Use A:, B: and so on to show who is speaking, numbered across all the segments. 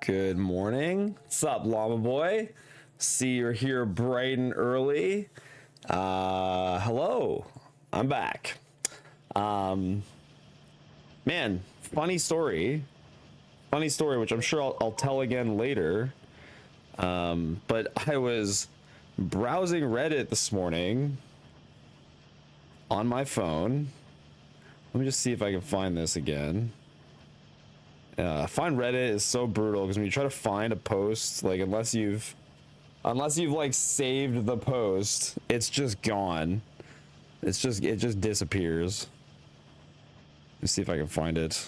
A: Good morning. What's up, llama boy? See you're here bright and early. Hello. I'm back. Man, funny story. Funny story, which I'm sure I'll tell again later. But I was browsing Reddit this morning on my phone. Let me just see if I can find this again. Find Reddit is so brutal because when you try to find a post, like unless you've like saved the post, it's just gone. It just disappears. Let's see if I can find it.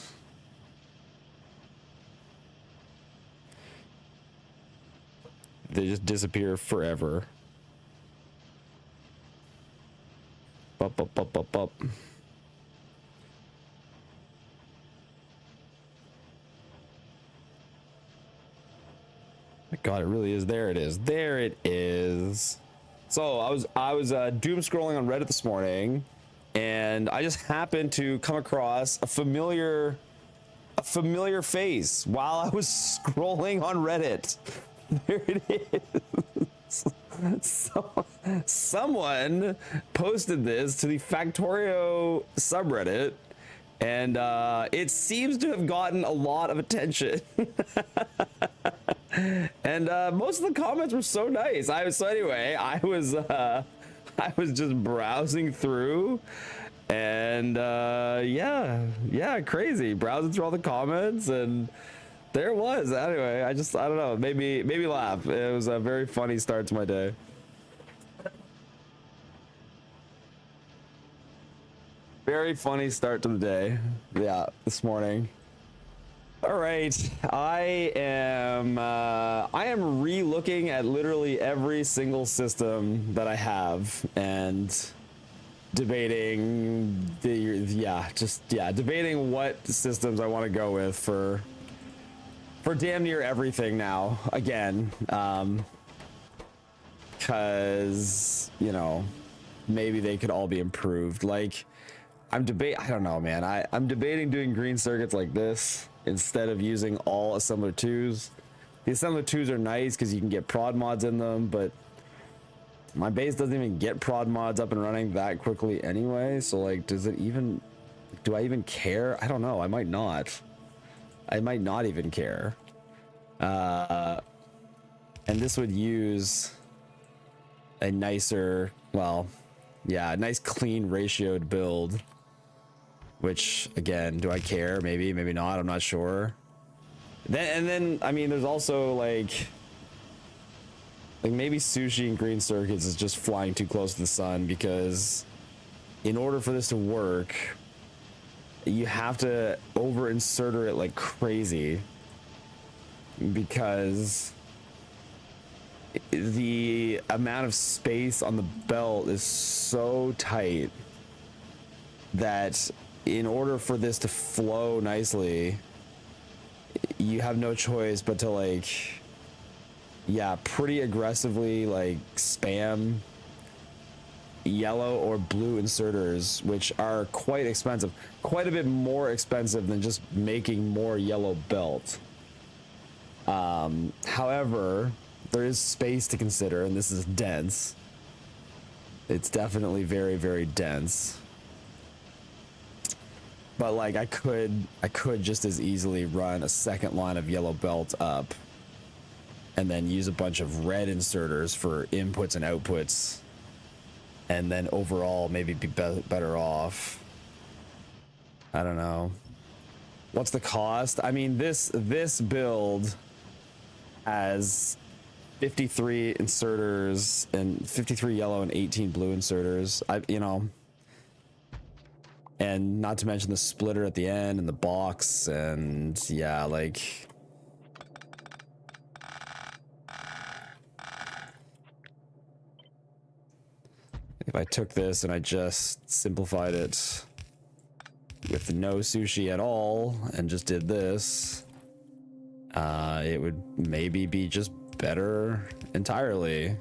A: They just disappear forever. Up. My God, it really is. There it is. There it is. So I was doom scrolling on Reddit this morning, and I just happened to come across a familiar face while I was scrolling on Reddit. There it is. Someone posted this to the Factorio subreddit, and it seems to have gotten a lot of attention. And most of the comments were so nice. I was just browsing through, and yeah, crazy, browsing through all the comments, and there it was. Anyway, I don't know, maybe laugh. It was a very funny start to my day. Very funny start to the day. Yeah, this morning. All right, I am re-looking at literally every single system that I have and debating debating what systems I want to go with for damn near everything now again, because you know, maybe they could all be improved. Like I don't know, man. I'm debating doing green circuits like this instead of using all assembler 2s. The assembler 2s are nice because you can get prod mods in them, but my base doesn't even get prod mods up and running that quickly anyway. So like, do I even care? I don't know. I might not even care. And this would use a nicer, well, yeah, a nice clean ratioed build. Which again, do I care? Maybe not. I'm not sure. Then I mean, there's also like maybe Sushi and green circuits is just flying too close to the sun, because in order for this to work, you have to over inserter it like crazy, because the amount of space on the belt is so tight that in order for this to flow nicely, you have no choice but to like, yeah, pretty aggressively like spam yellow or blue inserters, which are quite expensive, quite a bit more expensive than just making more yellow belt. However, there is space to consider, and this is dense. It's definitely very, very dense. But like I could just as easily run a second line of yellow belt up and then use a bunch of red inserters for inputs and outputs, and then overall maybe be better off. I don't know. What's the cost? I mean, this build has 53 inserters and 53 yellow and 18 blue inserters. And not to mention the splitter at the end and the box, and yeah, like if I took this and I just simplified it with no sushi at all and just did this, it would maybe be just better entirely.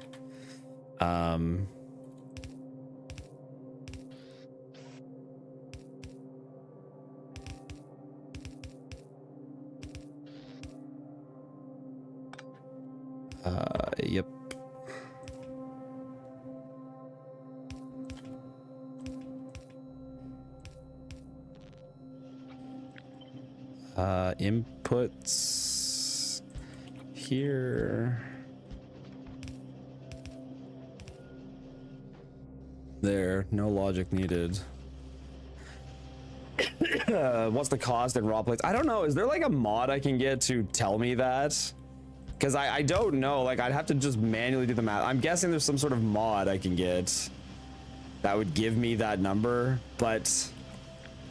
A: Yep. Inputs here. There, no logic needed. What's the cost in raw plates? I don't know. Is there like a mod I can get to tell me that? Because I don't know. Like, I'd have to just manually do the math. I'm guessing there's some sort of mod I can get that would give me that number. But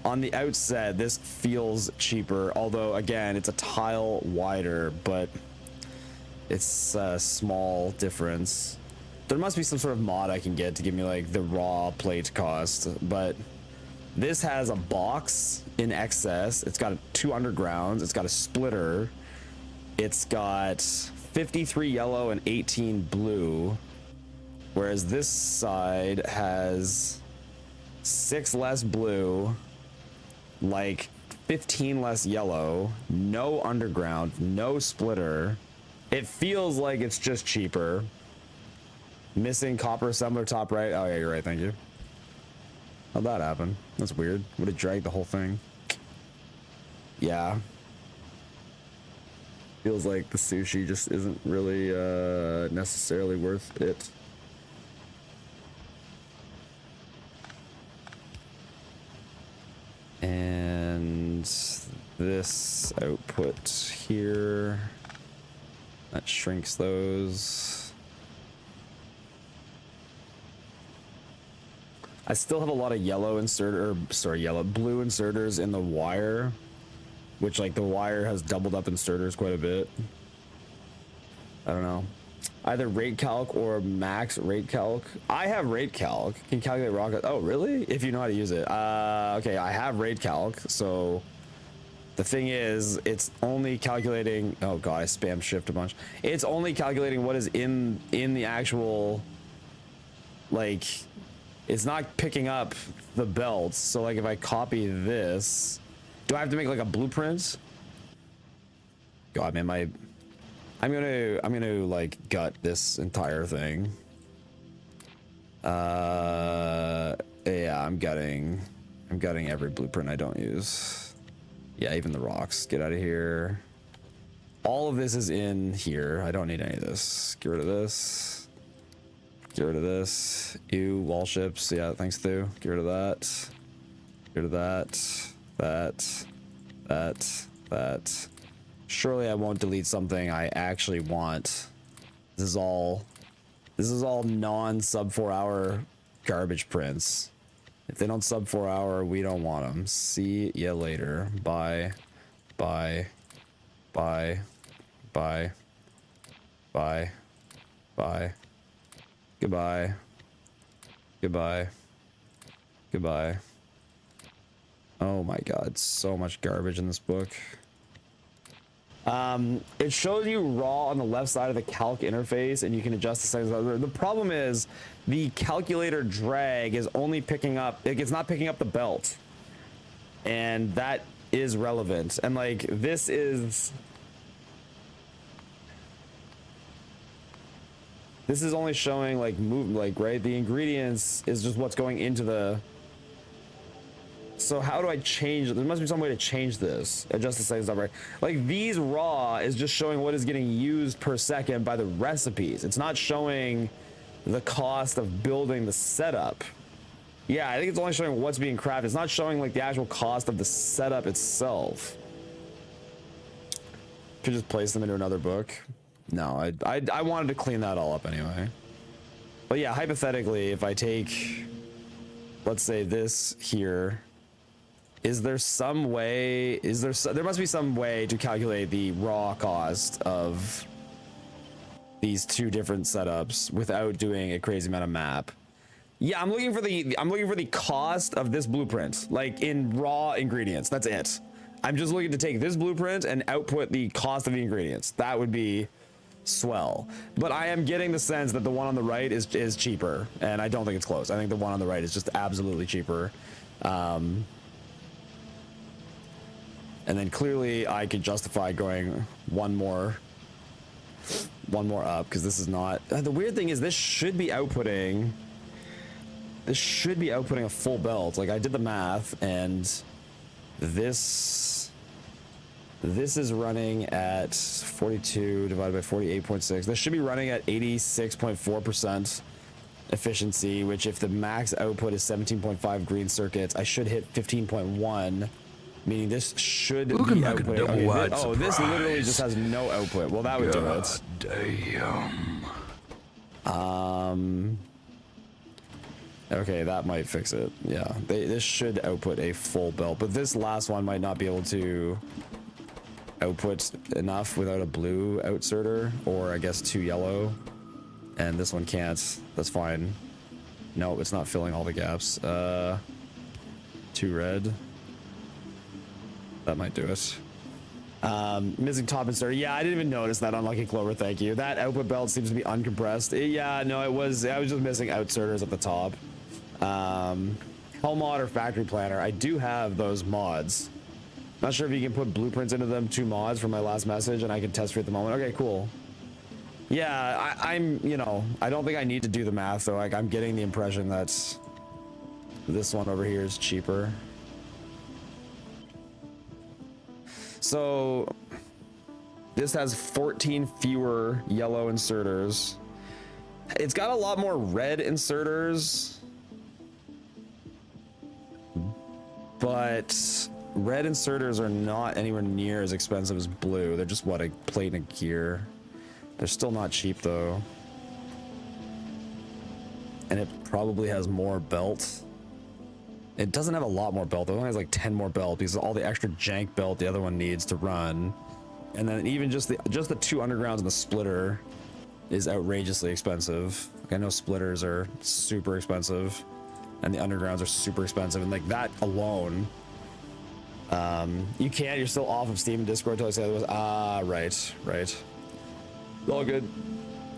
A: on the outset, this feels cheaper. Although, again, it's a tile wider, but it's a small difference. There must be some sort of mod I can get to give me like the raw plate cost, but this has a box in excess. It's got 2 undergrounds. It's got a splitter. It's got 53 yellow and 18 blue, whereas this side has 6 less blue, like 15 less yellow, no underground, no splitter. It feels like it's just cheaper. Missing copper assembler top right. Oh yeah, you're right. Thank you. How'd that happen? That's weird. Would it drag the whole thing? Yeah. Feels like the sushi just isn't really necessarily worth it. And this output here, that shrinks those. I still have a lot of yellow inserter, blue inserters in the wire, which like the wire has doubled up inserters quite a bit. I don't know. Either rate calc or max rate calc. I have rate calc. Can calculate rocket. Oh, really? If you know how to use it. Okay, I have rate calc. So the thing is, it's only calculating. Oh god, I spam shift a bunch. It's only calculating what is in the actual, like. It's not picking up the belts. So like if I copy this, do I have to make like a blueprint? God, man, I'm gonna like gut this entire thing. Yeah, I'm gutting every blueprint I don't use. Yeah, even the rocks. Get out of here. All of this is in here. I don't need any of this. Get rid of this. Get rid of this. Ew, wall ships. Yeah, thanks, Thu. Get rid of that. Get rid of that. That. Surely I won't delete something I actually want. This is all non-sub 4 hour garbage prints. If they don't sub 4 hour, we don't want them. See ya later. Bye. Bye. Bye. Bye. Bye. Bye. Goodbye. Goodbye. Goodbye. Oh my god, so much garbage in this book. It shows you raw on the left side of the calc interface and you can adjust the settings. The problem is the calculator drag is only picking up, it's not picking up the belt. And that is relevant. And like this is only showing like right, the ingredients is just what's going into the. So how do I change it? There must be some way to change this. Adjust the settings up, right? Like these raw is just showing what is getting used per second by the recipes. It's not showing the cost of building the setup. Yeah, I think it's only showing what's being crafted. It's not showing like the actual cost of the setup itself. Could just place them into another book. No, I wanted to clean that all up anyway. But yeah, hypothetically, if I take, let's say this here, is there some way, there must be some way to calculate the raw cost of these two different setups without doing a crazy amount of map. Yeah, I'm looking for the cost of this blueprint, like in raw ingredients. That's it. I'm just looking to take this blueprint and output the cost of the ingredients. That would be swell. But I am getting the sense that the one on the right is cheaper, and I don't think it's close. I think the one on the right is just absolutely cheaper. And then clearly I could justify going one more one more up because this is not. The weird thing is this should be outputting. This should be outputting a full belt. Like I did the math, and this is running at 42 divided by 48.6. This should be running at 86.4% efficiency, which if the max output is 17.5 green circuits, I should hit 15.1, meaning this should be outputting. Okay, this literally just has no output. Well, that would do it. Damn. Okay, that might fix it. Yeah, this should output a full belt, but this last one might not be able to output enough without a blue outserter, or I guess 2 yellow, and this one can't. That's fine. No, it's not filling all the gaps. 2 red. That might do it. Missing top inserter. Yeah, I didn't even notice that. Unlucky Clover, thank you. That output belt seems to be uncompressed. Yeah, no, I was just missing outserters at the top. Hell mod or factory planner. I do have those mods. Not sure if you can put blueprints into them, 2 mods from my last message, and I can test for at the moment. Okay, cool. Yeah, I'm, you know, I don't think I need to do the math, so like I'm getting the impression that this one over here is cheaper. So this has 14 fewer yellow inserters. It's got a lot more red inserters, but red inserters are not anywhere near as expensive as blue. They're just what, a plate and a gear. They're still not cheap though. And it probably has more belt. It doesn't have a lot more belt. It only has like 10 more belt because of all the extra jank belt the other one needs to run. And then even just the 2 undergrounds and the splitter is outrageously expensive. Like I know splitters are super expensive and the undergrounds are super expensive, and like that alone, you're still off of Steam and Discord until I say otherwise. Right. All good.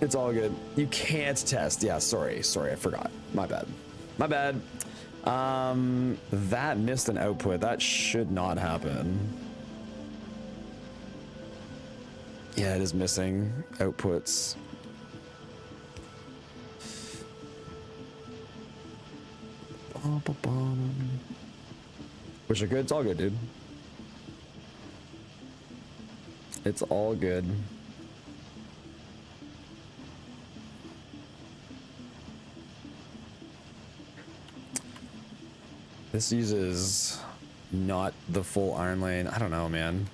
A: It's all good. You can't test. Yeah, sorry, I forgot. My bad. That missed an output. That should not happen. Yeah, it is missing outputs. Which are good. It's all good, dude. It's all good. This uses not the full iron lane. I don't know, man.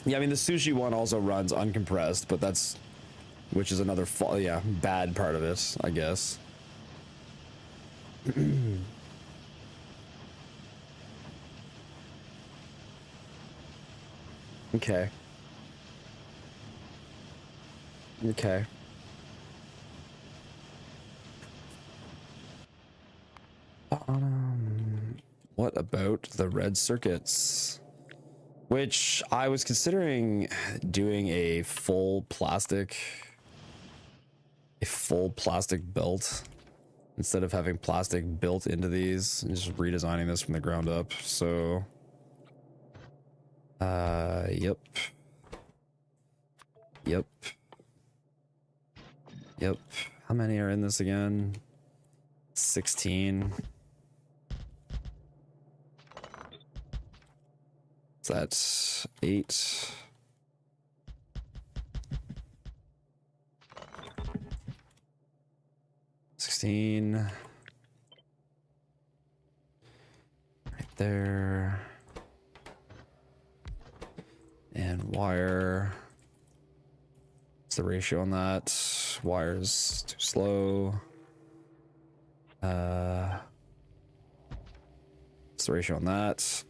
A: Yeah, I mean the sushi one also runs uncompressed, but that's, which is another bad part of it, I guess. Okay. What about the red circuits? Which I was considering doing a full plastic belt instead of having plastic built into these and just redesigning this from the ground up. So, yep. How many are in this again? 16. So that's 8. Right there. And wire. What's the ratio on that? Wire's too slow. What's the ratio on that?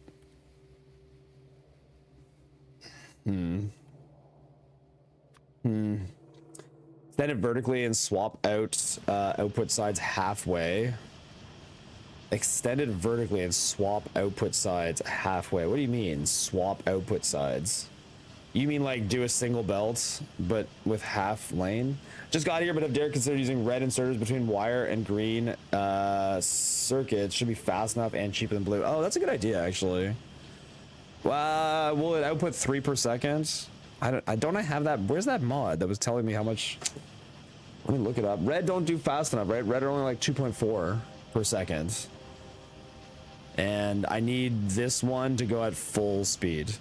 A: Extend it vertically and swap out output sides halfway. Extended vertically and swap output sides halfway. What do you mean, swap output sides? You mean like do a single belt, but with half lane? Just got here, but have dared consider using red inserters between wire and green circuits. Should be fast enough and cheaper than blue. Oh, that's a good idea, actually. Will it output 3 per second? I don't have that. Where's that mod that was telling me how much? Let me look it up. Red don't do fast enough, right? Red are only like 2.4 per second. And I need this one to go at full speed.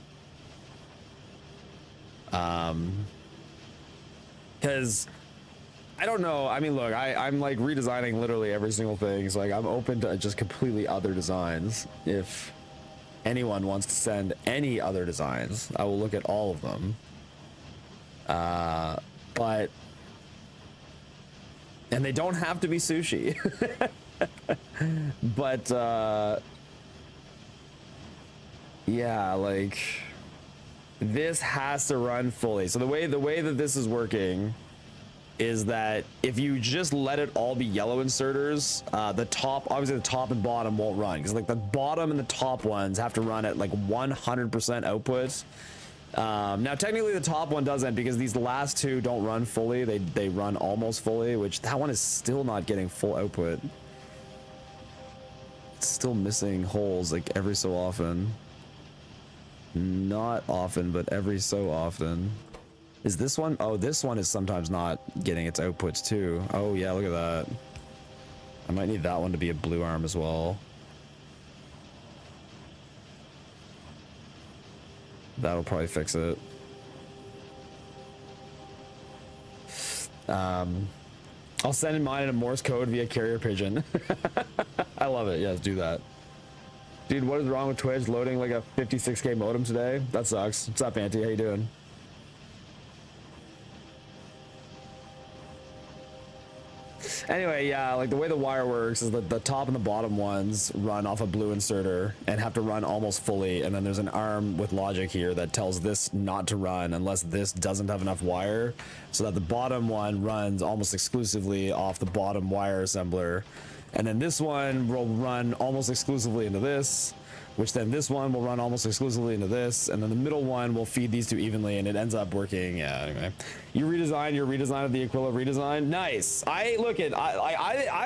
A: Because I don't know. I mean, look, I'm like redesigning literally every single thing. So like I'm open to just completely other designs. If anyone wants to send any other designs, I will look at all of them. But and they don't have to be sushi. But yeah, like this has to run fully. So the way that this is working is that if you just let it all be yellow inserters, the top, obviously the top and bottom won't run, because like the bottom and the top ones have to run at like 100% output. Now technically the top one doesn't, because these last two don't run fully. They run almost fully, which that one is still not getting full output. It's still missing holes like every so often. Not often, but every so often. Is this one? Oh, this one is sometimes not getting its outputs too. Oh yeah, look at that. I might need that one to be a blue arm as well. That'll probably fix it. I'll send in mine in a Morse code via carrier pigeon. I love it. Yes, do that. Dude, what is wrong with Twitch loading like a 56K modem today? That sucks. What's up, Auntie? How you doing? Anyway, yeah, like the way the wire works is that the top and the bottom ones run off a blue inserter and have to run almost fully, and then there's an arm with logic here that tells this not to run unless this doesn't have enough wire, so that the bottom one runs almost exclusively off the bottom wire assembler, and then this one will run almost exclusively into this, which then this one will run almost exclusively into this, and then the middle one will feed these two evenly, and it ends up working. Yeah, anyway. You redesign your redesign of the Aquila redesign. Nice. I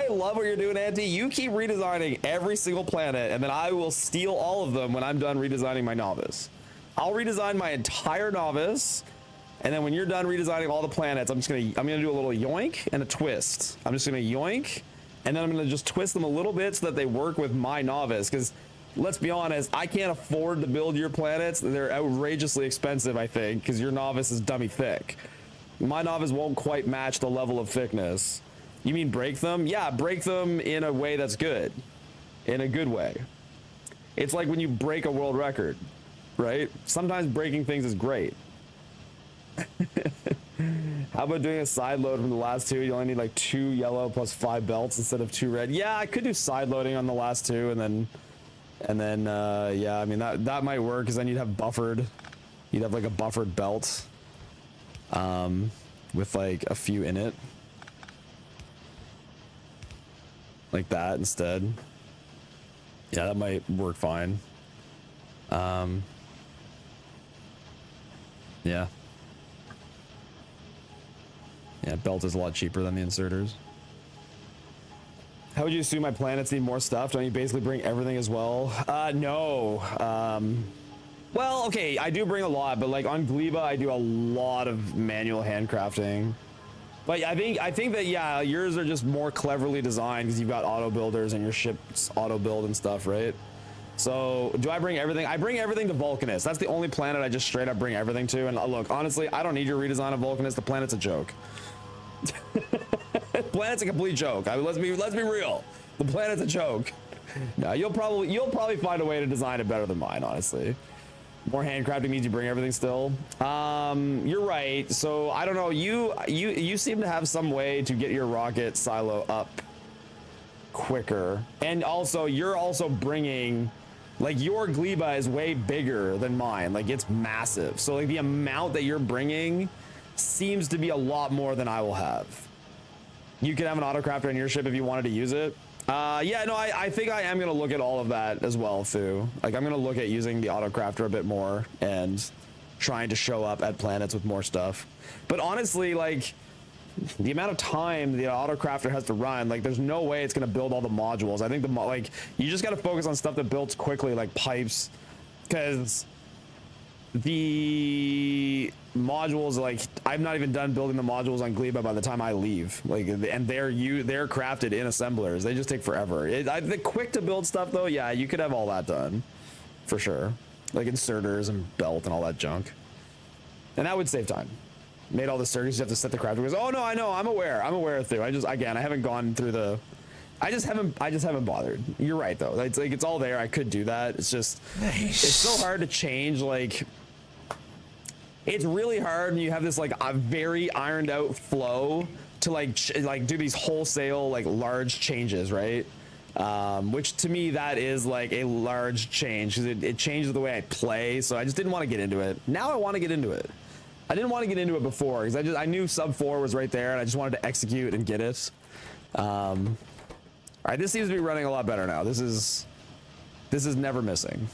A: love what you're doing, Auntie. You keep redesigning every single planet, and then I will steal all of them when I'm done redesigning my novice. I'll redesign my entire novice, and then when you're done redesigning all the planets, I'm gonna do a little yoink and a twist. I'm just gonna yoink, and then I'm gonna just twist them a little bit so that they work with my novice, because let's be honest, I can't afford to build your planets. They're outrageously expensive, I think, because your novice is dummy thick. My novice won't quite match the level of thickness. You mean break them? Yeah, break them in a way that's good. In a good way. It's like when you break a world record, right? Sometimes breaking things is great. How about doing a side load from the last two? You only need like 2 yellow plus 5 belts instead of 2 red. Yeah, I could do side loading on the last two, and then yeah, I mean that might work, because then you'd have like a buffered belt with like a few in it, like that instead. Yeah, that might work fine. Yeah, belt is a lot cheaper than the inserters. How would you assume my planets need more stuff? Don't you basically bring everything as well? No. Well, okay, I do bring a lot, but like on Gleba, I do a lot of manual handcrafting. But I think that, yeah, yours are just more cleverly designed because you've got auto builders and your ships auto build and stuff, right? So do I bring everything? I bring everything to Vulcanus. That's the only planet I just straight up bring everything to. And look, honestly, I don't need your redesign of Vulcanus. The planet's a joke. Planet's a complete joke. I mean, let's be real. The planet's a joke. No, you'll probably find a way to design it better than mine, honestly. More handcrafting means you bring everything still. You're right. So I don't know. You seem to have some way to get your rocket silo up quicker, and also you're also bringing, like, your Gleba is way bigger than mine. Like, it's massive. So like the amount that you're bringing seems to be a lot more than I will have. You could have an autocrafter on your ship if you wanted to use it. Yeah, no, I think I am going to look at all of that as well, too. Like, I'm going to look at using the autocrafter a bit more and trying to show up at planets with more stuff. But honestly, like, the amount of time the autocrafter has to run, like, there's no way it's going to build all the modules. I think like, you just got to focus on stuff that builds quickly, like pipes, because the modules, like I'm not even done building the modules on Gleba by the time I leave. Like, and they're crafted in assemblers. They just take forever. The quick to build stuff though, yeah, you could have all that done for sure. Like inserters and belt and all that junk, and that would save time. Made all the circuits, you have to set the craft. Goes, oh no, I know, I'm aware through. I haven't gone through the. I just haven't bothered. You're right though. It's like it's all there. I could do that. It's just nice. It's so hard to change. Like it's really hard when you have this like a very ironed out flow to like do these wholesale like large changes, right? Which to me that is like a large change because it changes the way I play. So I just didn't want to get into it. Now I want to get into it. I didn't want to get into it before because I knew sub 4 was right there and I just wanted to execute and get it. All right, this seems to be running a lot better now. This is never missing.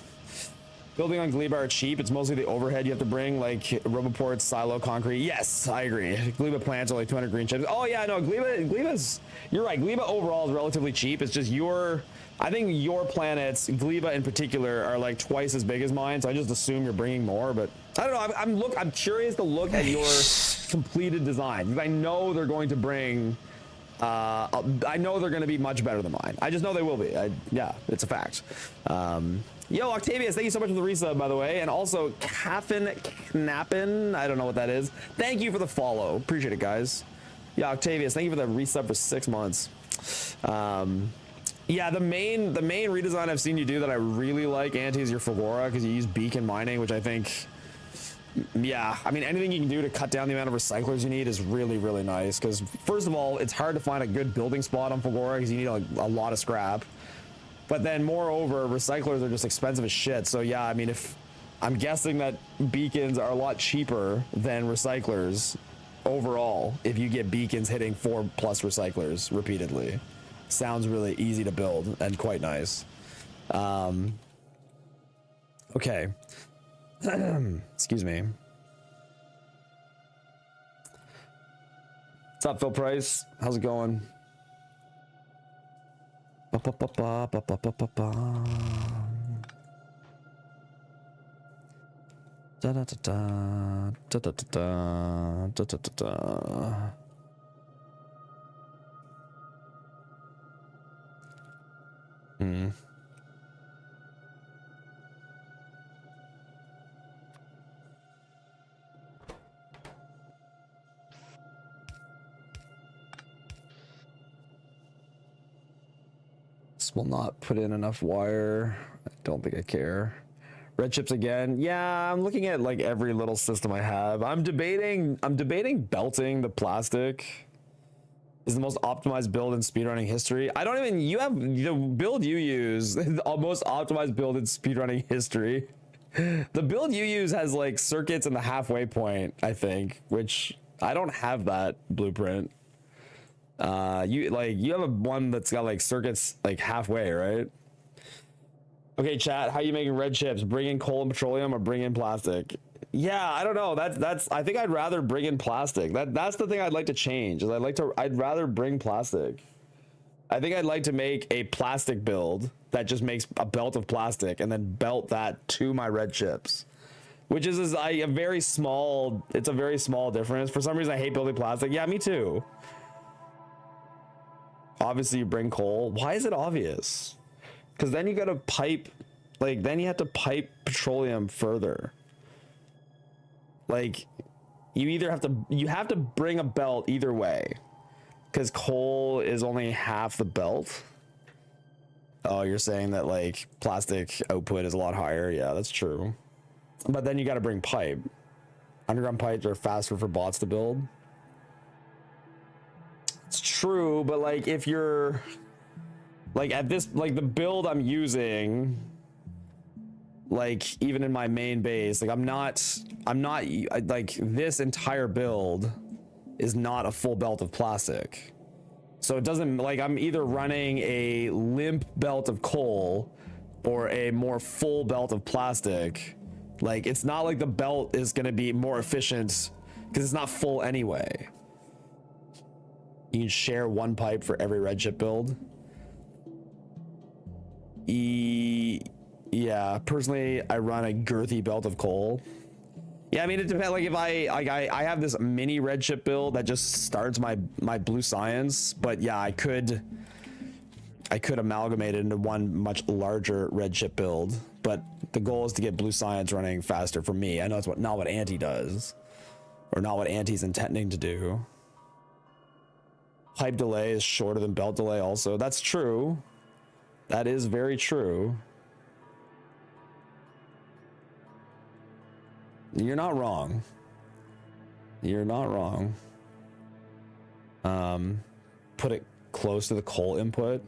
A: Building on Gleba are cheap. It's mostly the overhead you have to bring, like Roboport's silo concrete. Yes, I agree. Gleba plants are like 200 green chips. Oh yeah, no, Gleba's. You're right. Gleba overall is relatively cheap. It's just I think your planets, Gleba in particular, are like twice as big as mine. So I just assume you're bringing more. But I don't know. I'm curious to look at your completed design because I know they're going to bring. I know they're going to be much better than mine. I just know they will be. Yeah, it's a fact. Yo, Octavius, thank you so much for the resub, by the way. And also, Knappin, I don't know what that is. Thank you for the follow. Appreciate it, guys. Yeah, Octavius, thank you for the resub for 6 months. Yeah, the main redesign I've seen you do that I really like, Anti, is your Fagora, because you use beacon mining, which I think... Yeah, I mean, anything you can do to cut down the amount of recyclers you need is really, really nice. Because first of all, it's hard to find a good building spot on Fagora because you need a lot of scrap. But then moreover, recyclers are just expensive as shit. So yeah, I mean, I'm guessing that beacons are a lot cheaper than recyclers overall if you get beacons hitting 4+ recyclers repeatedly. Sounds really easy to build and quite nice. Okay. Excuse me. What's up, Phil Price? How's it going? Da da da da da da da. This will not put in enough wire. I don't think I care. Red chips again. Yeah, I'm looking at like every little system I have. I'm debating belting the plastic is the most optimized build in speedrunning history. I don't even, you have the build you use, the most optimized build in speedrunning history. The build you use has like circuits in the halfway point, I think, which I don't have that blueprint. You have one that's got like circuits like halfway, right? Okay, chat, how are you making red chips? Bring in coal and petroleum or bring in plastic? Yeah, I don't know. That's I think I'd rather bring in plastic. That's the thing I'd like to change. Is I'd rather bring plastic. I think I'd like to make a plastic build that just makes a belt of plastic and then belt that to my red chips. Which is a very small difference. For some reason I hate building plastic. Yeah, me too. Obviously you bring coal. Why is it obvious? Because then you got to pipe, like, then you have to pipe petroleum further. Like, you have to bring a belt either way. Because coal is only half the belt. Oh, you're saying that, like, plastic output is a lot higher. Yeah, that's true. But then you got to bring pipe. Underground pipes are faster for bots to build. It's true, but, like, if you're... Like at this, like the build I'm using, like even in my main base, like I'm not like this entire build is not a full belt of plastic. So it doesn't, like I'm either running a limp belt of coal or a more full belt of plastic. Like it's not like the belt is going to be more efficient because it's not full anyway. You can share one pipe for every red chip build. Yeah, personally, I run a girthy belt of coal. Yeah, I mean, it depends. Like if I have this mini red chip build that just starts my blue science, but yeah, I could amalgamate it into one much larger red chip build. But the goal is to get blue science running faster for me. I know it's not what Anti does, or not what Anti's intending to do. Pipe delay is shorter than belt delay. Also, that's true. That is very true. You're not wrong. You're not wrong. Put it close to the coal input.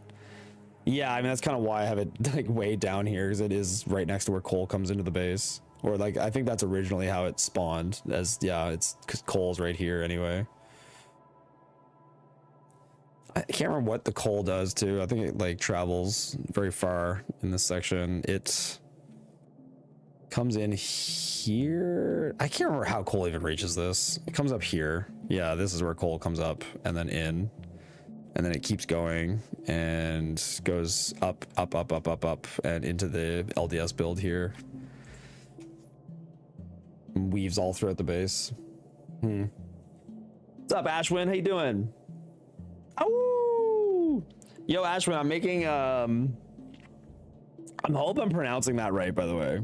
A: Yeah, I mean, that's kind of why I have it like way down here, because it is right next to where coal comes into the base. Or like, I think that's originally how it spawned, as, yeah, it's because coal's right here anyway. I can't remember what the coal does too. I think it like travels very far in this section. It comes in here. I can't remember how coal even reaches this. It comes up here. Yeah, this is where coal comes up and then in. And then it keeps going and goes up, up, up, up, up, up, and into the LDS build here. And weaves all throughout the base. What's up, Ashwin? How you doing? Oh, yo, Ashwin, I'm making I'm hope I'm pronouncing that right, by the way.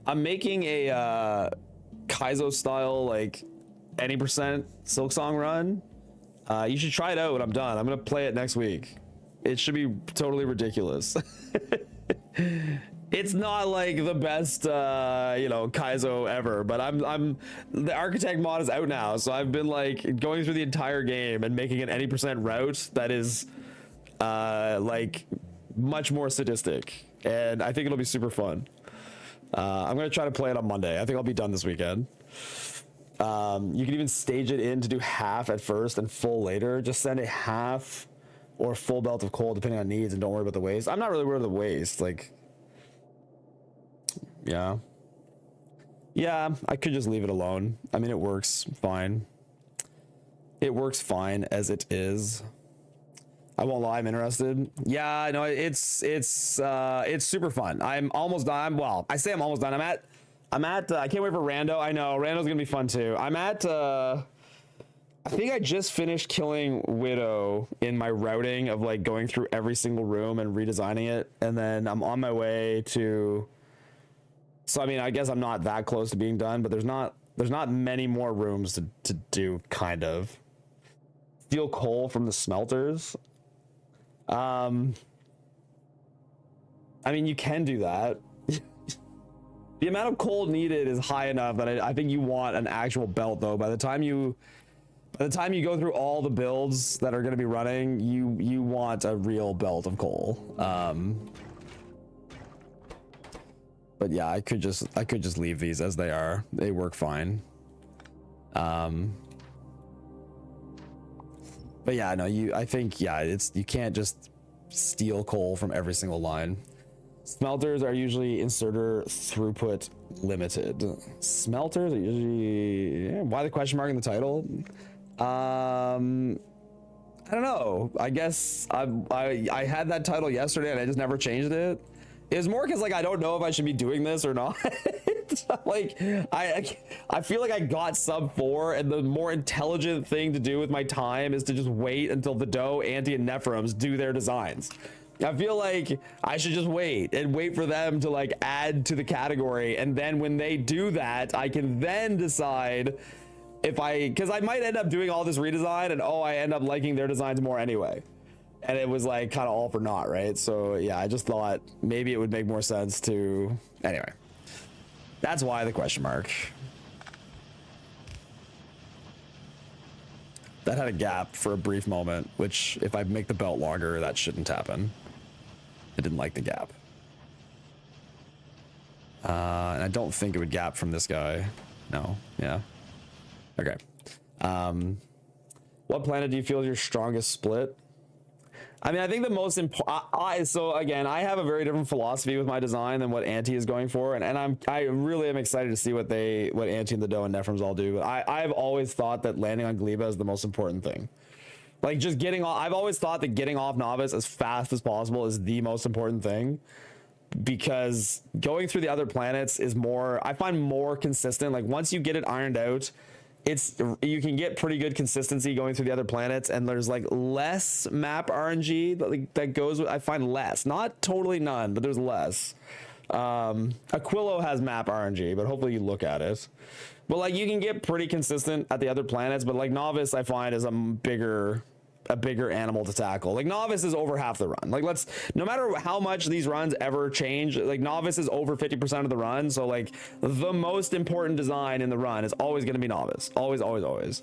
A: I'm making a Kaizo style like any percent Silksong run. You should try it out when I'm done. I'm gonna play it next week. It should be totally ridiculous. It's not like the best you know, Kaizo ever, but I'm the architect mod is out now, so I've been like going through the entire game and making an any percent route that is like much more sadistic, and I think it'll be super fun. I'm gonna try to play it on Monday. I think I'll be done this weekend. You can even stage it in to do half at first and full later. Just send a half or full belt of coal depending on needs, and don't worry about the waste. I'm not really worried about the waste. Like, yeah, I could just leave it alone. I mean, it works fine. It works fine as it is. I won't lie, I'm interested. Yeah, no, it's super fun. I'm almost done. Well, I say I'm almost done. I'm at I can't wait for Rando. I know Rando's gonna be fun too. I'm at I think I just finished killing Widow in my routing of like going through every single room and redesigning it, and then I'm on my way to, so I mean, I guess I'm not that close to being done, but there's not many more rooms to do, kind of. Steal coal from the smelters. I mean, you can do that. The amount of coal needed is high enough that I think you want an actual belt, though. By the time you go through all the builds that are going to be running, you want a real belt of coal. But yeah, I could just leave these as they are. They work fine. But yeah, no, I think yeah, you can't just steal coal from every single line. Smelters are usually inserter throughput limited. Smelters are usually, yeah, why the question mark in the title? I don't know. I guess I had that title yesterday and I just never changed it. It was more because like I don't know if I should be doing this or not. Like I feel like I got sub 4, and the more intelligent thing to do with my time is to just wait until the Doe, Anti, and Nephrons do their designs. I feel like I should just wait for them to like add to the category, and then when they do that, I can then decide if because I might end up doing all this redesign and I end up liking their designs more anyway. And it was like kind of all for naught, right? So yeah, I just thought maybe it would make more sense to, anyway. That's why the question mark. That had a gap for a brief moment, which if I make the belt longer, that shouldn't happen. I didn't like the gap. And I don't think it would gap from this guy. No, yeah. Okay. What planet do you feel is your strongest split? I mean, I think the most important, so again, I have a very different philosophy with my design than what Anti is going for. And I really am excited to see what Anti and the Doe and Nephrons all do. But I've always thought that landing on Gleba is the most important thing. Like just getting off, I've always thought that getting off Novice as fast as possible is the most important thing. because going through the other planets is more, I find, more consistent. Like once you get it ironed out, you can get pretty good consistency going through the other planets, and there's like less map RNG that goes with, I find less, not totally none, but there's less. Aquilo has map RNG, but hopefully you look at it. But like you can get pretty consistent at the other planets, but like Novice I find is a bigger animal to tackle. Like Novice is over half the run. Like no matter how much these runs ever change, like Novice is over 50% of the run. So like the most important design in the run is always going to be Novice. Always, always, always.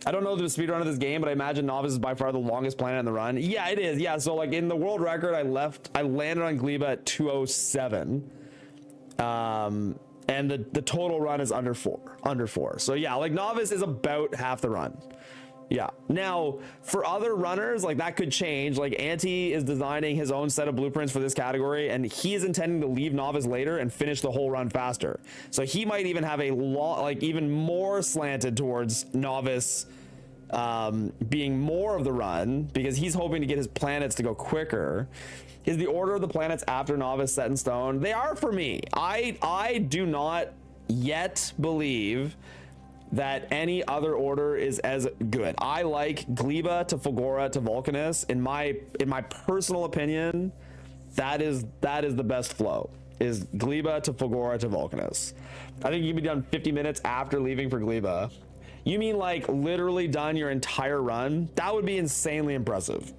A: I don't know the speed run of this game, but I imagine Novice is by far the longest planet in the run. Yeah, it is. Yeah. So like in the world record, I landed on Gleba at 207. And the total run is under four. So yeah, like Novice is about half the run. Yeah. Now, for other runners, like that could change. Like Anti is designing his own set of blueprints for this category, and he is intending to leave Novice later and finish the whole run faster. So he might even have a lot, like even more slanted towards Novice being more of the run, because he's hoping to get his planets to go quicker. Is the order of the planets after Novice set in stone? They are for me. I do not yet believe that any other order is as good. I like Gleba to Fulgora to Vulcanus. In my personal opinion, that is the best flow. Is Gleba to Fulgora to Vulcanus. I think you can be done 50 minutes after leaving for Gleba. You mean like literally done your entire run? That would be insanely impressive.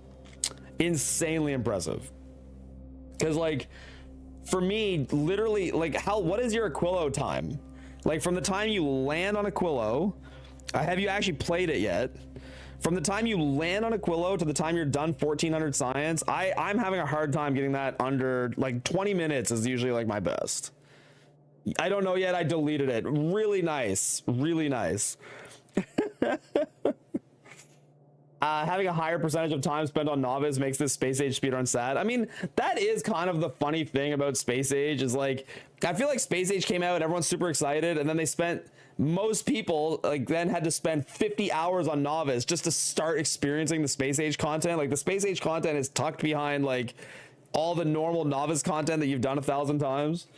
A: Insanely impressive. Because like for me, literally, like what is your Aquilo time? Like from the time you land on Aquilo, have you actually played it yet? From the time you land on Aquilo to the time you're done 1400 science, I'm having a hard time getting that under, like 20 minutes is usually like my best. I don't know yet. I deleted it. Really nice. Really nice. Having a higher percentage of time spent on Novice makes this Space Age speedrun sad. I mean, that is kind of the funny thing about Space Age is like, I feel like Space Age came out, everyone's super excited, and then most people like then had to spend 50 hours on Novice just to start experiencing the Space Age content. Like the Space Age content is tucked behind like all the normal Novice content that you've done 1,000 times.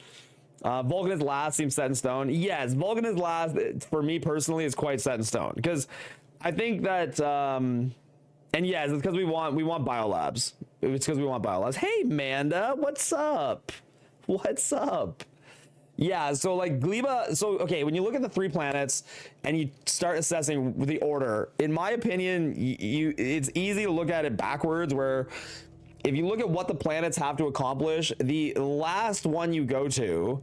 A: Vulcanus last seems set in stone. Yes, Vulcanus last for me personally is quite set in stone, because I think that, and yes, it's because we want biolabs. It's because we want biolabs. Hey, Manda, what's up? What's up? Yeah, so like Gleba, so okay, when you look at the 3 planets and you start assessing the order, in my opinion, it's easy to look at it backwards, where if you look at what the planets have to accomplish, the last one you go to,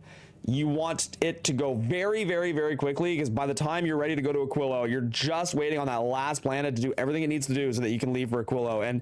A: you want it to go very, very, very quickly, because by the time you're ready to go to Aquilo, you're just waiting on that last planet to do everything it needs to do so that you can leave for Aquilo. And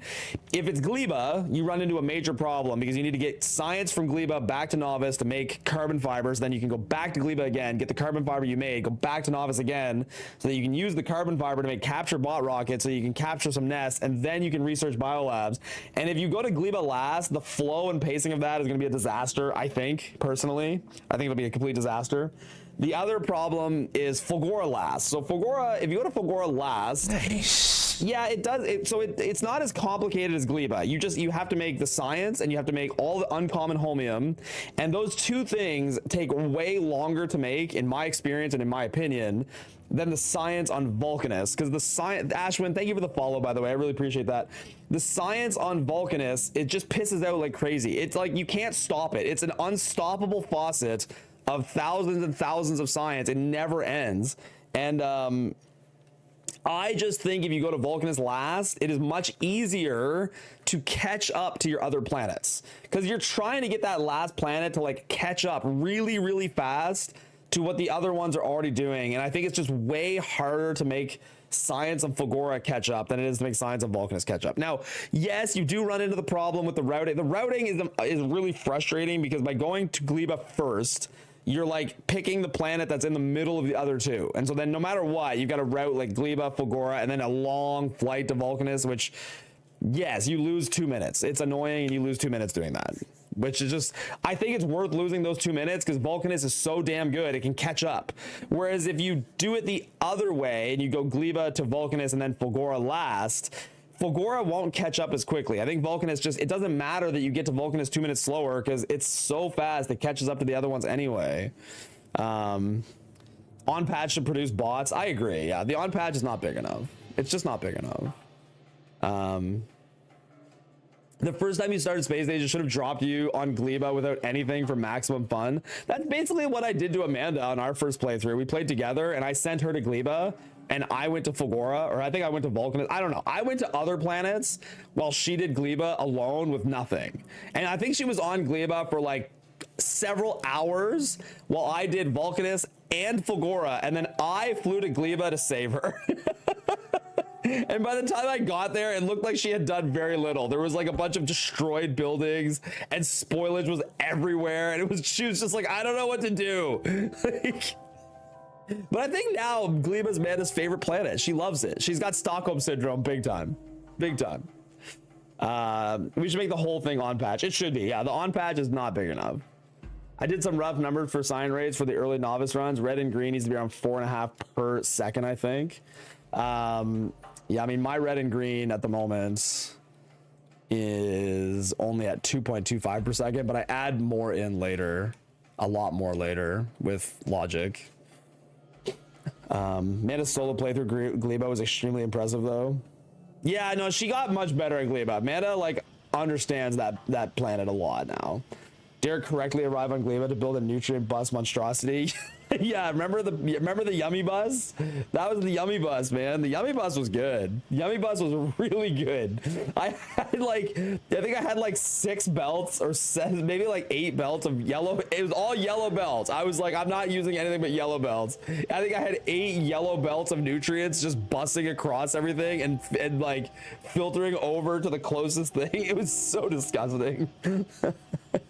A: if it's Gleba, you run into a major problem, because you need to get science from Gleba back to Novice to make carbon fibers. Then you can go back to Gleba again, get the carbon fiber you made, go back to Novice again, so that you can use the carbon fiber to make capture bot rockets, so you can capture some nests, and then you can research biolabs. And if you go to Gleba last, the flow and pacing of that is going to be a disaster, I think, personally. I think it'll be a complete disaster. The other problem is Fulgora last. So Fulgora, if you go to Fulgora last, nice. Yeah, it does. It's not as complicated as Gleba. You have to make the science, and you have to make all the uncommon holmium, and those two things take way longer to make, in my experience and in my opinion, than the science on Vulcanus. Because the science, Ashwin, thank you for the follow, by the way. I really appreciate that. The science on Vulcanus, it just pisses out like crazy. It's like you can't stop it. It's an unstoppable faucet of thousands and thousands of science. It never ends. And I just think if you go to Vulcanus last, it is much easier to catch up to your other planets, because you're trying to get that last planet to like catch up really, really fast to what the other ones are already doing. And I think it's just way harder to make science of Fulgora catch up than it is to make science of Vulcanus catch up. Now, yes, you do run into the problem with the routing. The routing is really frustrating, because by going to Gleba first, you're like picking the planet that's in the middle of the other two. And so then no matter what, you've got to route like Gleba, Fulgora, and then a long flight to Vulcanus, which, yes, you lose 2 minutes. It's annoying, and you lose 2 minutes doing that, which is just, I think it's worth losing those 2 minutes, because Vulcanus is so damn good, it can catch up. Whereas if you do it the other way and you go Gleba to Vulcanus and then Fulgora last, Fulgora won't catch up as quickly. I think Vulcanus just, it doesn't matter that you get to Vulcanus 2 minutes slower because it's so fast it catches up to the other ones anyway. On patch to produce bots, I agree. Yeah, the on patch is not big enough. It's just not big enough. The first time you started Space Age, it should have dropped you on Gleba without anything for maximum fun. That's basically what I did to Amanda on our first playthrough. We played together and I sent her to Gleba and I went to Fulgora, or I think I went to Vulcanus. I don't know. I went to other planets while she did Gleba alone with nothing. And I think she was on Gleba for like several hours while I did Vulcanus and Fulgora. And then I flew to Gleba to save her. And by the time I got there, it looked like she had done very little. There was like a bunch of destroyed buildings and spoilage was everywhere. And she was just like, I don't know what to do. Like, but I think now Gleba's Amanda's favorite planet. She loves it. She's got Stockholm syndrome big time. Big time. We should make the whole thing on patch. It should be. Yeah, the on patch is not big enough. I did some rough numbers for sign rates for the early novice runs. Red and green needs to be around 4.5 per second, I think. Yeah, I mean, my red and green at the moment is only at 2.25 per second, but I add more in later, a lot more later with logic. Amanda's solo playthrough Gleba was extremely impressive though. Yeah, no, she got much better at Gleba. Amanda like understands that planet a lot now. Derek correctly arrived on Gleba to build a nutrient bus monstrosity. Yeah, remember the yummy bus? That was the yummy bus, man. The yummy bus was good. The yummy bus was really good. I think I had like 6 belts or 7, maybe like 8 belts of yellow. It was all yellow belts. I was like, I'm not using anything but yellow belts. I think I had 8 yellow belts of nutrients just busting across everything and like filtering over to the closest thing. It was so disgusting.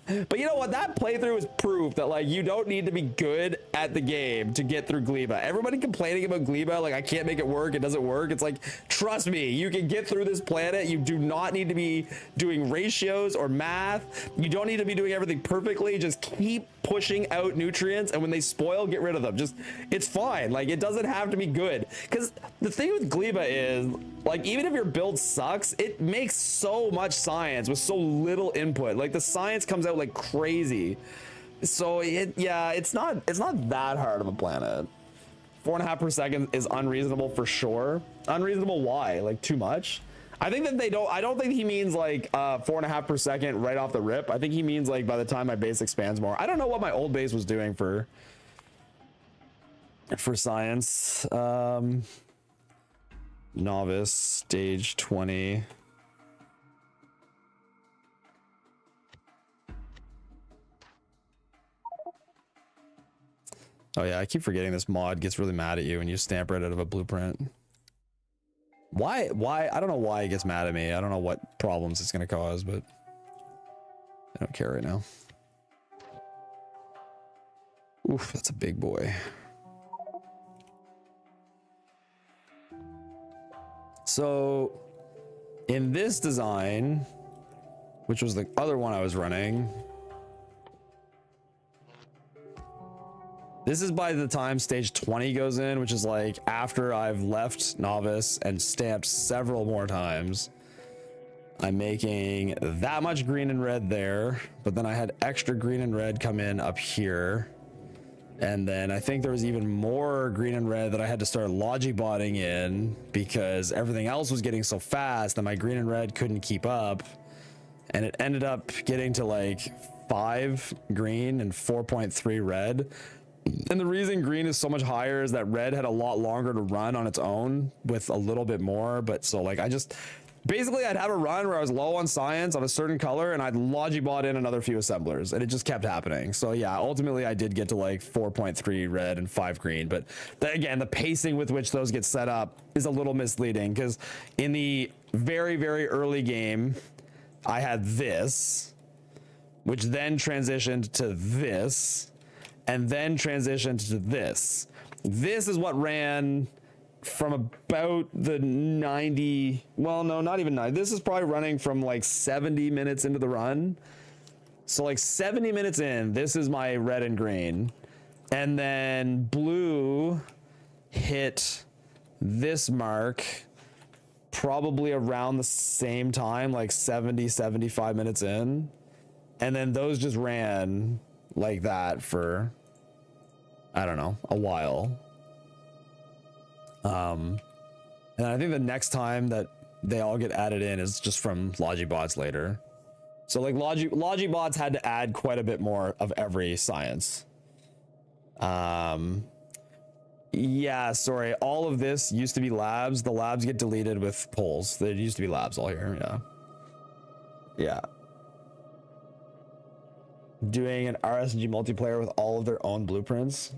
A: But you know what? That playthrough is proof that like you don't need to be good at the game to get through Gleba. Everybody complaining about Gleba, like I can't make it work, it doesn't work. It's like, trust me, you can get through this planet. You do not need to be doing ratios or math. You don't need to be doing everything perfectly. Just keep pushing out nutrients, and when they spoil, get rid of them. Just, it's fine. Like it doesn't have to be good. Because the thing with Gleba is, like, even if your build sucks, it makes so much science with so little input. Like the science comes out like crazy. So it's not that hard of a planet. 4.5 per second is unreasonable for sure. Unreasonable why? Like too much? I think that I don't think he means like 4.5 per second right off the rip. I think he means like by the time my base expands more. I don't know what my old base was doing for science. Novice stage 20. Oh yeah, I keep forgetting this mod gets really mad at you when you stamp right out of a blueprint. Why? I don't know why it gets mad at me. I don't know what problems it's gonna cause, but I don't care right now. Oof, that's a big boy. So in this design, which was the other one I was running, this is by the time stage 20 goes in, which is like after I've left novice and stamped several more times. I'm making that much green and red there, but then I had extra green and red come in up here. And then I think there was even more green and red that I had to start logibotting in because everything else was getting so fast that my green and red couldn't keep up. And it ended up getting to like 5 green and 4.3 red. And the reason green is so much higher is that red had a lot longer to run on its own with a little bit more. But so like basically I'd have a run where I was low on science of a certain color and I'd logibot in another few assemblers and it just kept happening. So yeah, ultimately I did get to like 4.3 red and 5 green. But again, the pacing with which those get set up is a little misleading because in the very, very early game, I had this, which then transitioned to this, and then transitioned to this. This is what ran from about the 90, well, no, not even 90. This is probably running from like 70 minutes into the run. So like 70 minutes in, this is my red and green. And then blue hit this mark probably around the same time, like 70, 75 minutes in. And then those just ran like that for, I don't know, a while. And I think the next time that they all get added in is just from Logibots later. So like Logibots had to add quite a bit more of every science. Yeah, sorry. All of this used to be labs. The labs get deleted with polls. There used to be labs all here. Yeah. Yeah. Doing an RSNG multiplayer with all of their own blueprints.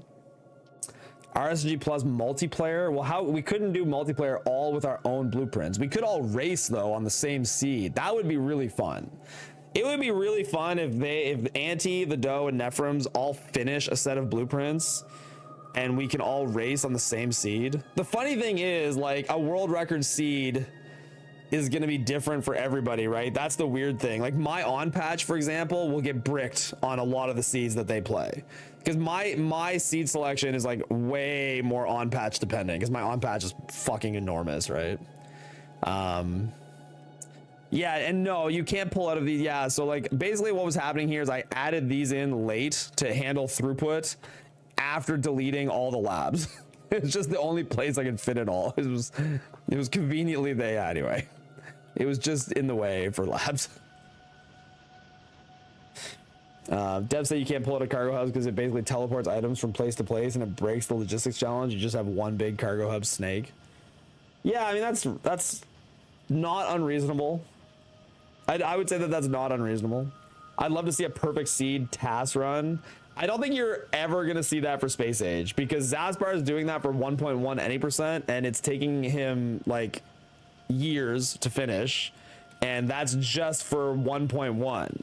A: RSNG plus multiplayer. Well, how we couldn't do multiplayer all with our own blueprints. We could all race though on the same seed. That would be really fun. It would be really fun if Anti, the Doe, and Nephrons all finish a set of blueprints and we can all race on the same seed. The funny thing is, like, a world record seed is going to be different for everybody, right? That's the weird thing. Like, my on patch, for example, will get bricked on a lot of the seeds that they play, because my seed selection is like way more on patch dependent, because my on patch is fucking enormous, right? Yeah, and no, you can't pull out of these. Yeah, so like basically what was happening here is I added these in late to handle throughput after deleting all the labs. It's just the only place I could fit it all. It was conveniently there anyway. It was just in the way for labs. Dev said you can't pull out a cargo hub because it basically teleports items from place to place and it breaks the logistics challenge. You just have one big cargo hub snake. Yeah, I mean that's not unreasonable. I would say that that's not unreasonable. I'd love to see a perfect seed task run. I don't think you're ever going to see that for Space Age, because Zaspar is doing that for 1.1 any percent, and it's taking him like years to finish, and that's just for 1.1.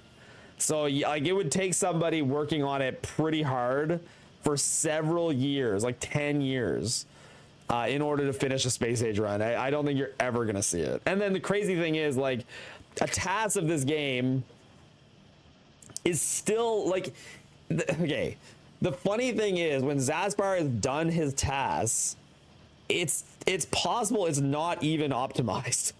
A: So like it would take somebody working on it pretty hard for several years, like 10 years, in order to finish a Space Age run. I don't think you're ever going to see it. And then the crazy thing is, like, a task of this game is still like, okay, the funny thing is when Zaspar has done his tasks, it's possible it's not even optimized.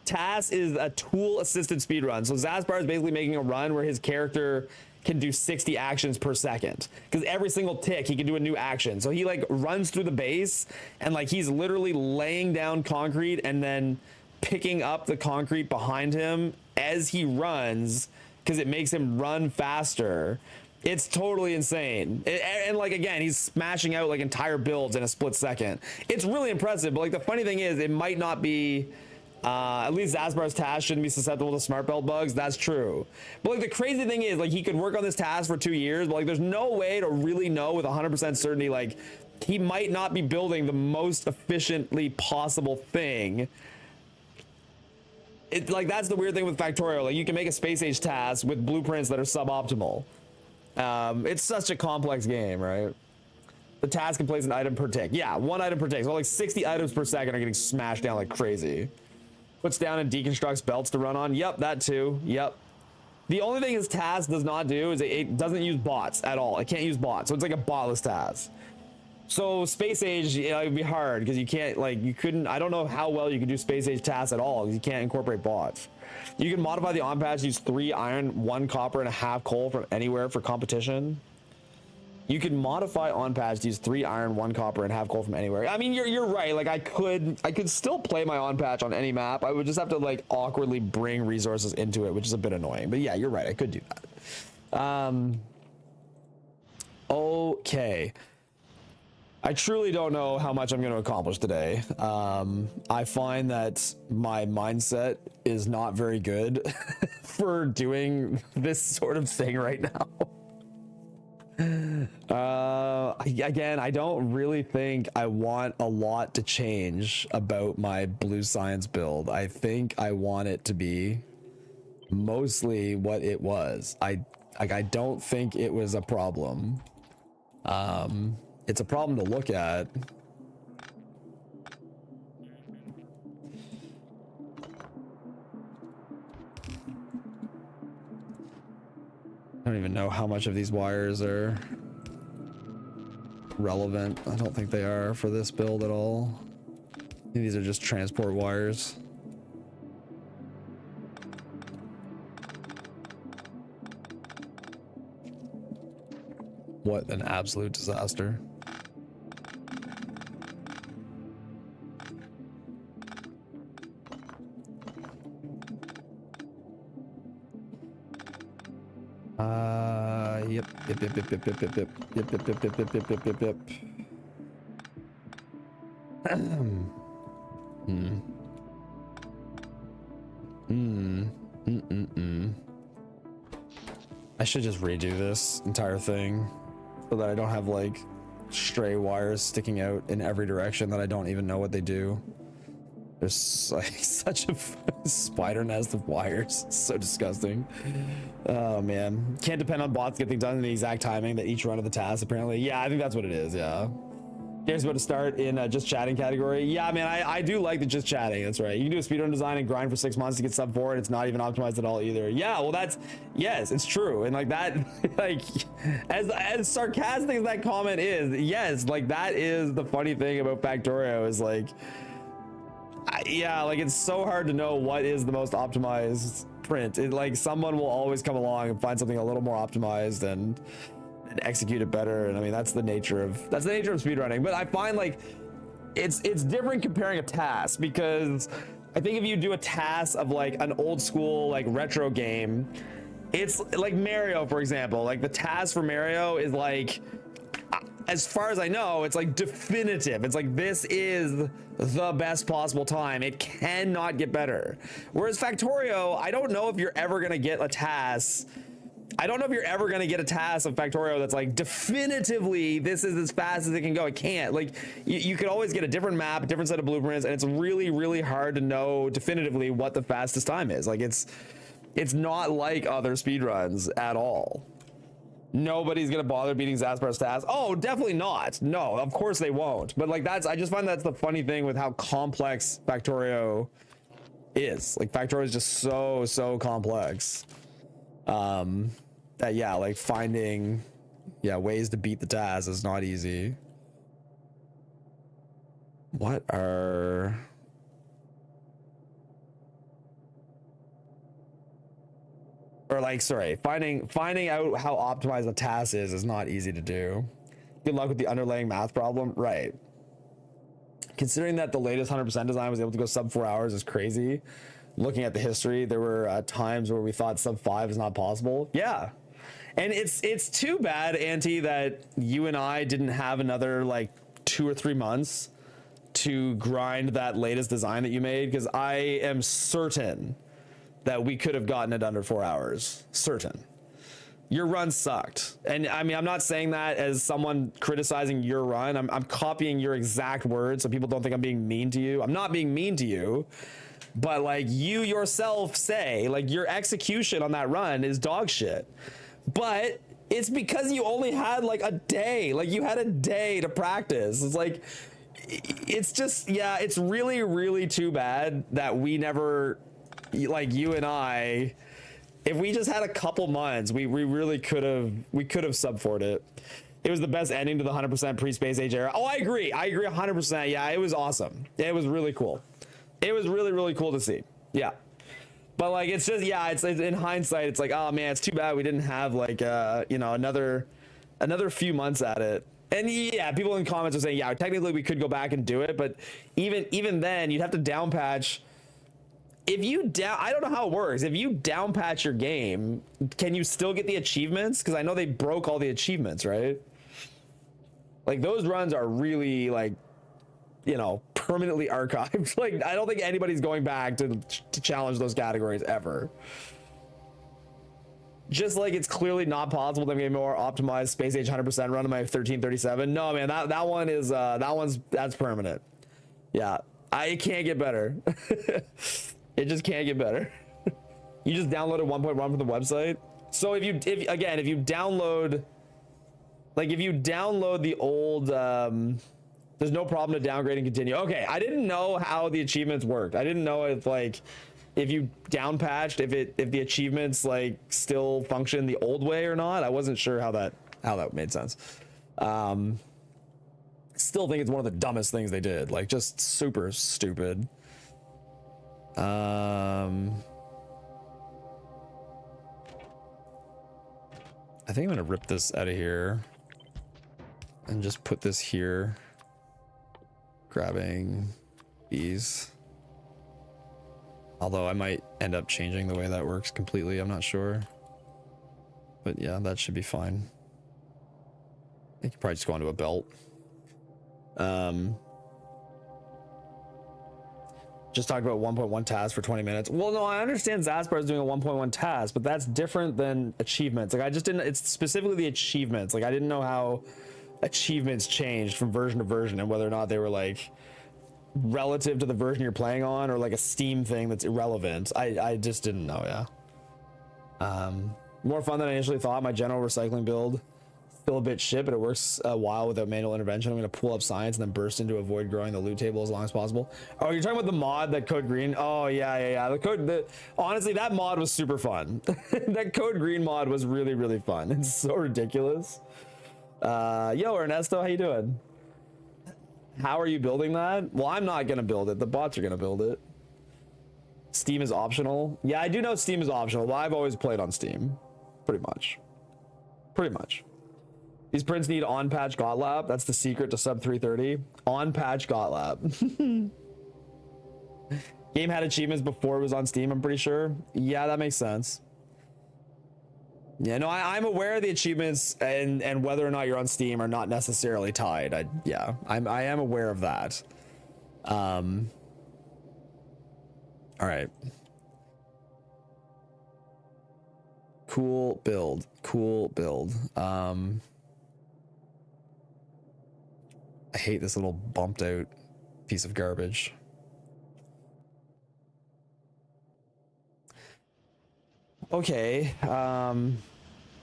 A: TAS is a tool assisted speedrun. So Zaspar is basically making a run where his character can do 60 actions per second, because every single tick he can do a new action. So he like runs through the base and like he's literally laying down concrete and then picking up the concrete behind him as he runs, because it makes him run faster. It's totally insane. And like, again, he's smashing out like entire builds in a split second. It's really impressive. But like the funny thing is, it might not be, at least Aspar's task shouldn't be susceptible to smart belt bugs. That's true. But like the crazy thing is, like, he could work on this task for 2 years, but like there's no way to really know with 100% certainty. Like, he might not be building the most efficiently possible thing. It's like, that's the weird thing with Factorio. Like, you can make a Space Age task with blueprints that are suboptimal. It's such a complex game, right? The task can place an item per tick. Yeah, one item per tick. So like 60 items per second are getting smashed down like crazy. Puts down and deconstructs belts to run on. Yep, that too. Yep. The only thing his task does not do is it doesn't use bots at all. It can't use bots. So it's like a botless task. So Space Age, you know, it'd be hard because you can't, like, you couldn't, I don't know how well you could do Space Age tasks at all because you can't incorporate bots. You can modify the on patch, use 3 iron, 1 copper, and a half coal from anywhere for competition. You can modify on patch to use 3 iron, 1 copper, and half coal from anywhere. I mean, you're right. Like, I could still play my on patch on any map. I would just have to like awkwardly bring resources into it, which is a bit annoying. But yeah, you're right. I could do that. Okay. I truly don't know how much I'm going to accomplish today. I find that my mindset is not very good for doing this sort of thing right now. Again, I don't really think I want a lot to change about my blue science build. I think I want it to be mostly what it was. I don't think it was a problem. It's a problem to look at. I don't even know how much of these wires are relevant. I don't think they are for this build at all. I think these are just transport wires. What an absolute disaster. Yep. I should just redo this entire thing so that I don't have like stray wires sticking out in every direction that I don't even know what they do. There's like such a spider nest of wires. It's so disgusting. Oh man, can't depend on bots to get things done in the exact timing that each run of the task apparently. Yeah, I think that's what it is. Yeah. Game's about to start in just chatting category. Yeah, man, I do like the just chatting. That's right. You can do a speedrun design and grind for 6 months to get sub 4 and it's not even optimized at all either. Yeah, well that's, yes, it's true. And like that, like as sarcastic as that comment is, yes, like that is the funny thing about Factorio is like, yeah, like it's so hard to know what is the most optimized print. It, like someone will always come along and find something a little more optimized and execute it better. And I mean that's the nature of speedrunning. But I find like it's different comparing a task, because I think if you do a task of like an old school like retro game, it's like Mario, for example. Like the task for Mario is like, as far as I know, it's like definitive. It's like this is the best possible time. It cannot get better. Whereas Factorio, I don't know if you're ever gonna get a task. I don't know if you're ever going to get a task of Factorio that's like definitively this is as fast as it can go. It can't. Like you could always get a different map, a different set of blueprints, and it's really, really hard to know definitively what the fastest time is. Like it's not like other speedruns at all. Nobody's going to bother beating Zaspar's task. Oh, definitely not. No, of course they won't. But like I just find that's the funny thing with how complex Factorio is. Like Factorio is just so complex. That yeah, like finding ways to beat the task is not easy. What are finding out how optimized a task is not easy to do. Good luck with the underlying math problem. Right, considering that the latest 100% design was able to go sub 4 hours is crazy. Looking at the history, there were times where we thought sub 5 is not possible. Yeah, and it's too bad, Auntie, that you and I didn't have another like 2 or 3 months to grind that latest design that you made, because I am certain that we could have gotten it under 4 hours. Certain. Your run sucked, and I mean I'm not saying that as someone criticizing your run. I'm copying your exact words so people don't think I'm being mean to you. I'm not being mean to you. But like you yourself say, like your execution on that run is dog shit. But it's because you only had like a day. Like you had a day to practice. It's like, it's just, yeah, it's really, really too bad that we never, like you and I, if we just had a couple months, we really could have sub 4'd it. It was the best ending to the 100% pre-Space Age era. Oh, I agree 100%. Yeah, it was awesome. It was really cool. It was really, really cool to see. Yeah. But like, it's just, yeah, it's in hindsight, it's like, oh man, it's too bad we didn't have like, you know, another few months at it. And yeah, people in comments are saying, yeah, technically we could go back and do it. But even then you'd have to down patch. If you I don't know how it works. If you down patch your game, can you still get the achievements? Cause I know they broke all the achievements, right? Like those runs are really like, you know, permanently archived. Like I don't think anybody's going back to challenge those categories ever. Just like it's clearly not possible to get a more optimized Space Age 100% run on my 1337. No man, that one is that's permanent. Yeah, it can't get better. It just can't get better. You just downloaded 1.1 from the website. So if you download, like if you download the old there's no problem to downgrade and continue. Okay, I didn't know how the achievements worked. I didn't know if you down patched, if the achievements like still function the old way or not. I wasn't sure how that made sense. Still think it's one of the dumbest things they did. Like just super stupid. I think I'm gonna rip this out of here. and just put this here, grabbing these. Although I might end up changing the way that works completely, I'm not sure. But yeah, that should be fine. I could probably just go onto a belt. Just talked about 1.1 tasks for 20 minutes. Well, no, I understand Zaspar is doing a 1.1 task, but that's different than achievements. Like I just didn't, it's specifically the achievements. Like I didn't know how achievements changed from version to version and whether or not they were like relative to the version you're playing on or like a Steam thing that's irrelevant. I just didn't know, yeah. More fun than I initially thought. My general recycling build still a bit shit, but it works a while without manual intervention. I'm going to pull up science and then burst in to avoid growing the loot table as long as possible. Oh, you're talking about the mod that Code Green? Oh, yeah. Honestly, that mod was super fun. That Code Green mod was really, really fun. It's so ridiculous. Yo, Ernesto, how you doing? How are you building that? Well, I'm not going to build it. The bots are going to build it. Steam is optional. Yeah, I do know Steam is optional, but I've always played on Steam. Pretty much. These prints need on-patch GotLab. That's the secret to sub 330. On-patch GotLab. Game had achievements before it was on Steam, I'm pretty sure. Yeah, that makes sense. Yeah, no, I'm aware of the achievements and whether or not you're on Steam are not necessarily tied. I am aware of that. All right. Cool build. I hate this little bumped out piece of garbage. Okay,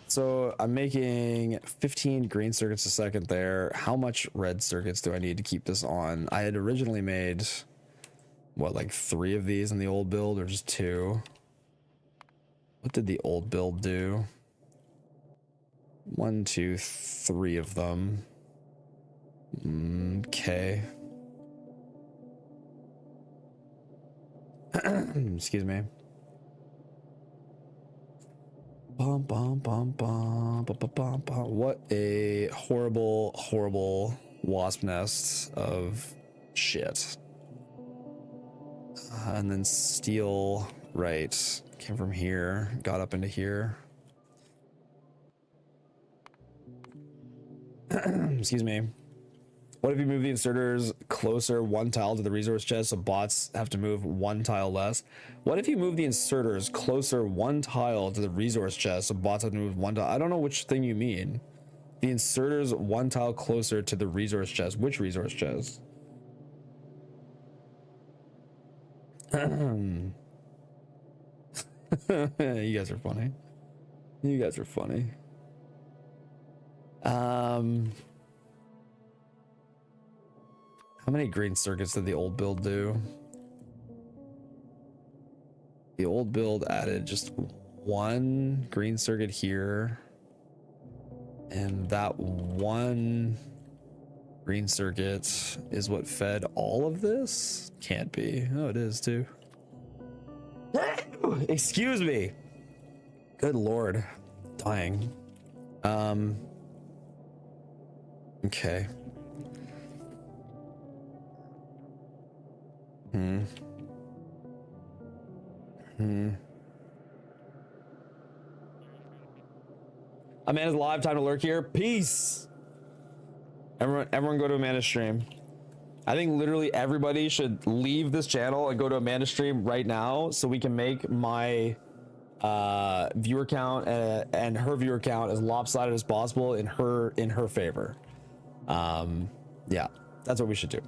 A: so I'm making 15 green circuits a second there. How much red circuits do I need to keep this on? I had originally made, what, like 3 of these in the old build or just 2? What did the old build do? 1, 2, 3 of them. Okay. Excuse me. What a horrible wasp nest of shit. And then steel, right, came from here, got up into here. Excuse me. What if you move the inserters closer 1 tile to the resource chest so bots have to move 1 tile less? What if you move the inserters closer 1 tile to the resource chest so bots have to move 1 tile? I don't know which thing you mean. The inserters 1 tile closer to the resource chest. Which resource chest? You guys are funny. How many green circuits did the old build do? The old build added just 1 green circuit here. And that 1 green circuit is what fed all of this? Can't be. Oh, it is too. Excuse me. Good Lord. Dying. Okay. Amanda's live, time to lurk here. Peace. Everyone go to Amanda's stream. I think literally everybody should leave this channel and go to Amanda's stream right now so we can make my viewer count and her viewer count as lopsided as possible in her favor. Yeah, that's what we should do.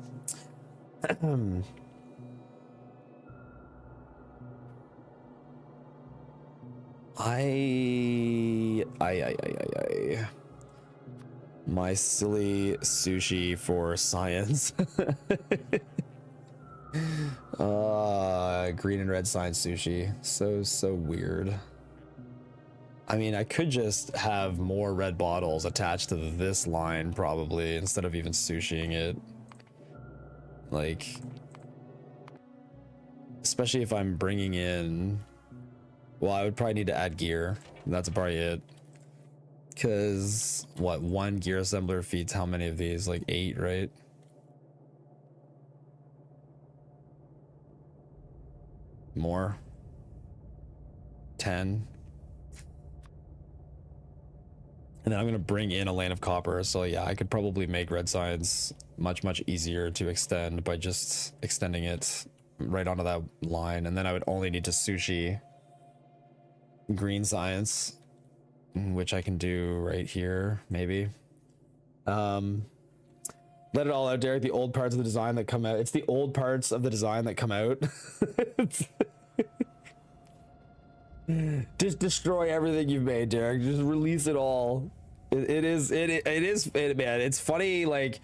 A: My silly sushi for science. Green and red science sushi. So weird. I mean, I could just have more red bottles attached to this line probably instead of even sushiing it. Like, especially if I'm bringing in, well, I would probably need to add gear. That's probably it. Because what, one gear assembler feeds how many of these? Like 8, right? More? 10? And then I'm going to bring in a lane of copper. So yeah, I could probably make red signs much, much easier to extend by just extending it right onto that line. And then I would only need to sushi green science, which I can do right here, maybe. Let it all out, Derek. The old parts of the design that come out. It's the old parts of the design that come out. Just destroy everything you've made, Derek. Just release it all. It is, man. It's funny, like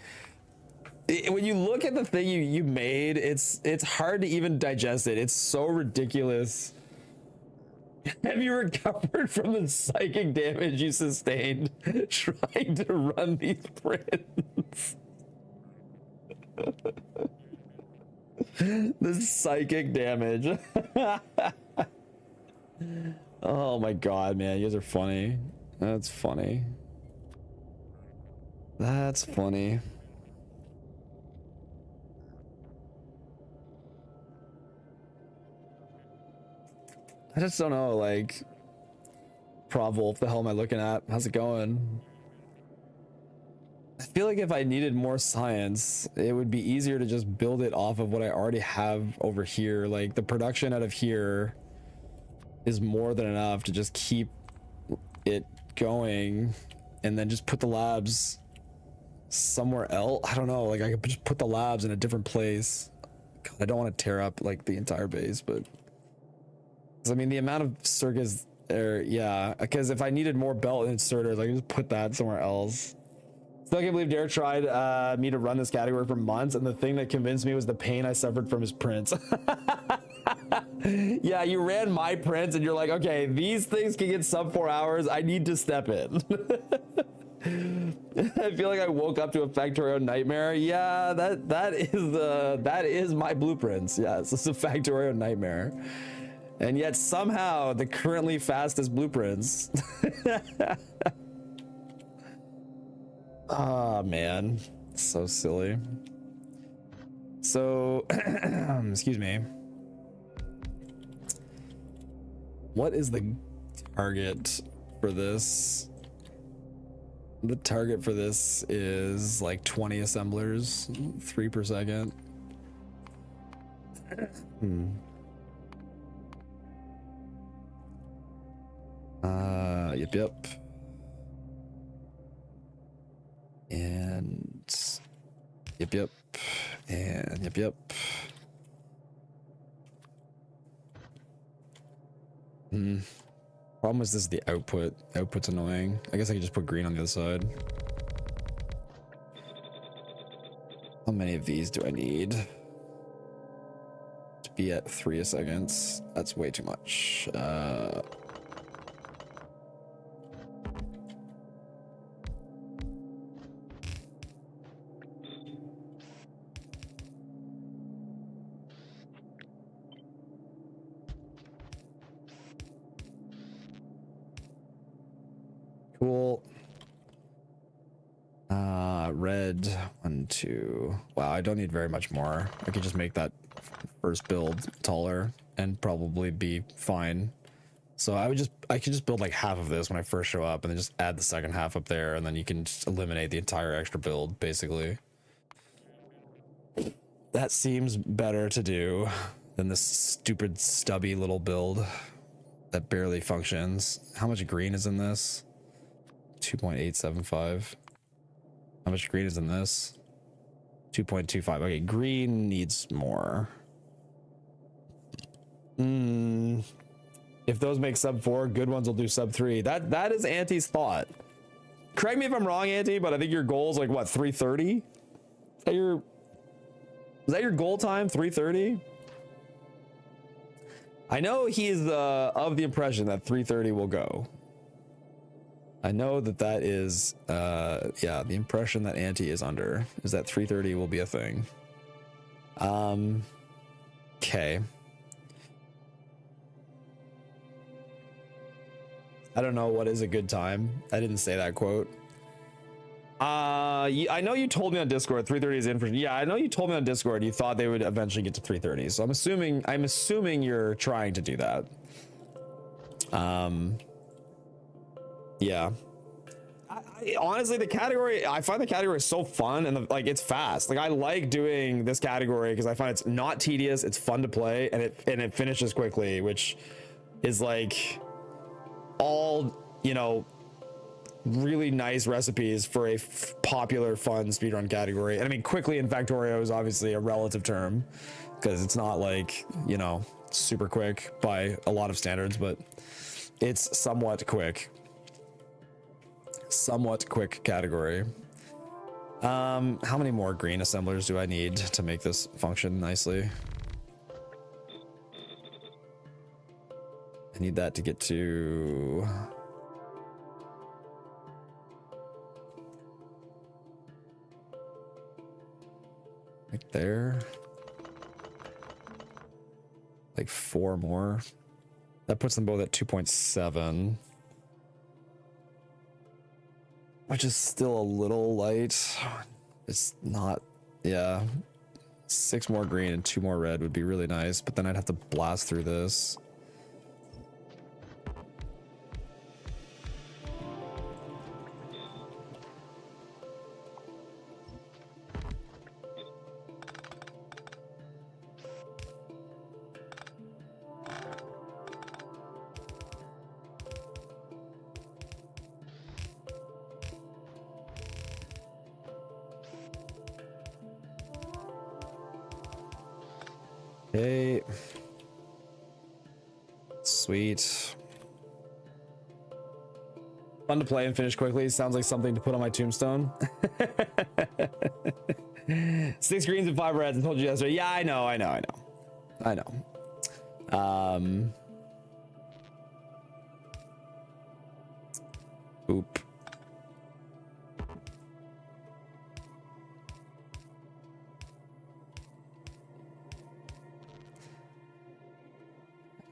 A: when you look at the thing you made, it's hard to even digest it. It's so ridiculous. Have you recovered from the psychic damage you sustained trying to run these prints? The psychic damage. Oh my god, man, you guys are funny. That's funny. That's funny. I just don't know, like, Prov Wolf, the hell am I looking at? How's it going? I feel like if I needed more science, it would be easier to just build it off of what I already have over here. Like, the production out of here is more than enough to just keep it going, and then just put the labs somewhere else. I don't know, like I could just put the labs in a different place. God, I don't want to tear up like the entire base, but I mean the amount of circuits there, yeah, because if I needed more belt inserters, I could just put that somewhere else. Still can't believe Derek tried me to run this category for months, and the thing that convinced me was the pain I suffered from his prints. Yeah, you ran my prints and you're like, okay, these things can get sub 4 hours. I need to step in. I feel like I woke up to a Factorio nightmare. Yeah, that is my blueprints. Yes, it's a Factorio nightmare. And yet somehow the currently fastest blueprints. Oh man, so silly. So, excuse me. What is the target for this? The target for this is like 20 assemblers, 3 per second. Yep. And yep. And yep. Problem is this is the output. Output's annoying. I guess I could just put green on the other side. How many of these do I need to be at 3 a second? That's way too much. Cool. Red 1, 2. Wow, I don't need very much more. I could just make that first build taller and probably be fine. So I could just build like half of this when I first show up, and then just add the second half up there, and then you can just eliminate the entire extra build basically. That seems better to do than this stupid stubby little build that barely functions. How much green is in this? 2.875. How much green is in this? 2.25. Okay, green needs more. If those make sub 4, good ones will do sub 3. That is Auntie's thought. Correct me if I'm wrong, Auntie, but I think your goal is like what, 3:30? Is that your goal time? 3:30? I know he's of the impression that 3:30 will go. I know that is, yeah, the impression that Auntie is under is that 3:30 will be a thing. Okay. I don't know what is a good time. I didn't say that quote. I know you told me on Discord 3:30 is in for. Yeah, I know you told me on Discord you thought they would eventually get to 3:30. So I'm assuming you're trying to do that. Yeah. Honestly, the category, I find the category so fun and like it's fast. Like I like doing this category because I find it's not tedious, it's fun to play, and it finishes quickly, which is like all, you know, really nice recipes for a popular fun speedrun category. And I mean, quickly in Factorio is obviously a relative term because it's not like, you know, super quick by a lot of standards, but it's somewhat quick category. How many more green assemblers do I need to make this function nicely? I need that to get to like there, like 4 more. That puts them both at 2.7, which is still a little light. It's not, yeah. 6 more green and 2 more red would be really nice, but then I'd have to blast through this. Okay. Sweet. Fun to play and finish quickly. Sounds like something to put on my tombstone. 6 greens and 5 reds. I told you yesterday. Yeah, I know. Oop.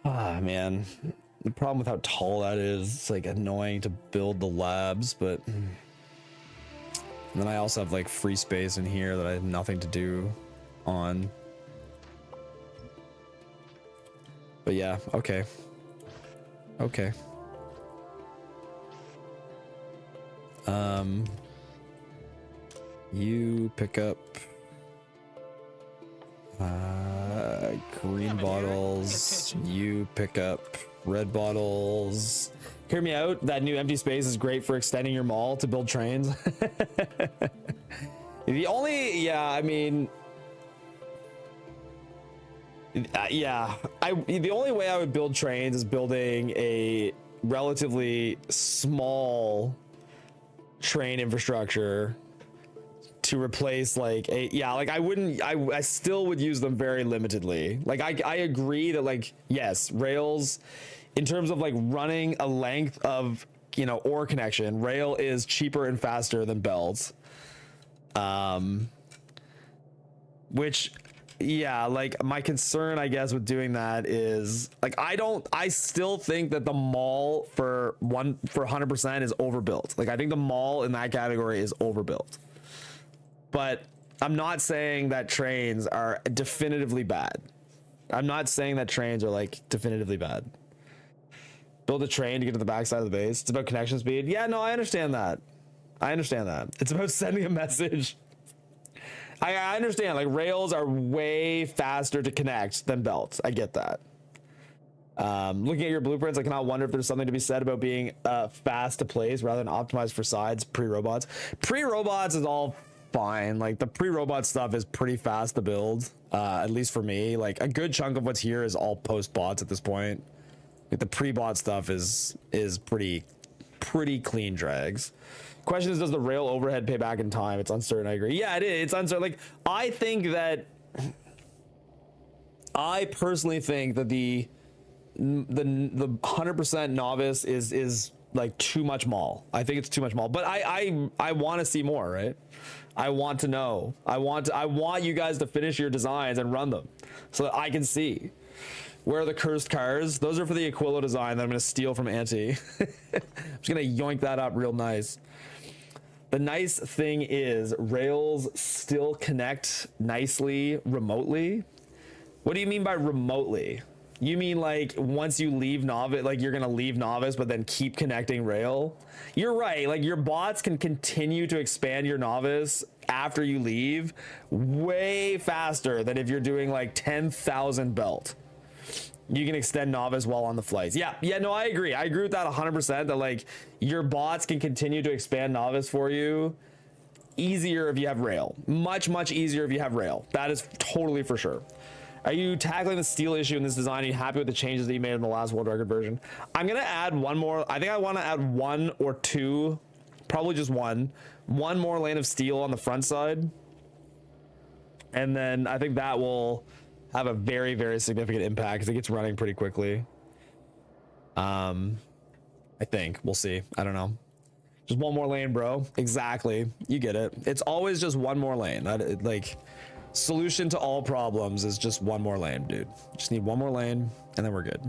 A: Ah, man. The problem with how tall that is, it's like annoying to build the labs, but and then I also have like free space in here that I have nothing to do on. But yeah, okay. Okay. You pick up green bottles. You pick up red bottles. Hear me out. That new empty space is great for extending your mall to build trains. The only, yeah, I mean, yeah, the only way I would build trains is building a relatively small train infrastructure to replace like a, yeah, like I still would use them very limitedly. Like I agree that like, yes, rails in terms of like running a length of, you know, ore connection, rail is cheaper and faster than belts. Which, yeah, like my concern, I guess, with doing that is like, I still think that the mall for 100% is overbuilt. Like I think the mall in that category is overbuilt. But I'm not saying that trains are definitively bad. I'm not saying that trains are like definitively bad. Build a train to get to the backside of the base. It's about connection speed. Yeah, no, I understand that. It's about sending a message. I understand, like rails are way faster to connect than belts. I get that. Looking at your blueprints, I cannot wonder if there's something to be said about being fast to place rather than optimized for sides pre-robots. Pre-robots is all fine. Like the pre-robot stuff is pretty fast to build, at least for me. Like a good chunk of what's here is all post-bots at this point. Like the pre-bot stuff is pretty clean drags. Question is, does the rail overhead pay back in time? It's uncertain. I agree. Yeah, it is. It's uncertain. Like I personally think that the 100% novice is like too much mall. I think it's too much mall, but I want to see more, right? I want to know. I want you guys to finish your designs and run them so that I can see. Where are the cursed cars? Those are for the Aquila design that I'm going to steal from Auntie. I'm just going to yoink that up real nice. The nice thing is rails still connect nicely remotely. What do you mean by remotely? You mean like once you leave novice, like you're gonna leave novice but then keep connecting rail? You're right, like your bots can continue to expand your novice after you leave way faster than if you're doing like 10,000 belt. You can extend novice while on the flights. Yeah, no, I agree with that 100%, that like your bots can continue to expand novice for you easier if you have rail. Much easier if you have rail. That is totally for sure. Are you tackling the steel issue in this design? Are you happy with the changes that you made in the last world record version? I'm gonna add one more. I think I want to add one or two, probably just one more lane of steel on the front side, and then I think that will have a very significant impact because it gets running pretty quickly. I think we'll see. I don't know. Just one more lane, bro. Exactly. You get it. It's always just one more lane. That like. Solution to all problems is just one more lane, dude. Just need one more lane and then we're good.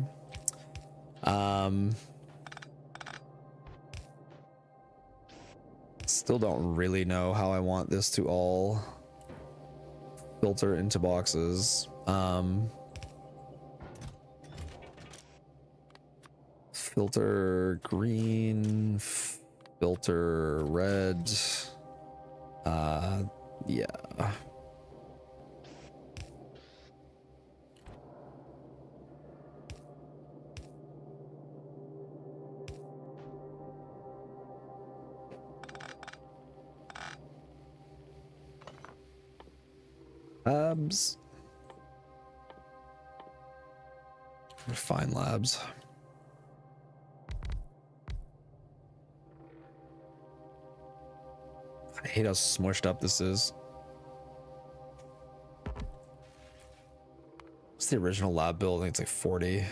A: Still don't really know how I want this to all filter into boxes. Filter green, filter red. Yeah. Labs. Refine labs. I hate how smushed up this is. What's the original lab build? I think it's like 40.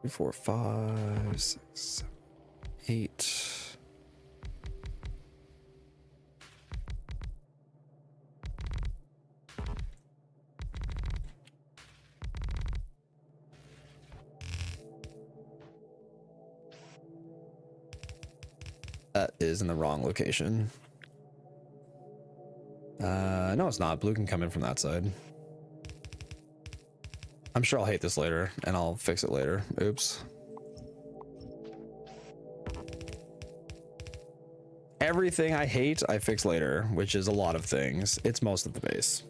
A: 3, 4, 5, 6, 7, 8. That is in the wrong location. No, it's not. Blue can come in from that side. I'm sure I'll hate this later, and I'll fix it later. Oops. Everything I hate, I fix later, which is a lot of things. It's most of the base.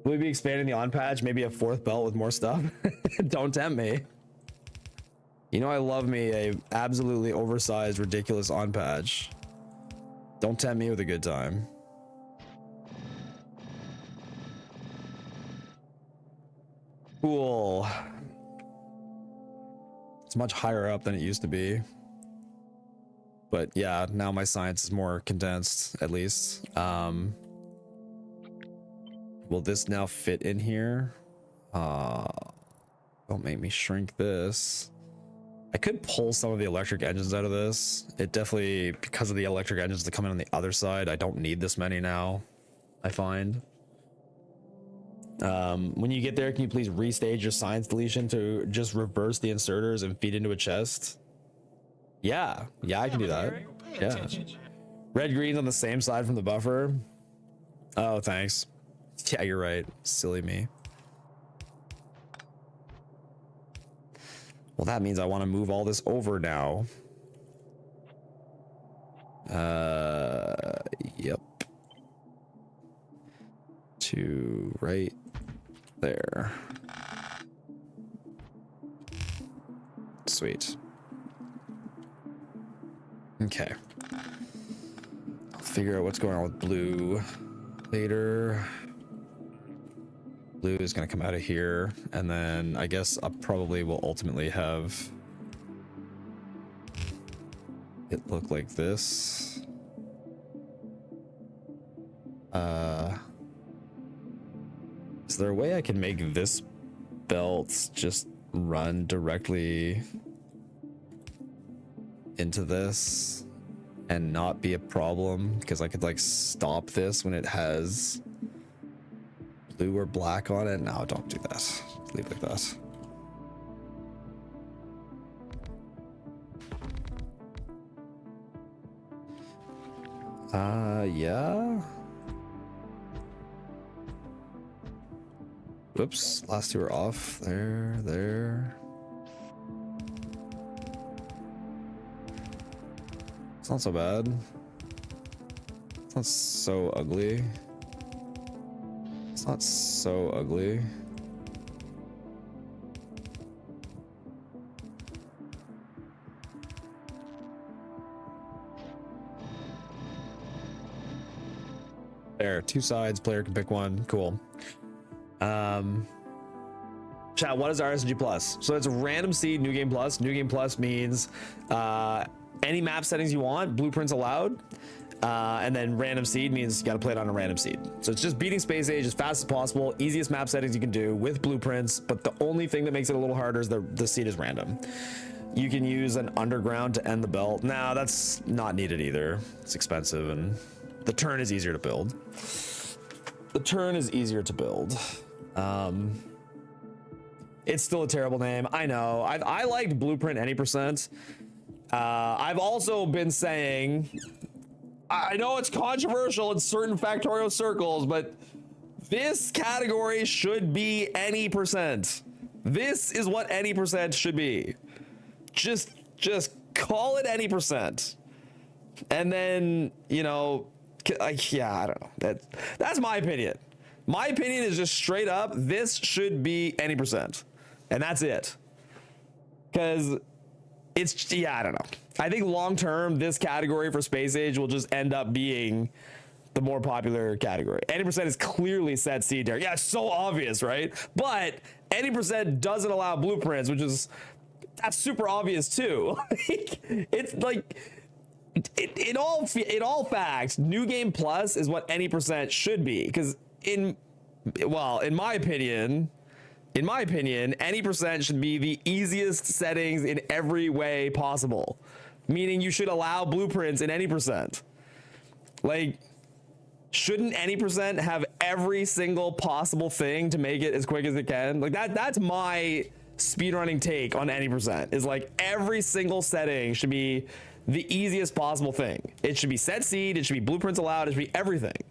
A: Will we be expanding the on patch? Maybe a 4th belt with more stuff? Don't tempt me. You know I love me a absolutely oversized, ridiculous on patch. Don't tempt me with a good time. Cool. It's much higher up than it used to be. But yeah, now my science is more condensed, at least. Will this now fit in here? Don't make me shrink this. I could pull some of the electric engines out of this. It definitely, because of the electric engines that come in on the other side, I don't need this many now, I find. When you get there, can you please restage your science deletion to just reverse the inserters and feed into a chest? Yeah, I can do that. Yeah. Red green's on the same side from the buffer. Oh, thanks. Yeah, you're right. Silly me. Well, that means I want to move all this over now. Yep. To right there. Sweet. Okay. I'll figure out what's going on with blue later. Blue is going to come out of here, and then I guess I probably will ultimately have it look like this. Is there a way I can make this belt just run directly into this and not be a problem? Because I could like stop this when it has blue or black on it. No, don't do that. Leave it like that. Yeah. Whoops, last two are off. There. It's not so bad. It's not so ugly. It's not so ugly. There, two sides, player can pick one. Cool. Chat, what is RSNG plus? So it's a random seed, new game plus. New game plus means any map settings you want, blueprints allowed. And then random seed means you got to play it on a random seed. So it's just beating Space Age as fast as possible, easiest map settings you can do with blueprints. But the only thing that makes it a little harder is the seed is random. You can use an underground to end the belt. Nah, that's not needed either. It's expensive and the turn is easier to build. The turn is easier to build. It's still a terrible name. I know. I liked Blueprint any percent. I've also been saying, I know it's controversial in certain Factorio circles, but this category should be any percent. This is what any percent should be. Just call it any percent. And then, you know, yeah, I don't know. That's my opinion. My opinion is just straight up, this should be any percent. And that's it. Because it's, yeah, I don't know. I think long term, this category for Space Age will just end up being the more popular category. Any percent is clearly set seed there. Yeah, it's so obvious, right? But any percent doesn't allow blueprints, which is, that's super obvious too. It's like, in all facts, new game plus is what any percent should be. Because in my opinion, any percent should be the easiest settings in every way possible. Meaning you should allow blueprints in any percent. Like, shouldn't any percent have every single possible thing to make it as quick as it can? Like that's my speedrunning take on any percent, is like every single setting should be the easiest possible thing. It should be set seed, it should be blueprints allowed, it should be everything.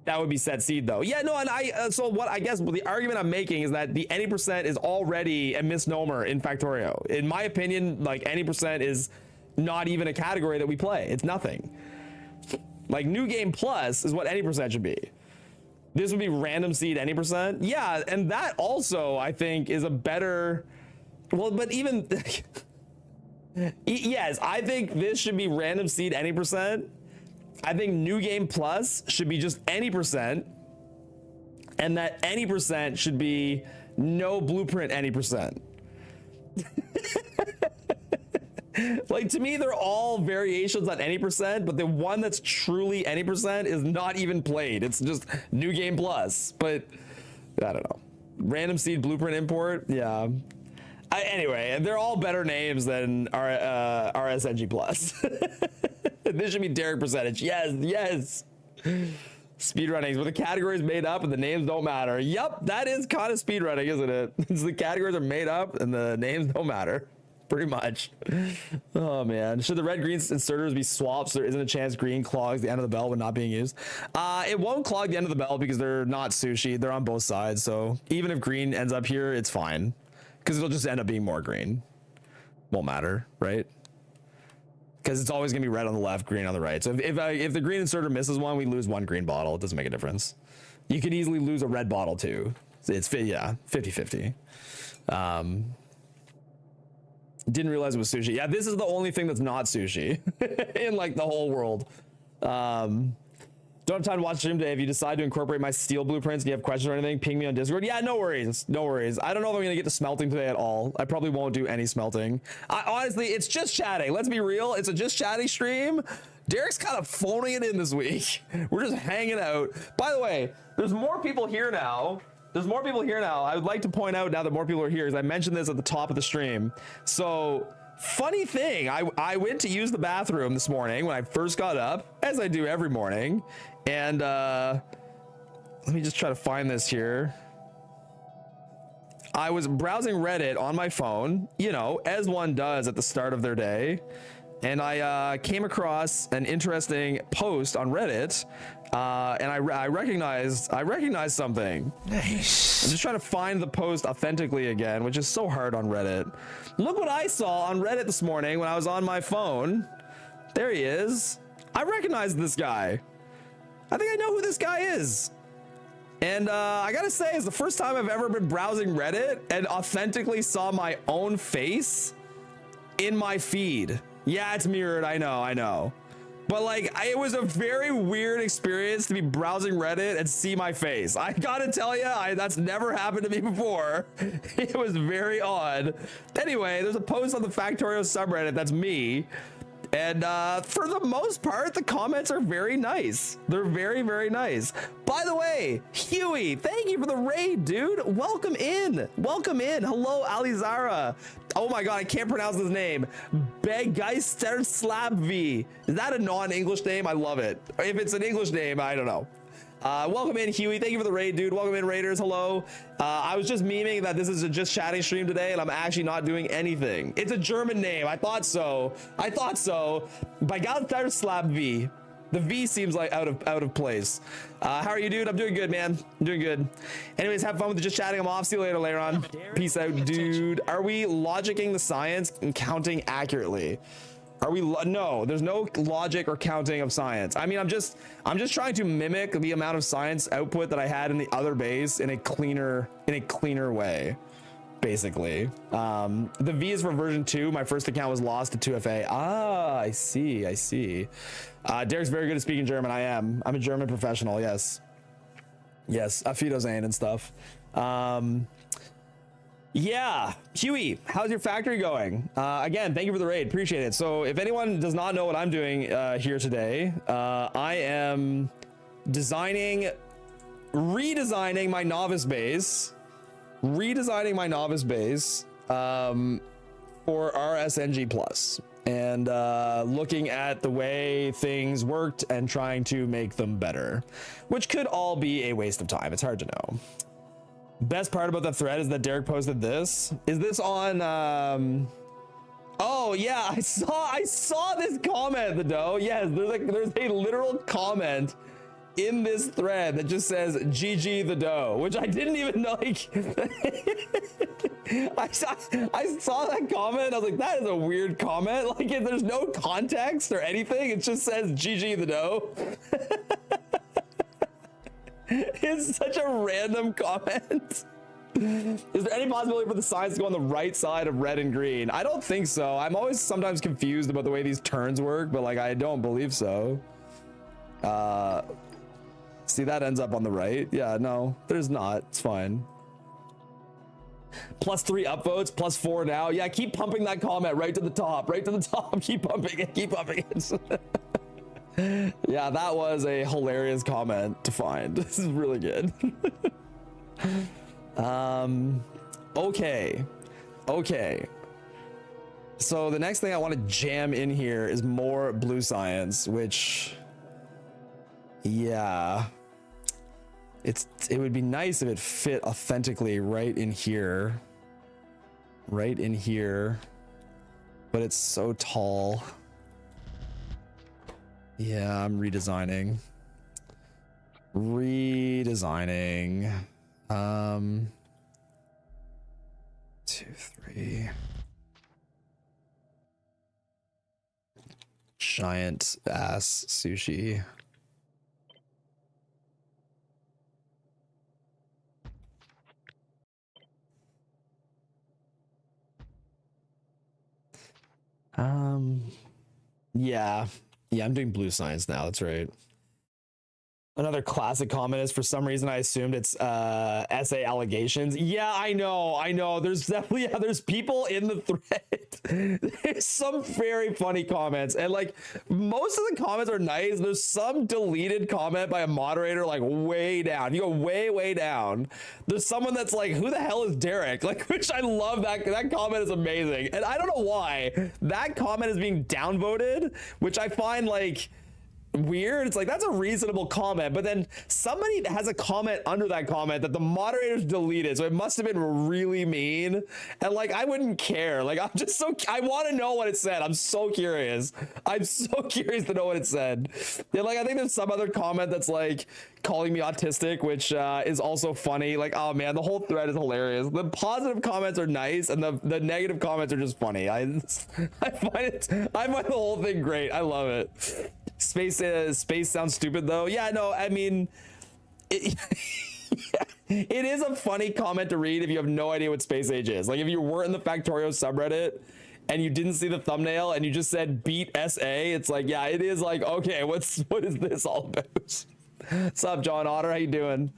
A: That would be set seed though. Yeah, no, and so what I guess the argument I'm making is that the any percent is already a misnomer in Factorio. In my opinion, like any percent is not even a category that we play. It's nothing. Like new game plus is what any percent should be. This would be random seed any percent. Yeah, and that also I think is a better, well, but even yes, I think this should be random seed any percent. I think new game plus should be just any percent, and that any percent should be no blueprint any percent. Like, to me, they're all variations on any percent, but the one that's truly any percent is not even played. It's just new game plus. But I don't know. Random seed blueprint import. Yeah. Anyway, they're all better names than RSNG plus. This should be Derek percentage. Yes. Speedrunnings, where the categories made up and the names don't matter. Yep, that is kind of speedrunning, isn't it? It's the categories are made up and the names don't matter. Pretty much. Oh man. Should the red green inserters be swapped so there isn't a chance green clogs the end of the belt when not being used? It won't clog the end of the belt because they're not sushi. They're on both sides. So even if green ends up here, it's fine. Because it'll just end up being more green. Won't matter, right? Because it's always going to be red on the left, green on the right. So if the green inserter misses one, we lose one green bottle. It doesn't make a difference. You could easily lose a red bottle too. It's 50-50. Didn't realize it was sushi. Yeah, this is the only thing that's not sushi in like the whole world. Don't have time to watch stream today. If you decide to incorporate my steel blueprints and you have questions or anything, ping me on Discord. Yeah, no worries. I don't know if I'm gonna get to smelting today at all. I probably won't do any smelting. Honestly, it's just chatting. Let's be real. It's a just chatting stream. Derek's kind of phoning it in this week. We're just hanging out. By the way, there's more people here now. I would like to point out now that more people are here, because I mentioned this at the top of the stream. So, funny thing, I went to use the bathroom this morning when I first got up, as I do every morning, and let me just try to find this here. I was browsing Reddit on my phone, you know, as one does at the start of their day. And I came across an interesting post on Reddit, and I recognized something. Nice. I'm just trying to find the post authentically again, which is so hard on Reddit. Look what I saw on Reddit this morning when I was on my phone. There he is. I recognized this guy. I think I know who this guy is. And I gotta say, it's the first time I've ever been browsing Reddit and authentically saw my own face in my feed. Yeah, it's mirrored, I know. But like, it was a very weird experience to be browsing Reddit and see my face. I gotta tell you, that's never happened to me before. It was very odd. Anyway, there's a post on the Factorio subreddit that's me. And for the most part, the comments are very nice. They're very, very nice. By the way, Huey, thank you for the raid, dude. Welcome in. Welcome in. Hello, Alizara. Oh my God, I can't pronounce his name. Begeister Slabvi. Is that a non-English name? I love it. If it's an English name, I don't know. Welcome in, Huey. Thank you for the raid, dude. Welcome in, raiders. Hello. I was just memeing that this is a just chatting stream today, and I'm actually not doing anything. It's a German name. I thought so. Begeister Slabvi. The V seems like out of place. How are you, dude? I'm doing good, man. I'm doing good. Anyways, have fun with the just chatting. I'm off. See you later on. Peace out, dude. Are we logicking the science and counting accurately? Are we? No, there's no logic or counting of science. I mean, I'm just trying to mimic the amount of science output that I had in the other base in a cleaner way, basically. The V is for version 2. My first account was lost to 2FA. Ah, I see. Derek's very good at speaking German. I'm a German professional. Yes. Auf Wiedersehen and stuff. Yeah, Huey, how's your factory going? Again, thank you for the raid, appreciate it. So if anyone does not know what I'm doing here today, I am redesigning my novice base for RSNG Plus, and looking at the way things worked and trying to make them better, which could all be a waste of time. It's hard to know. Best part about the thread is that Derek posted this. Is this on oh yeah, I saw this comment, the dough. Yes, there's a literal comment in this thread that just says GG the dough, which I didn't even know. Like, I saw that comment. I was like, that is a weird comment. Like, there's no context or anything. It just says GG the dough. It's such a random comment. Is there any possibility for the signs to go on the right side of red and green? I don't think so. I'm always sometimes confused about the way these turns work, but like, I don't believe so. See, that ends up on the right. Yeah, no, there's not. It's fine. +3 upvotes, +4 now. Yeah, keep pumping that comment right to the top. Keep pumping it. Yeah, that was a hilarious comment to find. This is really good. Okay. So the next thing I want to jam in here is more blue science, which, yeah, it would be nice if it fit authentically right in here, but it's so tall. Yeah, I'm redesigning. 2, 3. Giant ass sushi. Yeah, I'm doing blue science now. That's right. Another classic comment is, for some reason I assumed it's essay allegations. Yeah, I know. There's definitely there's people in the thread. There's some very funny comments, and like most of the comments are nice. There's some deleted comment by a moderator like way down. You go way down. There's someone that's like, who the hell is Derek? Like, which I love. That comment is amazing, and I don't know why that comment is being downvoted, which I find like weird? It's like, that's a reasonable comment, but then somebody has a comment under that comment that the moderators deleted, so it must have been really mean, and like, I wouldn't care. Like, I'm just so, I want to know what it said. I'm so curious. I'm so curious to know what it said. And like, I think there's some other comment that's like calling me autistic, which is also funny. Like, oh man, the whole thread is hilarious. The positive comments are nice, and the negative comments are just funny. I find the whole thing great. I love it. Space sounds stupid though. Yeah, no, I mean, it is a funny comment to read if you have no idea what space age is. Like, if you weren't in the Factorio subreddit and you didn't see the thumbnail and you just said beat SA, it's like, yeah, it is like, okay, what is this all about? What's up, John Otter? How you doing?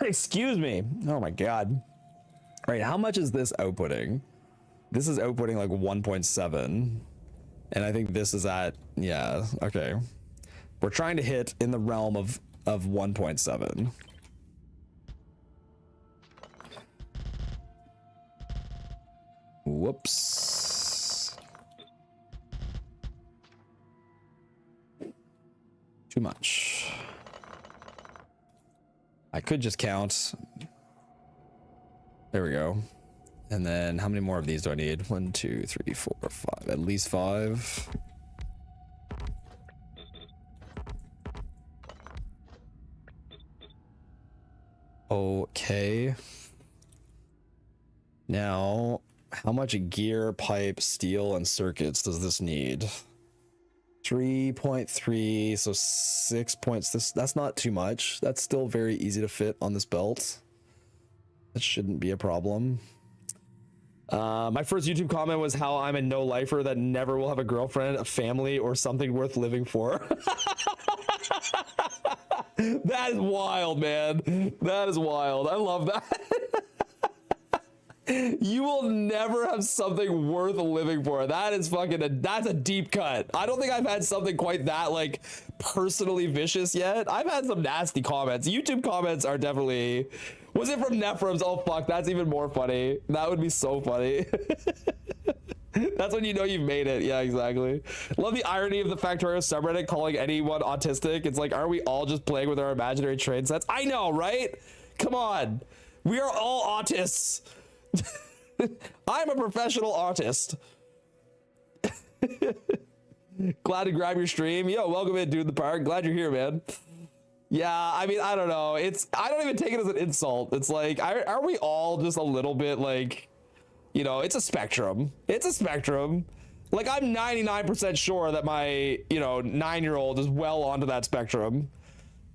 A: Excuse me. Oh my god. All right, how much is this outputting? This is outputting like 1.7. And I think this is at, yeah, okay. We're trying to hit in the realm of 1.7. Whoops. Too much. I could just count. There we go. And then how many more of these do I need? 1, 2, 3, 4, 5. At least 5. Okay. Now, how much gear, pipe, steel, and circuits does this need? 3.3, so 6 points. That's not too much. That's still very easy to fit on this belt. That shouldn't be a problem. My first YouTube comment was how I'm a no-lifer that never will have a girlfriend, a family, or something worth living for. That is wild, man. That is wild. I love that. You will never have something worth living for. That is fucking that's a deep cut. I don't think I've had something quite that like personally vicious yet. I've had some nasty comments. YouTube comments are definitely. Was it from Nephrums? Oh fuck, that's even more funny. That would be so funny. That's when you know you've made it. Yeah, exactly. Love the irony of the Factorio subreddit calling anyone autistic. It's like, are we all just playing with our imaginary train sets? I know, right? Come on. We are all autists. I'm a professional artist. Glad to grab your stream. Yo, welcome in, dude, in the park. Glad you're here, man. Yeah, I mean, I don't know. I don't even take it as an insult. It's like, are we all just a little bit like, you know, it's a spectrum. It's a spectrum. Like, I'm 99% sure that my, you know, 9-year-old is well onto that spectrum.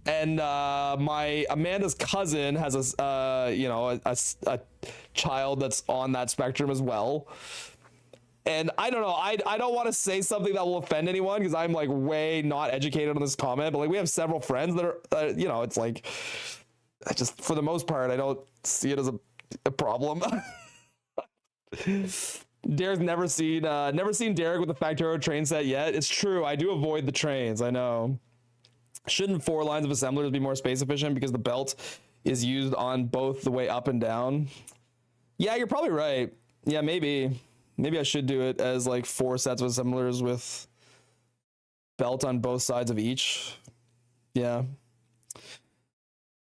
A: And my Amanda's cousin has a you know, a child that's on that spectrum as well. And I don't know, I don't want to say something that will offend anyone because I'm like way not educated on this comment, but like we have several friends that are you know, it's like, I just, for the most part, I don't see it as a problem. Derek's never seen Derek with the Factorio train set yet. It's true, I do avoid the trains, I know. Shouldn't 4 lines of assemblers be more space efficient because the belt is used on both the way up and down? Yeah, you're probably right. Yeah, maybe I should do it as like 4 sets of assemblers with belt on both sides of each. Yeah,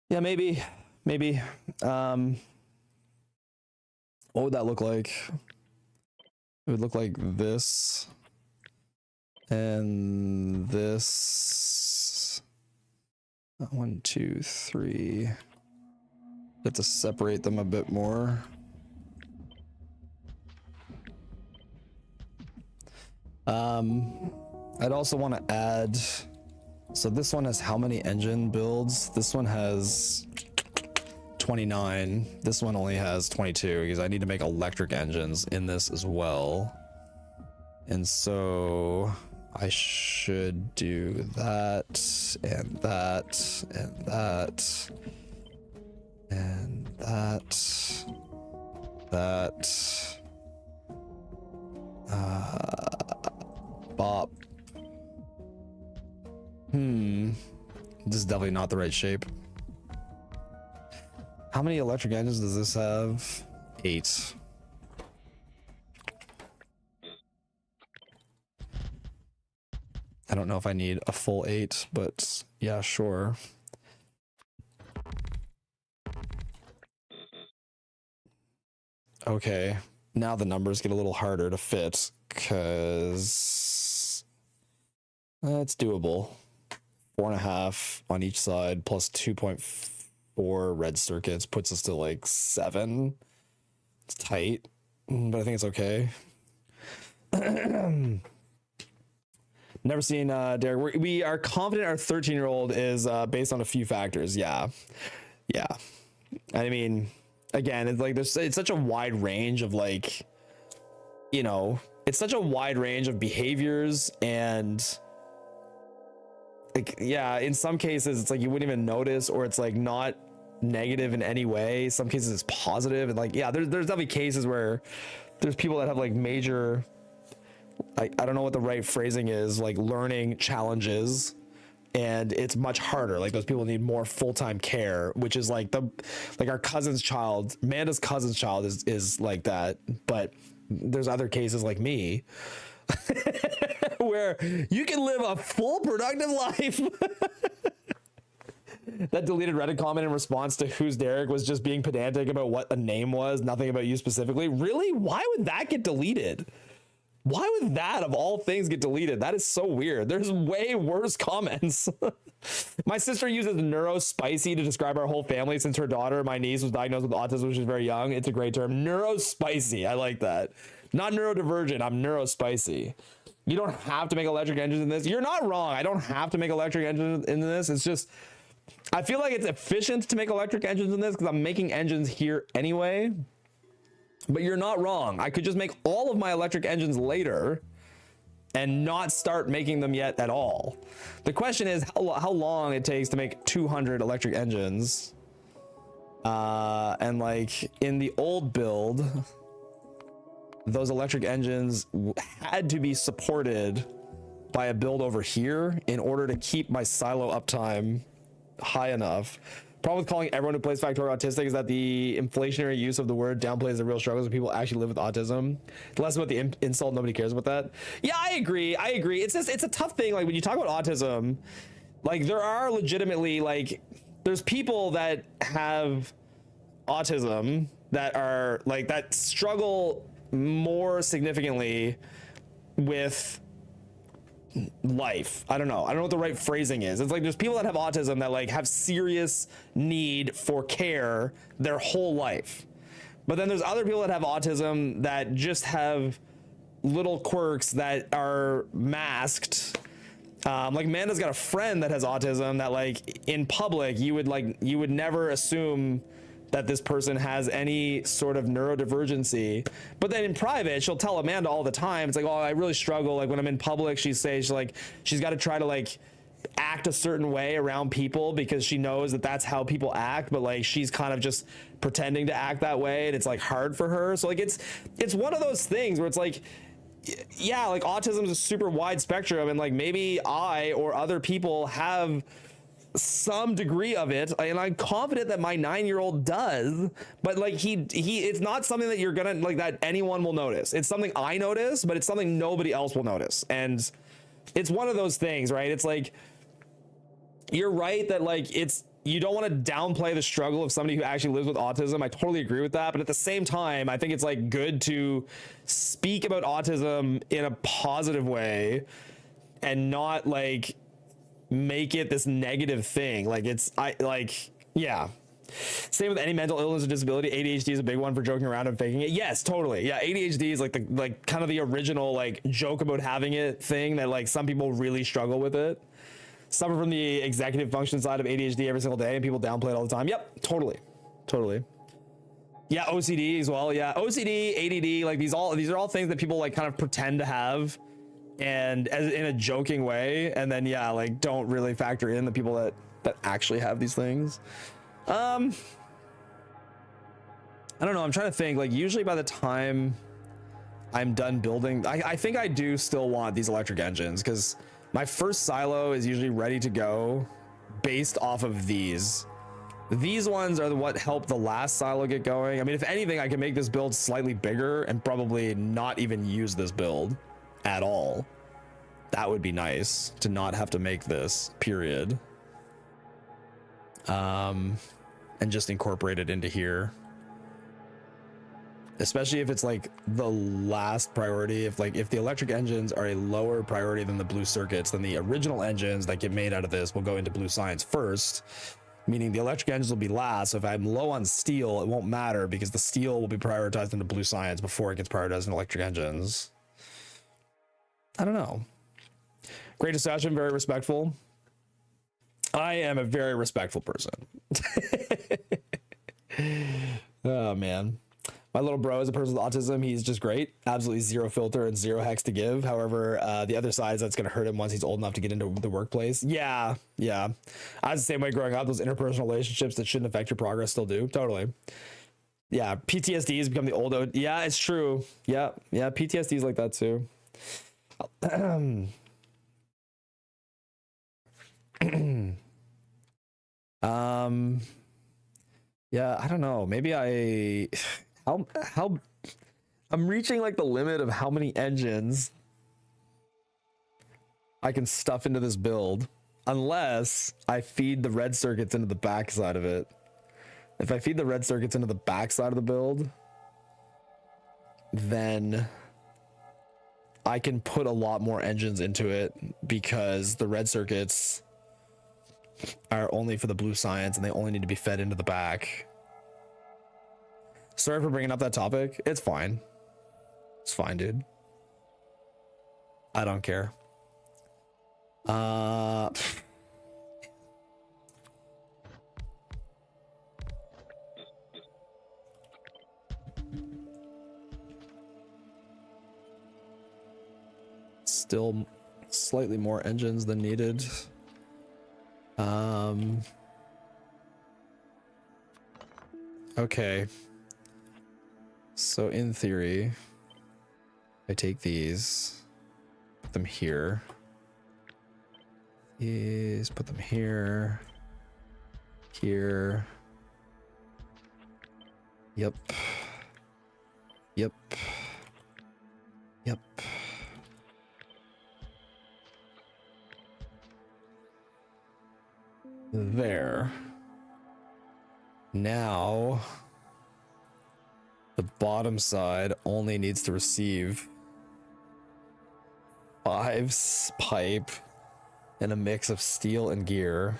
A: maybe. What would that look like? It would look like this and this. 1, 2, 3. Have to separate them a bit more. I'd also want to add, so this one has how many engine builds? This one has 29. This one only has 22 because I need to make electric engines in this as well. And so I should do that and that and that and that. Bop. This is definitely not the right shape. How many electric engines does this have? 8.
B: I don't know if I need a full 8, but yeah, sure. Okay, now the numbers get a little harder to fit because it's doable. 4.5 on each side plus 2.4 red circuits puts us to like 7. It's tight, but I think it's okay. Never seen Derek. We are confident our 13-year-old is based on a few factors. Yeah. I mean, again, it's like it's such a wide range of like, you know, it's such a wide range of behaviors, and like, yeah, in some cases it's like you wouldn't even notice, or it's like not negative in any way. Some cases it's positive, and like, yeah, there's definitely cases where there's people that have like major, I don't know what the right phrasing is, like learning challenges, and it's much harder. Like those people need more full-time care, which is like our cousin's child, Amanda's cousin's child is like that. But there's other cases like me where you can live a full productive life. That deleted Reddit comment in response to Who's Derek was just being pedantic about what a name was, nothing about you specifically. Really? Why would that get deleted? Why would that, of all things, get deleted? That is so weird. There's way worse comments. My sister uses neurospicy to describe our whole family since her daughter, my niece, was diagnosed with autism when she was very young. It's a great term. Neurospicy. I like that. Not neurodivergent. I'm neurospicy. You don't have to make electric engines in this. You're not wrong. I don't have to make electric engines in this. It's just, I feel like it's efficient to make electric engines in this because I'm making engines here anyway. But you're not wrong. I could just make all of my electric engines later and not start making them yet at all. The question is how long it takes to make 200 electric engines. And like in the old build, those electric engines had to be supported by a build over here in order to keep my silo uptime high enough. Problem with calling everyone who plays Factorio autistic is that the inflationary use of the word downplays the real struggles of people who actually live with autism. It's less about the insult. Nobody cares about that. Yeah, I agree. It's just, it's a tough thing. Like when you talk about autism, like there are legitimately like, there's people that have autism that are like, that struggle more significantly with life. I don't know what the right phrasing is. It's like there's people that have autism that like have serious need for care their whole life, but then there's other people that have autism that just have little quirks that are masked. Like Amanda's got a friend that has autism that like in public you would never assume that this person has any sort of neurodivergency, but then in private she'll tell Amanda all the time, it's like, oh, I really struggle, like when I'm in public, she's got to try to like act a certain way around people because she knows that that's how people act, but like she's kind of just pretending to act that way, and it's like hard for her. So like it's one of those things where it's like, yeah, like autism is a super wide spectrum, and like maybe I or other people have some degree of it, and I'm confident that my 9-year-old does, but like he it's not something that you're gonna like that anyone will notice. It's something I notice, but it's something nobody else will notice. And it's one of those things, right? It's like, you're right that like you don't want to downplay the struggle of somebody who actually lives with autism. I totally agree with that, but at the same time, I think it's like good to speak about autism in a positive way and not like make it this negative thing. Like yeah. Same with any mental illness or disability. ADHD is a big one for joking around and faking it. Yes, totally. Yeah, ADHD is like kind of the original like joke about having it thing that like some people really struggle with it. Suffer from the executive function side of ADHD every single day, and people downplay it all the time. Yep, totally. Yeah, OCD as well. Yeah, OCD, ADD, like these are all things that people like kind of pretend to have, and as in a joking way, and then yeah, like don't really factor in the people that actually have these things. I don't know. I'm trying to think. Like usually by the time I'm done building, I think I do still want these electric engines because my first silo is usually ready to go based off of these. These ones are what help the last silo get going. I mean, if anything, I can make this build slightly bigger and probably not even use this build at all. That would be nice to not have to make this, period. And just incorporate it into here. Especially if it's like the last priority, if the electric engines are a lower priority than the blue circuits, then the original engines that get made out of this will go into blue science first, meaning the electric engines will be last. So if I'm low on steel, it won't matter because the steel will be prioritized into blue science before it gets prioritized in electric engines. I don't know. Great discussion, very respectful. I am a very respectful person. Oh man. My little bro is a person with autism. He's just great. Absolutely zero filter and zero hex to give. However, the other side is that's going to hurt him once he's old enough to get into the workplace. Yeah. I was the same way growing up. Those interpersonal relationships that shouldn't affect your progress still do. Totally. Yeah. PTSD has become the old. Yeah, it's true. Yeah. PTSD is like that too. Yeah, I don't know. Maybe how I'm reaching like the limit of how many engines I can stuff into this build unless I feed the red circuits into the back side of it. If I feed the red circuits into the back side of the build, then I can put a lot more engines into it because the red circuits are only for the blue science and they only need to be fed into the back. Sorry for bringing up that topic. It's fine. It's fine, dude. I don't care. Still slightly more engines than needed. Okay. So in theory, I take these, put them here. These, put them here. Here. Yep. There. Now, the bottom side only needs to receive 5 pipe and a mix of steel and gear.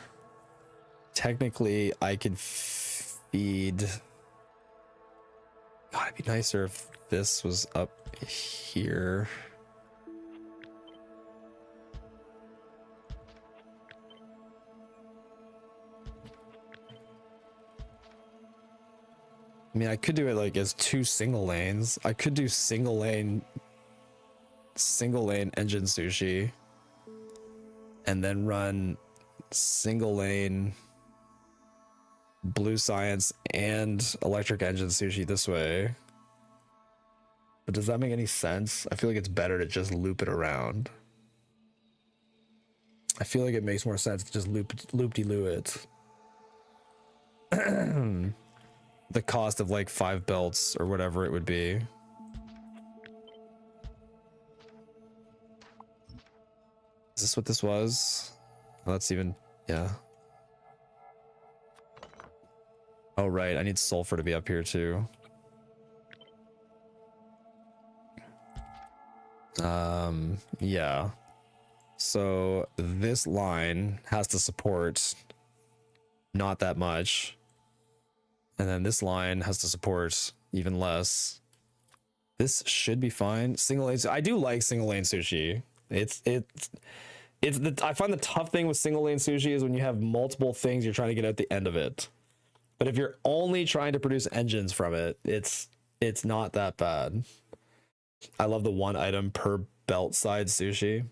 B: Technically, I could feed... God, it'd be nicer if this was up here. I mean, I could do it like as 2 single lanes. I could do single lane engine sushi and then run single lane blue science and electric engine sushi this way. But does that make any sense? I feel like it's better to just loop it around. I feel like it makes more sense to just loop-de-loo it. The cost of like 5 belts or whatever it would be. Is this what this was? Oh, that's even, yeah. Oh, right. I need sulfur to be up here too. Yeah. So this line has to support not that much. And then this line has to support even less. This should be fine. Single lane. I do like single lane sushi. I find the tough thing with single lane sushi is when you have multiple things you're trying to get at the end of it. But if you're only trying to produce engines from it, it's not that bad. I love the 1 item per belt side sushi.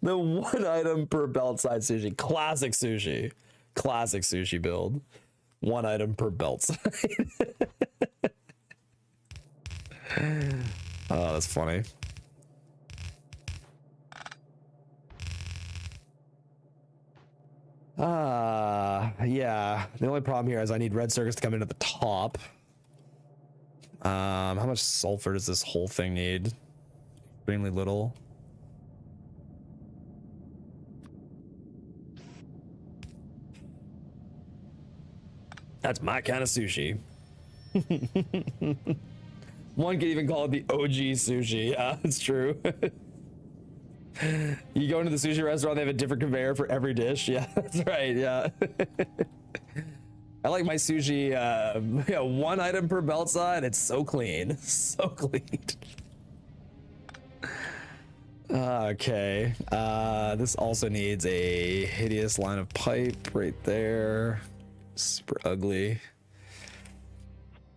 B: The 1 item per belt side sushi. Classic sushi build. 1 item per belt side. Oh, that's funny. Yeah. The only problem here is I need red circuits to come in at the top. How much sulfur does this whole thing need? Extremely little. That's my kind of sushi. One could even call it the OG sushi. Yeah, it's true. You go into the sushi restaurant, they have a different conveyor for every dish. Yeah, that's right. Yeah. I like my sushi, yeah, one item per belt side. It's so clean. So clean. Okay. This also needs a hideous line of pipe right there. Super ugly.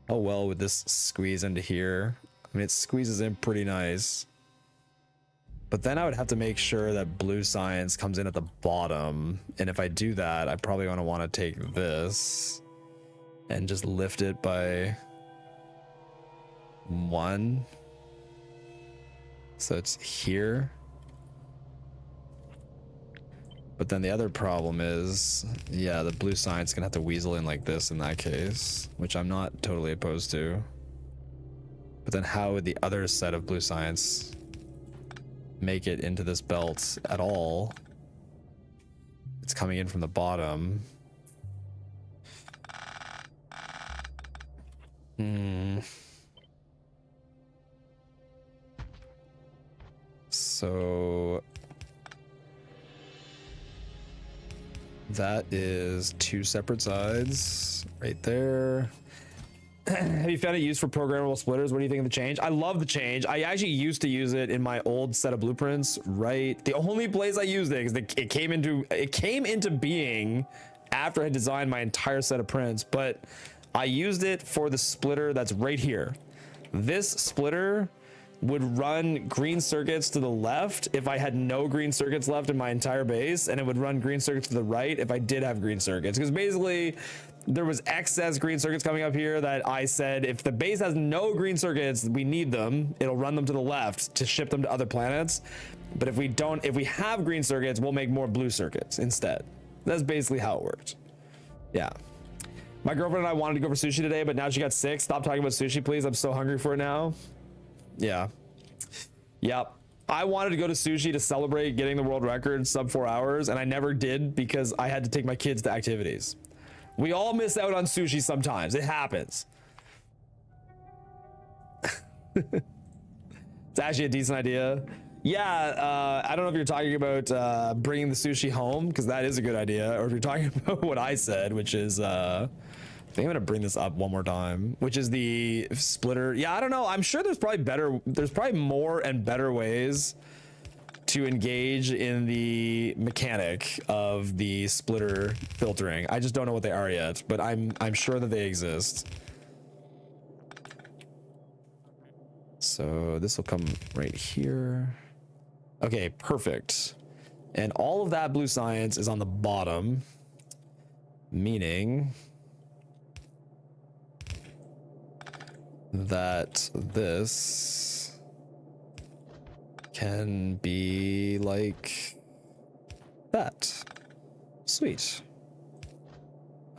B: How well would this squeeze into here? I mean, it squeezes in pretty nice. But then I would have to make sure that blue science comes in at the bottom. And if I do that, I probably want to take this and just lift it by 1. So it's here. But then the other problem is, yeah, the blue science gonna have to weasel in like this in that case, which I'm not totally opposed to. But then how would the other set of blue science make it into this belt at all? It's coming in from the bottom. So that is 2 separate sides right there. Have you found it used for programmable splitters? What do you think of the change? I love the change. I actually used to use it in my old set of blueprints, right? The only place I used it is it came into being after I designed my entire set of prints, but I used it for the splitter that's right here. This splitter would run green circuits to the left if I had no green circuits left in my entire base, and it would run green circuits to the right if I did have green circuits. Because basically there was excess green circuits coming up here that I said, if the base has no green circuits, we need them, it'll run them to the left to ship them to other planets. But if we have green circuits, we'll make more blue circuits instead. That's basically how it worked. Yeah. My girlfriend and I wanted to go for sushi today, but now she got sick. Stop talking about sushi, please. I'm so hungry for it now. Yeah. Yep. I wanted to go to Sushi to celebrate getting the world record sub 4 hours, and I never did because I had to take my kids to activities. We all miss out on sushi sometimes. It happens. It's actually a decent idea. Yeah, I don't know if you're talking about bringing the sushi home, because that is a good idea, or if you're talking about what I said, which is I think I'm gonna bring this up one more time, which is the splitter. Yeah, I don't know. I'm sure there's probably more and better ways to engage in the mechanic of the splitter filtering. I just don't know what they are yet, but I'm sure that they exist. So this will come right here. Okay, perfect. And all of that blue science is on the bottom, meaning that this can be like that. Sweet.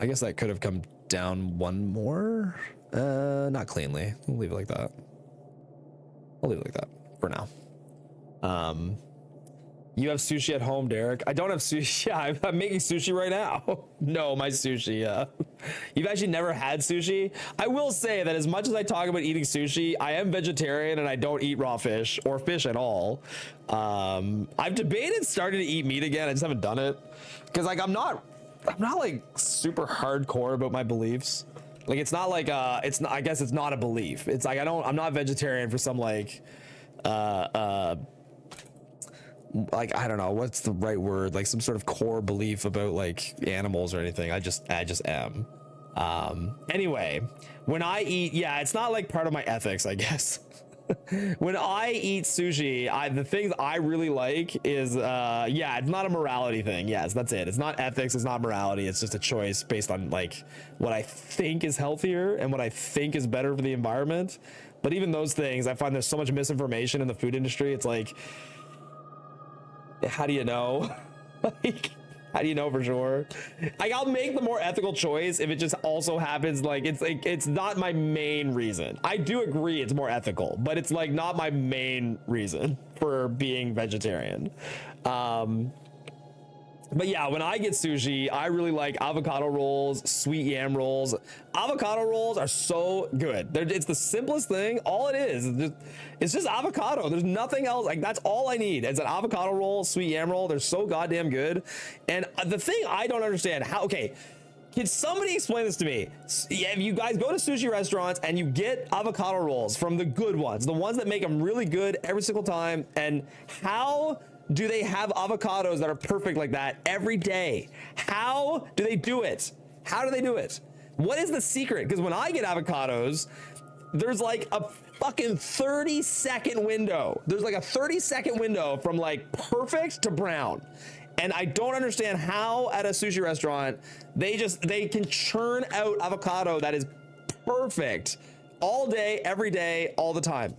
B: I guess that could have come down one more. Not cleanly. We'll leave it like that. I'll leave it like that for now. You have sushi at home, Derek? I don't have sushi. Yeah, I'm making sushi right now. No, my sushi. You've actually never had sushi? I will say that as much as I talk about eating sushi, I am vegetarian and I don't eat raw fish or fish at all. I've debated starting to eat meat again. I just haven't done it because like I'm not like super hardcore about my beliefs. Like it's not like it's not. I guess it's not a belief. It's like I'm not vegetarian for some like I don't know what's the right word, like some sort of core belief about like animals or anything. I just am. Anyway, when I eat, yeah, it's not like part of my ethics, I guess. When I eat sushi, the things I really like is yeah, it's not a morality thing. Yes, that's it. It's not ethics, it's not morality. It's just a choice based on like what I think is healthier and what I think is better for the environment. But even those things, I find there's so much misinformation in the food industry. It's like, how do you know? Like, How do you know for sure? Like, I'll make the more ethical choice if it just also happens like it's not my main reason. I do agree it's more ethical, but it's like not my main reason for being vegetarian. But yeah, when I get sushi, I really like avocado rolls, sweet yam rolls. Avocado rolls are so good. It's the simplest thing. All it is it's just avocado. There's nothing else. Like, that's all I need. It's an avocado roll, sweet yam roll. They're so goddamn good. And the thing I don't understand, okay, can somebody explain this to me? If you guys go to sushi restaurants and you get avocado rolls from the good ones, the ones that make them really good every single time, and how do they have avocados that are perfect like that every day? How do they do it? How do they do it? What is the secret? Because when I get avocados, there's like a fucking 30-second window. There's like a 30-second window from like perfect to brown. And I don't understand how at a sushi restaurant, they can churn out avocado that is perfect all day, every day, all the time.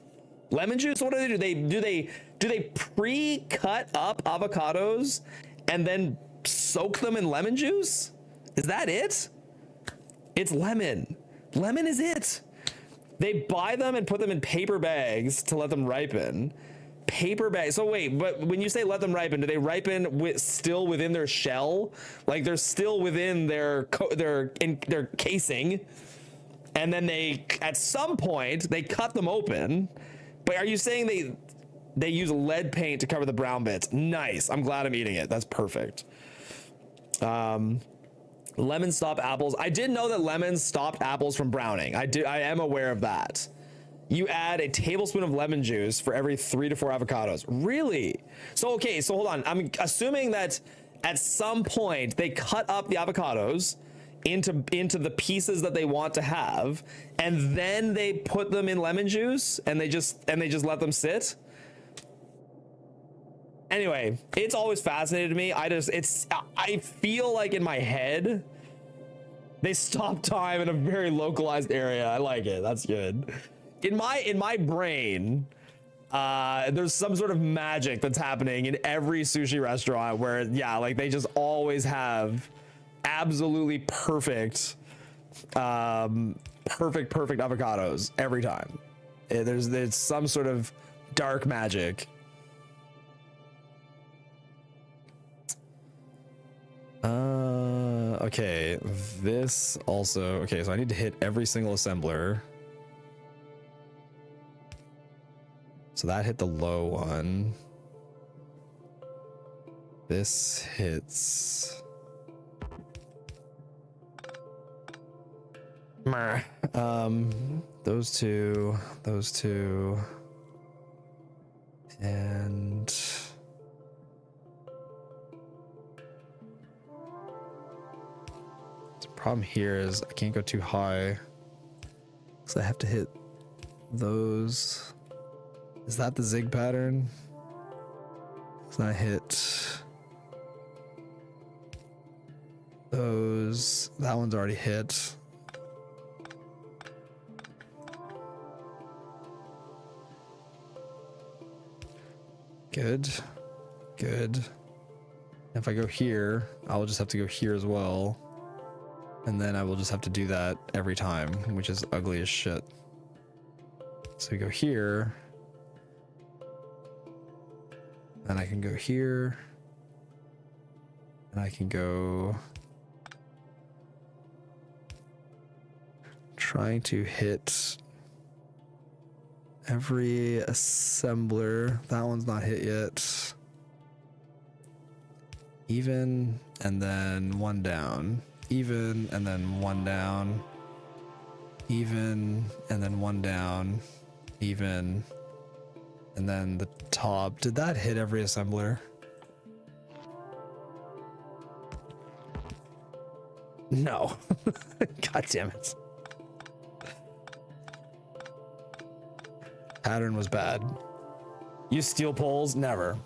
B: Lemon juice, what do they do? Do they pre-cut up avocados and then soak them in lemon juice? Is that it? It's lemon. Lemon is it. They buy them and put them in paper bags to let them ripen. Paper bags. So wait, but when you say let them ripen, do they ripen still within their shell? Like, they're still within their casing, and then at some point they cut them open. But are you saying they use lead paint to cover the brown bits? Nice. I'm glad I'm eating it. That's perfect. Lemon stop apples. I did know that lemons stopped apples from browning. I am aware of that. You add a tablespoon of lemon juice for every 3 to 4 avocados. Really? So, okay, so hold on. I'm assuming that at some point they cut up the avocados into the pieces that they want to have, and then they put them in lemon juice and they just let them sit. Anyway, it's always fascinated me. I feel like in my head they stop time in a very localized area. I like it. That's good. In my brain, there's some sort of magic that's happening in every sushi restaurant where, yeah, like, they just always have absolutely perfect avocados every time. There's some sort of dark magic. Okay, this also, okay, so I need to hit every single assembler. So that hit the low one. This hits those two, and the problem here is I can't go too high because I have to hit those. Is that the zig pattern? So I hit those. That one's already hit. Good. If I go here, I will just have to go here as well. And then I will just have to do that every time, which is ugly as shit. So we go here. And I can go here. And I can go... trying to hit every assembler. That one's not hit yet. Even, and then one down. Even, and then one down. Even, and then one down. Even, and then the top. Did that hit every assembler? No. God damn it. Pattern was bad. Use steel poles? Never.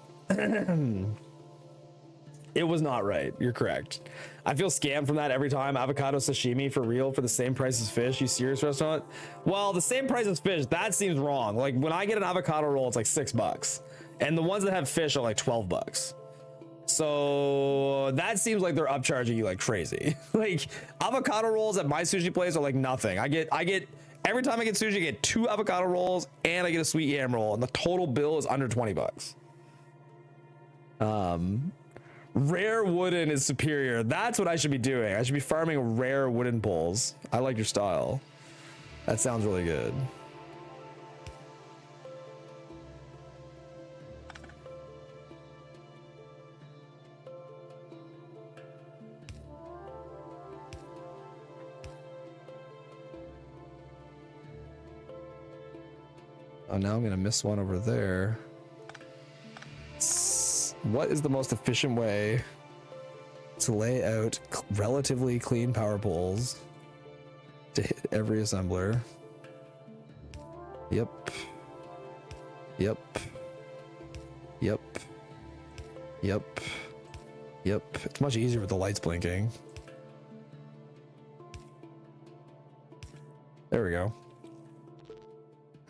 B: It was not right. You're correct. I feel scammed from that every time. Avocado sashimi for real for the same price as fish. You serious, restaurant? Well, the same price as fish, that seems wrong. Like, when I get an avocado roll, it's like $6. And the ones that have fish are like $12. So that seems like they're upcharging you like crazy. Like avocado rolls at my sushi place are like nothing. I get every time I get sushi, I get 2 avocado rolls and I get a sweet yam roll, and the total bill is under 20 bucks. Rare wooden is superior. That's what I should be doing. I should be farming rare wooden poles. I like your style. That sounds really good. Oh, now I'm gonna miss one over there. What is the most efficient way to lay out relatively clean power poles to hit every assembler? Yep. Yep. Yep. Yep. Yep. It's much easier with the lights blinking. There we go.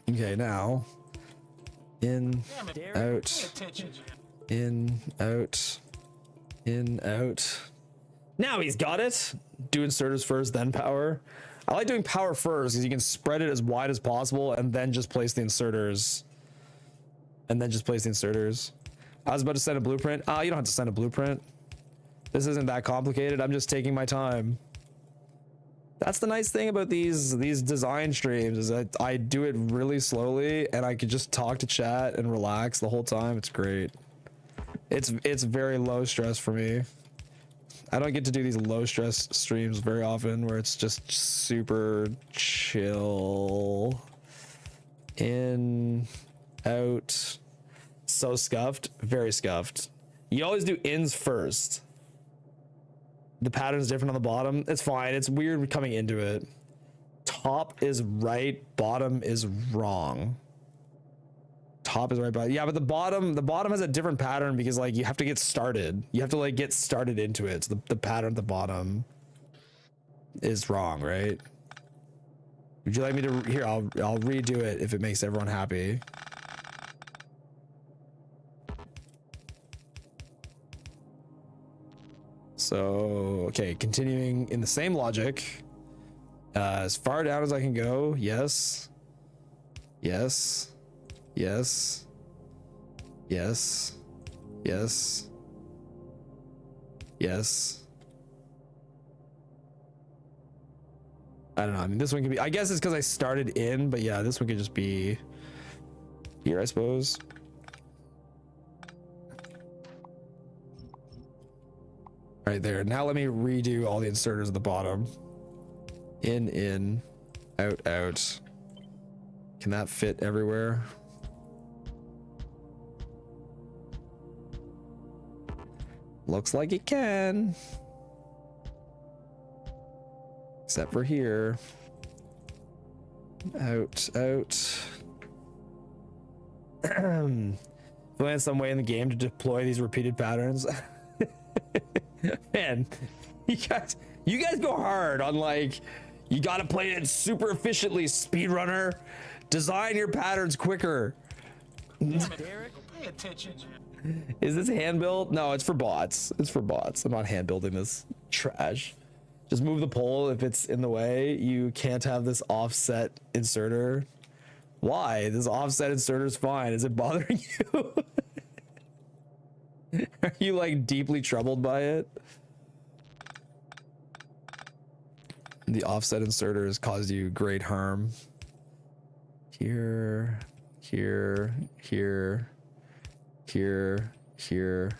B: Okay, now in, out, in, out, in, out. Now he's got it. Do inserters first, then power. I like doing power first because you can spread it as wide as possible and then just place the inserters. I was about to send a blueprint. You don't have to send a blueprint. This isn't that complicated. I'm just taking my time. That's the nice thing about these design streams, is that I do it really slowly and I could just talk to chat and relax the whole time. It's great. It's very low stress for me. I don't get to do these low stress streams very often where it's just super chill. In, out. So scuffed, very scuffed. You always do ins first. The pattern's different on the bottom. It's fine. It's weird coming into it. Top is right, bottom is wrong. Top is right, bottom. Yeah, but the bottom has a different pattern because like you have to get started. You have to like get started into it. So the pattern at the bottom is wrong, right? Would you like me to here? I'll redo it if it makes everyone happy. So, okay, continuing in the same logic, as far down as I can go. Yes, yes, yes, yes, yes, yes. I don't know. I mean, this one could be, I guess it's because I started in, but yeah, this one could just be here, I suppose. Right there. Now let me redo all the inserters at the bottom. In, out, out. Can that fit everywhere? Looks like it can. Except for here. Out, out. Find some way in the game to deploy these repeated patterns. Man, you guys go hard on like, you gotta play it super efficiently, speedrunner. Design your patterns quicker.
C: Derek, pay attention.
B: Is this hand built? No, it's for bots. It's for bots. I'm not hand building this trash. Just move the pole if it's in the way. You can't have this offset inserter. Why? This offset inserter is fine. Is it bothering you? Are you like deeply troubled by it? The offset inserter has caused you great harm. Here, here, here, here, here.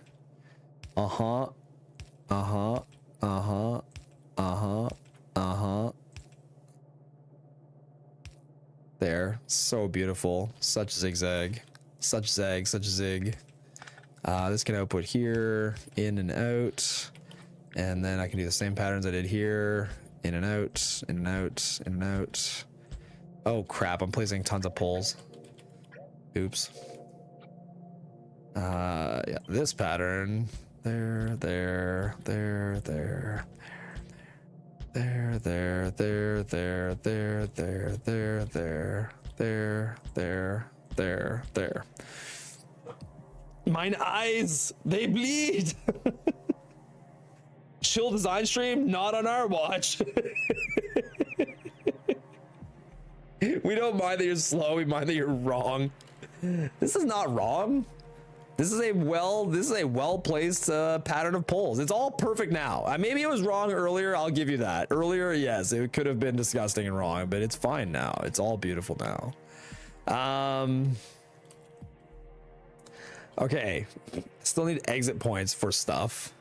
B: Uh-huh. Uh-huh. Uh-huh. Uh-huh. Uh-huh. There. So beautiful. Such zigzag. Such zag. Such zig. This can output here, in and out, and then I can do the same patterns I did here, in and out, in and out, in and out. Oh crap, I'm placing tons of poles. Oops. Yeah, this pattern, there, there, there, there, there, there, there, there, there, there, there, there, there, there, there, there. Mine eyes, they bleed. Chill design stream, not on our watch. We don't mind that you're slow, we mind that you're wrong. This is not wrong. This is a well-placed pattern of polls. It's all perfect now. Maybe it was wrong earlier, I'll give you that. Earlier, yes, it could have been disgusting and wrong, but it's fine now. It's all beautiful now. Okay, still need exit points for stuff.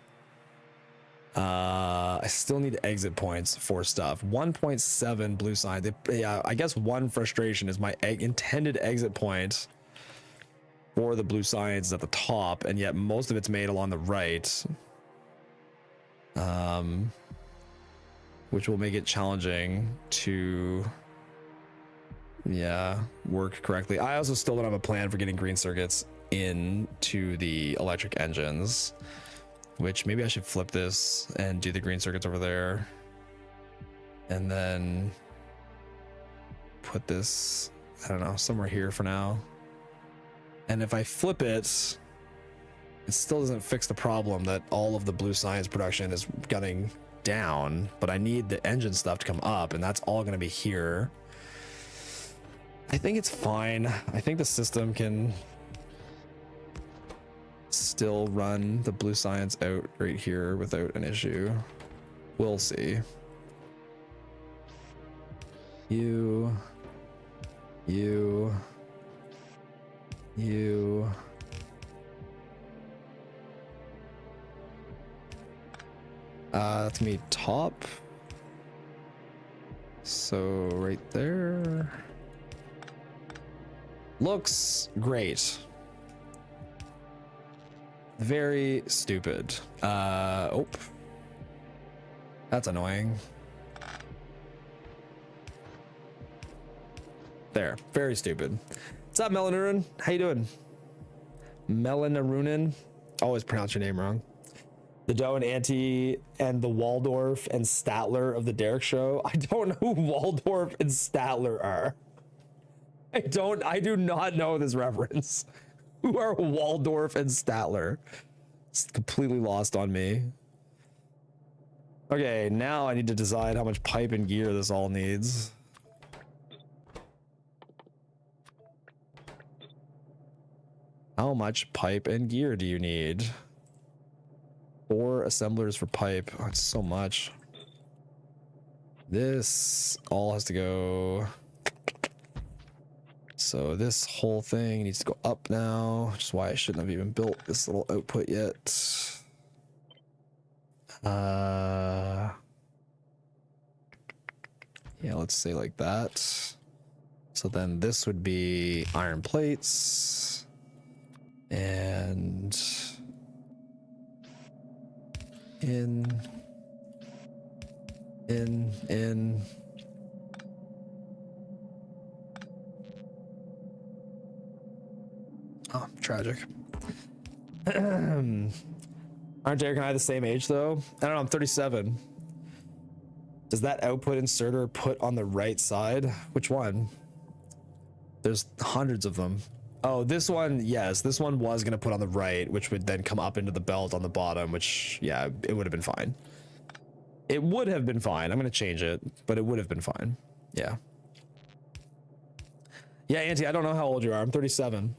B: I still need exit points for stuff. 1.7 blue signs. Yeah, I guess one frustration is my intended exit point for the blue signs at the top, and yet most of it's made along the right, which will make it challenging to work correctly. I also still don't have a plan for getting green circuits into the electric engines, which maybe I should flip this and do the green circuits over there and then put this, I don't know, somewhere here for now. And if I flip it, it still doesn't fix the problem that all of the blue science production is gunning down, but I need the engine stuff to come up, and that's all going to be here. I think it's fine. I think the system can still run the blue science out right here without an issue. We'll see. You. That's me top. So right there. Looks great. Very stupid. Oh. That's annoying. There. Very stupid. What's up, Melanarunin? How you doing? Melanarunin. Always pronounce your name wrong. The Doe and Auntie and the Waldorf and Statler of the Derek Show. I don't know who Waldorf and Statler are. I do not know this reference. Who are Waldorf and Statler? It's completely lost on me. Okay, now I need to decide how much pipe and gear this all needs. How much pipe and gear do you need? 4 assemblers for pipe. Oh, it's so much. This all has to go. So this whole thing needs to go up now, which is why I shouldn't have even built this little output yet. Yeah, let's say like that. So then this would be iron plates and in. Oh, tragic. Aren't Derek and I the same age though? I don't know, I'm 37. Does that output inserter put on the right side? Which one? There's hundreds of them. Oh, this one, yes, this one was gonna put on the right, which would then come up into the belt on the bottom, which, yeah, it would have been fine. It would have been fine. I'm gonna change it, but it would have been fine. Yeah. Yeah, Auntie, I don't know how old you are. I'm 37.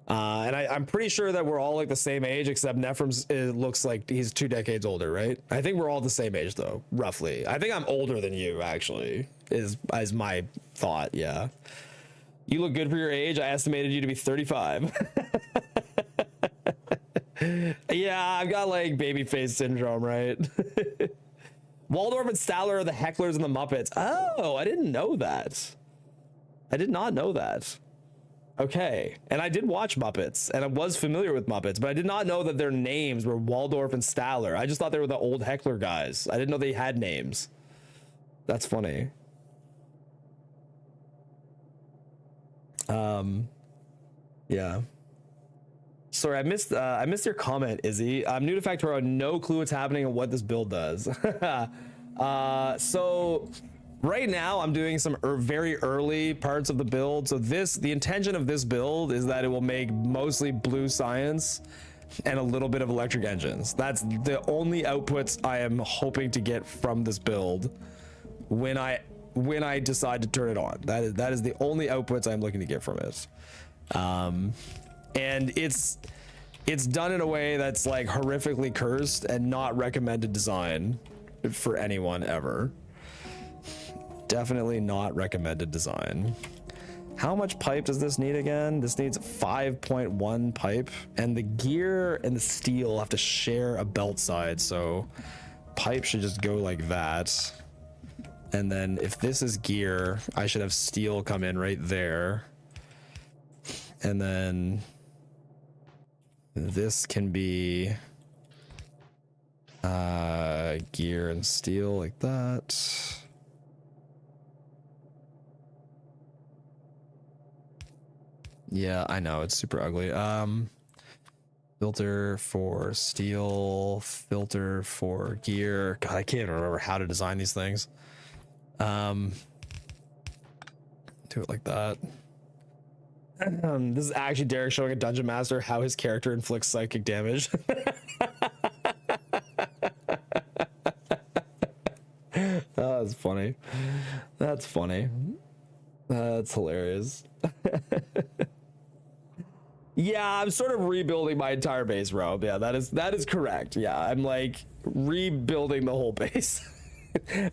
B: And I'm pretty sure that we're all like the same age, except Nephrim's looks like he's 2 decades older, right? I think we're all the same age though, roughly. I think I'm older than you, actually, is my thought, yeah. You look good for your age. I estimated you to be 35. Yeah, I've got like baby face syndrome, right? Waldorf and Statler are the hecklers and the Muppets. Oh, I didn't know that. I did not know that. Okay, and I did watch Muppets, and I was familiar with Muppets, but I did not know that their names were Waldorf and Statler. I just thought they were the old heckler guys. I didn't know they had names. That's funny. Yeah. Sorry, I missed your comment, Izzy. I'm new to Factorio, no clue what's happening and what this build does. So Right now I'm doing some very early parts of the build. So the intention of this build is that it will make mostly blue science and a little bit of electric engines. That's the only outputs I am hoping to get from this build when I decide to turn it on. That is the only outputs I'm looking to get from it. And it's done in a way that's like horrifically cursed and not recommended design for anyone ever. Definitely not recommended design. How much pipe does this need again? This needs 5.1 pipe, and the gear and the steel have to share a belt side, so pipe should just go like that. And then if this is gear, I should have steel come in right there. And then this can be gear and steel like that. Yeah, I know it's super ugly. Filter for steel, filter for gear. God, I can't even remember how to design these things. Do it like that. This is actually Derek showing a dungeon master how his character inflicts psychic damage. Oh, that's funny. That's funny. That's hilarious. Yeah, I'm sort of rebuilding my entire base, bro. Yeah, that is correct. Yeah, I'm like rebuilding the whole base.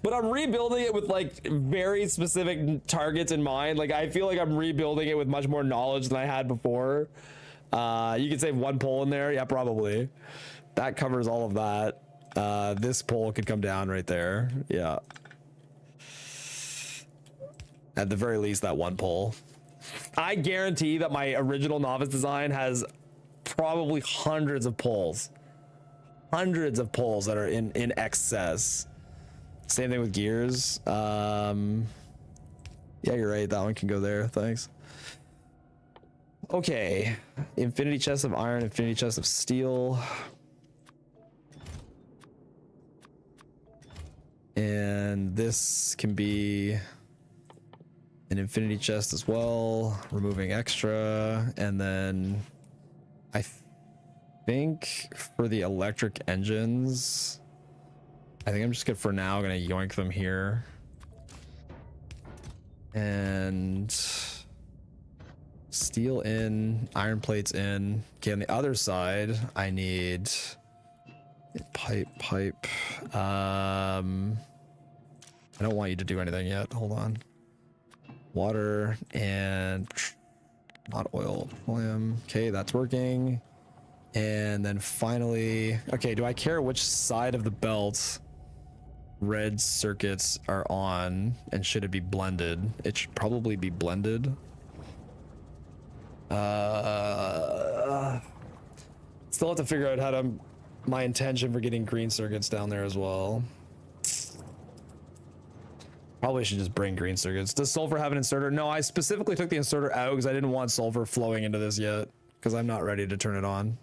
B: But I'm rebuilding it with like very specific targets in mind. Like I feel like I'm rebuilding it with much more knowledge than I had before. You could save one pole in there. Yeah, probably. That covers all of that. This pole could come down right there. Yeah. At the very least, that one pole. I guarantee that my original novice design has probably hundreds of poles. Hundreds of poles that are in excess. Same thing with gears. Yeah, you're right. That one can go there. Thanks. Okay. Infinity chest of iron, infinity chest of steel. And this can be an infinity chest as well, removing extra. And then I think for the electric engines, I think I'm just good for now. Gonna yoink them here. And steel in, iron plates in. Okay, on the other side, I need pipe. I don't want you to do anything yet. Hold on. Water and not oil, petroleum. Okay, that's working. And then finally, okay, do I care which side of the belt red circuits are on, and should it be blended? It should probably be blended. Still have to figure out how to my intention for getting green circuits down there as well. Probably should just bring green circuits. Does sulfur have an inserter? No, I specifically took the inserter out because I didn't want sulfur flowing into this yet, because I'm not ready to turn it on.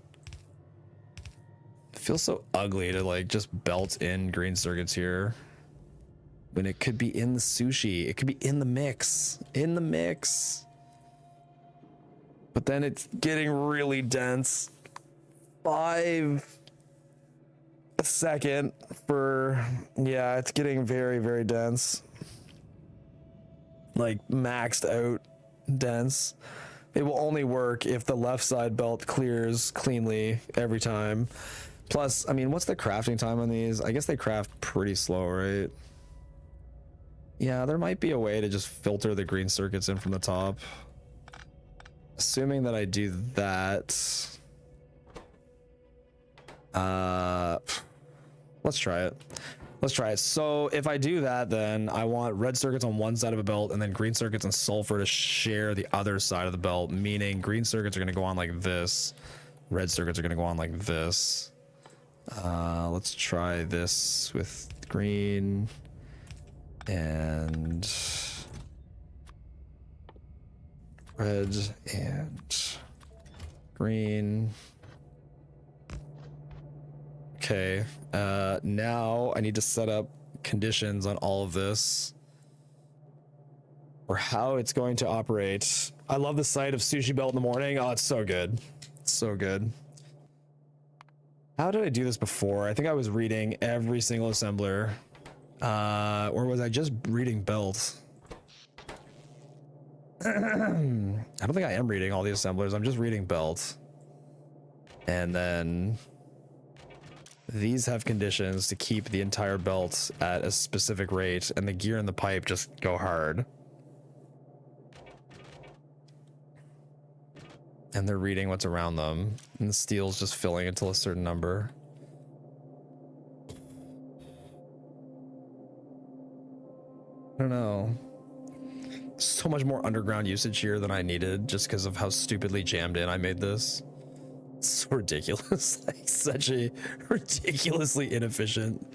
B: It feels so ugly to like just belt in green circuits here when it could be in the sushi. It could be in the mix. In the mix. But then it's getting really dense. 5 a second for, yeah, it's getting very, very dense. Like maxed out dense. It will only work if the left side belt clears cleanly every time. Plus, I mean, what's the crafting time on these? I guess they craft pretty slow, right? Yeah, there might be a way to just filter the green circuits in from the top. Assuming that I do that. Let's try it. Let's try it. So if I do that, then I want red circuits on one side of a belt and then green circuits and sulfur to share the other side of the belt, meaning green circuits are going to go on like this. Red circuits are going to go on like this. Let's try this with green and red and green. Okay, now I need to set up conditions on all of this. or how it's going to operate. I love the sight of Sushi Belt in the morning. Oh, it's so good. It's so good. How did I do this before? I think I was reading every single assembler. Or was I just reading belts? I don't think I am reading all the assemblers. I'm just reading belts. And then these have conditions to keep the entire belt at a specific rate, and the gear and the pipe just go hard. And they're reading what's around them, and the steel's just filling until a certain number. I don't know. So much more underground usage here than I needed just because of how stupidly jammed in I made this. It's so ridiculous. Like, such a ridiculously inefficient,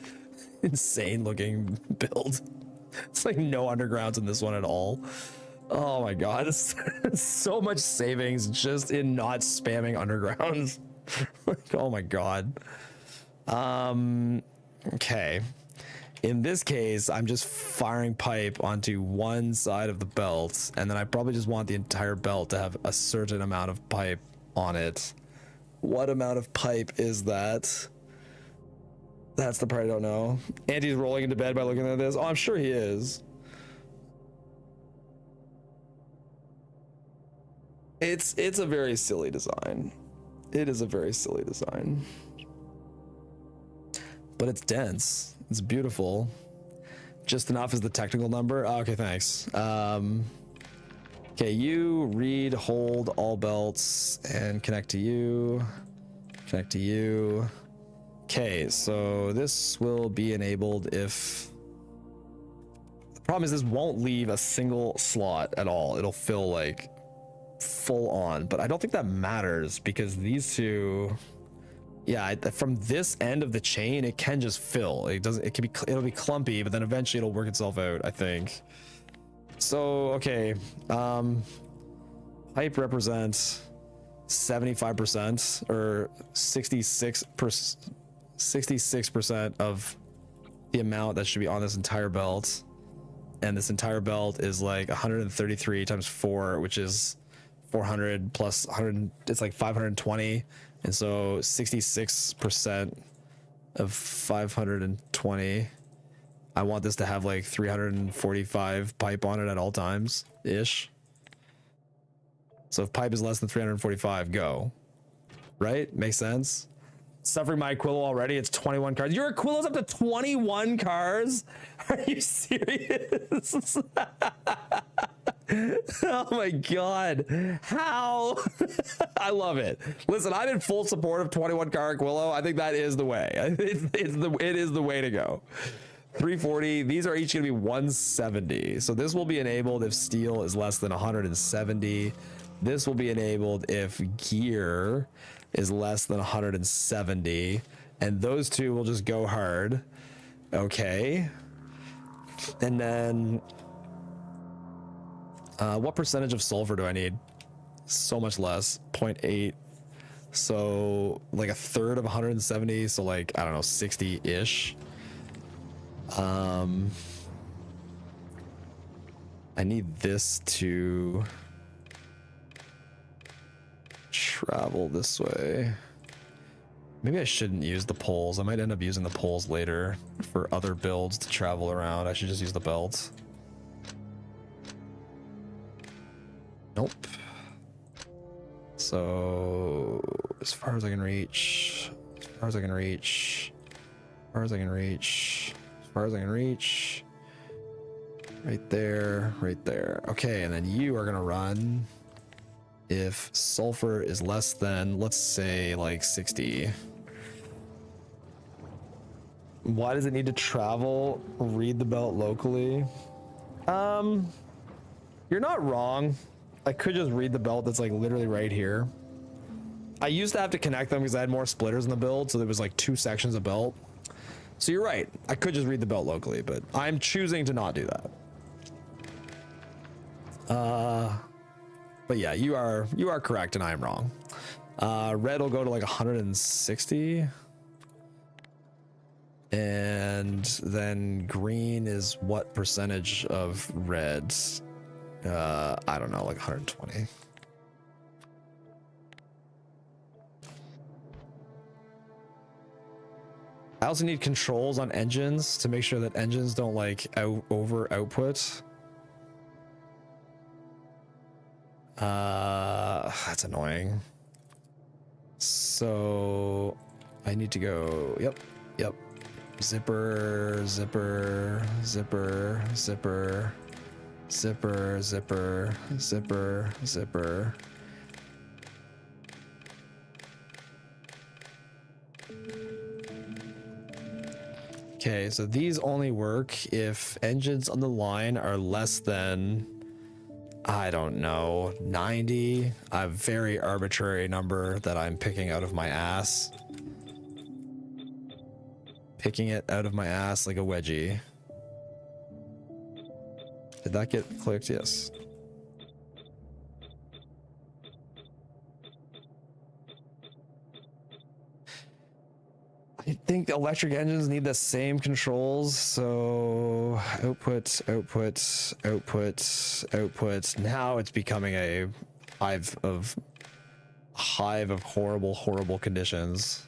B: insane looking build. It's like no undergrounds in this one at all. Oh my god, it's so much savings just in not spamming undergrounds. Like, oh my god. Okay. In this case, I'm just firing pipe onto one side of the belt, and then I probably just want the entire belt to have a certain amount of pipe on it. What amount of pipe is that? That's the part I don't know. Andy's rolling into bed by looking at this. Oh, I'm sure he is. It's a very silly design. It is a very silly design. But it's dense. It's beautiful. Just enough is the technical number. Oh, okay, thanks. Okay, you read, hold all belts and connect to you. Connect to you. Okay, so this will be enabled if... The problem is this won't leave a single slot at all. It'll fill like full on, but I don't think that matters because these two... Yeah, from this end of the chain, it can just fill. It doesn't. It'll be clumpy, but then eventually it'll work itself out, I think. So okay, pipe represents 75% or 66% of the amount that should be on this entire belt, and this entire belt is like 133 times 4, which is 400 plus 100. It's like 520. And so 66% of 520, I want this to have like 345 pipe on it at all times ish. So if pipe is less than 345, go. Right? Makes sense. Suffering my Aquilo already. It's 21 cars. Your Aquilo's up to 21 cars? Are you serious? Oh my god, how? I love it. Listen, I'm in full support of 21 car Aquilo. I think that is the way. It is the way to go. 340. These are each going to be 170. So this will be enabled if steel is less than 170. This will be enabled if gear is less than 170, and those two will just go hard. Okay. And then what percentage of sulfur do I need? So much less, 0.8. So like a third of 170, so like, I don't know, 60-ish. I need this to travel this way. Maybe I shouldn't use the poles. I might end up using the poles later for other builds to travel around. I should just use the belt. Nope. So as far as I can reach, as far as I can reach, as far as I can reach, as far as I can reach, right there, right there. Okay, and then you are gonna run if sulfur is less than, let's say, like 60. Why does it need to travel? Read the belt locally. You're not wrong. I could just read the belt that's like literally right here. I used to have to connect them because I had more splitters in the build, so there was like 2 sections of belt. So you're right. I could just read the belt locally, but I'm choosing to not do that. But yeah, you are correct and I am wrong. Red will go to like 160. And then green is what percentage of red? I don't know, like 120. I also need controls on engines to make sure that engines don't like over output. That's annoying. So I need to go, yep. Zipper, zipper, zipper, zipper, zipper, zipper, zipper, zipper. Okay, so these only work if engines on the line are less than, I don't know, 90. A very arbitrary number that I'm picking out of my ass. Picking it out of my ass like a wedgie. Did that get clicked? Yes. I think electric engines need the same controls. So output, output, output, output. Now it's becoming a hive of horrible conditions.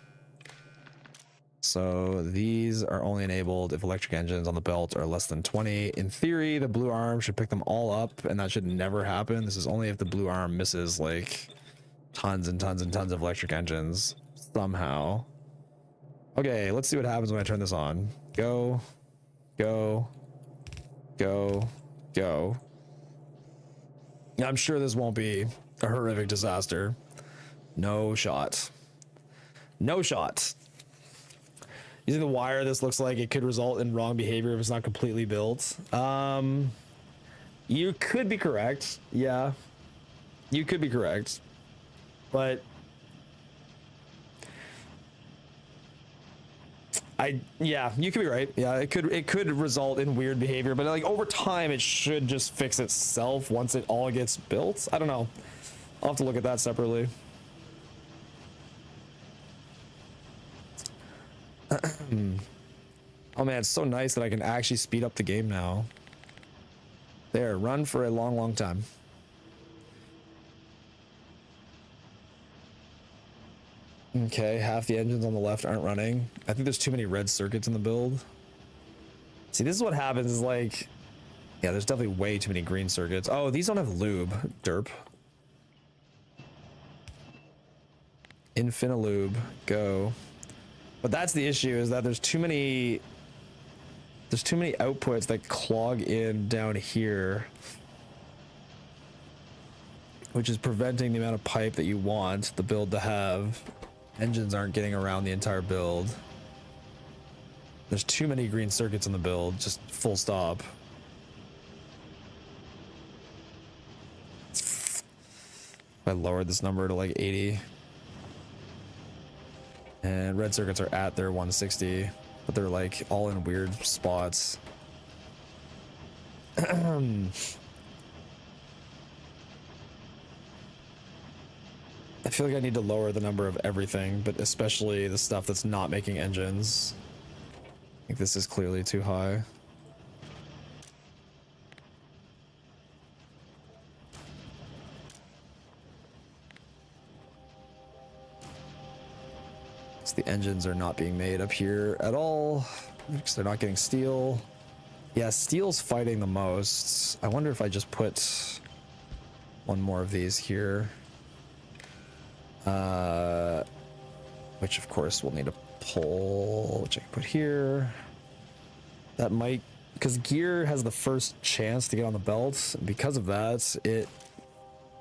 B: So these are only enabled if electric engines on the belt are less than 20. In theory, the blue arm should pick them all up, and that should never happen. This is only if the blue arm misses like tons and tons and tons of electric engines somehow. Okay, let's see what happens when I turn this on. Go, go, go, go. I'm sure this won't be a horrific disaster. No shot. No shot. Using the wire, this looks like it could result in wrong behavior if it's not completely built. You could be correct. Yeah. You could be correct. But yeah, you could be right. Yeah, it could result in weird behavior, but like over time it should just fix itself once it all gets built. I don't know. I'll have to look at that separately. Oh man, it's so nice that I can actually speed up the game now. There, run for a long time. Okay, half the engines on the left aren't running. I think there's too many red circuits in the build. See, this is what happens is like, yeah, there's definitely way too many green circuits. Oh, these don't have lube. Derp. Infinilube, go. But that's the issue, is that there's too many outputs that clog in down here, which is preventing the amount of pipe that you want the build to have. Engines aren't getting around the entire build. There's too many green circuits in the build, just full stop. I lowered this number to like 80. And red circuits are at their 160, but they're like all in weird spots. I feel like I need to lower the number of everything, but especially the stuff that's not making engines. I think this is clearly too high. The engines are not being made up here at all because they're not getting steel. Yeah, steel's fighting the most. I wonder if I just put one more of these here, which of course we'll need to pull, which I can put here. That might, because gear has the first chance to get on the belt. Because of that,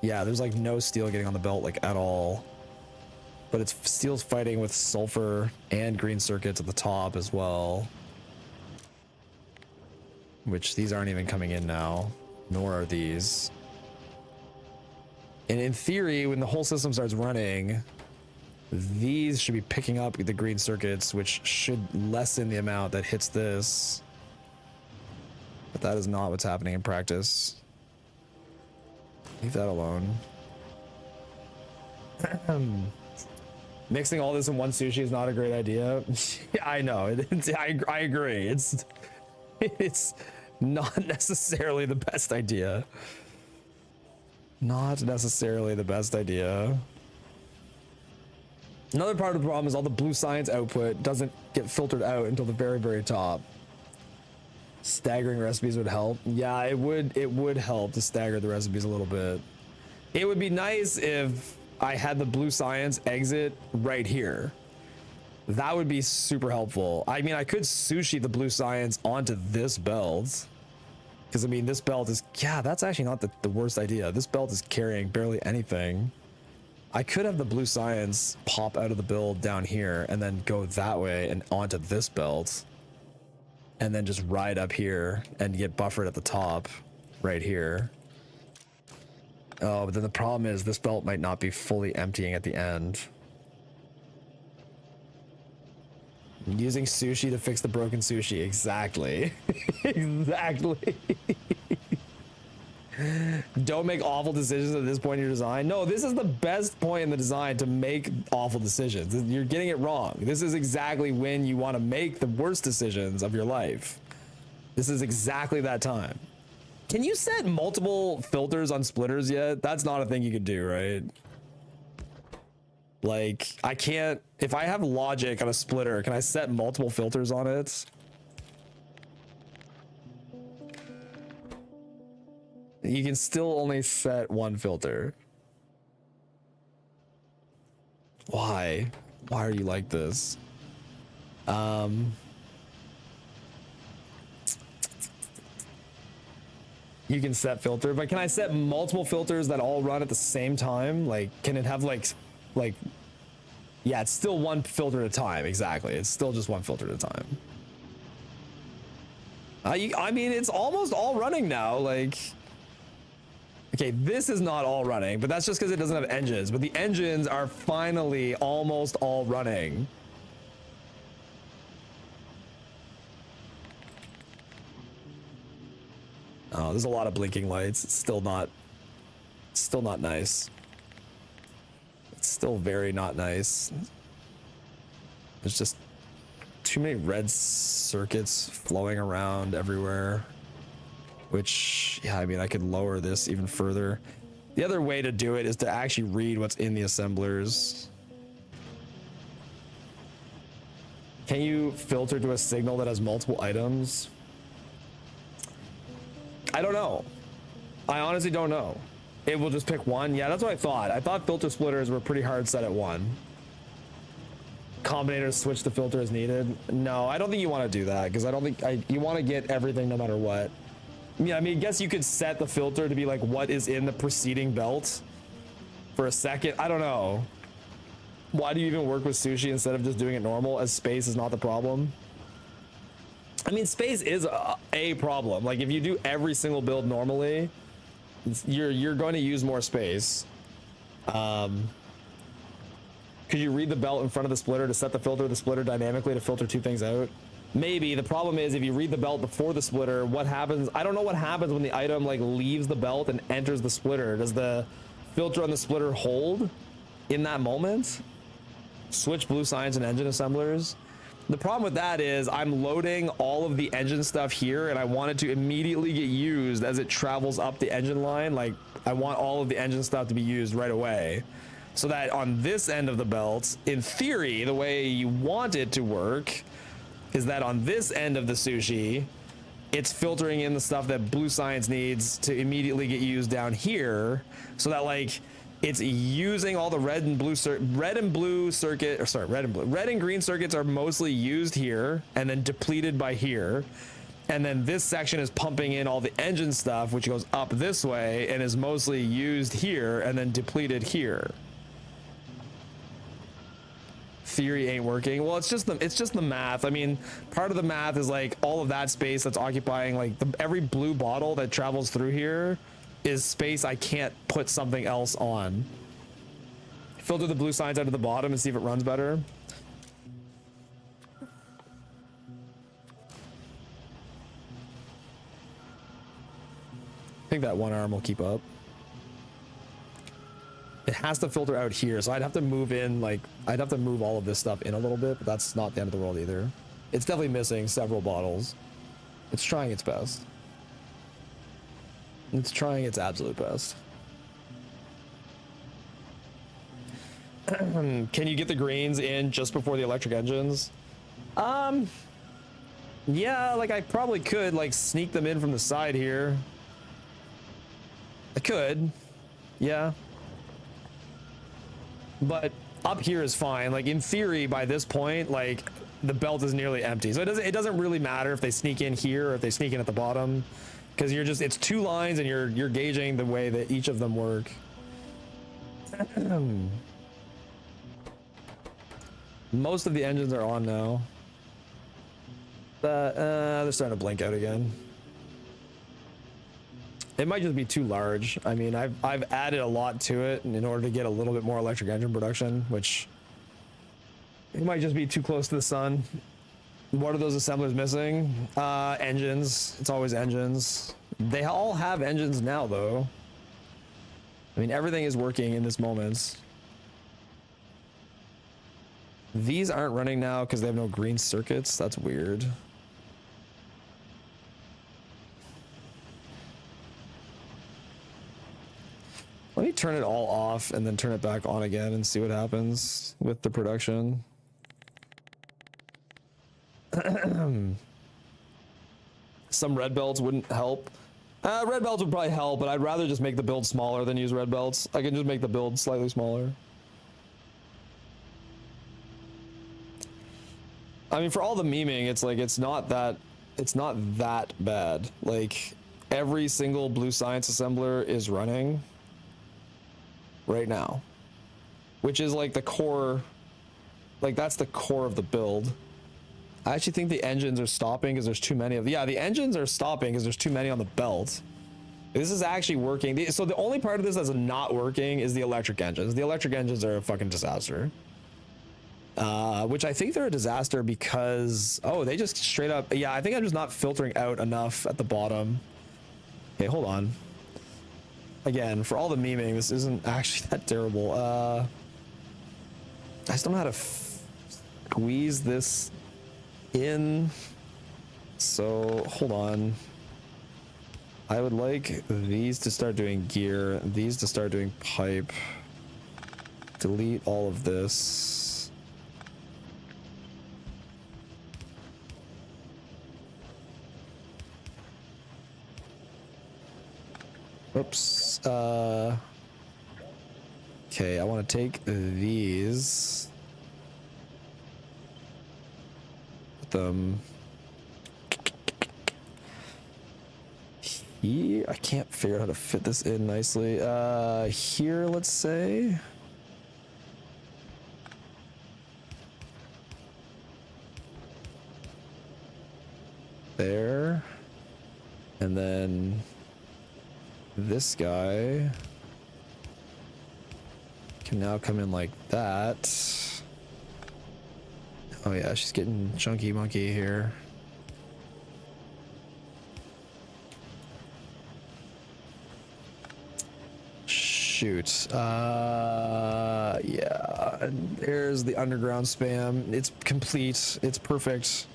B: yeah, there's like no steel getting on the belt like at all. But it's steel's fighting with sulfur and green circuits at the top as well. Which these aren't even coming in now, nor are these. And in theory, when the whole system starts running, these should be picking up the green circuits, which should lessen the amount that hits this. But that is not what's happening in practice. Leave that alone. Mixing all this in one sushi is not a great idea. I know. I agree. It's not necessarily the best idea. Not necessarily the best idea. Another part of the problem is all the blue science output doesn't get filtered out until the very, very top. Staggering recipes would help. Yeah, it would help to stagger the recipes a little bit. It would be nice if I had the blue science exit right here. That would be super helpful. I mean, I could sushi the blue science onto this belt. Because, I mean, this belt is... Yeah, that's actually not the worst idea. This belt is carrying barely anything. I could have the blue science pop out of the build down here and then go that way and onto this belt. And then just ride up here and get buffered at the top right here. Oh, but then the problem is this belt might not be fully emptying at the end. Using sushi to fix the broken sushi. Exactly. Exactly. Don't make awful decisions at this point in your design. No, this is the best point in the design to make awful decisions. You're getting it wrong. This is exactly when you want to make the worst decisions of your life. This is exactly that time. Can you set multiple filters on splitters yet? That's not a thing you could do, right? Like, I can't... If I have logic on a splitter, can I set multiple filters on it? You can still only set one filter. Why? Why are you like this? You can set filter, but can I set multiple filters that all run at the same time? Like, can it have like, yeah, it's still one filter at a time. Exactly. It's still just one filter at a time. I mean, it's almost all running now. Like, okay, this is not all running, but that's just because it doesn't have engines. But the engines are finally almost all running. Oh, there's a lot of blinking lights. It's still not nice. It's still very not nice. There's just too many red circuits flowing around everywhere. Which, yeah, I mean, I could lower this even further. The other way to do it is to actually read what's in the assemblers. Can you filter to a signal that has multiple items? I don't know. I honestly don't know. It will just pick one. Yeah, that's what I thought. I thought filter splitters were pretty hard set at one. Combinators switch the filter as needed. No, I don't think you want to do that because I don't think you want to get everything no matter what. Yeah, I mean, I guess you could set the filter to be like what is in the preceding belt for a second. I don't know. Why do you even work with sushi instead of just doing it normal, as space is not the problem? I mean, space is a problem. Like, if you do every single build normally, you're going to use more space. Could you read the belt in front of the splitter to set the filter of the splitter dynamically to filter two things out? Maybe. The problem is if you read the belt before the splitter, what happens? I don't know what happens when the item like leaves the belt and enters the splitter. Does the filter on the splitter hold in that moment? Switch blue signs and engine assemblers. The problem with that is I'm loading all of the engine stuff here and I want it to immediately get used as it travels up the engine line. Like, I want all of the engine stuff to be used right away. So that on this end of the belt, in theory, the way you want it to work is that on this end of the sushi, it's filtering in the stuff that blue science needs to immediately get used down here, so that like it's using all the red and green circuits are mostly used here and then depleted by here. And then this section is pumping in all the engine stuff, which goes up this way and is mostly used here and then depleted here. Theory ain't working. Well, it's just the math. I mean, part of the math is like all of that space that's occupying like every blue bottle that travels through here is space I can't put something else on. Filter the blue signs out of the bottom and see if it runs better. I think that one arm will keep up. It has to filter out here, so I'd have to move in, like, I'd have to move all of this stuff in a little bit, but that's not the end of the world either. It's definitely missing several bottles. It's trying its best. It's trying its absolute best. Can you get the greens in just before the electric engines? Yeah, like I probably could like sneak them in from the side here. I could, yeah. But up here is fine. Like in theory, by this point, like the belt is nearly empty. So it doesn't really matter if they sneak in here or if they sneak in at the bottom, because it's 2 lines and you're gauging the way that each of them work. Most of the engines are on now. They're starting to blink out again. It might just be too large. I mean, I've added a lot to it in order to get a little bit more electric engine production, which it might just be too close to the sun. What are those assemblers missing? Engines. It's always engines. They all have engines now, though. I mean, everything is working in this moment. These aren't running now because they have no green circuits. That's weird. Let me turn it all off and then turn it back on again and see what happens with the production. Some red belts wouldn't help. Red belts would probably help, but I'd rather just make the build smaller than use red belts. I can just make the build slightly smaller. I mean, for all the memeing, it's like it's not that bad. Like every single Blue Science assembler is running right now, which is like the core, like that's the core of the build. I actually think the engines are stopping because there's too many of them. Yeah, the engines are stopping because there's too many on the belt. This is actually working. So the only part of this that's not working is the electric engines. The electric engines are a fucking disaster. Which I think they're a disaster because, oh, they just straight up, yeah, I think I'm just not filtering out enough at the bottom. Okay, hold on. Again, for all the memeing, this isn't actually that terrible. I just don't know how to squeeze this in. So hold on. I would like these to start doing gear, these to start doing pipe. Delete all of this. Oops. Okay, I want to take these. Put them here. I can't figure out how to fit this in nicely. Here, let's say. There. And then this guy can now come in like that. Oh yeah, she's getting chunky monkey here. Shoot. Yeah, and there's the underground spam. It's complete. It's perfect.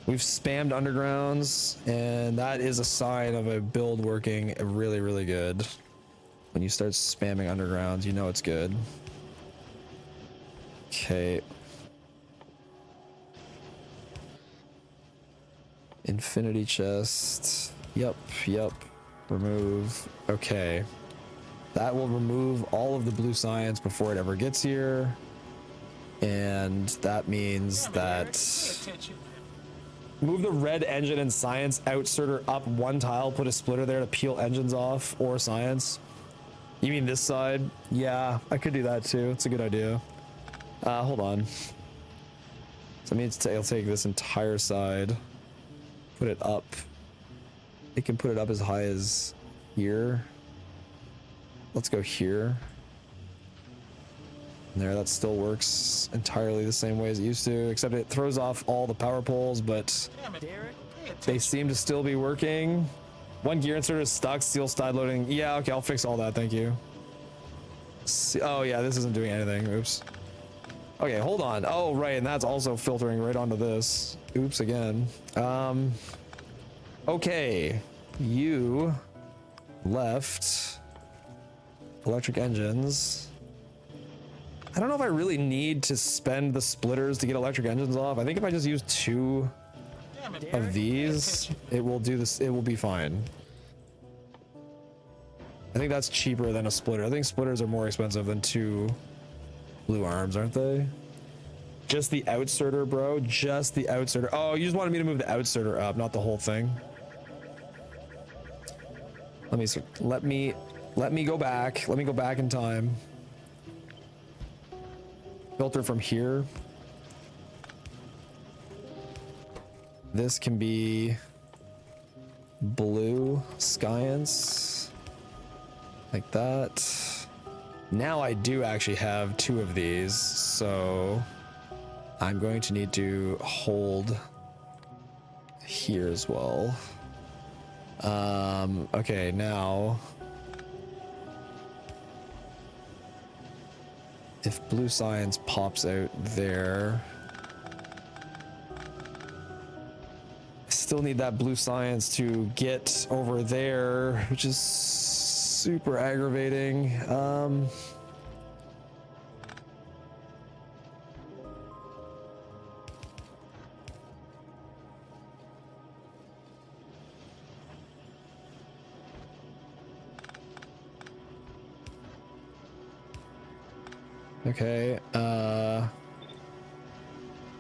B: We've spammed undergrounds, and that is a sign of a build working really, really good. When you start spamming undergrounds, you know it's good. Okay. Infinity chest. Yep. Remove. Okay. That will remove all of the blue science before it ever gets here. And that means that... Move the red engine and science outsirter up 1 tile, put a splitter there to peel engines off or science. You mean this side? Yeah, I could do that too. It's a good idea. Hold on. So that means I'll take this entire side, put it up. It can put it up as high as here. Let's go here. There, that still works entirely the same way as it used to, except it throws off all the power poles, but they seem to still be working. 1 gear insert is stuck, steel side loading. Yeah, okay, I'll fix all that, thank you. Oh yeah, this isn't doing anything, oops. Okay, hold on. Oh, right, and that's also filtering right onto this. Oops, again. Okay, you left electric engines. I don't know if I really need to spend the splitters to get electric engines off. I think if I just use 2
C: Damn it, Derek.
B: of
C: Pay
B: these,
C: attention.
B: it will do this. It will be fine. I think that's cheaper than a splitter. I think splitters are more expensive than 2 blue arms, aren't they? Just the outserter, bro. Just the outserter. Oh, you just wanted me to move the outserter up, not the whole thing. Let me go back. Let me go back in time. Filter from here. This can be blue science, like that. Now I do actually have 2 of these, so I'm going to need to hold here as well. Okay, now if blue science pops out there, I still need that blue science to get over there, which is super aggravating. Okay,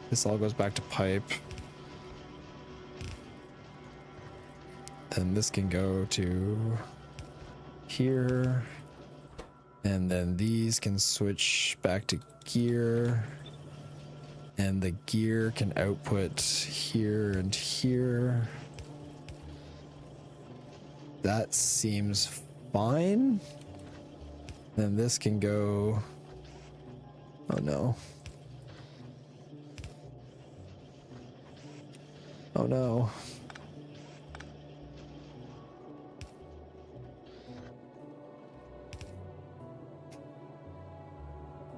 B: this all goes back to pipe. And this can go to here. And then these can switch back to gear. And the gear can output here and here. That seems fine. Then this can go... Oh no. Oh no.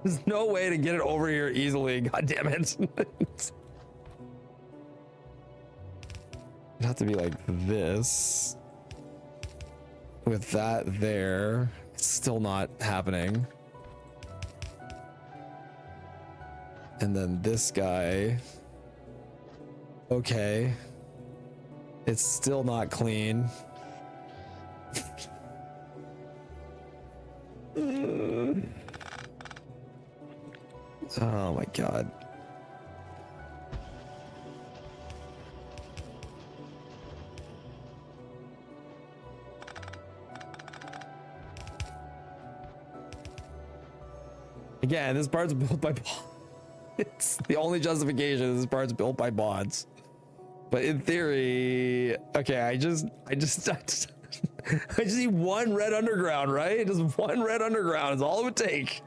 B: There's no way to get it over here easily. God damn it. It'd have to be like this. With that there. It's still not happening. And then this guy. Okay. It's still not clean. Oh my god. Again, this part's built by it's the only justification is this part's built by mods. But in theory, okay, I just need 1 red underground, right? Just 1 red underground is all it would take.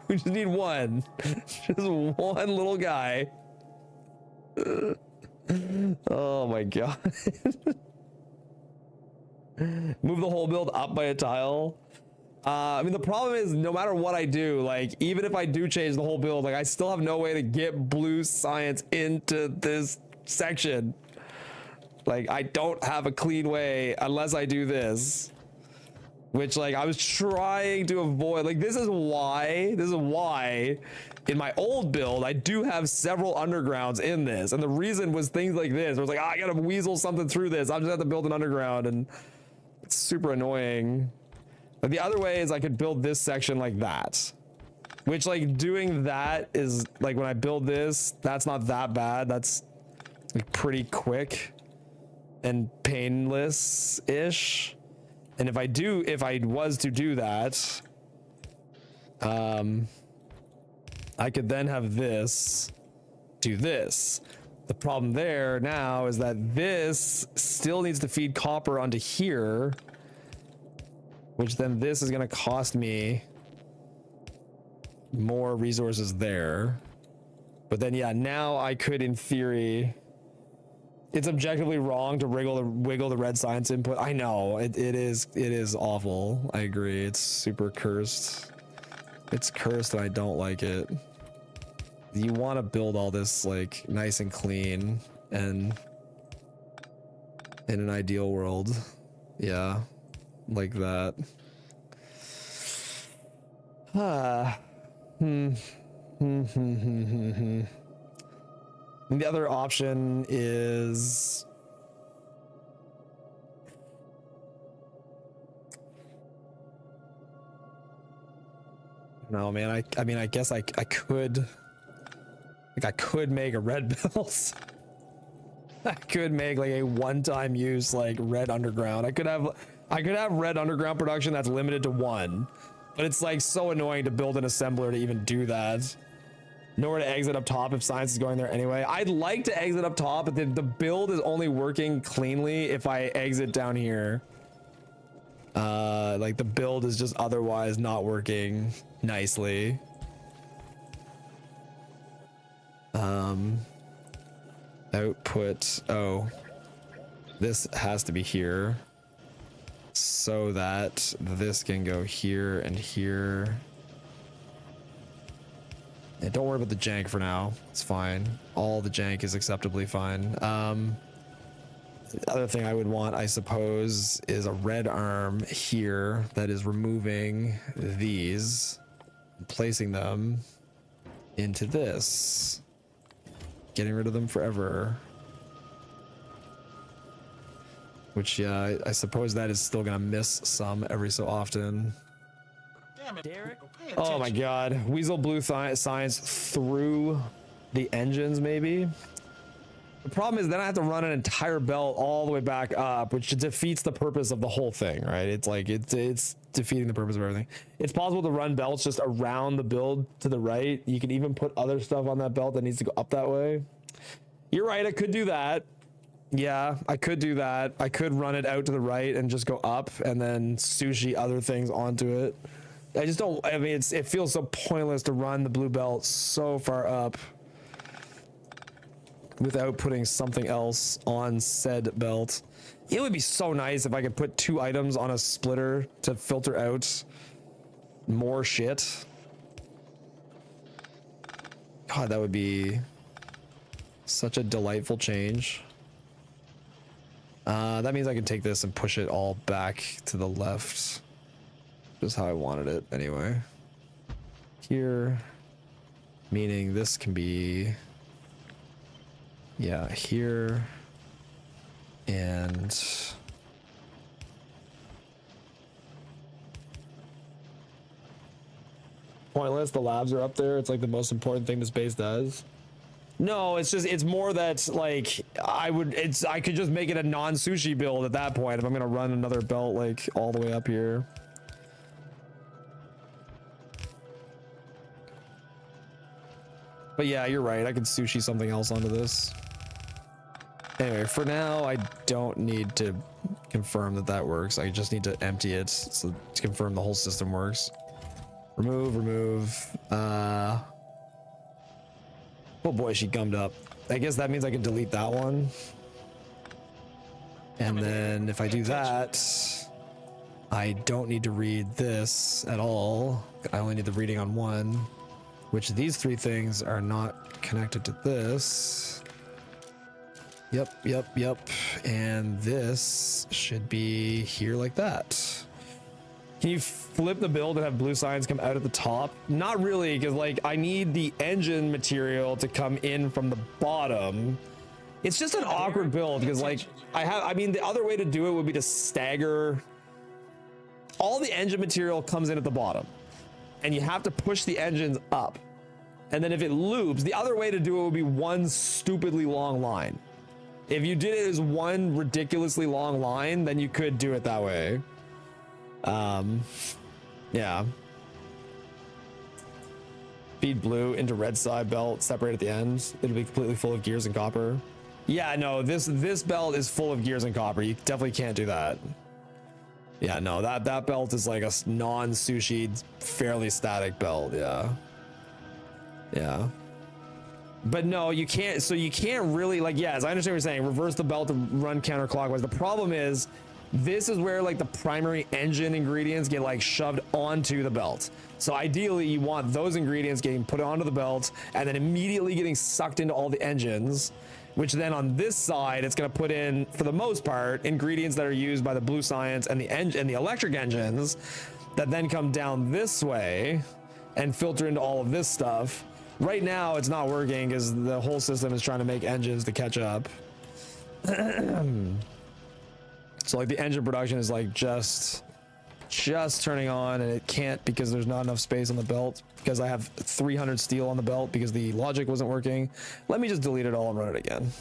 B: We just need 1. Just 1 little guy. Oh my god. Move the whole build up by a tile. I mean, the problem is no matter what I do, like, even if I do change the whole build, like, I still have no way to get blue science into this section. Like, I don't have a clean way unless I do this. Which, like, I was trying to avoid. Like, this is why in my old build, I do have several undergrounds in this. And the reason was things like this. Where it's like, I gotta weasel something through this. I'm just have to build an underground. And it's super annoying. But the other way is I could build this section like that. Which, like, doing that is, like, when I build this, that's not that bad. That's, like, pretty quick and painless-ish. And if I was to do that, I could then have this do this. The problem there now is that this still needs to feed copper onto here, which then this is going to cost me more resources there. But then, yeah, now I could, in theory... It's objectively wrong to wiggle the red science input. I know, it is awful. I agree, it's super cursed. It's cursed and I don't like it. You want to build all this, like, nice and clean, and in an ideal world, yeah, like that. The other option is no, man. I mean, I guess I could, like, I could make a red build. I could make like a one-time use like red underground. I could have red underground production that's limited to one, but it's like so annoying to build an assembler to even do that. Nowhere to exit up top if science is going there anyway. I'd like to exit up top, but the build is only working cleanly if I exit down here. Like the build is just otherwise not working nicely. Output, oh, this has to be here so that this can go here and here. Yeah, don't worry about the jank for now. It's fine. All the jank is acceptably fine. The other thing I would want, I suppose, is a red arm here that is removing these and placing them into this. Getting rid of them forever. Which, yeah, I suppose that is still gonna miss some every so often.
C: Damn it, Derek. Pay
B: Oh my god. Weasel blue science through the engines, maybe? The problem is then I have to run an entire belt all the way back up, which defeats the purpose of the whole thing, right? It's like, it's defeating the purpose of everything. It's possible to run belts just around the build to the right. You can even put other stuff on that belt that needs to go up that way. You're right, I could do that. Yeah, I could do that. I could run it out to the right and just go up and then sushi other things onto it. I just don't, I mean, it feels so pointless to run the blue belt so far up without putting something else on said belt. It would be so nice if I could put 2 items on a splitter to filter out more shit. God, that would be such a delightful change. That means I can take this and push it all back to the left. Just how I wanted it anyway. Here, meaning this can be, yeah, here and pointless. The labs are up there. It's like the most important thing this base does. No, it's just, it's more that like I could just make it a non-sushi build at that point if I'm gonna run another belt like all the way up here. But yeah, you're right. I could sushi something else onto this. Anyway, for now, I don't need to confirm that that works. I just need to empty it so to confirm the whole system works. Remove. Oh boy, she gummed up. I guess that means I can delete that one. And then if I do that, I don't need to read this at all. I only need the reading on one, which these 3 things are not connected to this. Yep. And this should be here like that. Can you flip the build and have blue signs come out at the top? Not really, because like I need the engine material to come in from the bottom. It's just an awkward build because like I mean, the other way to do it would be to stagger. All the engine material comes in at the bottom and you have to push the engines up. And then if it loops, the other way to do it would be one stupidly long line. If you did it as one ridiculously long line, then you could do it that way. Yeah. Feed blue into red side belt, separate at the end. It'll be completely full of gears and copper. Yeah, no, this belt is full of gears and copper. You definitely can't do that. Yeah, no, that belt is like a non-sushi, fairly static belt. Yeah. But no, you can't. So you can't really like, yes, I understand what you're saying. Reverse the belt to run counterclockwise. The problem is, this is where like the primary engine ingredients get like shoved onto the belt. So ideally you want those ingredients getting put onto the belt and then immediately getting sucked into all the engines, which then on this side, it's going to put in, for the most part, ingredients that are used by the blue science and the electric engines that then come down this way and filter into all of this stuff. Right now it's not working because the whole system is trying to make engines to catch up. So like the engine production is like just turning on, and it can't because there's not enough space on the belt, because I have 300 steel on the belt because the logic wasn't working. Let me just delete it all and run it again.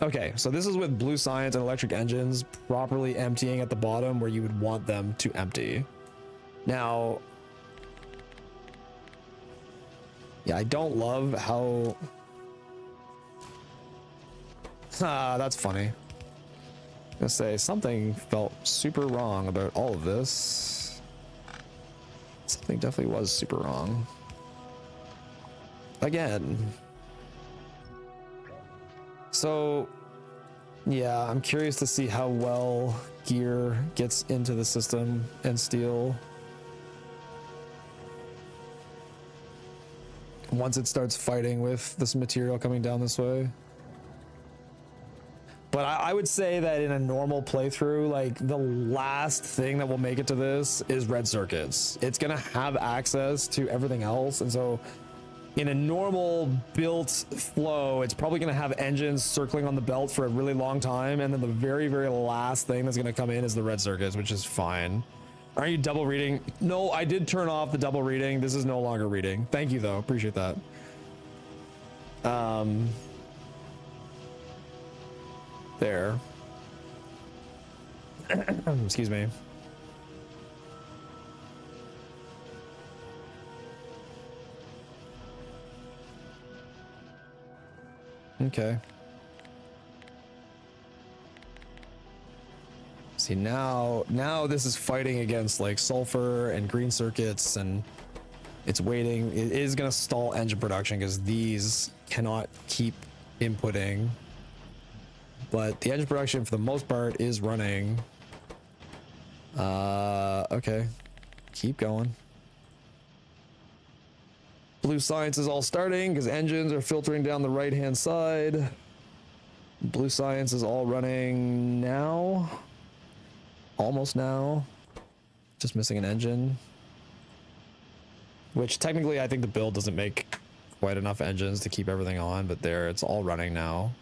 B: Okay, so this is with blue science and electric engines properly emptying at the bottom where you would want them to empty. Now, yeah, I don't love how... that's funny. I'm gonna say something felt super wrong about all of this. Something definitely was super wrong. Again. So, yeah, I'm curious to see how well gear gets into the system and steel once it starts fighting with this material coming down this way. But I would say that in a normal playthrough, like the last thing that will make it to this is red circuits. It's gonna have access to everything else, and so in a normal built flow, it's probably gonna have engines circling on the belt for a really long time, and then the very, very last thing that's gonna come in is the red circuits, which is fine. Are you double reading? No, I did turn off the double reading. This is no longer reading. Thank you though, appreciate that. There. Excuse me. Okay. See, now this is fighting against like sulfur and green circuits, and it's waiting. It is going to stall engine production because these cannot keep inputting. But the engine production, for the most part, is running. Okay. Keep going. Blue science is all starting because engines are filtering down the right-hand side. Blue science is all running now. Almost now. Just missing an engine. Which, technically, I think the build doesn't make quite enough engines to keep everything on, but there, it's all running now.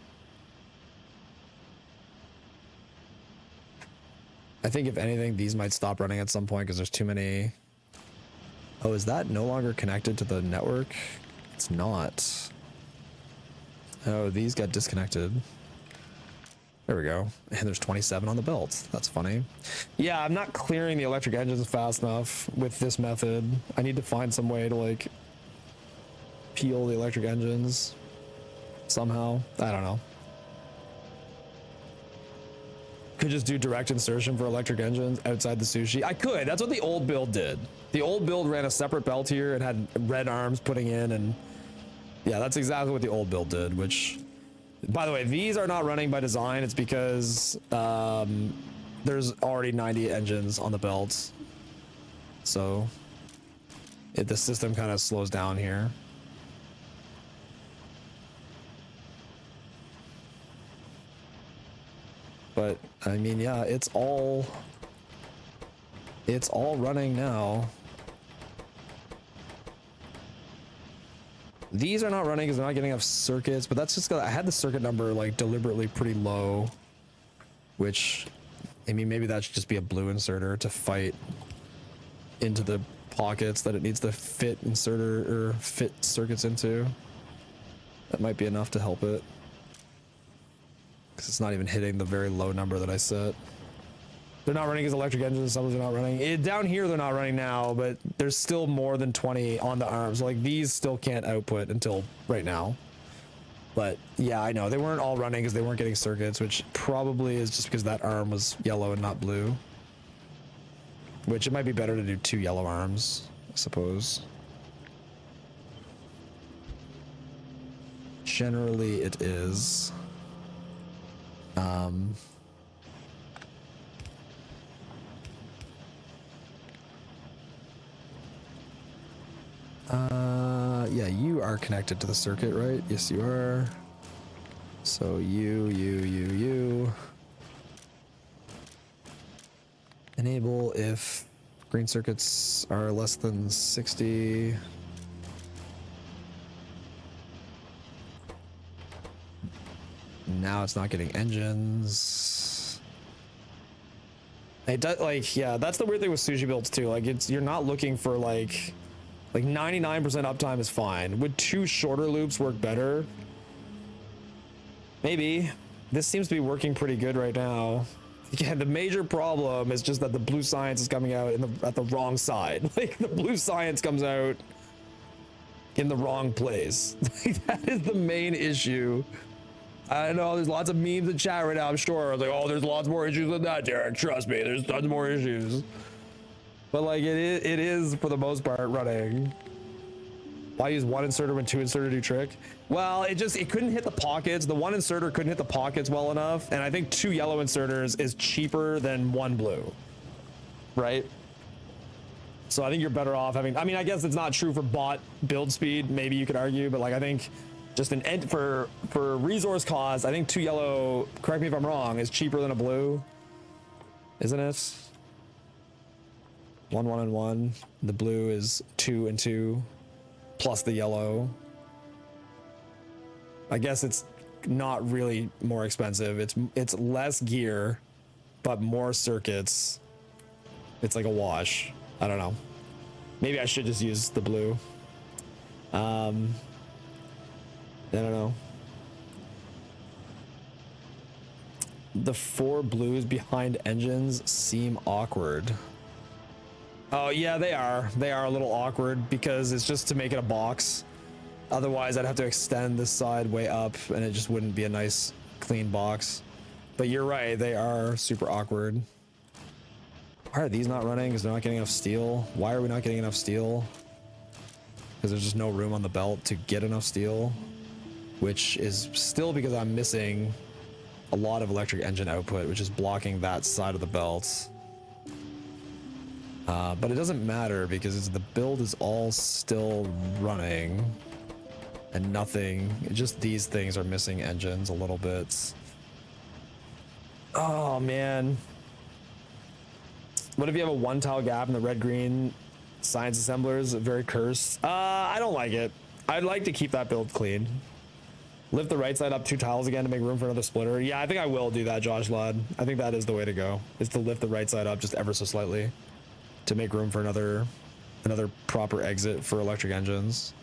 B: I think if anything, these might stop running at some point because there's too many. Oh, is that no longer connected to the network? It's not. Oh, these got disconnected. There we go. And there's 27 on the belt. That's funny. Yeah, I'm not clearing the electric engines fast enough with this method. I need to find some way to like peel the electric engines somehow. I don't know. Could just do direct insertion for electric engines outside the Sushi. I could. That's what the old build did. The old build ran a separate belt here and had red arms putting in, and yeah, that's exactly what the old build did, which, by the way, these are not running by design. It's because there's already 90 engines on the belt. So the system kind of slows down here. But I mean, yeah, it's all running now. These are not running because they're not getting enough circuits, but that's just because I had the circuit number like deliberately pretty low, which, I mean, maybe that should just be a blue inserter to fight into the pockets that it needs to fit inserter or fit circuits into. That might be enough to help it. It's not even hitting the very low number that I set. They're not running as electric engines. Some of them are not running. Down here, they're not running now, but there's still more than 20 on the arms. Like, these still can't output until right now. But yeah, I know they weren't all running because they weren't getting circuits, which probably is just because that arm was yellow and not blue. Which it might be better to do 2 yellow arms, I suppose. Generally, it is. Yeah, you are connected to the circuit, right? Yes, you are. So you. Enable if green circuits are less than 60. Now it's not getting engines. It does, like, yeah, that's the weird thing with Sushi builds too. Like, you're not looking for like 99% uptime is fine. Would 2 shorter loops work better? Maybe. This seems to be working pretty good right now. Yeah, the major problem is just that the blue science is coming out at the wrong side. Like, the blue science comes out in the wrong place. Like, that is the main issue. I know there's lots of memes in chat right now, I'm sure. Like, oh, there's lots more issues than that, Derek. Trust me, there's tons more issues. But like, it is for the most part running. Why use 1 inserter when 2 inserter do trick? Well, it couldn't hit the pockets. The 1 inserter couldn't hit the pockets well enough. And I think 2 yellow inserters is cheaper than 1 blue. Right? So I think you're better off having, I mean, I guess it's not true for bot build speed. Maybe you could argue, but like, I think just for resource cost, I think 2 yellow, correct me if I'm wrong, is cheaper than a blue. Isn't it? 1, 1, and 1. The blue is 2 and 2 plus the yellow. I guess it's not really more expensive. It's less gear, but more circuits. It's like a wash. I don't know. Maybe I should just use the blue. I don't know. The 4 blues behind engines seem awkward. Oh yeah, they are. They are a little awkward because it's just to make it a box. Otherwise, I'd have to extend this side way up and it just wouldn't be a nice, clean box. But you're right, they are super awkward. Why are these not running? Because they're not getting enough steel. Why are we not getting enough steel? Because there's just no room on the belt to get enough steel. Which is still because I'm missing a lot of electric engine output, which is blocking that side of the belt. But it doesn't matter because the build is all still running and nothing, just these things are missing engines a little bit. Oh man. What if you have a 1 tile gap in the red-green science assemblers? Very cursed. I don't like it. I'd like to keep that build clean. Lift the right side up 2 tiles again to make room for another splitter. Yeah, I think I will do that, Josh Lad. I think that is the way to go, is to lift the right side up just ever so slightly to make room for another proper exit for electric engines.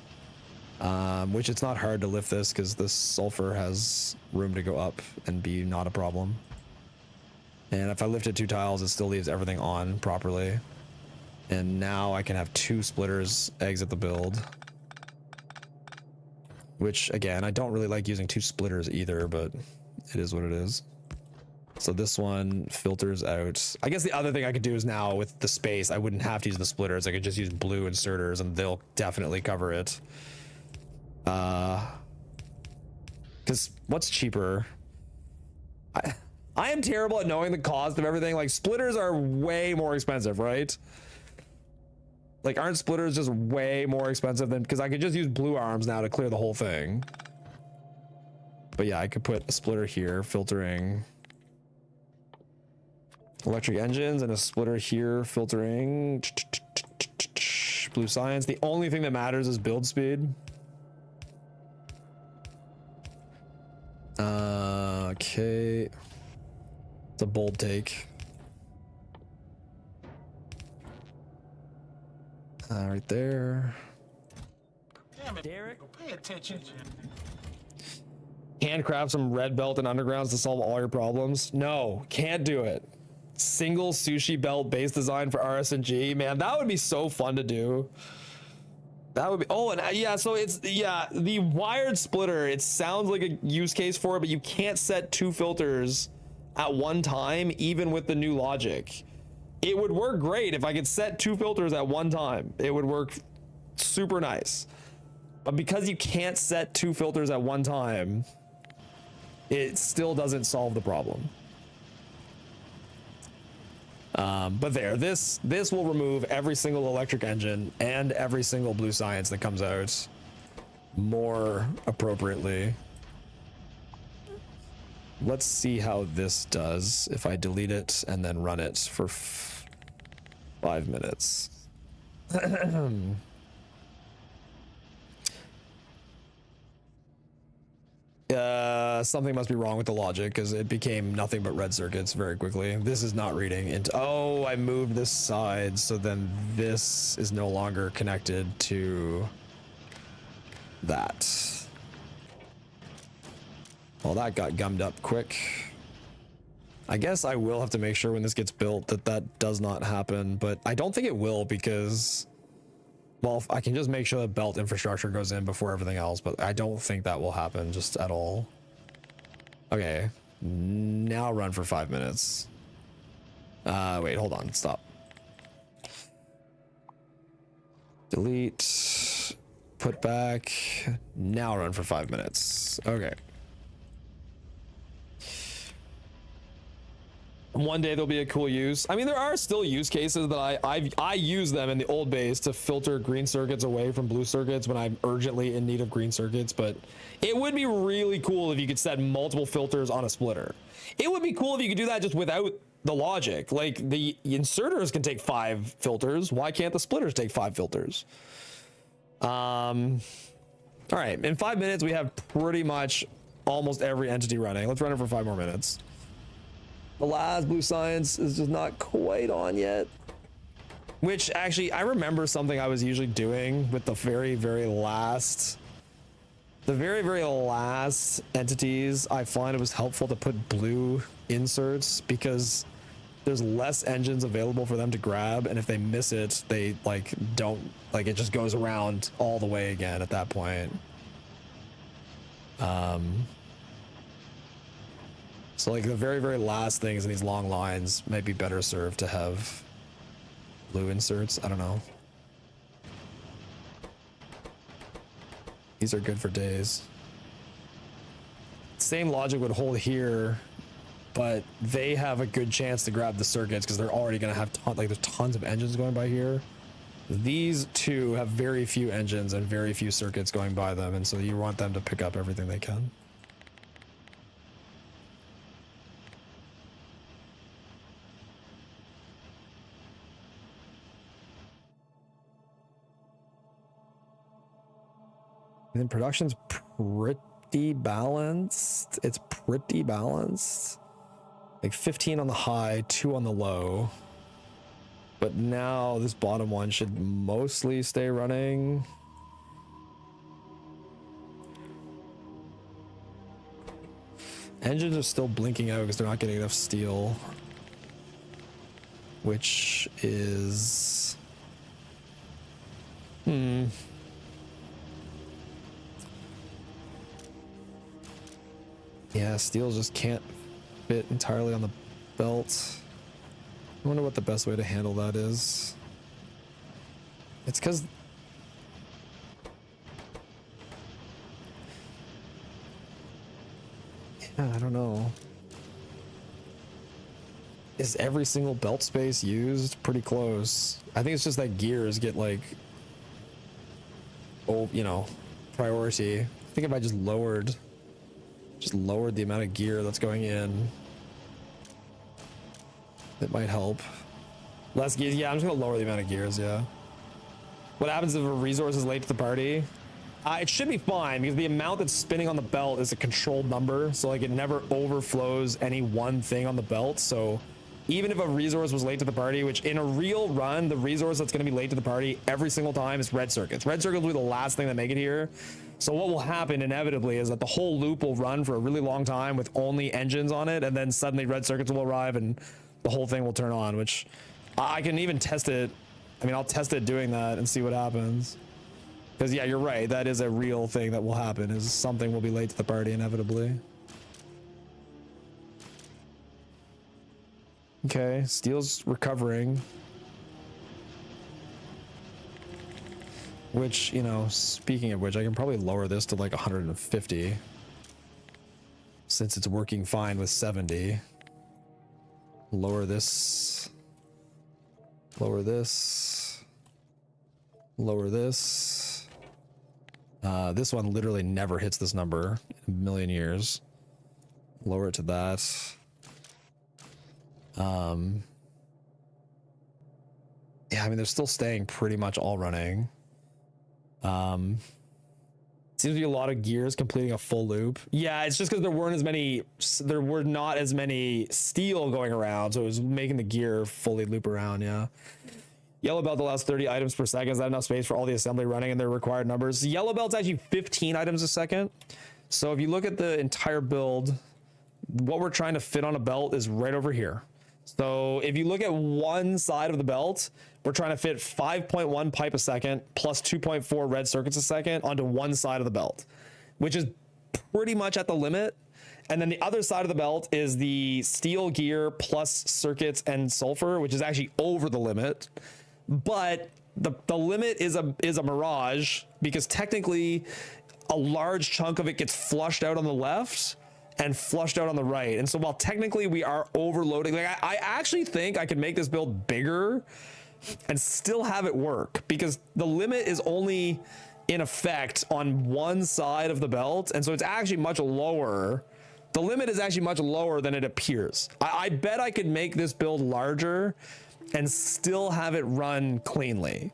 B: Which it's not hard to lift this because this sulfur has room to go up and be not a problem. And if I lift it 2 tiles, it still leaves everything on properly. And now I can have 2 splitters exit the build. Which, again, I don't really like using 2 splitters either, but it is what it is. So this one filters out. I guess the other thing I could do is now with the space, I wouldn't have to use the splitters. I could just use blue inserters and they'll definitely cover it. Because what's cheaper? I am terrible at knowing the cost of everything. Like, splitters are way more expensive, right? Like, aren't splitters just way more expensive than, because I could just use blue arms now to clear the whole thing. But yeah, I could put a splitter here filtering electric engines and a splitter here filtering blue science. The only thing that matters is build speed. Okay. It's a bold take. Right there.
C: Damn it, Derek. Pay attention.
B: Handcraft some red belt and undergrounds to solve all your problems. No, can't do it. Single sushi belt base design for RSNG. Man, that would be so fun to do. That would be, oh, and yeah, so it's, yeah, the wired splitter, it sounds like a use case for it, but you can't set 2 filters at one time, even with the new logic. It would work great if I could set 2 filters at one time. It would work super nice. But because you can't set 2 filters at one time, it still doesn't solve the problem. But there, this will remove every single electric engine and every single blue science that comes out more appropriately. Let's see how this does if I delete it and then run it for 5 minutes. Something must be wrong with the logic because it became nothing but red circuits very quickly. This is not reading into. Oh, I moved this side, so then this is no longer connected to that. Well, that got gummed up quick. I guess I will have to make sure when this gets built that that does not happen, but I don't think it will because, well, I can just make sure the belt infrastructure goes in before everything else, but I don't think that will happen just at all. Okay, now run for 5 minutes. Wait, hold on, stop. Delete, put back, now run for 5 minutes. Okay. One day there'll be a cool use. I mean, there are still use cases that I use them in the old base to filter green circuits away from blue circuits when I'm urgently in need of green circuits, but it would be really cool if you could set multiple filters on a splitter. It would be cool if you could do that just without the logic. Like, the inserters can take 5 filters. Why can't the splitters take 5 filters? All right, in 5 minutes, we have pretty much almost every entity running. Let's run it for 5 more minutes. The last blue science is just not quite on yet. Which actually, I remember something I was usually doing with the very, very last entities. I find it was helpful to put blue inserts because there's less engines available for them to grab, and if they miss it, they like don't, like, it just goes around all the way again at that point. So like the very, very last things in these long lines might be better served to have blue inserts. I don't know. These are good for days. Same logic would hold here, but they have a good chance to grab the circuits because they're already going to have there's tons of engines going by here. These two have very few engines and very few circuits going by them, and so you want them to pick up everything they can. And then production's pretty balanced. It's pretty balanced. Like 15 on the high, 2 on the low. But now this bottom one should mostly stay running. Engines are still blinking out because they're not getting enough steel. Which is... Yeah, steel just can't fit entirely on the belt. I wonder what the best way to handle that is. It's because... Yeah, I don't know. Is every single belt space used? Pretty close. I think it's just that gears get like... Oh, you know, priority. I think if I just lowered the amount of gear that's going in, it might help. Less gears. Yeah, I'm just gonna lower the amount of gears. Yeah. What happens if a resource is late to the party? It should be fine because the amount that's spinning on the belt is a controlled number, so like it never overflows any one thing on the belt. So even if a resource was late to the party, which in a real run, the resource that's going to be late to the party every single time is red circuits. Red circuits will be the last thing that make it here. So what will happen inevitably is that the whole loop will run for a really long time with only engines on it, and then suddenly red circuits will arrive and the whole thing will turn on, which I can even test it. I mean, I'll test it doing that and see what happens. Because yeah, you're right. That is a real thing that will happen, is something will be late to the party inevitably. Okay, steel's recovering. Which, you know, speaking of which, I can probably lower this to like 150. Since it's working fine with 70. Lower this. Lower this. Lower this. This one literally never hits this number in a million years. Lower it to that. yeah, I mean, they're still staying pretty much all running. Seems to be a lot of gears completing a full loop. Yeah, it's just because there were not as many steel going around, so it was making the gear fully loop around. Yeah. Yellow belt allows 30 items per second. Is that enough space for all the assembly running in their required numbers? Yellow belt's actually 15 items a second. So if you look at the entire build, what we're trying to fit on a belt is right over here. So if you look at one side of the belt, we're trying to fit 5.1 pipe a second plus 2.4 red circuits a second onto one side of the belt, which is pretty much at the limit. And then the other side of the belt is the steel gear plus circuits and sulfur, which is actually over the limit. But the limit is a mirage, because technically a large chunk of it gets flushed out on the left and flushed out on the right. And so while technically we are overloading, like I actually think I could make this build bigger and still have it work, because the limit is only in effect on one side of the belt. And so it's actually much lower. The limit is actually much lower than it appears. I bet I could make this build larger and still have it run cleanly,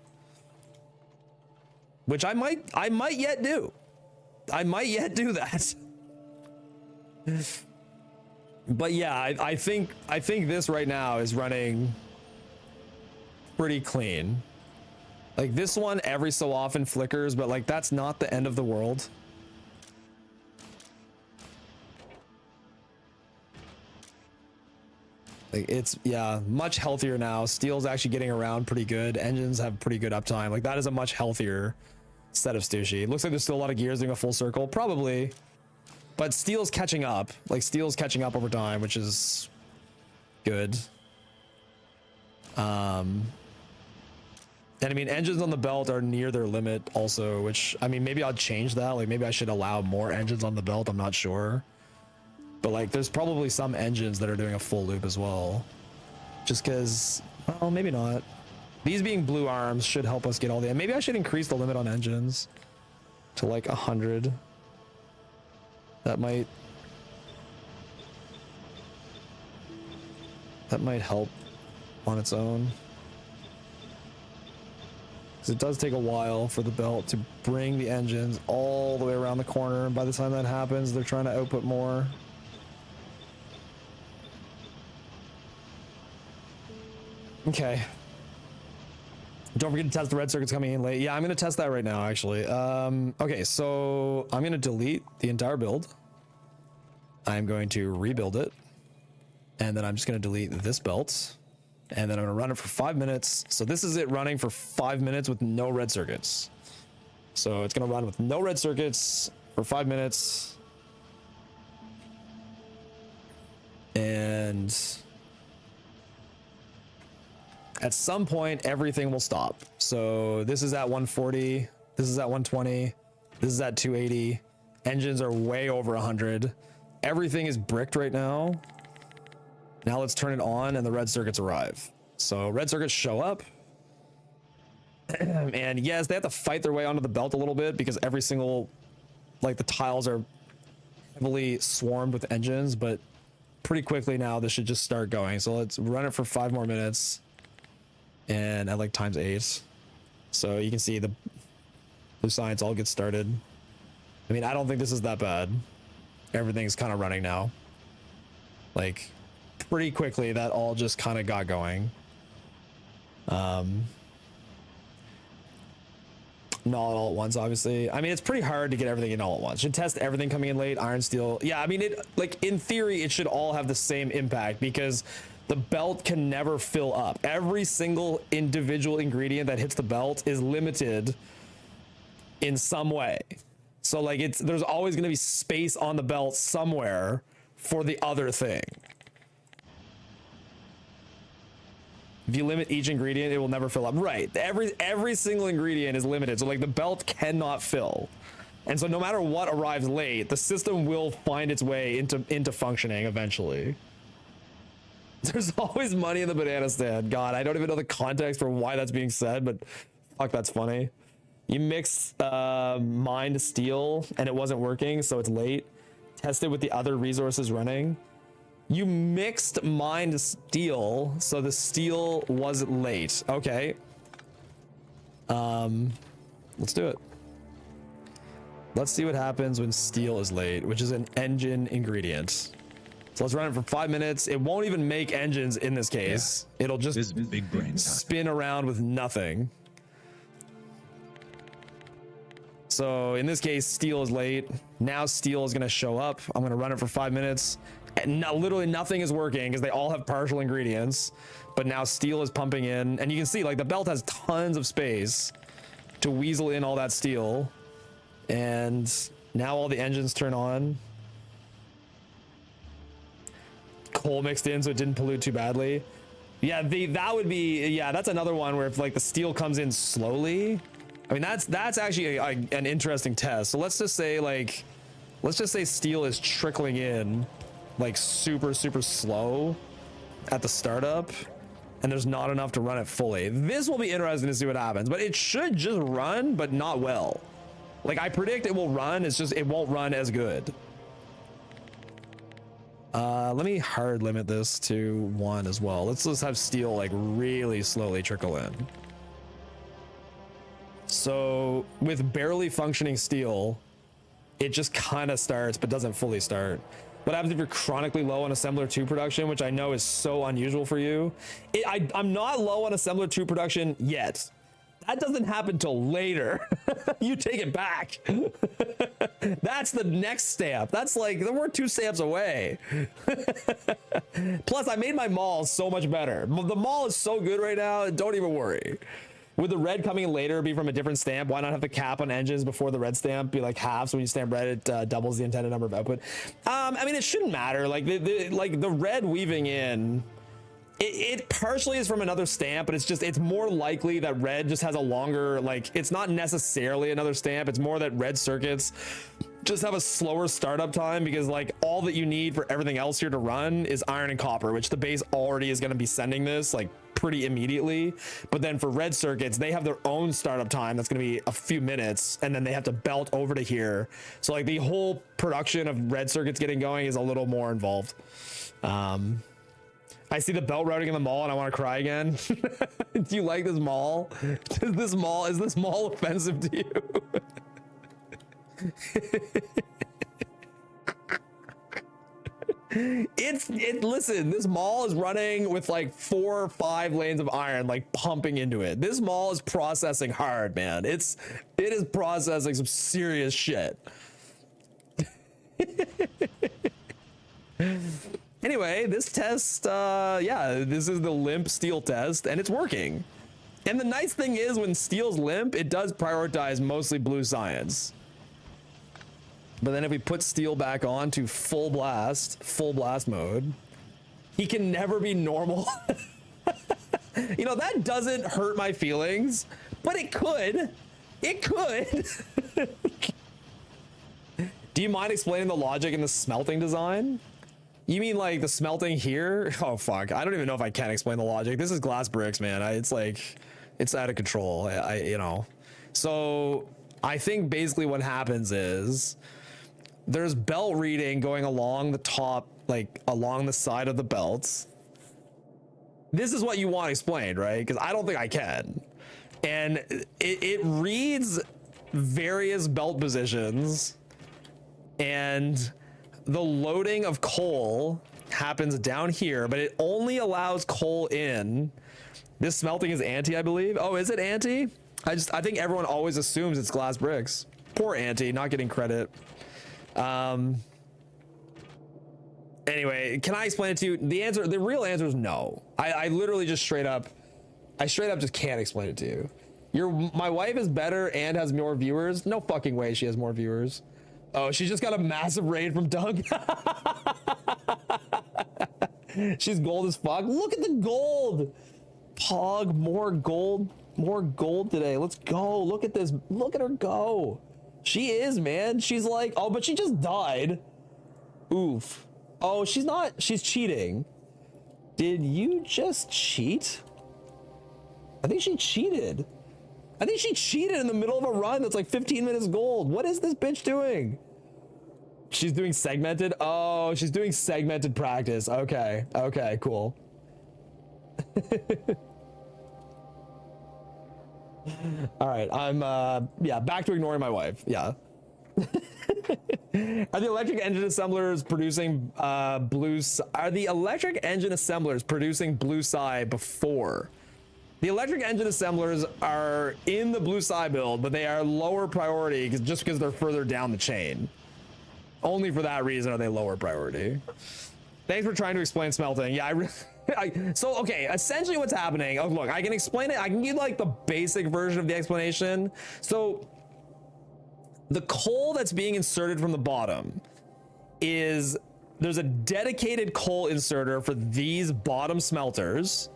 B: which I might yet do. I might yet do that. But yeah, I think this right now is running pretty clean. Like this one every so often flickers, but like that's not the end of the world. Like it's, yeah, much healthier now. Steel's actually getting around pretty good. Engines have pretty good uptime. Like that is a much healthier set of Sushi. It looks like there's still a lot of gears doing a full circle, probably, but steel's catching up. Like steel's catching up over time, which is good. And I mean, engines on the belt are near their limit also, which, I mean, maybe I'll change that. Like maybe I should allow more engines on the belt. I'm not sure. But like, there's probably some engines that are doing a full loop as well. Just because, well, maybe not. These being blue arms should help us get all the, maybe I should increase the limit on engines to like 100. That might help on its own. Because it does take a while for the belt to bring the engines all the way around the corner. And by the time that happens, they're trying to output more. Okay. Don't forget to test the red circuits coming in late. Yeah, I'm going to test that right now, actually. Okay, so I'm going to delete the entire build. I'm going to rebuild it. And then I'm just going to delete this belt. And then I'm going to run it for 5 minutes. So this is it running for 5 minutes with no red circuits. So it's going to run with no red circuits for 5 minutes. And at some point, everything will stop. So this is at 140. This is at 120. This is at 280. Engines are way over 100. Everything is bricked right now. Now let's turn it on and the red circuits arrive. So red circuits show up. And yes, they have to fight their way onto the belt a little bit because every single, like the tiles are heavily swarmed with engines, but pretty quickly now this should just start going. So let's run it for 5 more minutes. And at like ×8. So you can see the blue science all get started. I mean, I don't think this is that bad. Everything's kind of running now. Like pretty quickly that all just kind of got going. Not all at once, obviously. I mean, it's pretty hard to get everything in all at once. Should test everything coming in late, iron, steel. Yeah, I mean, it, like in theory, it should all have the same impact because the belt can never fill up. Every single individual ingredient that hits the belt is limited in some way. So like there's always going to be space on the belt somewhere for the other thing. If you limit each ingredient, it will never fill up. Right. Every single ingredient is limited. So like the belt cannot fill. And so no matter what arrives late, the system will find its way into functioning eventually. There's always money in the banana stand. God, I don't even know the context for why that's being said, but fuck, that's funny. You mix mined steel and it wasn't working, so it's late. Test it with the other resources running. You mixed mined steel, so the steel was late. Okay. Let's do it. Let's see what happens when steel is late, which is an engine ingredient. So let's run it for 5 minutes. It won't even make engines in this case. Yeah. It'll just
D: big brain
B: spin around with nothing. So in this case, steel is late. Now steel is going to show up. I'm going to run it for 5 minutes. And literally nothing is working because they all have partial ingredients. But now steel is pumping in. And you can see like the belt has tons of space to weasel in all that steel. And now all the engines turn on. Coal mixed in so it didn't pollute too badly. Yeah, that would be, yeah, that's another one where if like the steel comes in slowly. I mean, that's actually an interesting test. So let's just say steel is trickling in like super slow at the startup, and there's not enough to run it fully. This will be interesting to see what happens, but it should just run, but not well. Like I predict it will run, it's just it won't run as good. Let me hard limit this to 1 as well. Let's just have steel like really slowly trickle in. So with barely functioning steel, it just kind of starts but doesn't fully start. What happens if you're chronically low on assembler 2 production, which I know is so unusual for you? I'm not low on assembler 2 production yet. That doesn't happen till later. You take it back. That's the next stamp. That's like, we're 2 stamps away. Plus, I made my mall so much better. The mall is so good right now, don't even worry. Would the red coming in later be from a different stamp? Why not have the cap on engines before the red stamp be like half? So when you stamp red, it doubles the intended number of output. I mean, it shouldn't matter. Like the red weaving in, it partially is from another stamp, but it's more likely that red just has a longer, like, it's not necessarily another stamp. It's more that red circuits just have a slower startup time because like all that you need for everything else here to run is iron and copper, which the base already is going to be sending this like pretty immediately. But then for red circuits, they have their own startup time that's going to be a few minutes, and then they have to belt over to here. So like the whole production of red circuits getting going is a little more involved. I see the belt routing in the mall and I want to cry again. Do you like this mall? Is this mall offensive to you? Listen, this mall is running with like 4 or 5 lanes of iron like pumping into it. This mall is processing hard, man. It is processing some serious shit. Anyway, this test, yeah, this is the limp steel test, and it's working. And the nice thing is, when steel's limp, it does prioritize mostly blue science. But then if we put steel back on to full blast mode, he can never be normal. You know, that doesn't hurt my feelings, but it could. It could. Do you mind explaining the logic in the smelting design? You mean like the smelting here? Oh, fuck. I don't even know if I can explain the logic. This is glass bricks, man. It's like, it's out of control. You know. So I think basically what happens is there's belt reading going along the top, like along the side of the belts. This is what you want explained, right? Because I don't think I can. And it reads various belt positions, and the loading of coal happens down here, but it only allows coal in. This smelting is anti, I believe. Oh, is it anti? I think everyone always assumes it's glass bricks. Poor anti, not getting credit. Anyway, can I explain it to you? The real answer is no. I literally just straight up just can't explain it to you. My wife is better and has more viewers. No fucking way she has more viewers. Oh, she just got a massive raid from Doug. She's gold as fuck. Look at the gold. Pog, more gold today. Let's go. Look at this. Look at her go. She is, man. She's like, oh, but she just died. Oof. Oh, she's not. She's cheating. Did you just cheat? I think she cheated. I think she cheated in the middle of a run that's like 15 minutes gold. What is this bitch doing? She's doing segmented. Oh, she's doing segmented practice. Okay. Okay, cool. All right, I'm yeah, back to ignoring my wife. Yeah. Are the electric engine assemblers producing blue side before? The electric engine assemblers are in the blue side build, but they are lower priority just because they're further down the chain. Only for that reason are they lower priority. Thanks for trying to explain smelting. Yeah, so okay, essentially what's happening, oh look, I can explain it. I can give like the basic version of the explanation. So the coal that's being inserted from the bottom is, there's a dedicated coal inserter for these bottom smelters,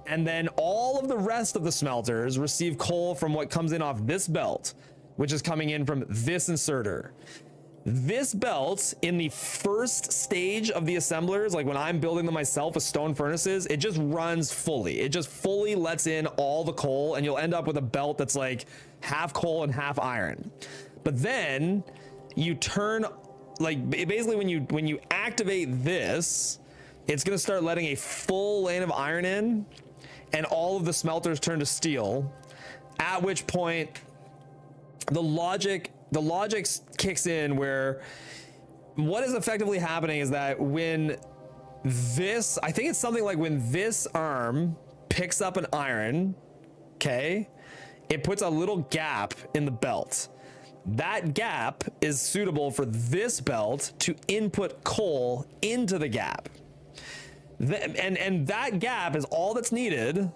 B: and then all of the rest of the smelters receive coal from what comes in off this belt, which is coming in from this inserter. This belt, in the first stage of the assemblers, like when I'm building them myself with stone furnaces, it just runs fully. It just fully lets in all the coal, and you'll end up with a belt that's like half coal and half iron. But then you turn, like basically when you activate this, it's gonna start letting a full lane of iron in, and all of the smelters turn to steel, at which point the logic kicks in, where what is effectively happening is that when this, I think it's something like when this arm picks up an iron, okay, it puts a little gap in the belt. That gap is suitable for this belt to input coal into the gap. And that gap is all that's needed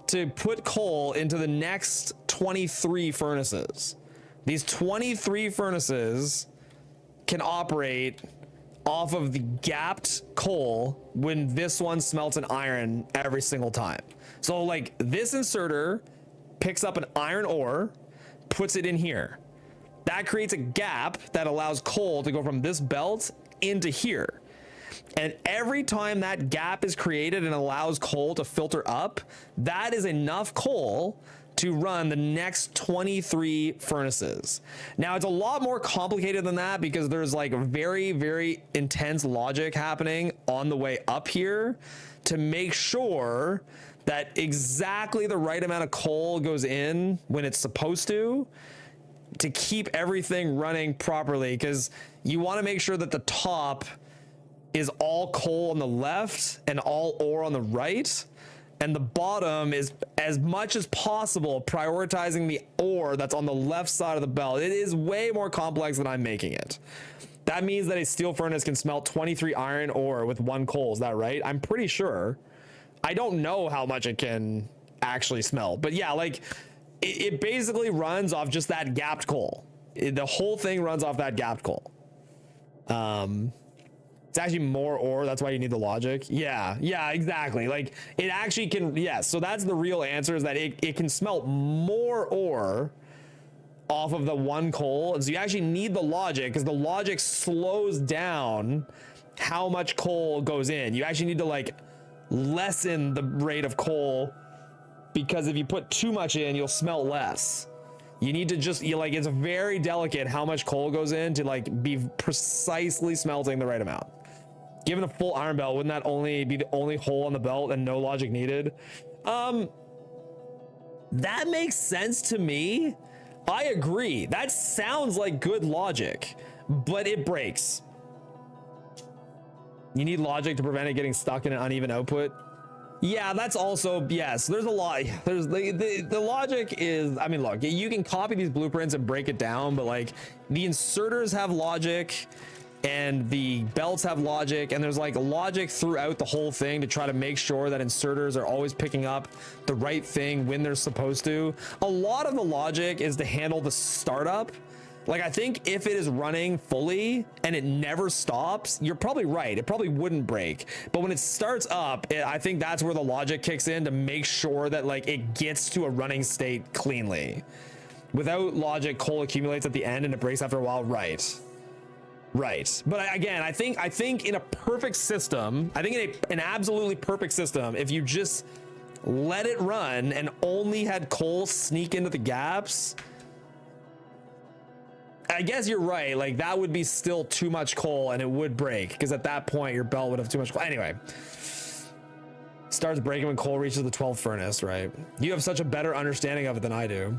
B: to put coal into the next 23 furnaces. These 23 furnaces can operate off of the gapped coal when this one smelts an iron every single time. So like this inserter picks up an iron ore, puts it in here. That creates a gap that allows coal to go from this belt into here. And every time that gap is created and allows coal to filter up, that is enough coal to run the next 23 furnaces. Now it's a lot more complicated than that, because there's like very, very intense logic happening on the way up here to make sure that exactly the right amount of coal goes in when it's supposed to keep everything running properly. Because you want to make sure that the top is all coal on the left and all ore on the right, and the bottom is, as much as possible, prioritizing the ore that's on the left side of the belt. It is way more complex than I'm making it. That means that a steel furnace can smelt 23 iron ore with 1 coal. Is that right? I'm pretty sure. I don't know how much it can actually smelt, but yeah, like it basically runs off just that gapped coal. The whole thing runs off that gapped coal. It's actually more ore. That's why you need the logic. Yeah, exactly. Like it actually can. Yeah. So that's the real answer, is that it can smelt more ore off of the 1 coal. And so you actually need the logic, because the logic slows down how much coal goes in. You actually need to like lessen the rate of coal, because if you put too much in, you'll smelt less. You need to just, it's very delicate how much coal goes in to like be precisely smelting the right amount. Given a full iron belt, wouldn't that only be the only hole on the belt and no logic needed? That makes sense to me. I agree. That sounds like good logic, but it breaks. You need logic to prevent it getting stuck in an uneven output. Yeah, that's also, yes, there's a lot. There's the logic is, I mean, look, you can copy these blueprints and break it down, but like the inserters have logic and the belts have logic, and there's like logic throughout the whole thing to try to make sure that inserters are always picking up the right thing when they're supposed to. A lot of the logic is to handle the startup. Like, I think if it is running fully and it never stops, you're probably right. It probably wouldn't break. But when it starts up, I think that's where the logic kicks in to make sure that like it gets to a running state cleanly. Without logic, coal accumulates at the end and it breaks after a while. Right. But again, I think in a perfect system, I think in an absolutely perfect system, if you just let it run and only had coal sneak into the gaps, I guess you're right. Like that would be still too much coal and it would break, because at that point your belt would have too much coal. Anyway, starts breaking when coal reaches the 12th furnace, right? You have such a better understanding of it than I do.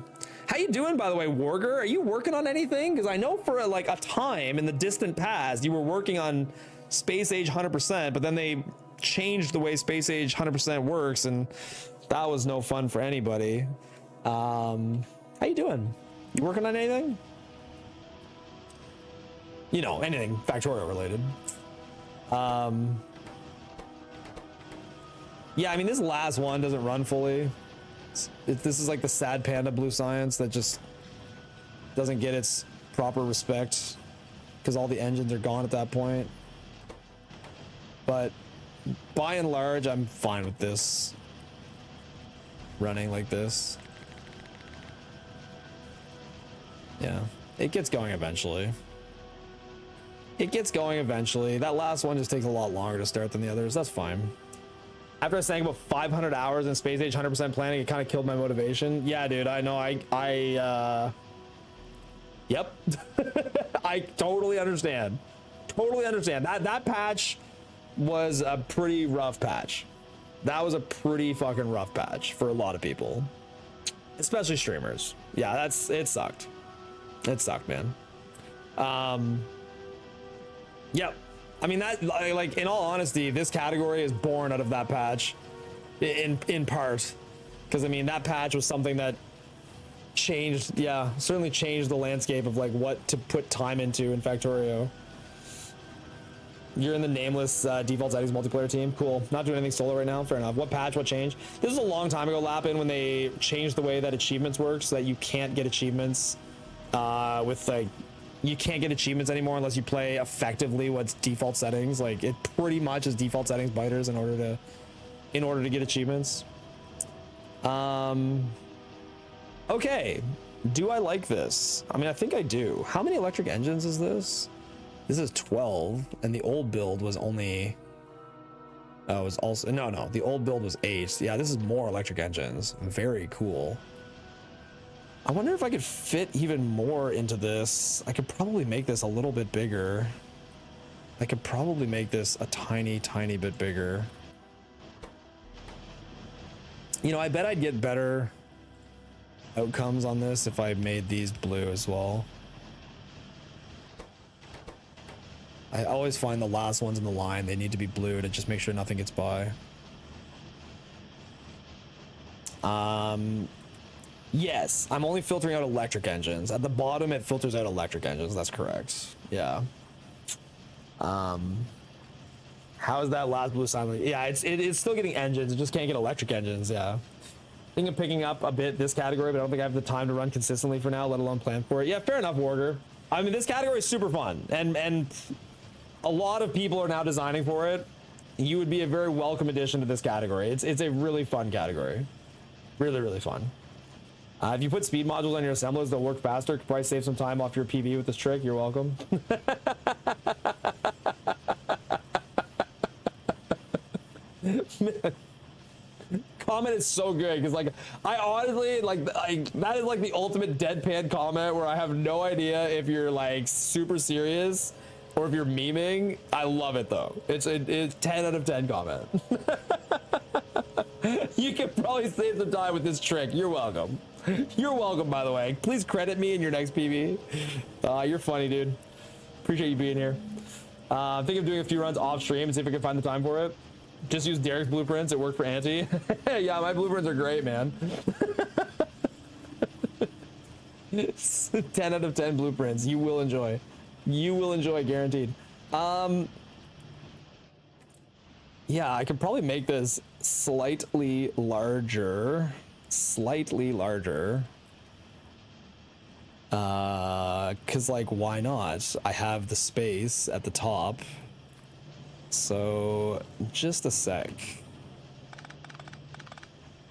B: How you doing, by the way, Warger? Are you working on anything? Because I know for like a time in the distant past, you were working on Space Age 100%, but then they changed the way Space Age 100% works, and that was no fun for anybody. How you doing? You working on anything? You know, anything Factorio related. Yeah, I mean, this last one doesn't run fully. This is like the sad panda blue science that just doesn't get its proper respect because all the engines are gone at that point. But by and large, I'm fine with this running like this. Yeah, it gets going eventually. It gets going eventually. That last one just takes a lot longer to start than the others. That's fine. After I sank about 500 hours in Space Age 100% planning, it kind of killed my motivation. Yeah, dude, I know. Yep. I totally understand. Totally understand. That patch was a pretty rough patch. That was a pretty fucking rough patch for a lot of people, especially streamers. Yeah, it sucked. It sucked, man. Yep. I mean, that, like, in all honesty, this category is born out of that patch in part, because I mean, that patch was something that changed, yeah, certainly changed the landscape of like what to put time into in Factorio. You're in the nameless default settings multiplayer team. Cool. Not doing anything solo right now. Fair enough. What patch? What change? This is a long time ago, Lapin, when they changed the way that achievements work, so that you can't get achievements with like, you can't get achievements anymore unless you play effectively what's default settings. Like, it pretty much is default settings biters in order to get achievements. Okay. Do I like this? I mean, I think I do. How many electric engines is this? This is 12, and the old build was only, oh, it was also, no, the old build was 8. Yeah, this is more electric engines. Very cool. I wonder if I could fit even more into this. I could probably make this a little bit bigger. I could probably make this a tiny, tiny bit bigger. You know, I bet I'd get better outcomes on this if I made these blue as well. I always find the last ones in the line, they need to be blue to just make sure nothing gets by. Yes, I'm only filtering out electric engines. At the bottom, it filters out electric engines. That's correct. Yeah. How is that last blue silent? Yeah, it's still getting engines. It just can't get electric engines. Yeah. I think I'm picking up a bit this category, but I don't think I have the time to run consistently for now, let alone plan for it. Yeah, fair enough, Warger. I mean, this category is super fun, and a lot of people are now designing for it. You would be a very welcome addition to this category. It's a really fun category. Really, really fun. If you put speed modules on your assemblers, they'll work faster. Could probably save some time off your PV with this trick. You're welcome. Comment is so good because, like, I honestly like that is like the ultimate deadpan comment where I have no idea if you're like super serious or if you're memeing. I love it though. It's 10 out of 10 comment. You can probably save some time with this trick. You're welcome. You're welcome, by the way. Please credit me in your next PB. You're funny, dude. Appreciate you being here. I'm thinking of doing a few runs off stream and see if I can find the time for it. Just use Derek's blueprints. It worked for Auntie. Yeah, my blueprints are great, man. 10 out of 10 blueprints. You will enjoy. You will enjoy, guaranteed. Yeah, I could probably make this slightly larger. Slightly larger. Cause like, why not? I have the space at the top. So just a sec.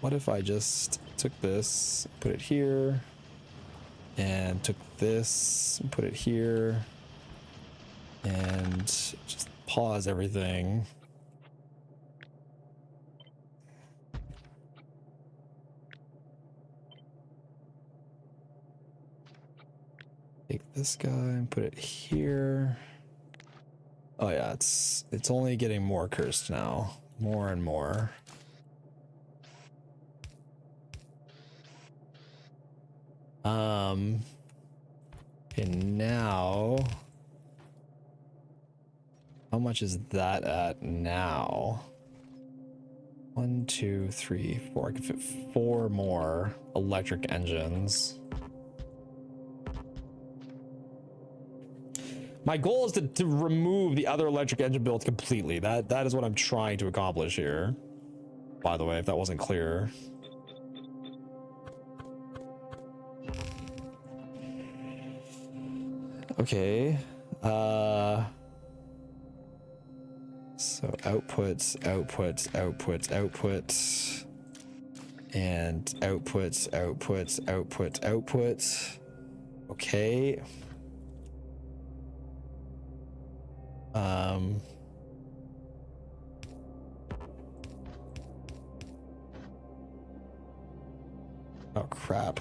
B: What if I just took this, put it here, and took this, put it here, and just pause everything. Take this guy and put it here. Oh yeah, it's only getting more cursed now. More and more. Okay, now how much is that at now? 1, 2, 3, 4. I could fit 4 more electric engines. My goal is to remove the other electric engine builds completely. That is what I'm trying to accomplish here. By the way, if that wasn't clear. Okay. So outputs, outputs, outputs, outputs, and outputs, outputs, outputs, outputs. Okay. Oh crap.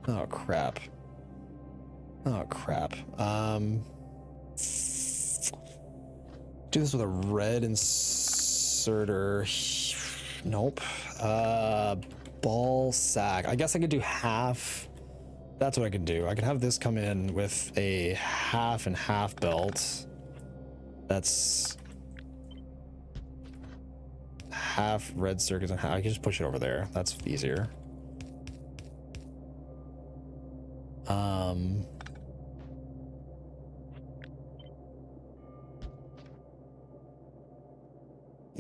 B: Oh crap. Oh crap. Do this with a red inserter. Nope. Ball sack. I guess I could do half. That's what I could do. I could have this come in with a half and half belt. That's half red circuits and half. I can just push it over there. That's easier.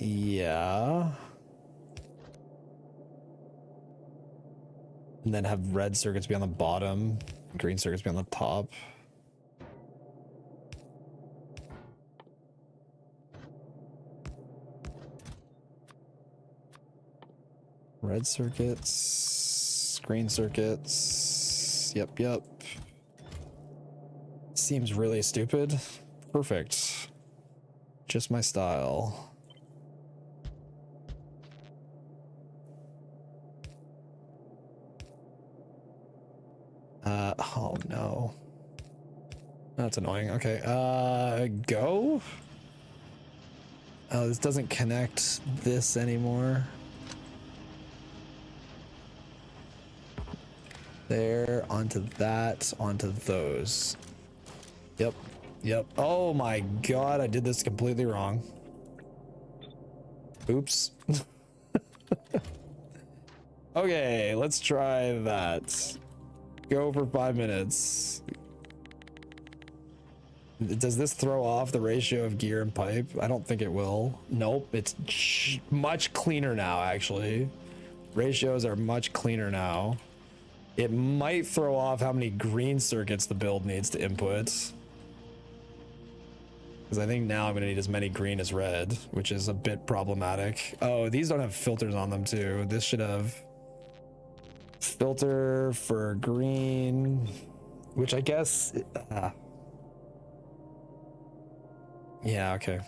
B: Yeah. And then have red circuits be on the bottom, green circuits be on the top. Red circuits, green circuits. Yep, yep. Seems really stupid. Perfect. Just my style. Oh no. That's annoying. Okay, go. Oh, this doesn't connect this anymore. There, onto that, onto those. Yep, yep. Oh my god, I did this completely wrong. Oops. Okay, let's try that. Go for 5 minutes. Does this throw off the ratio of gear and pipe? I don't think it will. Nope, it's much cleaner now, actually. Ratios are much cleaner now. It might throw off how many green circuits the build needs to input. Because I think now I'm going to need as many green as red, which is a bit problematic. Oh, these don't have filters on them too. This should have filter for green, which I guess... yeah, okay.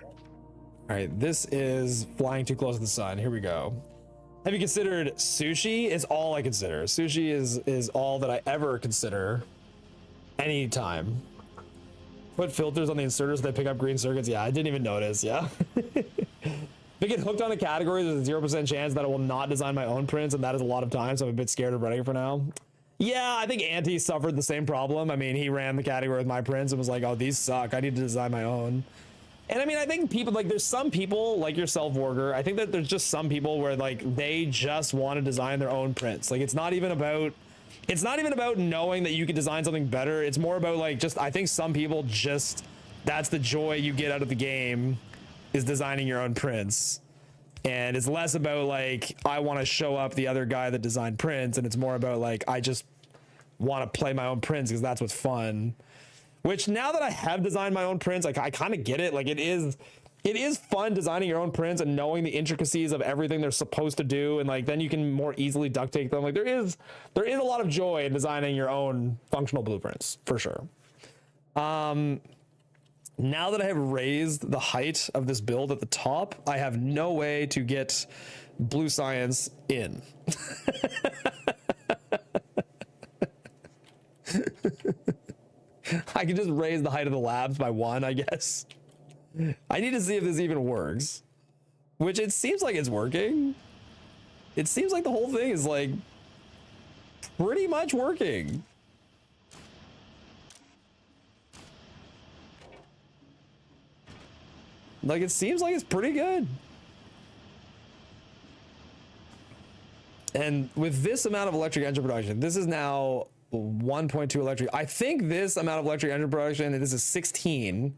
B: All right, this is flying too close to the sun. Here we go. Have you considered sushi? Is all I consider. Sushi is all that I ever consider anytime. Put filters on the inserters so they pick up green circuits. Yeah, I didn't even notice. Yeah. If I get hooked on a category, there's a 0% chance that I will not design my own prints, and that is a lot of time, so I'm a bit scared of running it for now. Yeah, I think Anti suffered the same problem. I mean, he ran the category with my prints and was like, oh, these suck. I need to design my own. And I mean, I think people, like, there's some people like yourself, Warger. I think that there's just some people where, like, they just want to design their own prints. Like, it's not even about knowing that you can design something better. It's more about, like, just, I think some people just, that's the joy you get out of the game, is designing your own prints. And it's less about, like, I want to show up the other guy that designed prints, and it's more about, like, I just want to play my own prints because that's what's fun. Which, now that I have designed my own prints, like, I kind of get it. Like, it is fun designing your own prints and knowing the intricacies of everything they're supposed to do, and, like, then you can more easily duct tape them. Like, there is a lot of joy in designing your own functional blueprints, for sure. Now that I have raised the height of this build at the top, I have no way to get blue science in. I can just raise the height of the labs by 1, I guess. I need to see if this even works. Which it seems like it's working. It seems like the whole thing is, like, pretty much working. Like, it seems like it's pretty good. And with this amount of electric engine production, this is now 1.2 electric. I think this amount of electric engine production, and this is 16.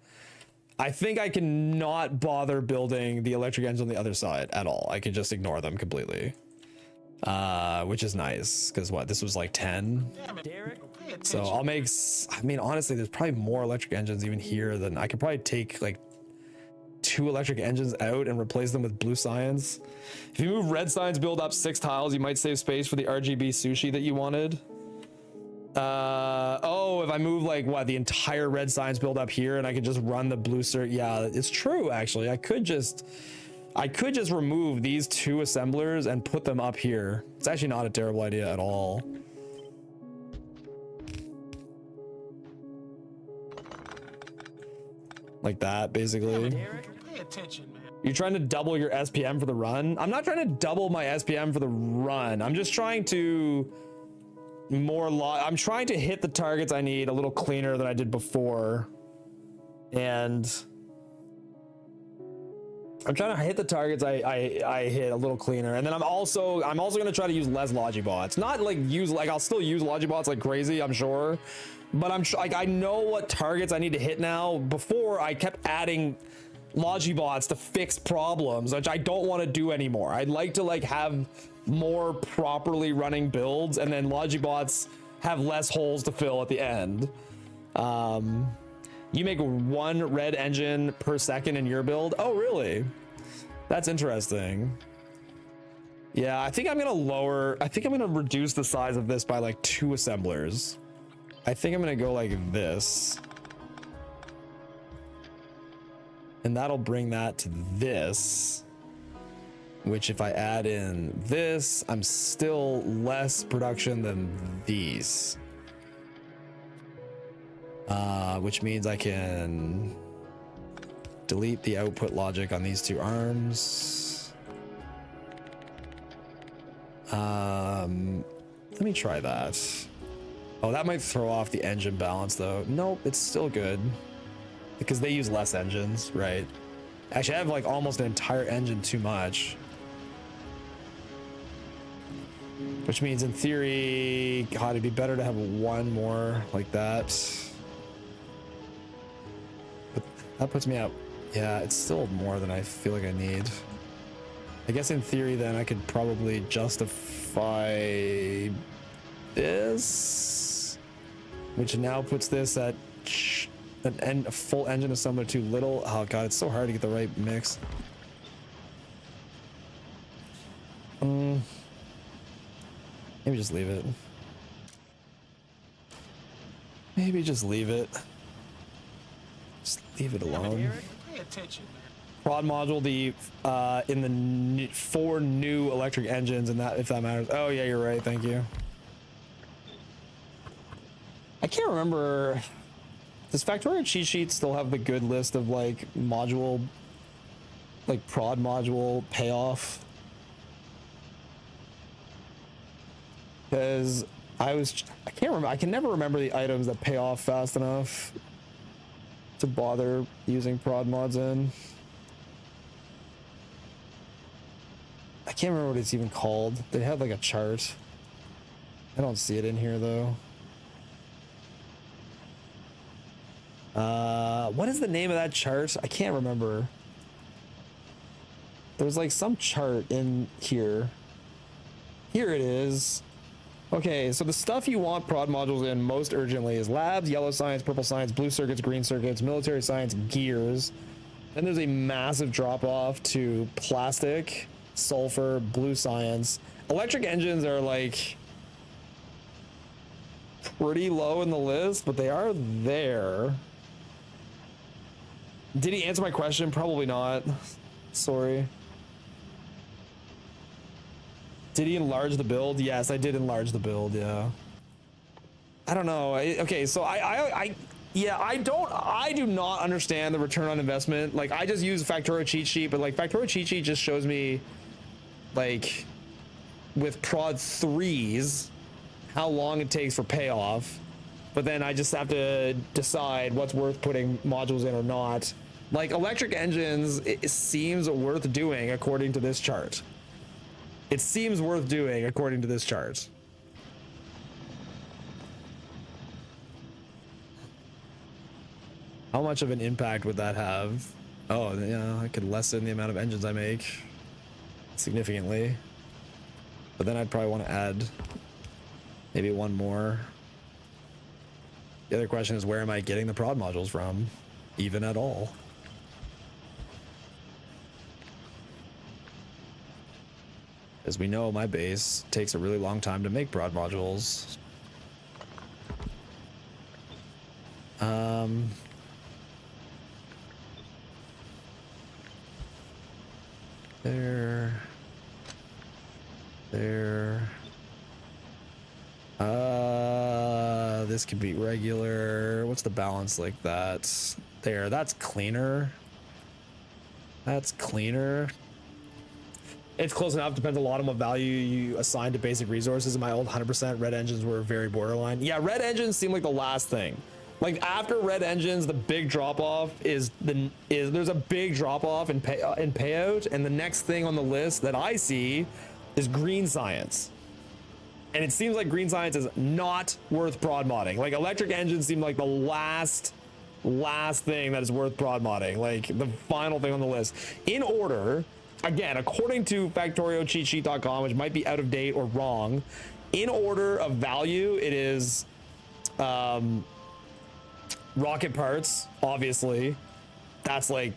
B: I think I can not bother building the electric engine on the other side at all. I can just ignore them completely. Which is nice, because what, this was like 10?
C: Damn it, Derek. Pay attention.
B: So I'll make, I mean, honestly, there's probably more electric engines even here than I could probably take like 2 electric engines out and replace them with blue science. If you move red science build up 6 tiles, you might save space for the RGB sushi that you wanted. Oh, if I move like what, the entire red science build up here and I could just run the blue cert. Yeah, it's true. Actually, I could just remove these 2 assemblers and put them up here. It's actually not a terrible idea at all. Like that, basically.
C: Derek, pay attention, man.
B: You're trying to double your SPM for the run? I'm not trying to double my SPM for the run. I'm just trying to I'm trying to hit the targets I need a little cleaner than I did before. And I'm trying to hit the targets I hit a little cleaner. And then I'm also going to try to use less Logibots. Not like I'll still use Logibots like crazy, I'm sure. But I know what targets I need to hit now. Before, I kept adding Logibots to fix problems, which I don't want to do anymore. I'd like to like have more properly running builds, and then Logibots have less holes to fill at the end. You make 1 red engine per second in your build? Oh, really? That's interesting. Yeah, I think I'm gonna reduce the size of this by like 2 assemblers. I think I'm gonna go like this. And that'll bring that to this. Which if I add in this, I'm still less production than these. Which means I can delete the output logic on these 2 arms. Let me try that. Oh, that might throw off the engine balance though. Nope, it's still good. Because they use less engines, right? Actually, I have like almost an entire engine too much. Which means in theory, God, it'd be better to have 1 more like that. But that puts me out. Yeah, it's still more than I feel like I need. I guess in theory then I could probably justify this, which now puts this at a full engine assembler too little. Oh God, it's so hard to get the right mix. Maybe just leave it. Maybe just leave it. Just leave it alone.
C: Derek, pay attention, man.
B: Prod module in the 4 new electric engines, and that, if that matters. Oh yeah, you're right. Thank you. I can't remember. Does Factorio cheat sheet still have the good list of like module, like prod module payoff? Because I can't remember. I can never remember the items that pay off fast enough to bother using prod mods in. I can't remember what it's even called. They had like a chart. I don't see it in here though. What is the name of that chart? I can't remember. There's like some chart in here. Here it is. Okay, so the stuff you want prod modules in most urgently is labs, yellow science, purple science, blue circuits, green circuits, military science, gears. Then there's a massive drop off to plastic, sulfur, blue science. Electric engines are like pretty low in the list, but they are there. Did he answer my question? Probably not. Sorry. Did he enlarge the build? Yes, I did enlarge the build, yeah. I don't know. Okay, so I do not understand the return on investment. Like, I just use Factorio cheat sheet, but like Factorio cheat sheet just shows me like with prod 3s how long it takes for payoff, but then I just have to decide what's worth putting modules in or not. Like electric engines, it seems worth doing according to this chart. It seems worth doing according to this chart. How much of an impact would that have? Oh, yeah, I could lessen the amount of engines I make significantly. But then I'd probably want to add maybe one more. The other question is, where am I getting the prod modules from, even at all? As we know, my base takes a really long time to make prod modules. This could be regular. What's the balance like that? There, that's cleaner. That's cleaner. It's close enough. Depends a lot on what value you assign to basic resources. In my old 100%, red engines were very borderline. Yeah, red engines seem like the last thing. Like after red engines, the big drop off is there's a big drop off in payout, and the next thing on the list that I see is green science. And it seems like green science is not worth prod modding. Like electric engines seem like the last thing that is worth prod modding. Like the final thing on the list. In order, again, according to factoriocheatsheet.com, which might be out of date or wrong, in order of value, it is rocket parts, obviously. That's like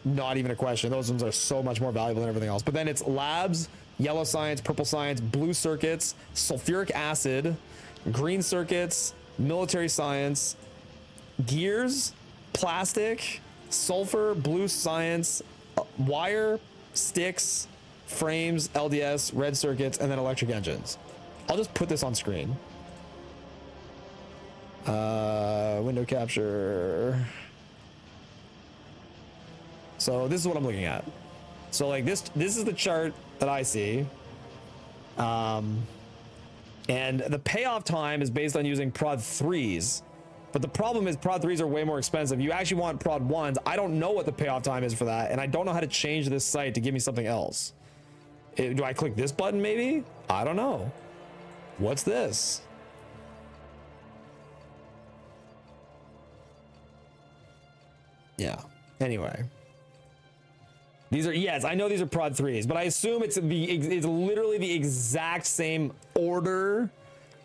B: not even a question. Those ones are so much more valuable than everything else. But then it's labs, yellow science, purple science, blue circuits, sulfuric acid, green circuits, military science, gears, plastic, sulfur, blue science, wire, sticks, frames, LDS, red circuits, and then electric engines. I'll just put this on screen. Window capture. So this is what I'm looking at. So like this is the chart that I see. And the payoff time is based on using prod 3s. But the problem is prod 3s are way more expensive. You actually want prod 1s. I don't know what the payoff time is for that, and I don't know how to change this site to give me something else. Do I click this button maybe? I don't know. What's this? Yeah. Anyway. These are, yes, I know these are prod 3s, but I assume it's literally the exact same order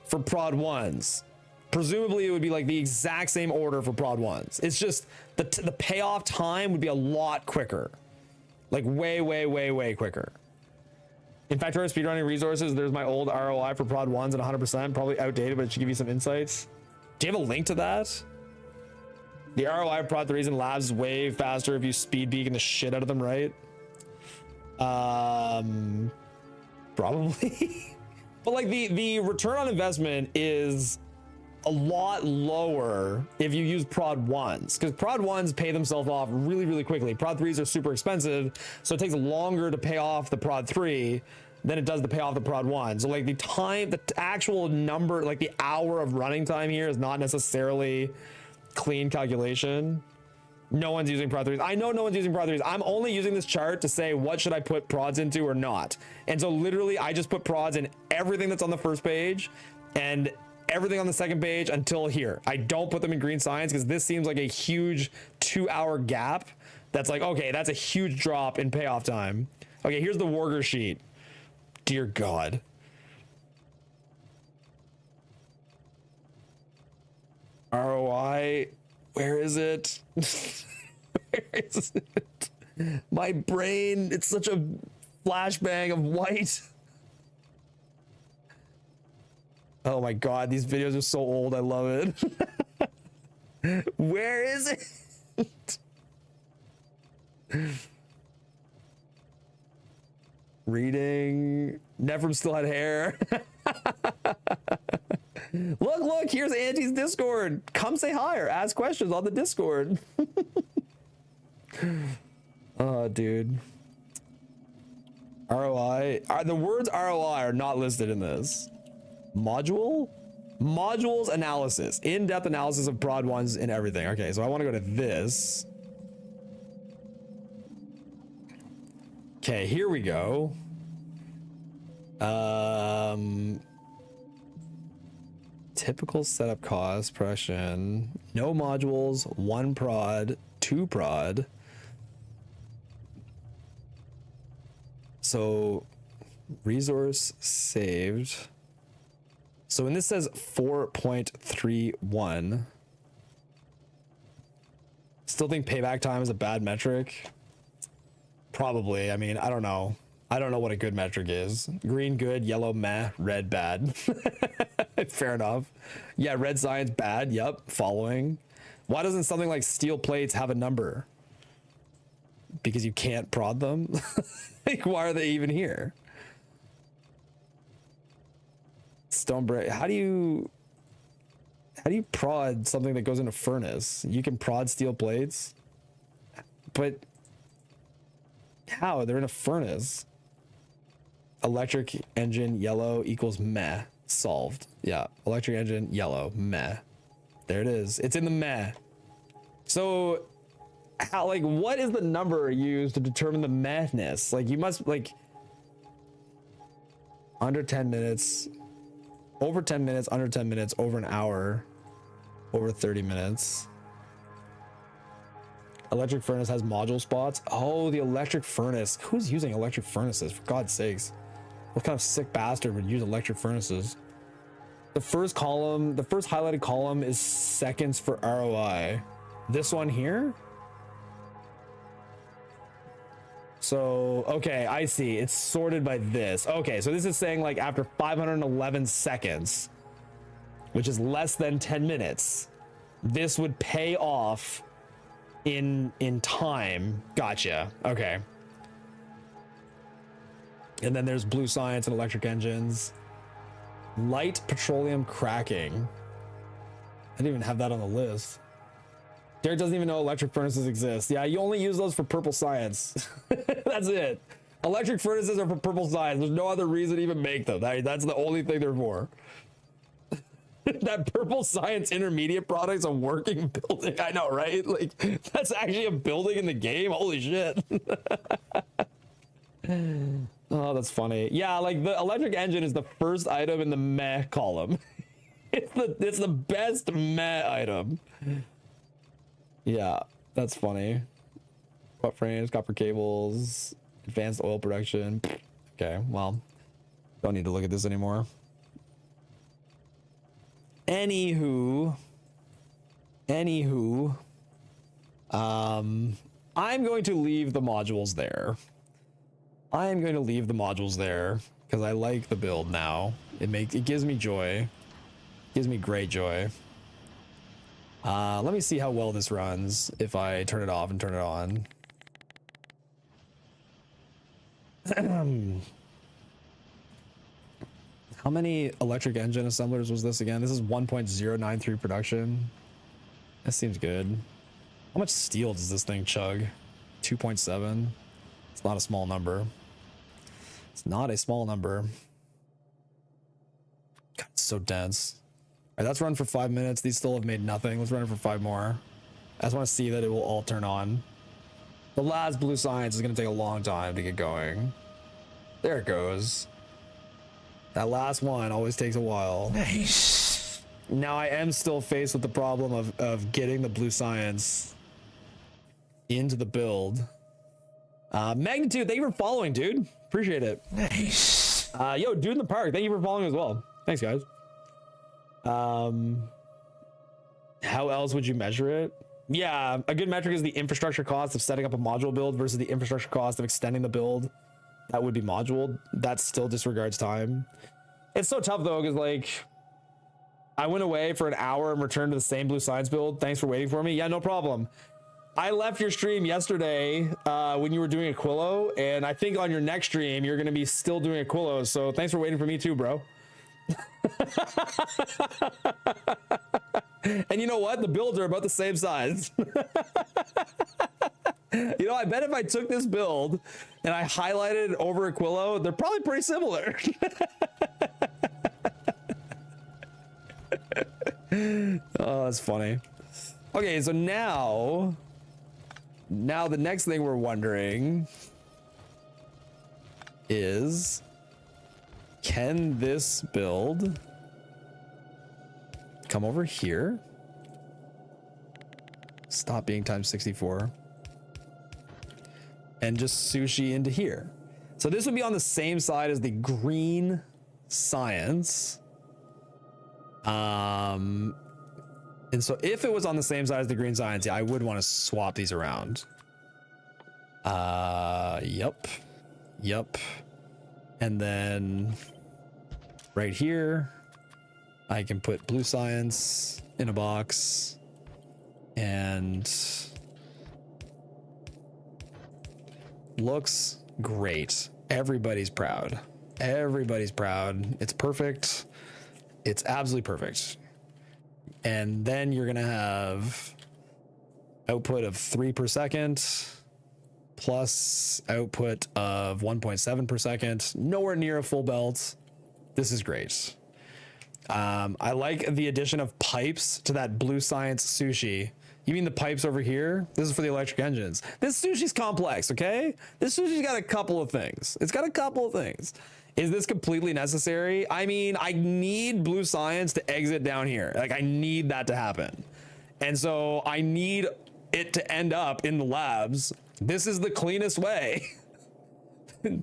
B: for prod 1s. Presumably it would be like the exact same order for prod 1s. It's just the payoff time would be a lot quicker. Like way quicker. In fact, our speedrunning resources, there's my old ROI for prod 1s at 100%, probably outdated, but it should give you some insights. Do you have a link to that? The ROI of prod 3s and labs is way faster if you speed beacon the shit out of them, right? Probably. But like the return on investment is a lot lower if you use prod 1s, because prod 1s pay themselves off really quickly. Prod 3s are super expensive, so it takes longer to pay off the prod 3 than it does to pay off the prod 1. So like the time, the actual number, like the hour of running time here is not necessarily clean calculation. No one's using prod 3s. I know no one's using prod 3s. I'm only using this chart to say what should I put prods into or not. And so literally I just put prods in everything that's on the first page and everything on the second page until here. I don't put them in green science because this seems like a huge 2-hour gap. That's like, okay, that's a huge drop in payoff time. Okay, here's the Warger sheet. Dear God. ROI, where is it? Where is it? My brain, it's such a flashbang of white. Oh my God, these videos are so old, I love it. Where is it? Reading, Nephrim still had hair. Look, here's Auntie's Discord. Come say hi or ask questions on the Discord. Oh, dude. ROI. The words ROI are not listed in this. Modules analysis, in-depth analysis of prod ones and everything. Okay, so I want to go to this. Okay, here we go. Typical setup cost, production, no modules, 1 prod, 2 prod. So resource saved. So when this says 4.31, still think payback time is a bad metric? Probably. I mean, I don't know. I don't know what a good metric is. Green, good. Yellow, meh. Red, bad. Fair enough. Yeah, red science, bad. Yep. Following. Why doesn't something like steel plates have a number? Because you can't prod them? Like, why are they even here? Stone brick. How do you prod something that goes in a furnace? You can prod steel plates, but how? They're in a furnace. Electric engine yellow equals meh. Solved. Yeah. Electric engine yellow meh. There it is. It's in the meh. So how, like, what is the number used to determine the madness? Like, you must, like, under 10 minutes, over 10 minutes, under 10 minutes, over an hour, over 30 minutes. Electric furnace has module spots. Oh, the electric furnace. Who's using electric furnaces, for God's sakes? What kind of sick bastard would use electric furnaces? The first column, the first highlighted column is seconds for ROI. This one here? So, okay, I see. It's sorted by this. Okay, so this is saying like after 511 seconds, which is less than 10 minutes, this would pay off in time. Gotcha. Okay. And then there's blue science and electric engines. Light petroleum cracking. I didn't even have that on the list. Derek doesn't even know electric furnaces exist. Yeah, you only use those for purple science. That's it. Electric furnaces are for purple science. There's no other reason to even make them. That's the only thing they're for. That purple science intermediate product's a working building. I know, right? Like, that's actually a building in the game. Holy shit. Oh, that's funny. Yeah, like the electric engine is the first item in the meh column. It's the best meh item. Yeah, that's funny. What frames, copper cables, advanced oil production. Okay, well, don't need to look at this anymore. Anywho, I'm going to leave the modules there. I am going to leave the modules there because I like the build now. It gives me joy. It gives me great joy. Let me see how well this runs if I turn it off and turn it on. How many electric engine assemblers was this again? This is 1.093 production. That seems good. How much steel does this thing chug? 2.7. It's not a small number. It's not a small number. God, it's so dense. All right, that's run for 5 minutes. These still have made nothing. Let's run it for 5 more. I just want to see that it will all turn on. The last blue science is going to take a long time to get going. There it goes. That last one always takes a while.
C: Nice.
B: Now I am still faced with the problem of getting the blue science into the build. Magnitude, thank you for following, dude. Appreciate it.
C: Nice.
B: Yo, dude in the park, thank you for following as well. Thanks, guys. How else would you measure it? Yeah, a good metric is the infrastructure cost of setting up a module build versus the infrastructure cost of extending the build. That would be module. That still disregards time. It's so tough though, because like I went away for an hour and returned to the same blue science build. Thanks for waiting for me. Yeah, no problem. I left your stream yesterday when you were doing Aquilo, and I think on your next stream you're gonna be still doing Aquilo. So thanks for waiting for me too, bro. And you know what? The builds are about the same size. You know, I bet if I took this build and I highlighted it over Aquilo, they're probably pretty similar. Oh, that's funny. Okay, so now the next thing we're wondering is, can this build come over here? Stop being times 64. And just sushi into here. So this would be on the same side as the green science. And so if it was on the same side as the green science, yeah, I would want to swap these around. Yep. And then right here, I can put blue science in a box and looks great. Everybody's proud. Everybody's proud. It's perfect. It's absolutely perfect. And then you're gonna have output of 3 per second plus output of 1.7 per second. Nowhere near a full belt. This is great. I like the addition of pipes to that blue science sushi. You mean the pipes over here? This is for the electric engines. This sushi's complex, okay? This sushi's got a couple of things. It's got a couple of things. Is this completely necessary? I mean, I need blue science to exit down here. Like, I need that to happen. And so I need it to end up in the labs. This is the cleanest way.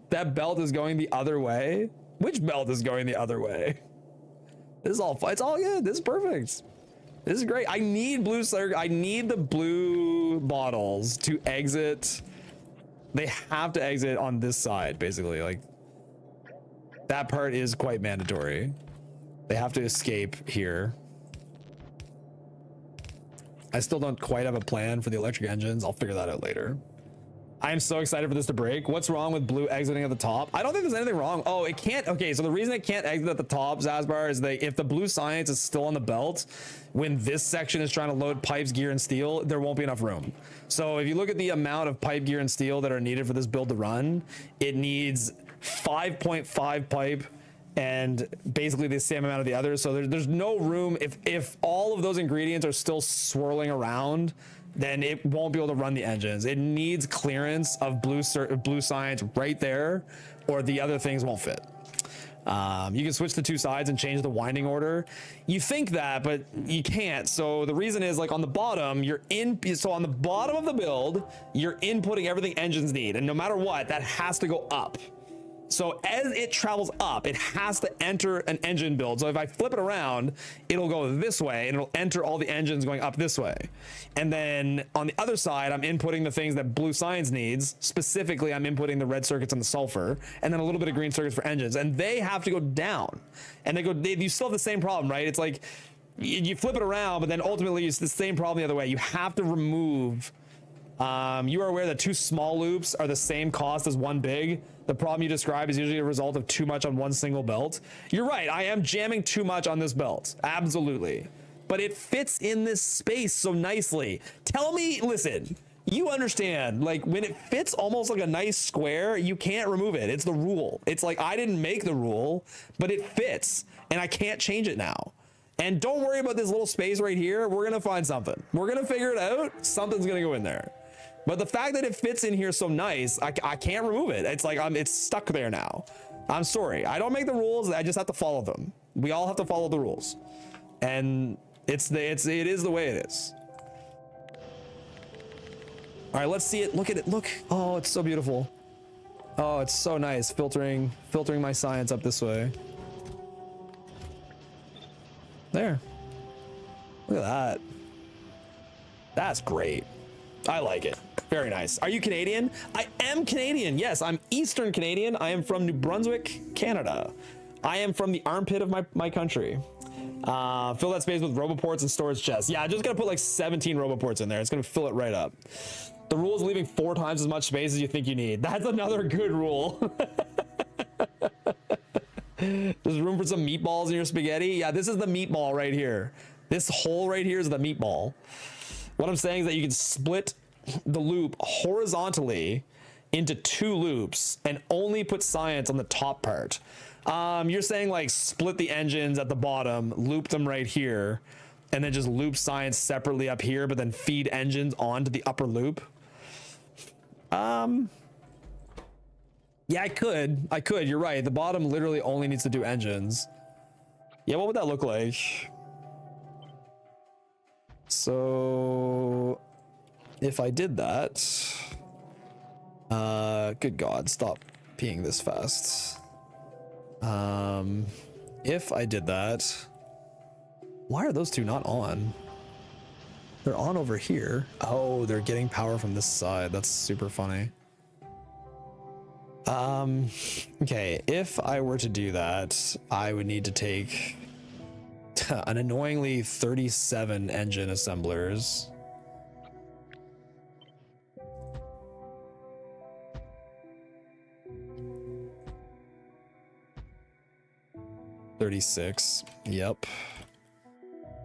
B: That belt is going the other way. Which belt is going the other way? This is all, it's all good. This is perfect. This is great. I need blue circuit. I need the blue bottles to exit. They have to exit on this side, basically. Like, that part is quite mandatory. They have to escape here. I still don't quite have a plan for the electric engines. I'll figure that out later. I am so excited for this to break. What's wrong with blue exiting at the top? I don't think there's anything wrong. Oh, it can't. Okay, so the reason it can't exit at the top, Zazbar, is that if the blue science is still on the belt, when this section is trying to load pipes, gear, and steel, there won't be enough room. So if you look at the amount of pipe, gear, and steel that are needed for this build to run, it needs 5.5 pipe and basically the same amount of the others. So there's no room. If all of those ingredients are still swirling around, then it won't be able to run the engines. It needs clearance of blue science right there, or the other things won't fit. You can switch the two sides and change the winding order. You think that, but you can't. So the reason is, like, on the bottom, so on the bottom of the build, you're inputting everything engines need. And no matter what, that has to go up. So as it travels up, it has to enter an engine build. So if I flip it around, it'll go this way and it'll enter all the engines going up this way. And then on the other side, I'm inputting the things that blue science needs. Specifically, I'm inputting the red circuits and the sulfur, and then a little bit of green circuits for engines. And they have to go down. And you still have the same problem, right? It's like you flip it around, but then ultimately it's the same problem the other way. You have to remove. You are aware that 2 small loops are the same cost as 1 big. The problem you describe is usually a result of too much on one single belt. You're right. I am jamming too much on this belt. Absolutely. But it fits in this space so nicely. Tell me, listen, you understand, like, when it fits almost like a nice square, you can't remove it. It's the rule. It's like, I didn't make the rule, but it fits and I can't change it now. And don't worry about this little space right here. We're going to find something. We're going to figure it out. Something's going to go in there. But the fact that it fits in here so nice, I can't remove it. It's like it's stuck there now. I'm sorry. I don't make the rules. I just have to follow them. We all have to follow the rules. And it is the way it is. All right, let's see it. Look at it. Look. Oh, it's so beautiful. Oh, it's so nice. Filtering my science up this way. There. Look at that. That's great. I like it. Very nice. Are you Canadian? I am Canadian. Yes, I'm Eastern Canadian. I am from New Brunswick, Canada. I am from the armpit of my country. Fill that space with roboports and storage chests. Yeah, I'm just gonna put like 17 roboports in there. It's gonna fill it right up. The rule is leaving 4 times as much space as you think you need. That's another good rule. There's room for some meatballs in your spaghetti. Yeah, this is the meatball right here. This hole right here is the meatball. What I'm saying is that you can split the loop horizontally into 2 loops and only put science on the top part. You're saying, like, split the engines at the bottom, loop them right here, and then just loop science separately up here, but then feed engines onto the upper loop. Yeah, I could. You're right. The bottom literally only needs to do engines. Yeah, what would that look like? So if I did that, good God, stop peeing this fast. If I did that, why are those two not on? They're on over here. Oh, they're getting power from this side. That's super funny. Okay, if I were to do that, I would need to take an annoyingly 37 engine assemblers. $36. Yep.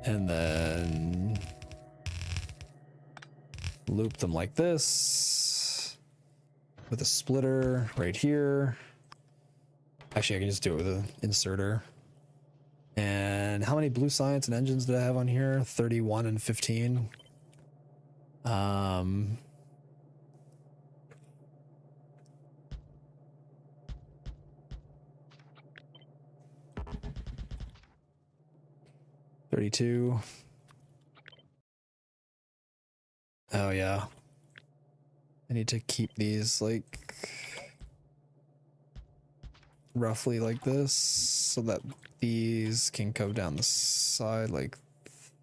B: And then loop them like this with a splitter right here. Actually, I can just do it with an inserter. And how many blue science and engines did I have on here? 31 and 15. 32. Oh yeah. I need to keep these like roughly like this so that these can go down the side like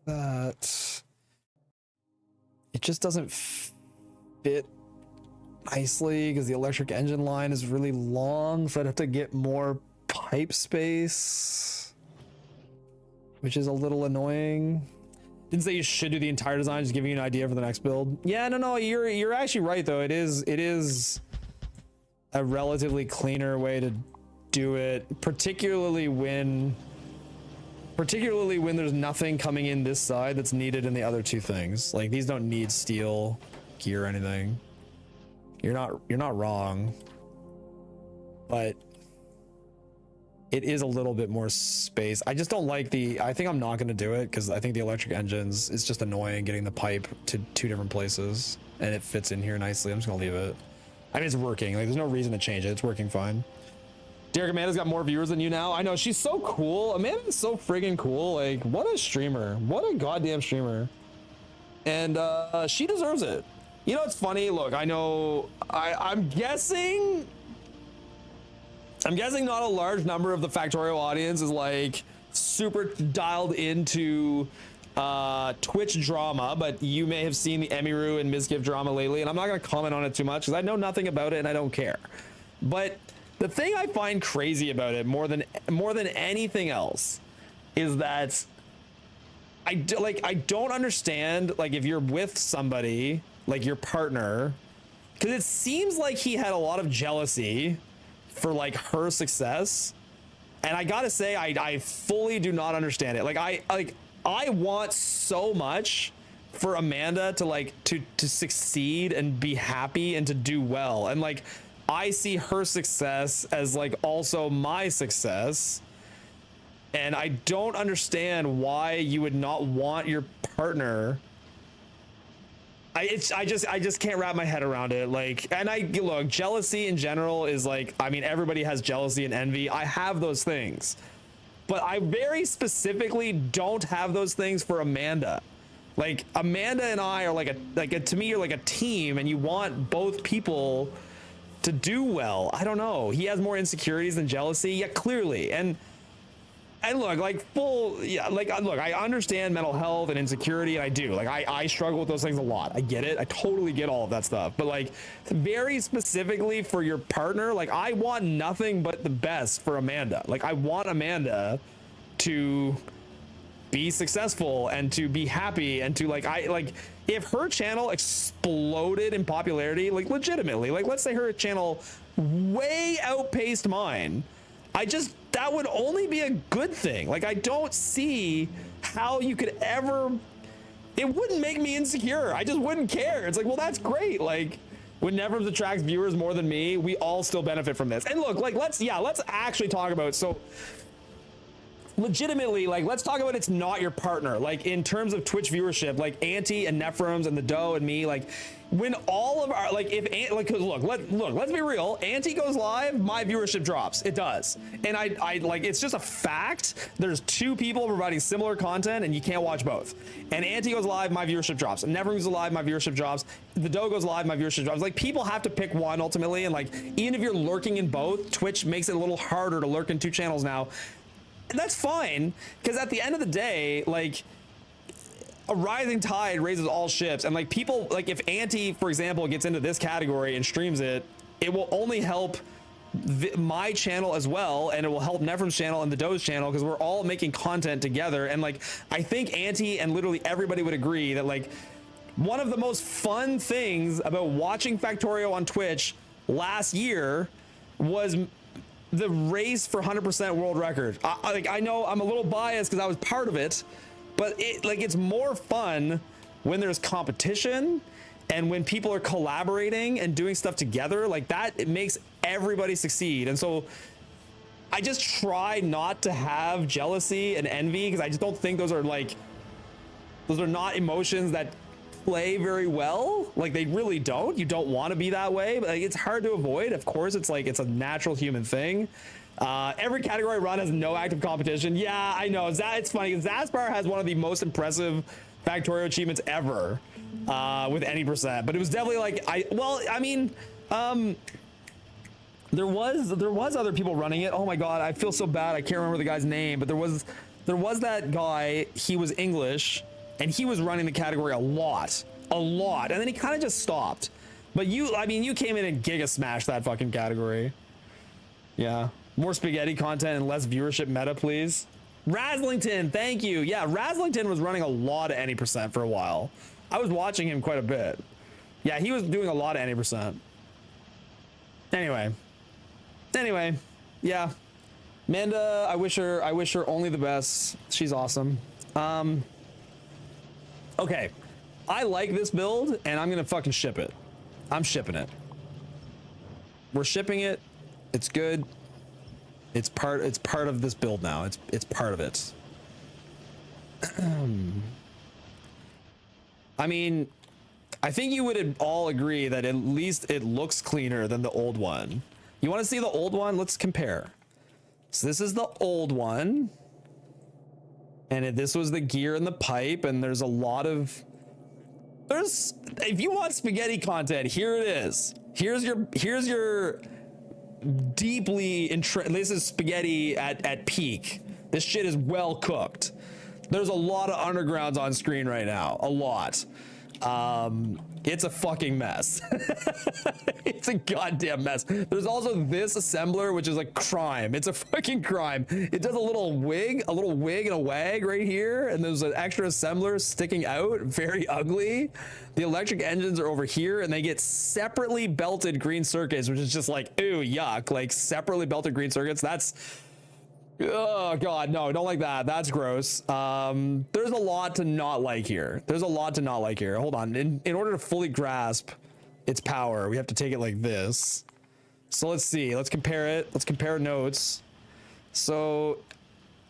B: that. It just doesn't fit nicely because the electric engine line is really long, so I'd have to get more pipe space, which is a little annoying. Didn't say you should do the entire design, just giving you an idea for the next build. Yeah, no, you're actually right though. It is a relatively cleaner way to do it, particularly when there's nothing coming in this side that's needed in the other two things. Like these don't need steel gear or anything. You're not wrong, but it is a little bit more space. I just don't like I think I'm not going to do it because I think the electric engines is just annoying getting the pipe to two different places, and it fits in here nicely. I'm just going to leave it. I mean, it's working. Like, there's no reason to change it. It's working fine. Derek, Amanda's got more viewers than you now. I know, she's so cool. Amanda's so friggin' cool. Like, what a streamer. What a goddamn streamer. And she deserves it. You know, it's funny. Look, I know, I'm guessing not a large number of the Factorio audience is like super dialed into Twitch drama, but you may have seen the Emiru and Mizgift drama lately, and I'm not going to comment on it too much because I know nothing about it and I don't care. But the thing I find crazy about it more than anything else is that I don't understand, like, if you're with somebody like your partner, because it seems like he had a lot of jealousy for like her success, and I gotta say I fully do not understand it. Like I want so much for Amanda to succeed and be happy and to do well, and like I see her success as like also my success, and I don't understand why you would not want your partner. I just can't wrap my head around it. Like, and look, jealousy in general is like, I mean, everybody has jealousy and envy. I have those things, but I very specifically don't have those things for Amanda. Like, Amanda and I are to me, you're like a team, and you want both people to do well. I don't know. He has more insecurities than jealousy. Yeah, clearly. And look, look, I understand mental health and insecurity, and I do. Like, I struggle with those things a lot. I get it. I totally get all of that stuff. But like, very specifically for your partner, like, I want nothing but the best for Amanda. Like, I want Amanda to be successful and to be happy and to if her channel exploded in popularity, like legitimately, like let's say her channel way outpaced mine, that would only be a good thing. Like, I don't see how you could ever, it wouldn't make me insecure. I just wouldn't care. It's like, well, that's great. Like, when Nevrams attracts viewers more than me, we all still benefit from this. And look, like, let's actually talk about, so legitimately, like, let's talk about it's not your partner. Like, in terms of Twitch viewership, like Auntie and Nephrons and the Doe and me, like, when all of our, like, if like, cause look, let's be real. Auntie goes live, my viewership drops. It does, and I like, it's just a fact. There's two people providing similar content, and you can't watch both. And Auntie goes live, my viewership drops. And Nephrons goes live, my viewership drops. The Doe goes live, my viewership drops. Like, people have to pick one ultimately, and like, even if you're lurking in both, Twitch makes it a little harder to lurk in two channels now. And that's fine, because at the end of the day, like, a rising tide raises all ships. And like, people, like, if Auntie, for example, gets into this category and streams it, it will only help my channel as well, and it will help Nephron's channel and the Doe's channel, because we're all making content together. And like, I think Auntie and literally everybody would agree that like, one of the most fun things about watching Factorio on Twitch last year was the race for 100% world record. I know I'm a little biased because I was part of it, but it's more fun when there's competition and when people are collaborating and doing stuff together. Like that, it makes everybody succeed. And so I just try not to have jealousy and envy, because I just don't think those are not emotions that play very well. Like, they really don't. You don't want to be that way, but like, it's hard to avoid. Of course, it's like, it's a natural human thing. Every category run has no active competition. Yeah, I know. It's funny. Zaspar has one of the most impressive Factorio achievements ever, with any percent. But it was definitely like, there was other people running it. Oh my god, I feel so bad. I can't remember the guy's name, but there was that guy. He was English, and he was running the category a lot, and then he kind of just stopped. But you came in and giga smashed that fucking category. Yeah, more spaghetti content and less viewership meta, please. Raslington, thank you. Yeah, Raslington was running a lot of any percent for a while. I was watching him quite a bit. Yeah, he was doing a lot of any percent. Anyway, yeah, Amanda, I wish her only the best. She's awesome. Okay, I like this build, and I'm gonna fucking ship it. I'm shipping it. We're shipping it. It's good. It's part of this build now. It's part of it. I mean, I think you would all agree that at least it looks cleaner than the old one. You want to see the old one? Let's compare. So this is the old one. And this was the gear and the pipe, and there's a lot of, if you want spaghetti content, here it is. Here's your deeply this is spaghetti at peak. This shit is well cooked. There's a lot of undergrounds on screen right now, a lot. It's a fucking mess. It's a goddamn mess. There's also this assembler, which is a crime. It's a fucking crime. It does a little wig and a wag right here, and there's an extra assembler sticking out, very ugly. The electric engines are over here, and they get separately belted green circuits, which is just like, ooh, yuck. Like, separately belted green circuits, that's, oh god, no, don't like that. That's gross. There's a lot to not like here. Hold on. In order to fully grasp its power, we have to take it like this. So let's see. Let's compare it. Let's compare notes. So,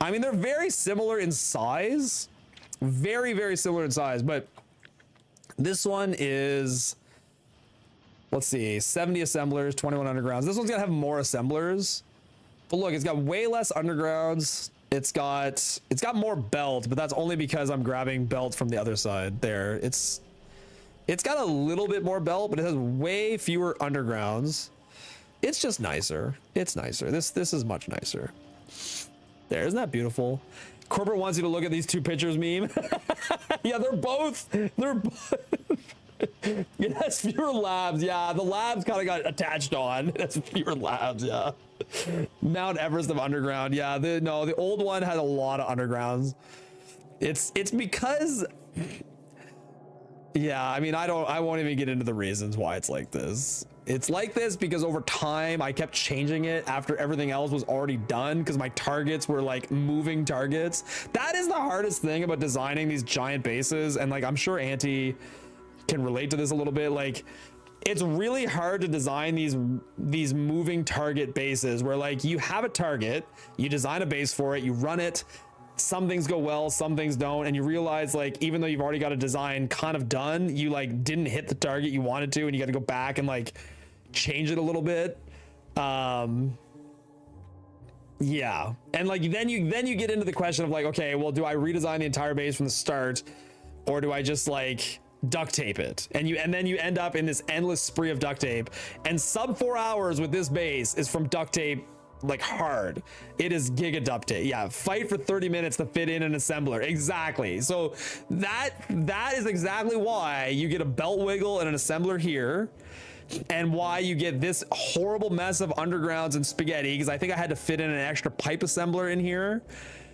B: I mean, they're very similar in size. Very, very similar in size. But this one is, let's see, 70 assemblers, 21 undergrounds. This one's gonna have more assemblers. But look, it's got way less undergrounds. It's got more belt, but that's only because I'm grabbing belt from the other side there. It's got a little bit more belt, but it has way fewer undergrounds. It's just nicer. It's nicer. This is much nicer. There, isn't that beautiful? Corporate wants you to look at these two pictures meme. Yeah, they're both. It has fewer labs. Yeah, the labs kind of got attached on. It has fewer labs. Yeah. Mount Everest of underground. Yeah, the old one had a lot of undergrounds. It's because, yeah, I mean, I won't even get into the reasons why it's like this. It's like this because over time I kept changing it after everything else was already done, because my targets were like moving targets. That is the hardest thing about designing these giant bases, and like I'm sure Auntie can relate to this a little bit. Like, it's really hard to design these moving target bases where like you have a target, you design a base for it, you run it, some things go well, some things don't, and you realize like even though you've already got a design kind of done, you like didn't hit the target you wanted to, and you got to go back and like change it a little bit. Yeah, and like then you get into the question of like, okay, well, do I redesign the entire base from the start, or do I just like duct tape it? And then you end up in this endless spree of duct tape, and sub 4 hours with this base is from duct tape, like hard. It is giga duct tape. Yeah, fight for 30 minutes to fit in an assembler. Exactly. So that is exactly why you get a belt wiggle and an assembler here, and why you get this horrible mess of undergrounds and spaghetti, because I think I had to fit in an extra pipe assembler in here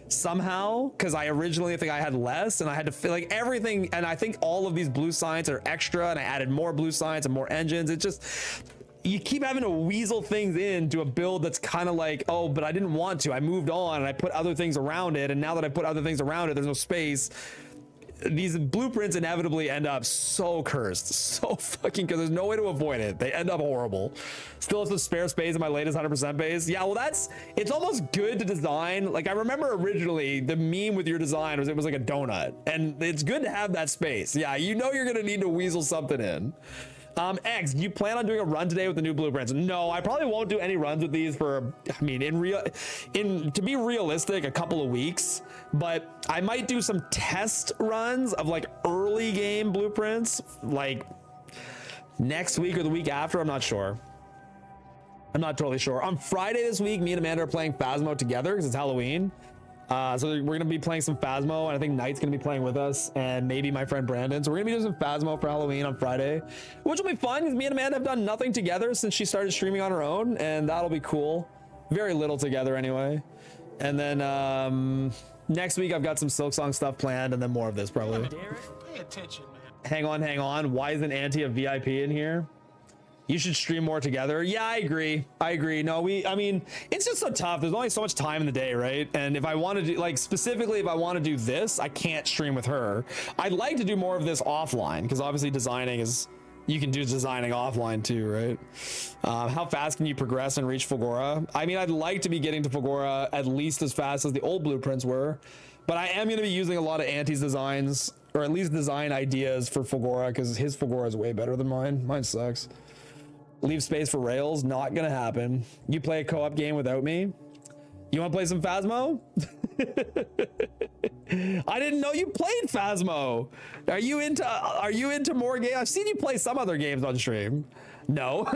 B: somehow, because I originally think I had less, and I had to fit like everything, and I think all of these blue science are extra, and I added more blue science and more engines. It just, you keep having to weasel things into a build that's kind of like, oh, but I didn't want to, I moved on and I put other things around it, and now that I put other things around it, there's no space. These blueprints inevitably end up so cursed, so fucking, because there's no way to avoid it. They end up horrible. Still have some spare space in my latest 100% base. Yeah, well, it's almost good to design. Like I remember originally the meme with your design was it was like a donut, and it's good to have that space. Yeah, you know you're gonna need to weasel something in. X, do you plan on doing a run today with the new blueprints? No, I probably won't do any runs with these for, I mean, to be realistic, a couple of weeks, but I might do some test runs of like early game blueprints, like next week or the week after. I'm not sure. I'm not totally sure. On Friday this week, me and Amanda are playing Phasmo together because it's Halloween. So we're going to be playing some Phasmo, and I think Knight's going to be playing with us, and maybe my friend Brandon. So we're going to be doing some Phasmo for Halloween on Friday, which will be fun because me and Amanda have done nothing together since she started streaming on her own, and that'll be cool. Very little together anyway. And then next week I've got some Silksong stuff planned, and then more of this probably.
D: Derek, pay attention, man.
B: Hang on. Why isn't Auntie a VIP in here? You should stream more together. Yeah, I agree. No, I mean, it's just so tough. There's only so much time in the day, right? And if I want to do, like, specifically, if I want to do this, I can't stream with her. I'd like to do more of this offline, because obviously designing is, you can do designing offline too, right? How fast can you progress and reach Fulgora? I mean, I'd like to be getting to Fulgora at least as fast as the old blueprints were, but I am going to be using a lot of Auntie's designs, or at least design ideas for Fulgora, because his Fulgora is way better than mine. Mine sucks. Leave space for rails, not gonna happen. You play a co-op game without me? You wanna play some Phasmo? I didn't know you played Phasmo. Are you into more games? I've seen you play some other games on stream. No.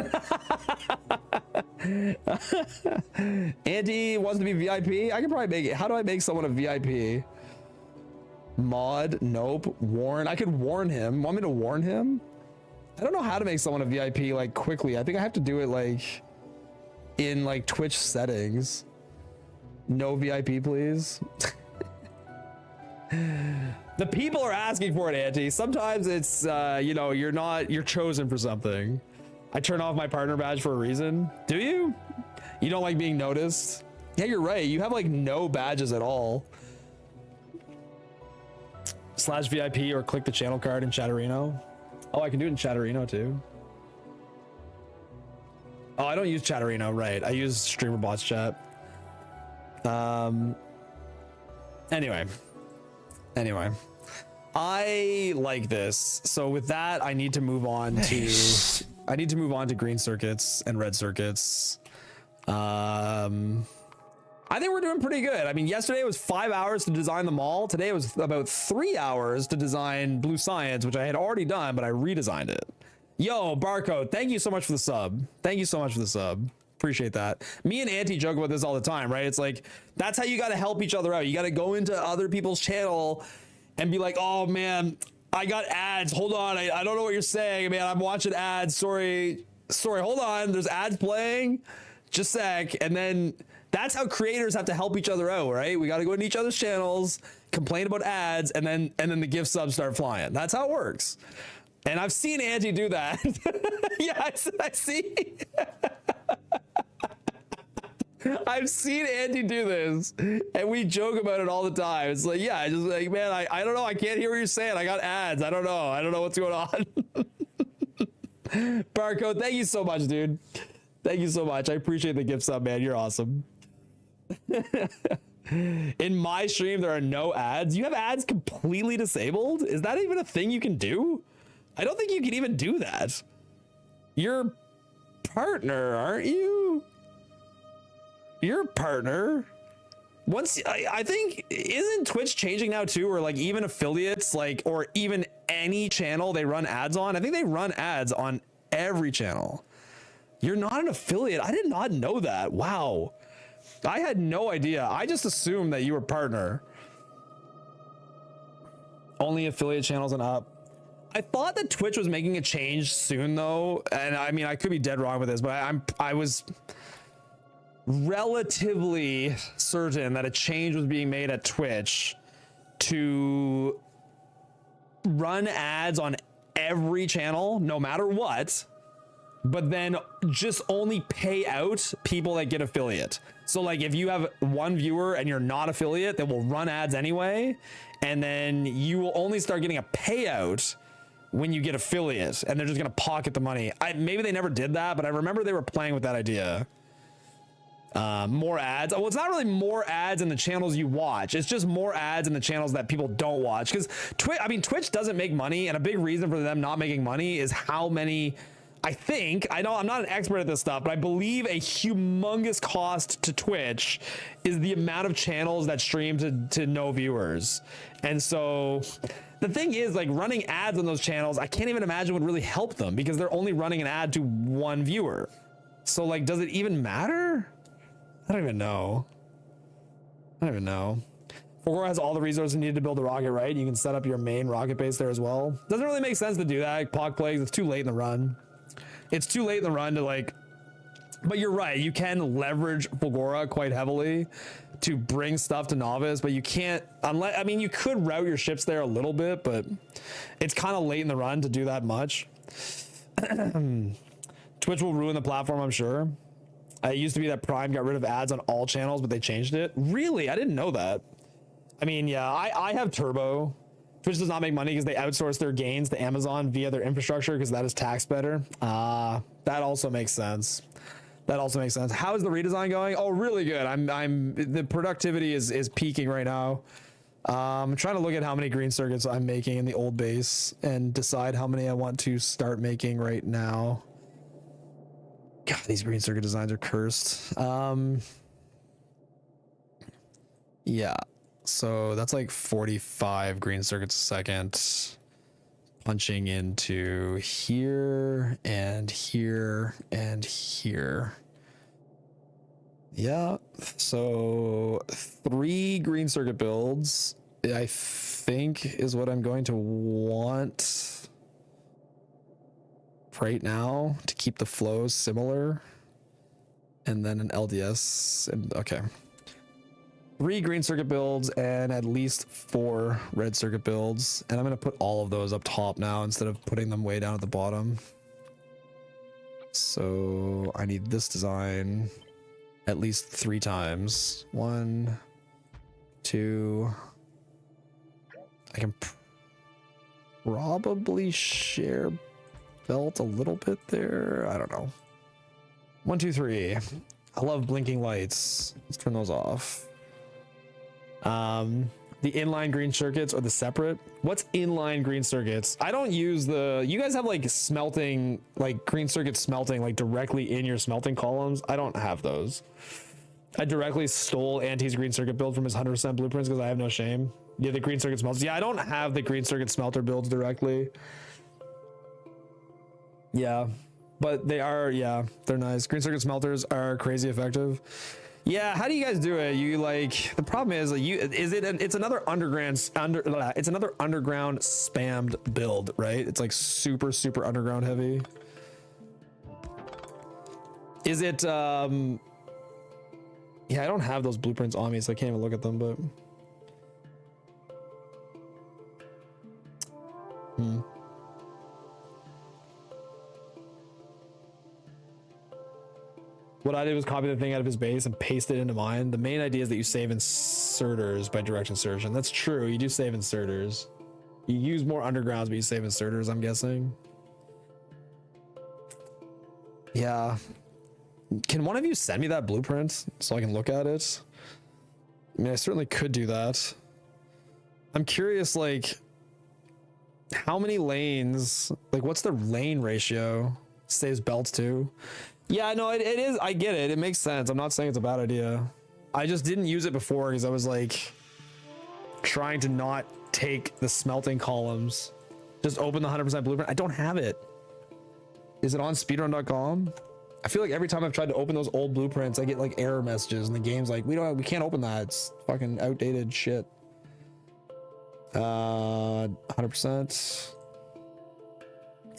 B: Andy wants to be VIP. I can probably make it. How do I make someone a VIP? Mod? Nope. Warn. I could warn him. Want me to warn him? I don't know how to make someone a VIP like quickly. I think I have to do it like in like Twitch settings. No VIP, please. The people are asking for it, Auntie. Sometimes it's you know, you're chosen for something. I turn off my partner badge for a reason. Do you? You don't like being noticed? Yeah, you're right. You have like no badges at all. /VIP or click the channel card in Chatterino. Oh, I can do it in Chatterino too. Oh, I don't use Chatterino, right? I use StreamerBots chat. Anyway, I like this. So with that, I need to move on to green circuits and red circuits. I think we're doing pretty good. I mean, yesterday it was 5 hours to design them all. Today it was about 3 hours to design Blue Science, which I had already done, but I redesigned it. Yo, Barcode, thank you so much for the sub. Thank you so much for the sub. Appreciate that. Me and Auntie joke about this all the time, right? It's like, that's how you got to help each other out. You got to go into other people's channel and be like, oh man, I got ads. Hold on. I don't know what you're saying, man. I'm watching ads. Sorry. Hold on. There's ads playing. Just a sec. And then that's how creators have to help each other out, right? We got to go into each other's channels, complain about ads, and then the gift subs start flying. That's how it works. And I've seen Auntie do that. Yeah, I see. I've seen Auntie do this, and we joke about it all the time. It's like, yeah, just like, man, I don't know. I can't hear what you're saying. I got ads. I don't know. I don't know what's going on. Barcode, thank you so much, dude. Thank you so much. I appreciate the gift sub, man. You're awesome. In my stream, there are no ads. You have ads completely disabled? Is that even a thing you can do? I don't think you can even do that. You're partner, aren't you? You're a partner. Once I think, isn't Twitch changing now too, or like even affiliates, like, or even any channel they run ads on? I think they run ads on every channel. You're not an affiliate. I did not know that. Wow. I had no idea. I just assumed that you were partner. Only affiliate channels and up. I thought that Twitch was making a change soon though. And I mean, I could be dead wrong with this, but I was relatively certain that a change was being made at Twitch to run ads on every channel, no matter what, but then just only pay out people that get affiliate. So like if you have one viewer and you're not affiliate, they will run ads anyway. And then you will only start getting a payout when you get affiliate, and they're just going to pocket the money. Maybe they never did that, but I remember they were playing with that idea. More ads. Well, it's not really more ads in the channels you watch. It's just more ads in the channels that people don't watch. Because Twitch doesn't make money, and a big reason for them not making money is how many. I know I'm not an expert at this stuff, but I believe a humongous cost to Twitch is the amount of channels that stream to no viewers. And so the thing is, like, running ads on those channels, I can't even imagine would really help them because they're only running an ad to one viewer. So like, does it even matter? I don't even know. Fulgora has all the resources needed to build a rocket, right? You can set up your main rocket base there as well. Doesn't really make sense to do that. Pog Plagues, it's too late in the run. It's too late in the run to like, but you're right. You can leverage Fulgora quite heavily to bring stuff to novice, but you can't unless, I mean, you could route your ships there a little bit, but it's kind of late in the run to do that much. Twitch will ruin the platform, I'm sure. It used to be that Prime got rid of ads on all channels, but they changed it. Really? I didn't know that. I mean, yeah, I have Turbo. Twitch does not make money because they outsource their gains to Amazon via their infrastructure because that is taxed better. That also makes sense. How is the redesign going? Oh, really good. The productivity is peaking right now. I'm trying to look at how many green circuits I'm making in the old base and decide how many I want to start making right now. God, these green circuit designs are cursed. Yeah. So that's like 45 green circuits a second, punching into here and here and here. Yeah, so 3 green circuit builds, I think, is what I'm going to want right now to keep the flows similar. And then an LDS, and okay. 3 green circuit builds and at least 4 red circuit builds. And I'm going to put all of those up top now instead of putting them way down at the bottom. So I need this design at least 3 times. 1, 2. I can probably share belt a little bit there. I don't know. 1, 2, 3. I love blinking lights. Let's turn those off. The inline green circuits or the separate. What's inline green circuits? I don't use you guys have like smelting, like green circuit smelting, like directly in your smelting columns. I don't have those. I directly stole Anti's green circuit build from his 100% blueprints because I have no shame. Yeah, the green circuit smelters. Yeah, I don't have the green circuit smelter builds directly. Yeah, but they are, yeah, they're nice. Green circuit smelters are crazy effective. Yeah, how do you guys do it? You like, the problem is like it's another underground spammed build, right? It's like super underground heavy. Is it yeah, I don't have those blueprints on me, so I can't even look at them, but what I did was copy the thing out of his base and paste it into mine. The main idea is that you save inserters by direct insertion. That's true. You do save inserters. You use more undergrounds, but you save inserters, I'm guessing. Yeah. Can one of you send me that blueprint so I can look at it? I mean, I certainly could do that. I'm curious, like, how many lanes, like, what's the lane ratio? Saves belts too. Yeah, no, it is. I get it. It makes sense. I'm not saying it's a bad idea. I just didn't use it before because I was like trying to not take the smelting columns. Just open the 100% blueprint. I don't have it. Is it on speedrun.com? I feel like every time I've tried to open those old blueprints, I get like error messages and the game's like, we can't open that. It's fucking outdated shit. 100%.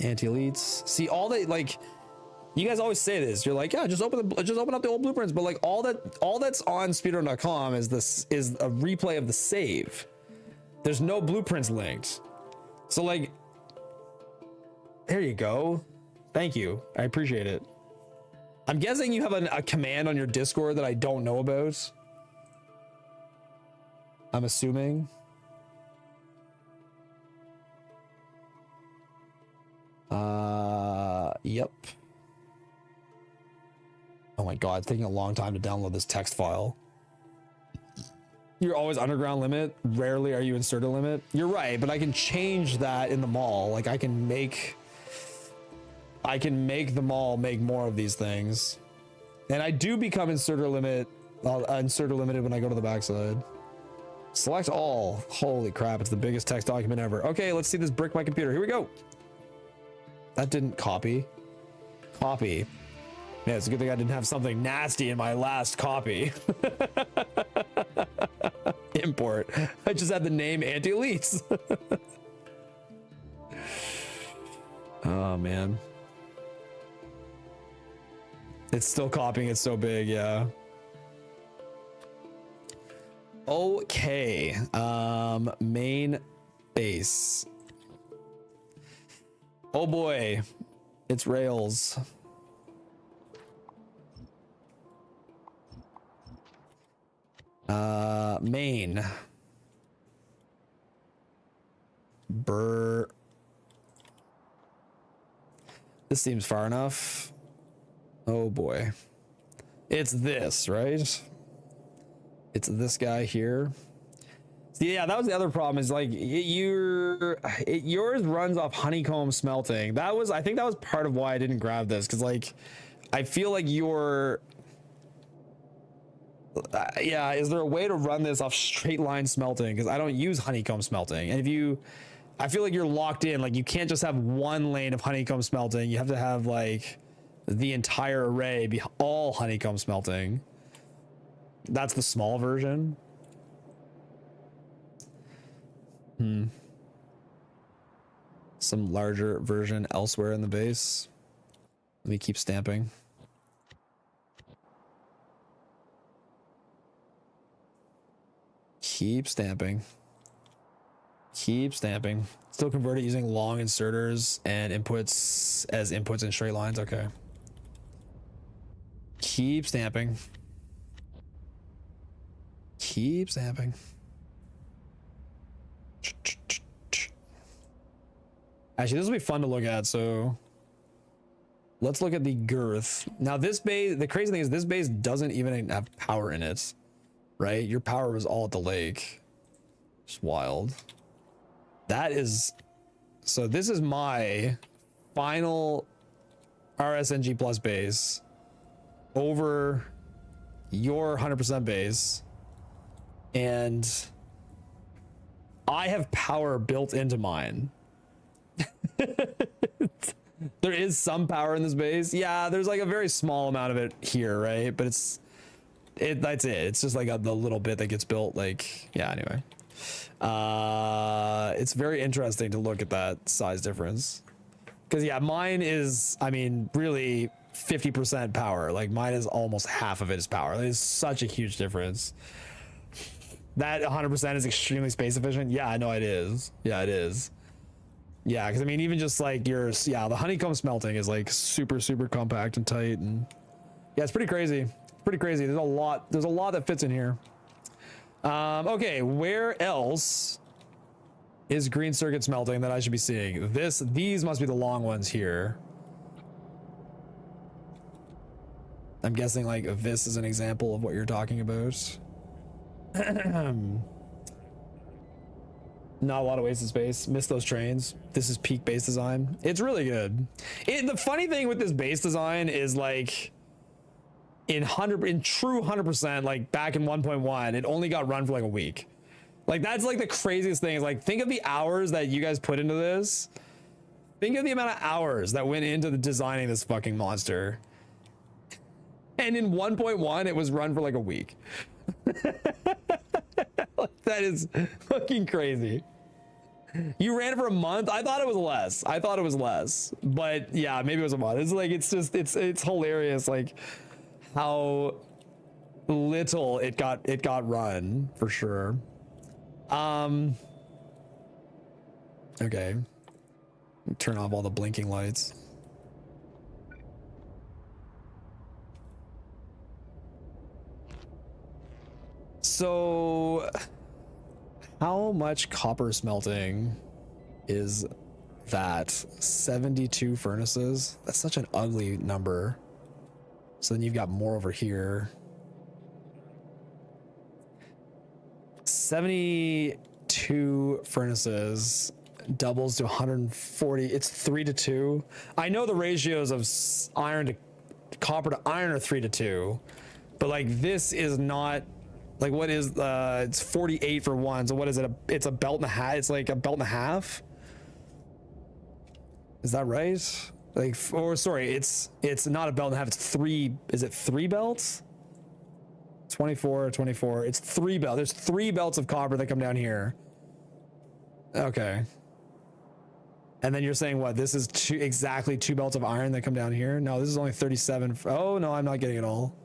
B: Anti-elites. See, all that, like, you guys always say this. You're like, yeah, just open up the old blueprints. But like all that's on speedrun.com is a replay of the save. There's no blueprints linked. So like, there you go. Thank you. I appreciate it. I'm guessing you have a command on your Discord that I don't know about. I'm assuming. Yep. Oh my god, it's taking a long time to download this text file. You're always underground limit. Rarely are you inserted limit. You're right, but I can change that in the mall. Like I can make the mall make more of these things. And I do become inserter limited when I go to the backside. Select all. Holy crap, it's the biggest text document ever. Okay, let's see this brick my computer. Here we go. That didn't copy. Copy. Yeah, it's a good thing I didn't have something nasty in my last copy. Import. I just had the name anti-elites. Oh man. It's still copying. It's so big. Yeah. Okay. Main base. Oh boy. It's Rails. Main. This seems far enough. Oh boy. It's this, right? It's this guy here. See, yeah, that was the other problem is like yours runs off honeycomb smelting. I think that was part of why I didn't grab this. Cause like, I feel like yeah, is there a way to run this off straight line smelting? Because I don't use honeycomb smelting. And I feel like you're locked in. Like you can't just have one lane of honeycomb smelting. You have to have like the entire array be all honeycomb smelting. That's the small version. Some larger version elsewhere in the base. Let me keep stamping. Keep stamping. Keep stamping. Still convert it using long inserters and inputs as inputs in straight lines. Okay. Keep stamping. Keep stamping. Actually, this will be fun to look at. So let's look at the girth. Now this base, the crazy thing is this base doesn't even have power in it. Right? Your power was all at the lake. It's wild. That is... So this is my final RSNG plus base over your 100% base. And I have power built into mine. There is some power in this base. Yeah, there's like a very small amount of it here, right? But that's it. It's just like the little bit that gets built. Like, yeah, anyway. It's very interesting to look at that size difference. Because, yeah, mine is, I mean, really 50% power. Like, mine is almost half of it is power. That is such a huge difference. That 100% is extremely space efficient. Yeah, I know it is. Yeah, it is. Yeah, because, I mean, even just like the honeycomb smelting is like super, super compact and tight. And yeah, it's pretty crazy. Pretty crazy. There's a lot that fits in here. Okay, where else is green circuit smelting that I should be seeing? These must be the long ones here. I'm guessing like this is an example of what you're talking about. Not a lot of wasted space. Miss those trains. This is peak base design. It's really good. The funny thing with this base design is like in true 100%, like back in 1.1, it only got run for like a week. Like that's like the craziest thing is like, think of the hours that you guys put into this. Think of the amount of hours that went into the designing this fucking monster. And in 1.1, it was run for like a week. That is fucking crazy. You ran it for a month? I thought it was less. But yeah, maybe it was a month. It's like, it's hilarious. Like how little it got run for sure. Okay. Turn off all the blinking lights. So how much copper smelting is that? 72 furnaces? That's such an ugly number. So then you've got more over here. 72 furnaces doubles to 140. It's 3-2. I know the ratios of copper to iron are 3-2, but like this is not like, what is it's 48 for one. So what is it? It's a belt and a half. It's like a belt and a half. Is that right? Like, or sorry, it's not a belt and a half. It's three. Is it 3 belts? 24. It's 3 belts. There's 3 belts of copper that come down here. Okay. And then you're saying what? This is exactly 2 belts of iron that come down here? No, this is only 37. Oh no, I'm not getting it all.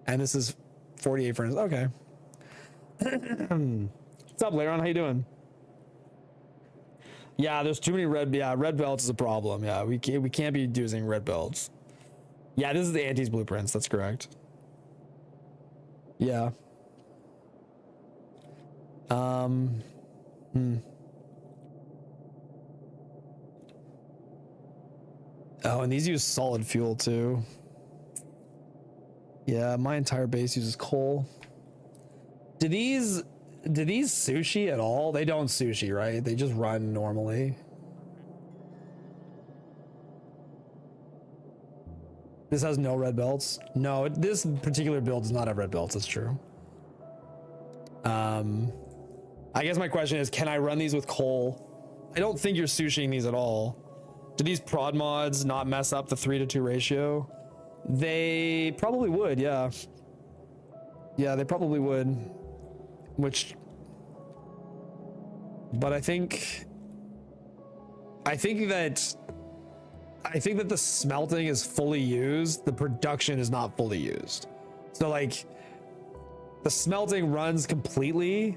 B: And this is 48 furnaces. Okay. What's up, Laron? How you doing? Yeah, there's too many red belts is a problem. Yeah, we can't be using red belts. Yeah, this is the Antes blueprints. That's correct. Yeah. Oh, and these use solid fuel too. Yeah, my entire base uses coal. Do these sushi at all? They don't sushi, right? They just run normally. This has no red belts. No, this particular build does not have red belts. That's true. I guess my question is, can I run these with coal? I don't think you're sushiing these at all. Do these prod mods not mess up the 3-2 ratio? They probably would, yeah. Yeah, they probably would. But I think that the smelting is fully used. The production is not fully used. So like the smelting runs completely.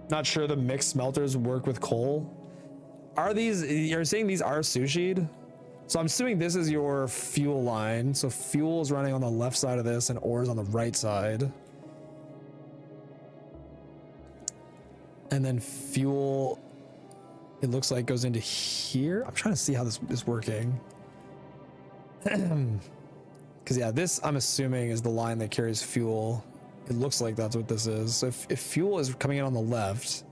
B: Not sure the mixed smelters work with coal. You're saying these are sushied? So I'm assuming this is your fuel line. So fuel is running on the left side of this and ore is on the right side. And then fuel, it looks like goes into here. I'm trying to see how this is working. Because yeah, this I'm assuming is the line that carries fuel. It looks like that's what this is. So if fuel is coming in on the left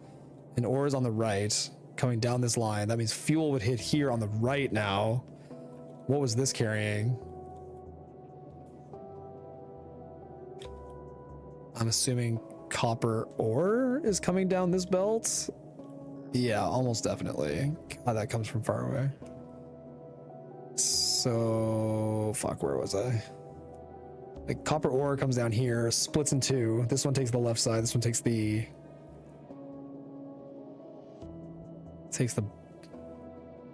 B: and ore is on the right, coming down this line, that means fuel would hit here on the right now. What was this carrying? I'm assuming copper ore is coming down this belt. Yeah, almost definitely. God, that comes from far away. So fuck, where was I? Like copper ore comes down here, splits in 2. This one takes the left side. This one takes the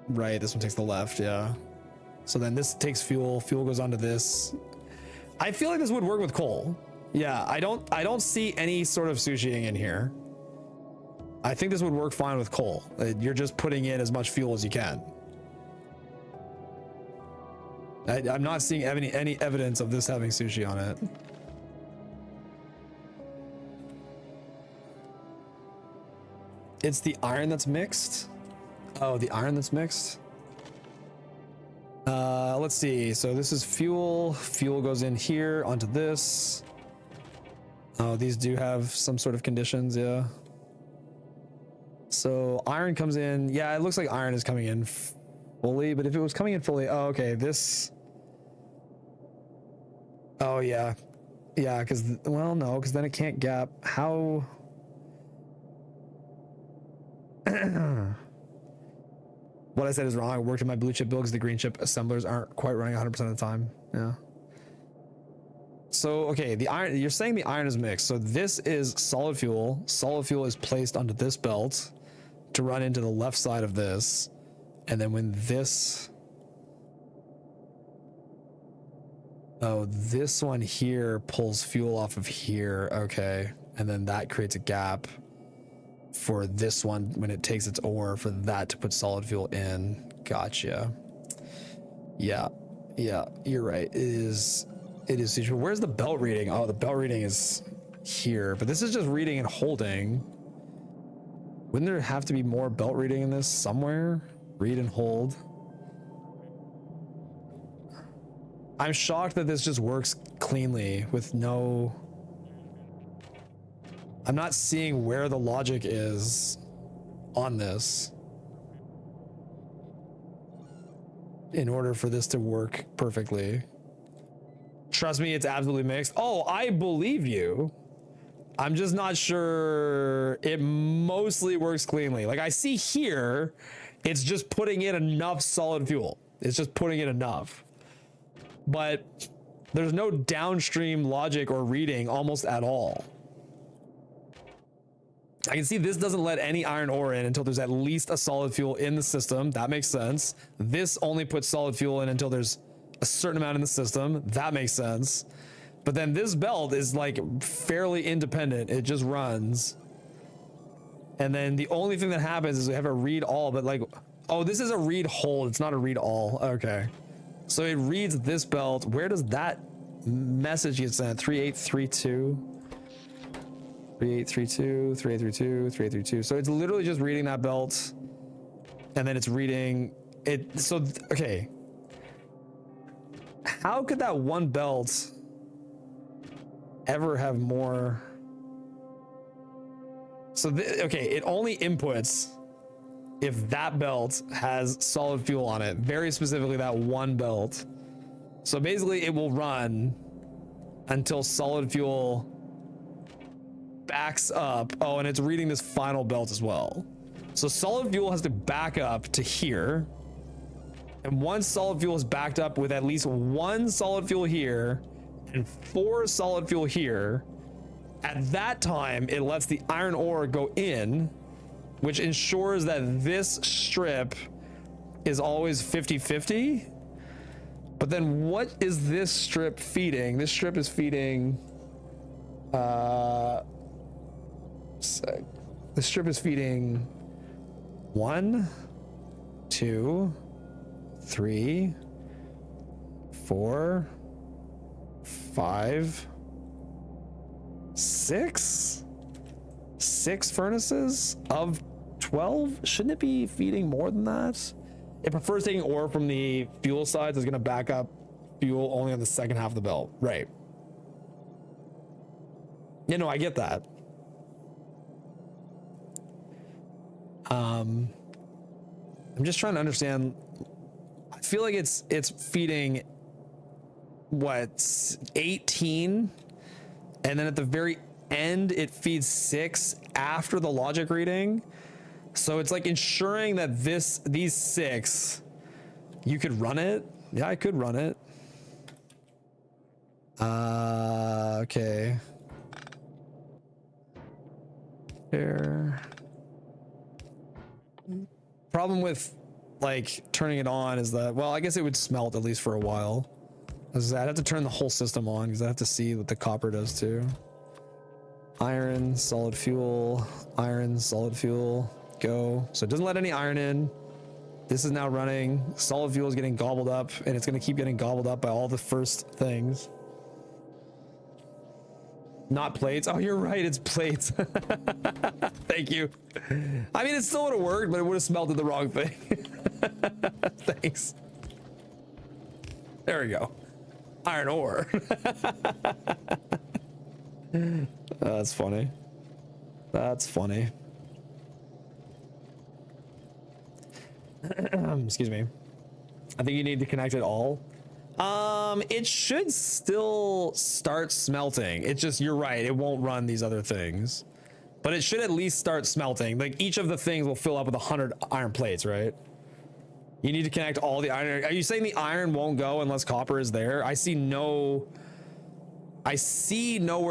B: right. This one takes the left. Yeah. So then this takes fuel. Fuel goes onto this. I feel like this would work with coal. Yeah, I don't see any sort of sushiing in here. I think this would work fine with coal. You're just putting in as much fuel as you can. I'm not seeing any evidence of this having sushi on it. It's the iron that's mixed. Oh, the iron that's mixed. Let's see. So this is fuel. Fuel goes in here onto this. Oh, these do have some sort of conditions, yeah. So iron comes in. Yeah, it looks like iron is coming in fully, but if it was coming in fully, oh, okay, this. Oh, yeah. Yeah, because, well, no, because then it can't gap. How? What I said is wrong. I worked in my blue chip build because the green chip assemblers aren't quite running 100% of the time. Yeah. So, okay, the iron, you're saying the iron is mixed. So this is solid fuel. Solid fuel is placed onto this belt to run into the left side of this. And then when this, oh, this one here pulls fuel off of here. Okay. And then that creates a gap for this one when it takes its ore for that to put solid fuel in. Gotcha. Yeah. Yeah, you're right. It is secret. Where's the belt reading? Oh, the belt reading is here, but this is just reading and holding. Wouldn't there have to be more belt reading in this somewhere? Read and hold. I'm shocked that this just works cleanly with no... I'm not seeing where the logic is on this in order for this to work perfectly. Trust me, it's absolutely mixed. Oh, I believe you. I'm just not sure it mostly works cleanly. Like I see here, it's just putting in enough solid fuel. It's just putting in enough. But there's no downstream logic or reading almost at all. I can see this doesn't let any iron ore in until there's at least a solid fuel in the system. That makes sense. This only puts solid fuel in until there's a certain amount in the system. That makes sense. But then this belt is like fairly independent. It just runs. And then the only thing that happens is we have a read all, but like, oh, this is a read hold. It's not a read all. Okay. So it reads this belt. Where does that message get sent? 3832. 3832, 3832, 3832. So it's literally just reading that belt and then it's reading it. So, okay. How could that one belt ever have more? So, okay, it only inputs if that belt has solid fuel on it, very specifically that one belt. So basically it will run until solid fuel backs up. Oh, and it's reading this final belt as well. So solid fuel has to back up to here. And once solid fuel is backed up with at least one solid fuel here and 4 solid fuel here, at that time, it lets the iron ore go in, which ensures that this strip is always 50-50. But then what is this strip feeding? This strip is feeding, this strip is feeding 1, 2, 3, 4, 5, 6 furnaces of 12. Shouldn't it be feeding more than that? It prefers taking ore from the fuel side, so it's going to back up fuel only on the second half of the belt. Right. Yeah, no, I get that. I'm just trying to understand. I feel like it's feeding what, 18, and then at the very end it feeds 6 after the logic reading. So it's like ensuring that these 6, you could run it. Yeah, I could run it. Okay. There. Problem with like turning it on is that, well, I guess it would smelt at least for a while. I'd have to turn the whole system on because I have to see what the copper does too. Iron, solid fuel, go. So it doesn't let any iron in. This is now running. Solid fuel is getting gobbled up, and it's going to keep getting gobbled up by all the first things. Not plates. Oh, you're right. It's plates. Thank you. I mean, it still would have worked, but it would have smelted the wrong thing. Thanks. There we go. Iron ore. That's funny. That's funny. Excuse me. I think you need to connect it all. It should still start smelting. It's just, you're right, it won't run these other things. But it should at least start smelting. Like each of the things will fill up with 100 iron plates, right? You need to connect all the iron. Are you saying the iron won't go unless copper is there? I see nowhere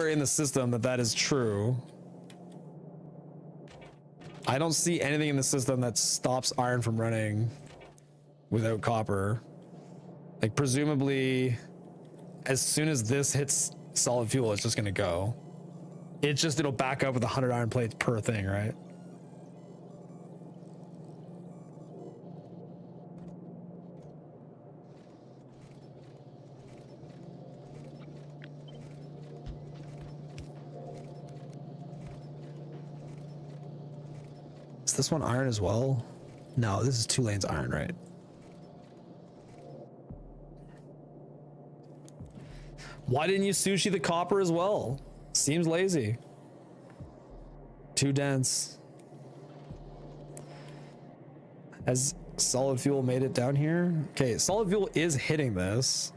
B: in the system that is true. I don't see anything in the system that stops iron from running without copper. Like presumably as soon as this hits solid fuel, it's just gonna go. It'll back up with 100 iron plates per thing, right? Is this one iron as well? No, this is 2 lanes iron, right? Why didn't you sushi the copper as well? Seems lazy. Too dense. Has solid fuel made it down here? Okay, solid fuel is hitting this.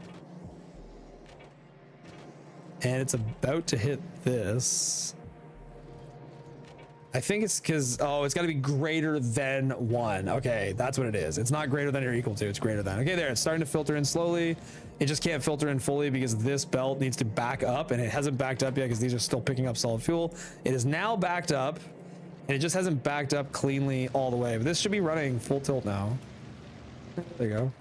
B: And it's about to hit this. I think it's because, oh, it's got to be greater than 1. Okay, that's what it is. It's not greater than or equal to, it's greater than. Okay, there, it's starting to filter in slowly. It just can't filter in fully because this belt needs to back up, and it hasn't backed up yet because these are still picking up solid fuel. It is now backed up, and it just hasn't backed up cleanly all the way. But this should be running full tilt now. There you go.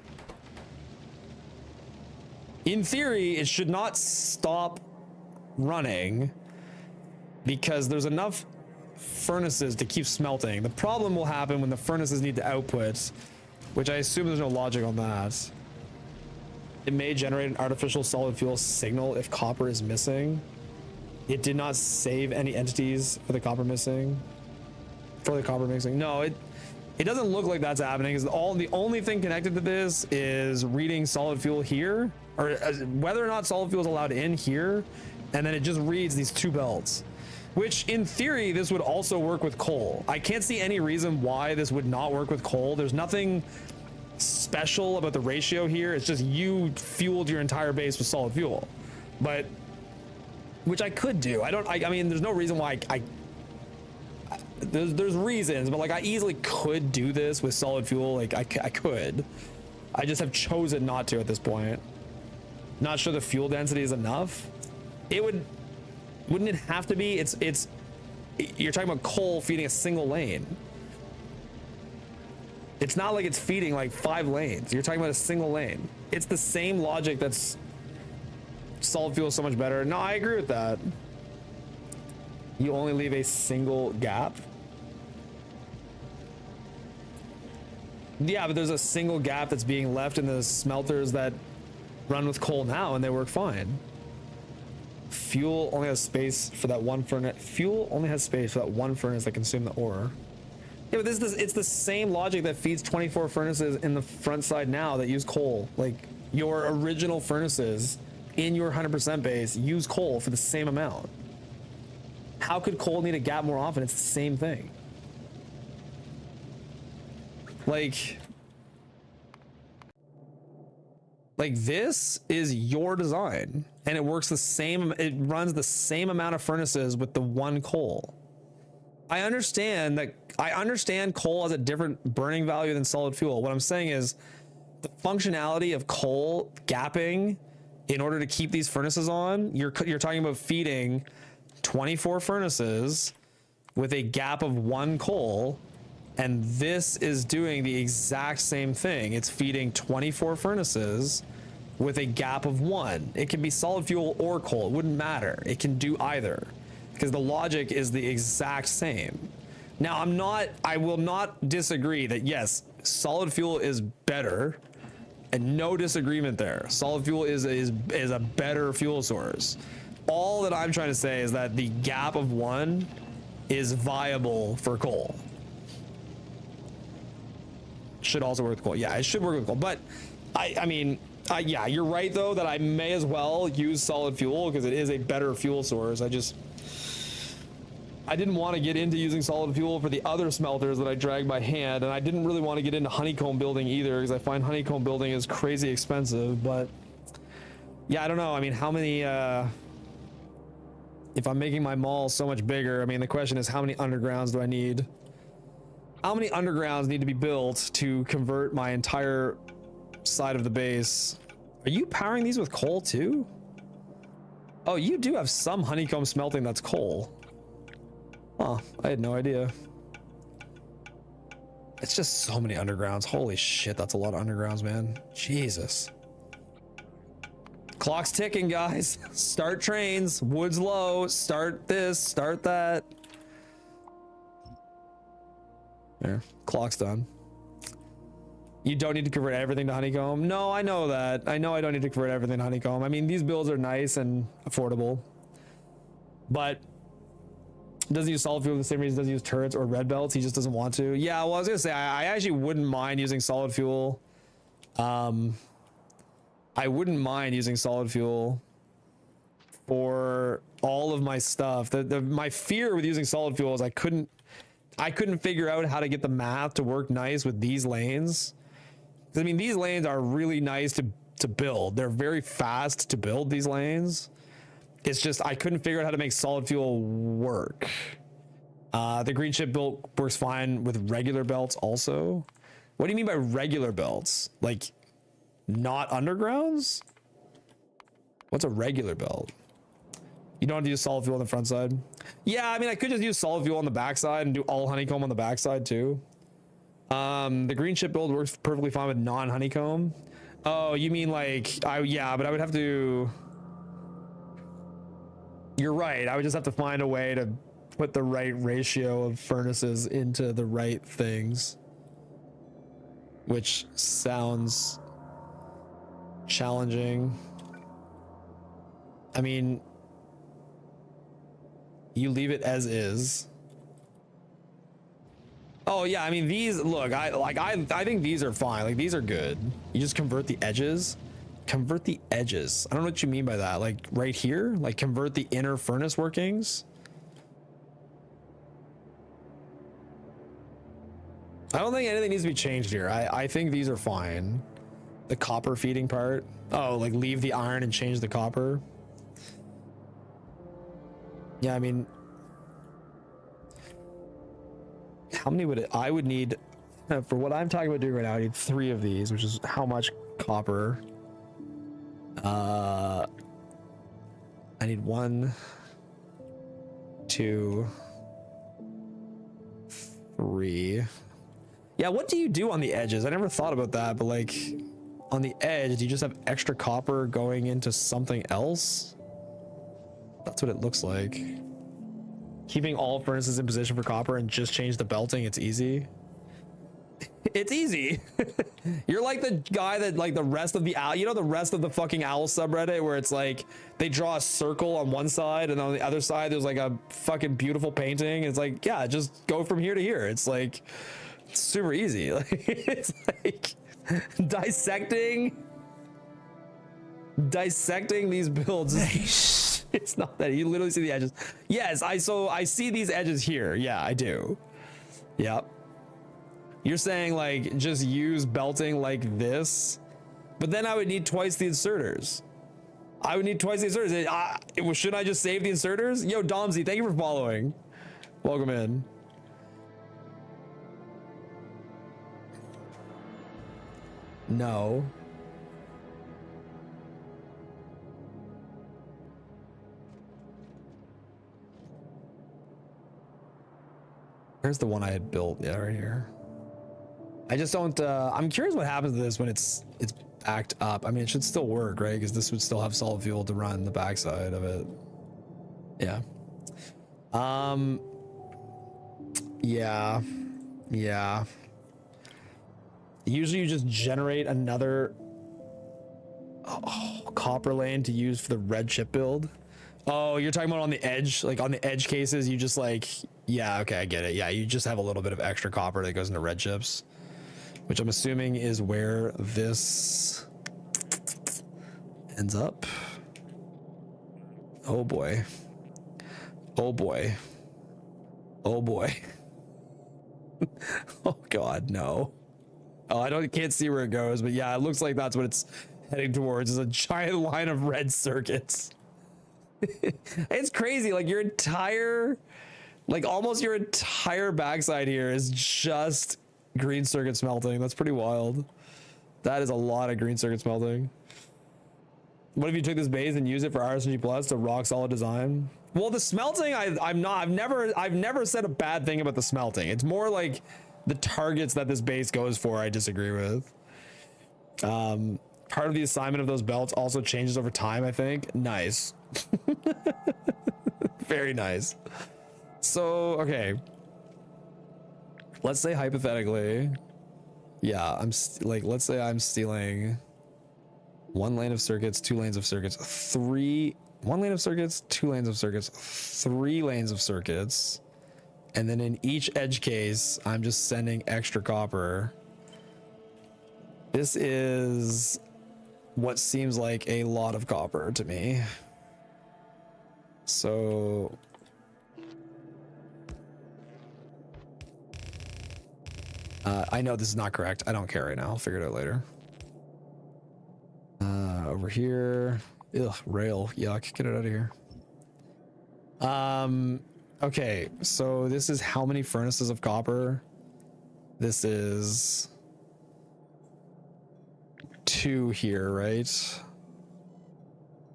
B: In theory, it should not stop running because there's enough furnaces to keep smelting. The problem will happen when the furnaces need to output, which I assume there's no logic on that. It may generate an artificial solid fuel signal if copper is missing. It did not save any entities for the copper missing. No, it doesn't look like that's happening. The only thing connected to this is reading solid fuel here, or whether or not solid fuel is allowed in here, and then it just reads these 2 belts. Which, in theory, this would also work with coal. I can't see any reason why this would not work with coal. There's nothing special about the ratio here. It's just you fueled your entire base with solid fuel. But, which I could do. I mean, there's no reason why there's reasons, but like I easily could do this with solid fuel. Like I could. I just have chosen not to at this point. Not sure the fuel density is enough. Wouldn't it have to be? You're talking about coal feeding a single lane. It's not like it's feeding like 5 lanes. You're talking about a single lane. It's the same logic that's solid fuel is so much better. No, I agree with that. You only leave a single gap. Yeah, but there's a single gap that's being left in the smelters that run with coal now, and they work fine. Fuel only has space for that one furnace. Fuel only has space for that one furnace that consumed the ore. Yeah, but it's the same logic that feeds 24 furnaces in the front side now that use coal. Like your original furnaces in your 100% base use coal for the same amount. How could coal need a gap more often? It's the same thing. Like this is your design, and it works the same. It runs the same amount of furnaces with the one coal. I understand coal has a different burning value than solid fuel. What I'm saying is the functionality of coal gapping in order to keep these furnaces on, you're talking about feeding 24 furnaces with a gap of 1 coal, and this is doing the exact same thing. It's feeding 24 furnaces with a gap of 1. It can be solid fuel or coal, it wouldn't matter. It can do either because the logic is the exact same. Now I will not disagree that yes, solid fuel is better, and no disagreement there. Solid fuel is a better fuel source. All that I'm trying to say is that the gap of 1 is viable for coal. Should also work with coal. Yeah, it should work with coal. But I mean, Yeah, you're right though that I may as well use solid fuel because it is a better fuel source. I didn't want to get into using solid fuel for the other smelters that I drag by hand, and I didn't really want to get into honeycomb building either because I find honeycomb building is crazy expensive. But yeah, I don't know. I mean, how many if I'm making my mall so much bigger, I mean, the question is how many undergrounds do I need? How many undergrounds need to be built to convert my entire side of the base? Are you powering these with coal too? Oh, you do have some honeycomb smelting that's coal. Oh, I had no idea. It's just so many undergrounds. Holy shit, that's a lot of undergrounds, man. Jesus. Clock's ticking, guys. Start trains. Wood's low. Start this. Start that. There. Clock's done. You don't need to convert everything to honeycomb. No, I know that. I know I don't need to convert everything to honeycomb. I mean, these builds are nice and affordable. But doesn't use solid fuel for the same reason doesn't use turrets or red belts. He just doesn't want to. Yeah, well, I was gonna say I actually wouldn't mind using solid fuel. I wouldn't mind using solid fuel for all of my stuff. My fear with using solid fuel is I couldn't figure out how to get the math to work nice with these lanes. I mean, these lanes are really nice to build. They're very fast to build, these lanes. It's just I couldn't figure out how to make solid fuel work. The green chip build works fine with regular belts also. What do you mean by regular belts? Like not undergrounds? What's a regular belt? You don't have to use solid fuel on the front side? Yeah, I mean, I could just use solid fuel on the backside and do all honeycomb on the backside too. The green chip build works perfectly fine with non-honeycomb. Oh, you mean like, yeah, but I would have to... You're right. I would just have to find a way to put the right ratio of furnaces into the right things, which sounds challenging. I mean, you leave it as is. Oh yeah, I mean these. Look, I think these are fine. Like these are good. You just convert the edges. Convert the edges. I don't know what you mean by that. Like right here, like convert the inner furnace workings. I don't think anything needs to be changed here. I think these are fine. The copper feeding part. Oh, like leave the iron and change the copper. Yeah, I mean, how many would I would need for what I'm talking about doing right now? I need 3 of these, which is how much copper? I need 1, 2, 3. Yeah, what do you do on the edges? I never thought about that, but like on the edge, do you just have extra copper going into something else? That's what it looks like. Keeping all furnaces in position for copper and just change the belting, it's easy. It's easy. You're like the guy that like the rest of the owl, you know, the rest of the fucking owl subreddit where it's like they draw a circle on one side and on the other side there's like a fucking beautiful painting. It's like, yeah, just go from here to here. It's like it's super easy. Like it's like dissecting these builds.
C: Nice.
B: It's not that you literally see the edges. Yes, I see these edges here. Yeah, I do. Yep. You're saying like just use belting like this, but then I would need twice the inserters. I would need twice the inserters. Should I just save the inserters? Yo, Domsy, thank you for following. Welcome in. No. Here's the one I had built. Yeah, right here. I just don't, I'm curious what happens to this when it's backed up. I mean, it should still work, right? Because this would still have solid fuel to run the backside of it. Yeah. Yeah. Usually you just generate another copper lane to use for the red chip build. Oh, you're talking about on the edge, like on the edge cases, you just like, yeah, okay, I get it. Yeah, you just have a little bit of extra copper that goes into red chips, which I'm assuming is where this ends up. Oh boy. Oh boy. Oh boy. Oh god, no. Oh, can't see where it goes, but yeah, it looks like that's what it's heading towards, is a giant line of red circuits. It's crazy, like your entire, like almost your entire backside here is just green circuit smelting. That's pretty wild. That is a lot of green circuit smelting. What if you took this base and used it for RSNG Plus to rock solid design? Well, the smelting, I've never said a bad thing about the smelting. It's more like the targets that this base goes for, I disagree with. Part of the assignment of those belts also changes over time, I think. Nice. Very nice. So, okay. Let's say hypothetically, yeah, let's say I'm stealing 1 lane of circuits, 2 lanes of circuits, 1 lane of circuits, 2 lanes of circuits, 3 lanes of circuits. And then in each edge case, I'm just sending extra copper. This is what seems like a lot of copper to me. So I know this is not correct. I don't care right now. I'll figure it out later. Over here. Ugh, rail. Yuck. Get it out of here. Okay, so this is how many furnaces of copper? This is 2 here, right?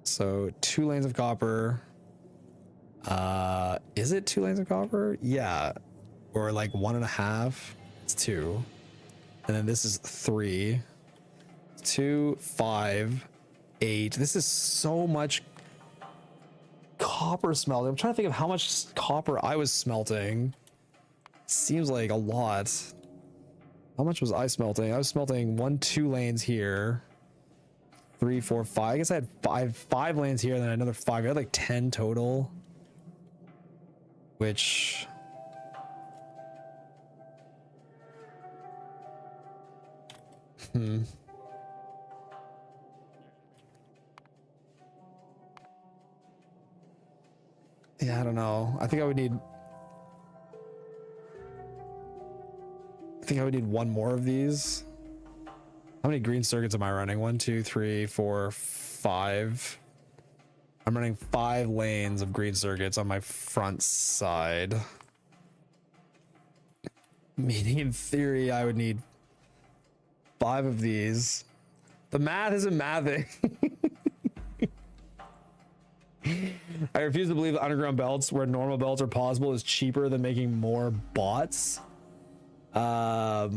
B: So 2 lanes of copper. Is it 2 lanes of copper? Yeah. Or like 1.5. It's 2. And then this is 3. 2, 5, 8. This is so much copper smelting. I'm trying to think of how much copper I was smelting. Seems like a lot. How much was I smelting? I was smelting 1, 2 lanes here. 3, 4, 5. I guess I had five lanes here, and then another 5. I had like 10 total. Which yeah, I don't know. I think I would need one more of these. How many green circuits am I running? 1, 2, 3, 4, 5. I'm running 5 lanes of green circuits on my front side. Meaning in theory, I would need 5 of these. The math isn't mathing. I refuse to believe that underground belts where normal belts are possible is cheaper than making more bots. Yeah,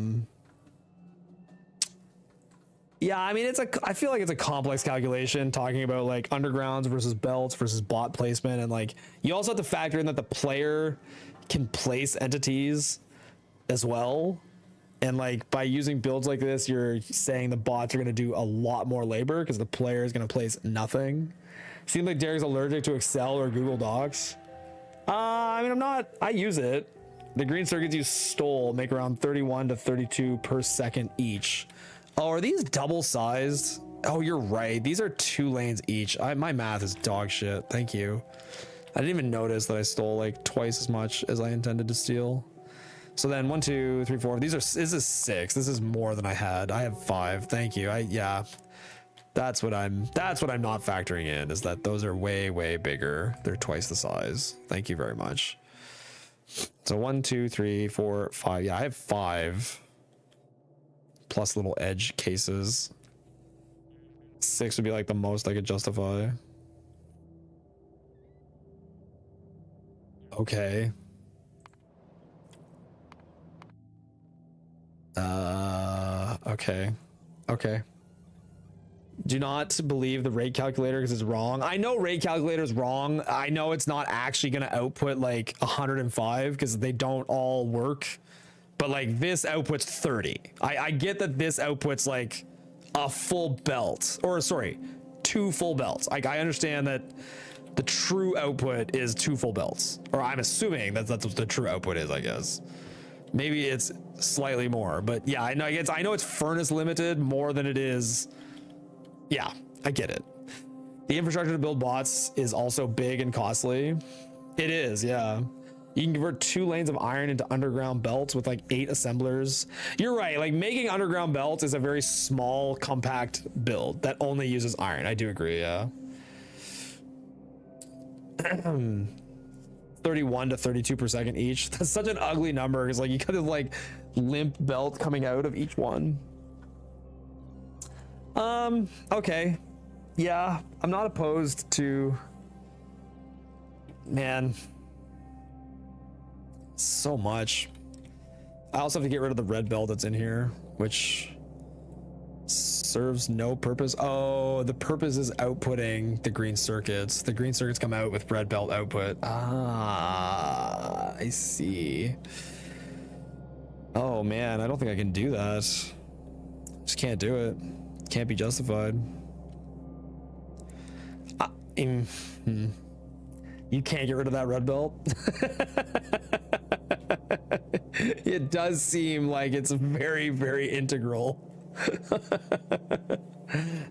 B: I mean, I feel like it's a complex calculation talking about like undergrounds versus belts versus bot placement. And like, you also have to factor in that the player can place entities as well. And like by using builds like this, you're saying the bots are going to do a lot more labor because the player is going to place nothing. Seems like Derek's allergic to Excel or Google Docs. I mean, I use it. The green circuits you stole make around 31 to 32 per second each. Oh, are these double sized? Oh, you're right. These are 2 lanes each. My math is dog shit. Thank you. I didn't even notice that I stole like twice as much as I intended to steal. So then 1, 2, 3, 4. This is 6. This is more than I had. I have 5. Thank you. Yeah. That's what I'm not factoring in, is that those are way, way bigger. They're twice the size. Thank you very much. So 1, 2, 3, 4, 5. Yeah, I have 5. Plus little edge cases. 6 would be like the most I could justify. Okay. Okay. Do not believe the rate calculator because it's wrong. I know rate calculator is wrong. I know it's not actually going to output like 105 because they don't all work. But like this outputs 30. I get that this outputs like a full belt, or sorry, 2 full belts. Like I understand that the true output is 2 full belts, or I'm assuming that's what the true output is, I guess. Maybe it's slightly more, but yeah, I know it's furnace limited more than it is. Yeah, I get it. The infrastructure to build bots is also big and costly. It is, yeah. You can convert 2 lanes of iron into underground belts with like 8 assemblers. You're right, like making underground belts is a very small, compact build that only uses iron. I do agree, yeah. 31 to 32 per second each. That's such an ugly number because like you got this like limp belt coming out of each one. Okay. Yeah, I'm not opposed to, man, so much. I also have to get rid of the red belt that's in here, which serves no purpose. Oh, the purpose is outputting the green circuits. The green circuits come out with red belt output. Ah, I see. Oh man, I don't think I can do that. Just can't do it. Can't be justified. You can't get rid of that red belt. It does seem like it's very, very integral.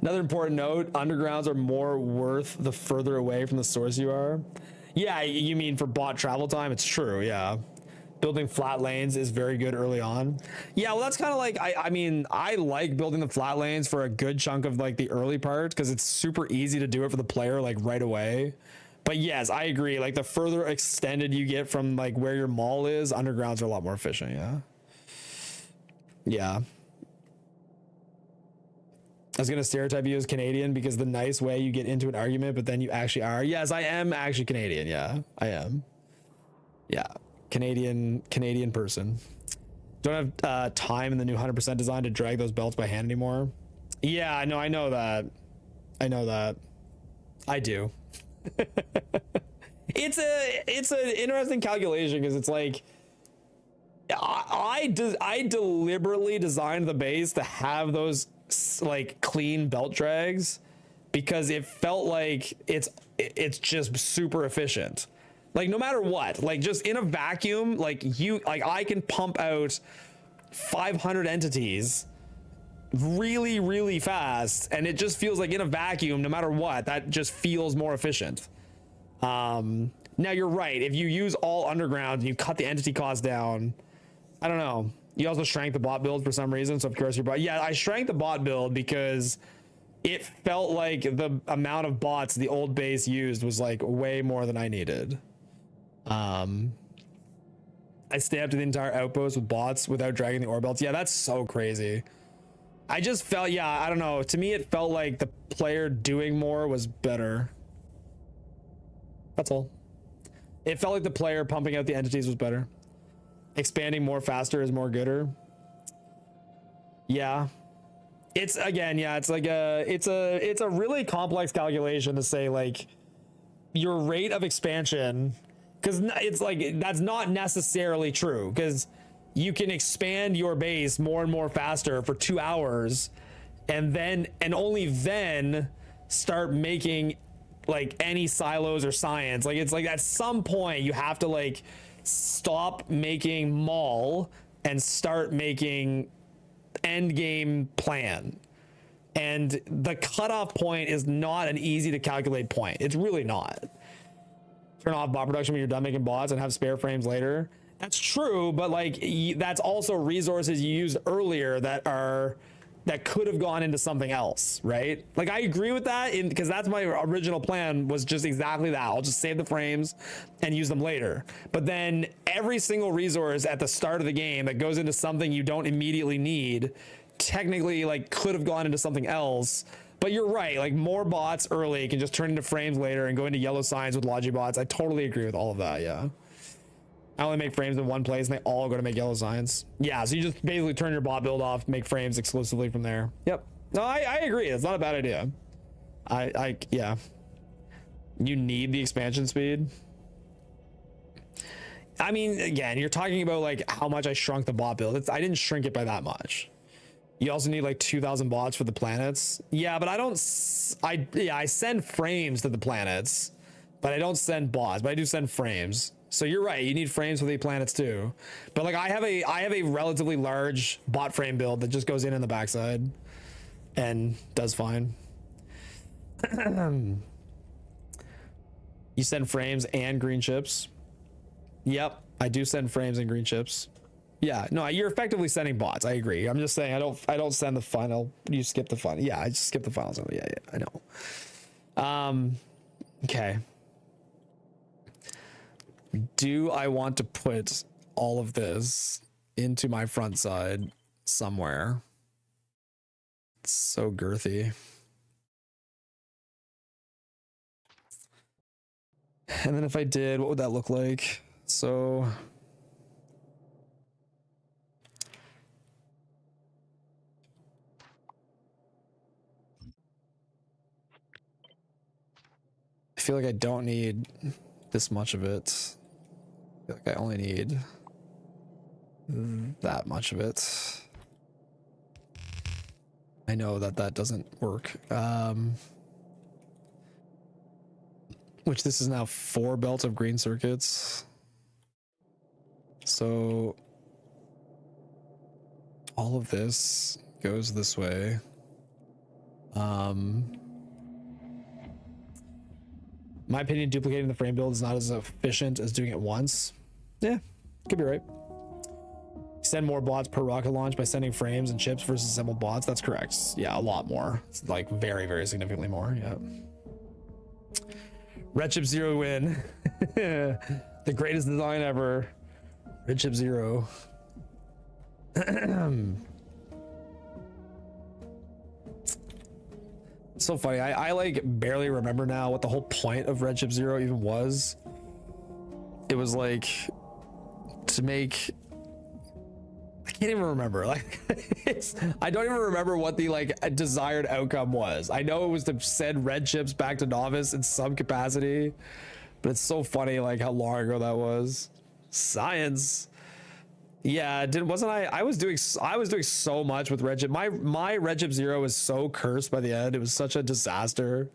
B: Another important note, undergrounds are more worth the further away from the source you are. Yeah, you mean for bot travel time? It's true, yeah. Building flat lanes is very good early on. Yeah, well, that's kind of like, I mean, I like building the flat lanes for a good chunk of like the early part because it's super easy to do it for the player like right away. But yes, I agree. Like the further extended you get from like where your mall is, undergrounds are a lot more efficient. Yeah. Yeah. I was going to stereotype you as Canadian because the nice way you get into an argument, but then you actually are. Yes, I am actually Canadian. Yeah, I am. Yeah. Canadian person. Don't have time in the new 100% design to drag those belts by hand anymore. Yeah, no, I know that. I do. It's an interesting calculation because it's like I deliberately designed the base to have those like clean belt drags because it felt like it's just super efficient. Like no matter what, like just in a vacuum, like I can pump out 500 entities really, really fast. And it just feels like in a vacuum, no matter what, that just feels more efficient. Now you're right. If you use all underground and you cut the entity cost down, I don't know. You also shrank the bot build for some reason. So of course your bot, yeah, I shrank the bot build because it felt like the amount of bots the old base used was like way more than I needed. I stamped the entire outpost with bots without dragging the ore belts. Yeah, that's so crazy. I just felt, yeah, I don't know. To me, it felt like the player doing more was better. That's all. It felt like the player pumping out the entities was better. Expanding more faster is more gooder. Yeah. It's again, yeah, it's like it's a really complex calculation to say like your rate of expansion, because it's like that's not necessarily true because you can expand your base more and more faster for 2 hours and only then start making like any silos or science. Like it's like at some point you have to like stop making mall and start making end game plan. And the cutoff point is not an easy to calculate point. It's really not. Turn off bot production when you're done making bots and have spare frames later. That's true, but like that's also resources you used earlier that could have gone into something else, right? Like I agree with that because that's my original plan was just exactly that. I'll just save the frames and use them later. But then every single resource at the start of the game that goes into something you don't immediately need technically like could have gone into something else. But you're right, like more bots early can just turn into frames later and go into yellow signs with Logibots. I totally agree with all of that, yeah. I only make frames in one place and they all go to make yellow signs. Yeah, so you just basically turn your bot build off, make frames exclusively from there. Yep. No, I agree. It's not a bad idea. Yeah. You need the expansion speed. I mean, again, you're talking about like how much I shrunk the bot build. I didn't shrink it by that much. You also need like 2,000 bots for the planets. Yeah, but I send frames to the planets, but I don't send bots, but I do send frames. So you're right. You need frames for the planets too. But like I have a relatively large bot frame build that just goes in the backside and does fine. You send frames and green chips. Yep, I do send frames and green chips. Yeah, no, you're effectively sending bots. I agree. I'm just saying I don't send the final. You skip the final. Yeah, I just skip the final. Yeah, I know. Okay. Do I want to put all of this into my front side somewhere? It's so girthy. And then if I did, what would that look like? So I feel like I don't need this much of it. I feel like I only need that much of it. I know that that doesn't work. Which this is now 4 belts of green circuits. So all of this goes this way. My opinion, duplicating the frame build is not as efficient as doing it once. Yeah, could be right. Send more bots per rocket launch by sending frames and chips versus assembled bots. That's correct. Yeah, a lot more. It's like very, very significantly more. Yeah. Red Chip Zero win. The greatest design ever. Red Chip Zero. So funny. I like barely remember now what the whole point of Red Chip Zero even was. It was like to make, I can't even remember. Like I don't even remember what the like desired outcome was. I know it was to send red chips back to novice in some capacity, but it's so funny like how long ago that was. Science. Yeah, wasn't I was doing so much with Red Chip. My Red Chip Zero was so cursed by the end. It was such a disaster.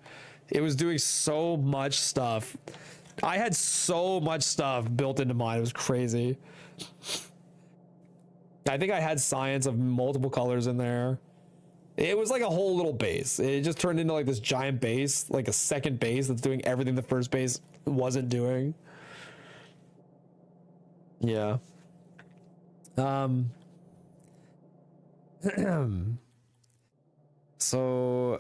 B: It was doing so much stuff. I had so much stuff built into mine. It was crazy. I think I had science of multiple colors in there. It was like a whole little base. It just turned into like this giant base, like a second base that's doing everything the first base wasn't doing. Yeah. So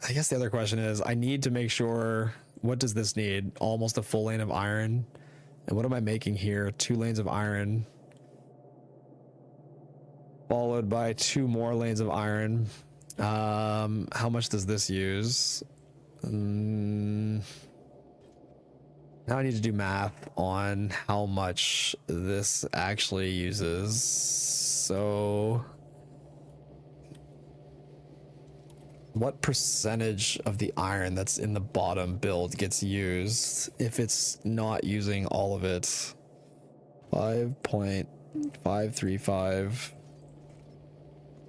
B: I guess the other question is, I need to make sure, what does this need? Almost a full lane of iron. And what am I making here? 2 lanes of iron. Followed by 2 more lanes of iron. How much does this use? Now I need to do math on how much this actually uses. So what percentage of the iron that's in the bottom build gets used if it's not using all of it? 5.535.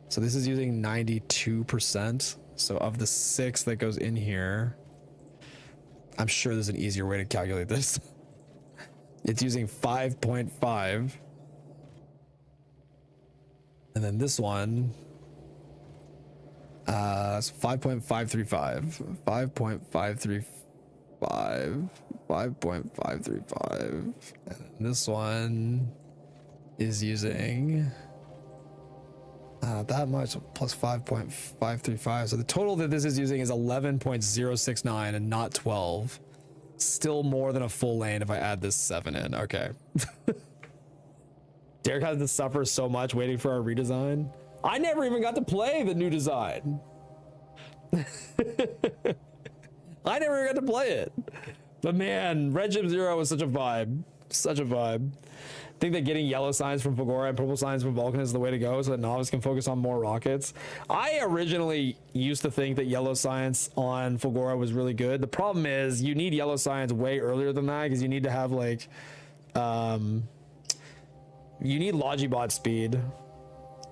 B: So this is using 92%. So of the 6 that goes in here, I'm sure there's an easier way to calculate this. It's using 5.5. And then this one, it's 5.535. 5.535. 5.535. And this one is using that much plus 5.535. So the total that this is using is 11.069 and not 12. Still more than a full lane if I add this 7 in. Okay. Derek has to suffer so much waiting for our redesign. I never even got to play the new design. I never even got to play it. But man, Red Chip Zero was such a vibe. Such a vibe. I think that getting yellow signs from Fulgora and purple signs from Vulcan is the way to go so that novice can focus on more rockets. I originally used to think that yellow science on Fulgora was really good. The problem is you need yellow science way earlier than that because you need to have like, you need Logibot speed.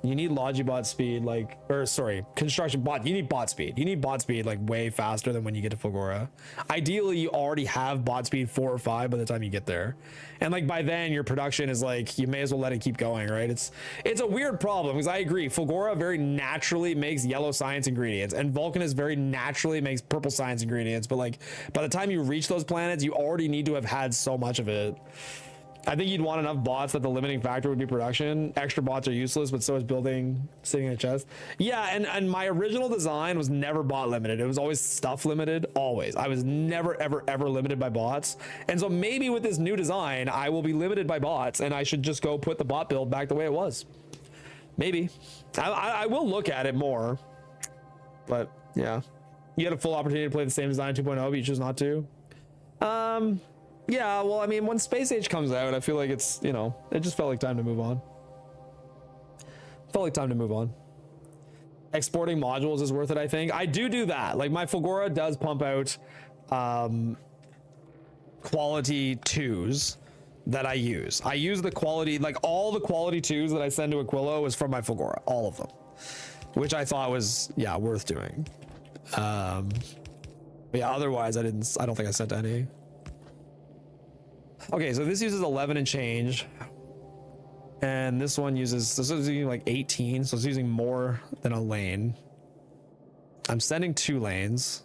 B: You need Logibot speed, like, or sorry, construction bot. You need bot speed. You need bot speed like way faster than when you get to Fulgora. Ideally, you already have bot speed 4 or 5 by the time you get there, and like by then your production is like you may as well let it keep going, right? It's a weird problem because I agree. Fulgora very naturally makes yellow science ingredients, and Vulcanus very naturally makes purple science ingredients. But like by the time you reach those planets, you already need to have had so much of it. I think you'd want enough bots that the limiting factor would be production. Extra bots are useless, but so is building, sitting in a chest. Yeah, and my original design was never bot limited. It was always stuff limited, always. I was never, ever, ever limited by bots. And so maybe with this new design, I will be limited by bots, and I should just go put the bot build back the way it was. Maybe. I will look at it more. But, yeah. You had a full opportunity to play the same design 2.0, but you choose not to. Yeah, well, I mean, when Space Age comes out, I feel like it's, you know, it just felt like time to move on. Felt like time to move on. Exporting modules is worth it, I think. I do that. Like, my Fulgora does pump out quality 2s that I use. I use the quality, like, all the quality 2s that I send to Aquilo is from my Fulgora. All of them. Which I thought was, yeah, worth doing. But yeah, otherwise, I don't think I sent any. Okay, so this uses 11 and change, and this one uses, this is using like 18, so it's using more than a lane. I'm sending 2 lanes,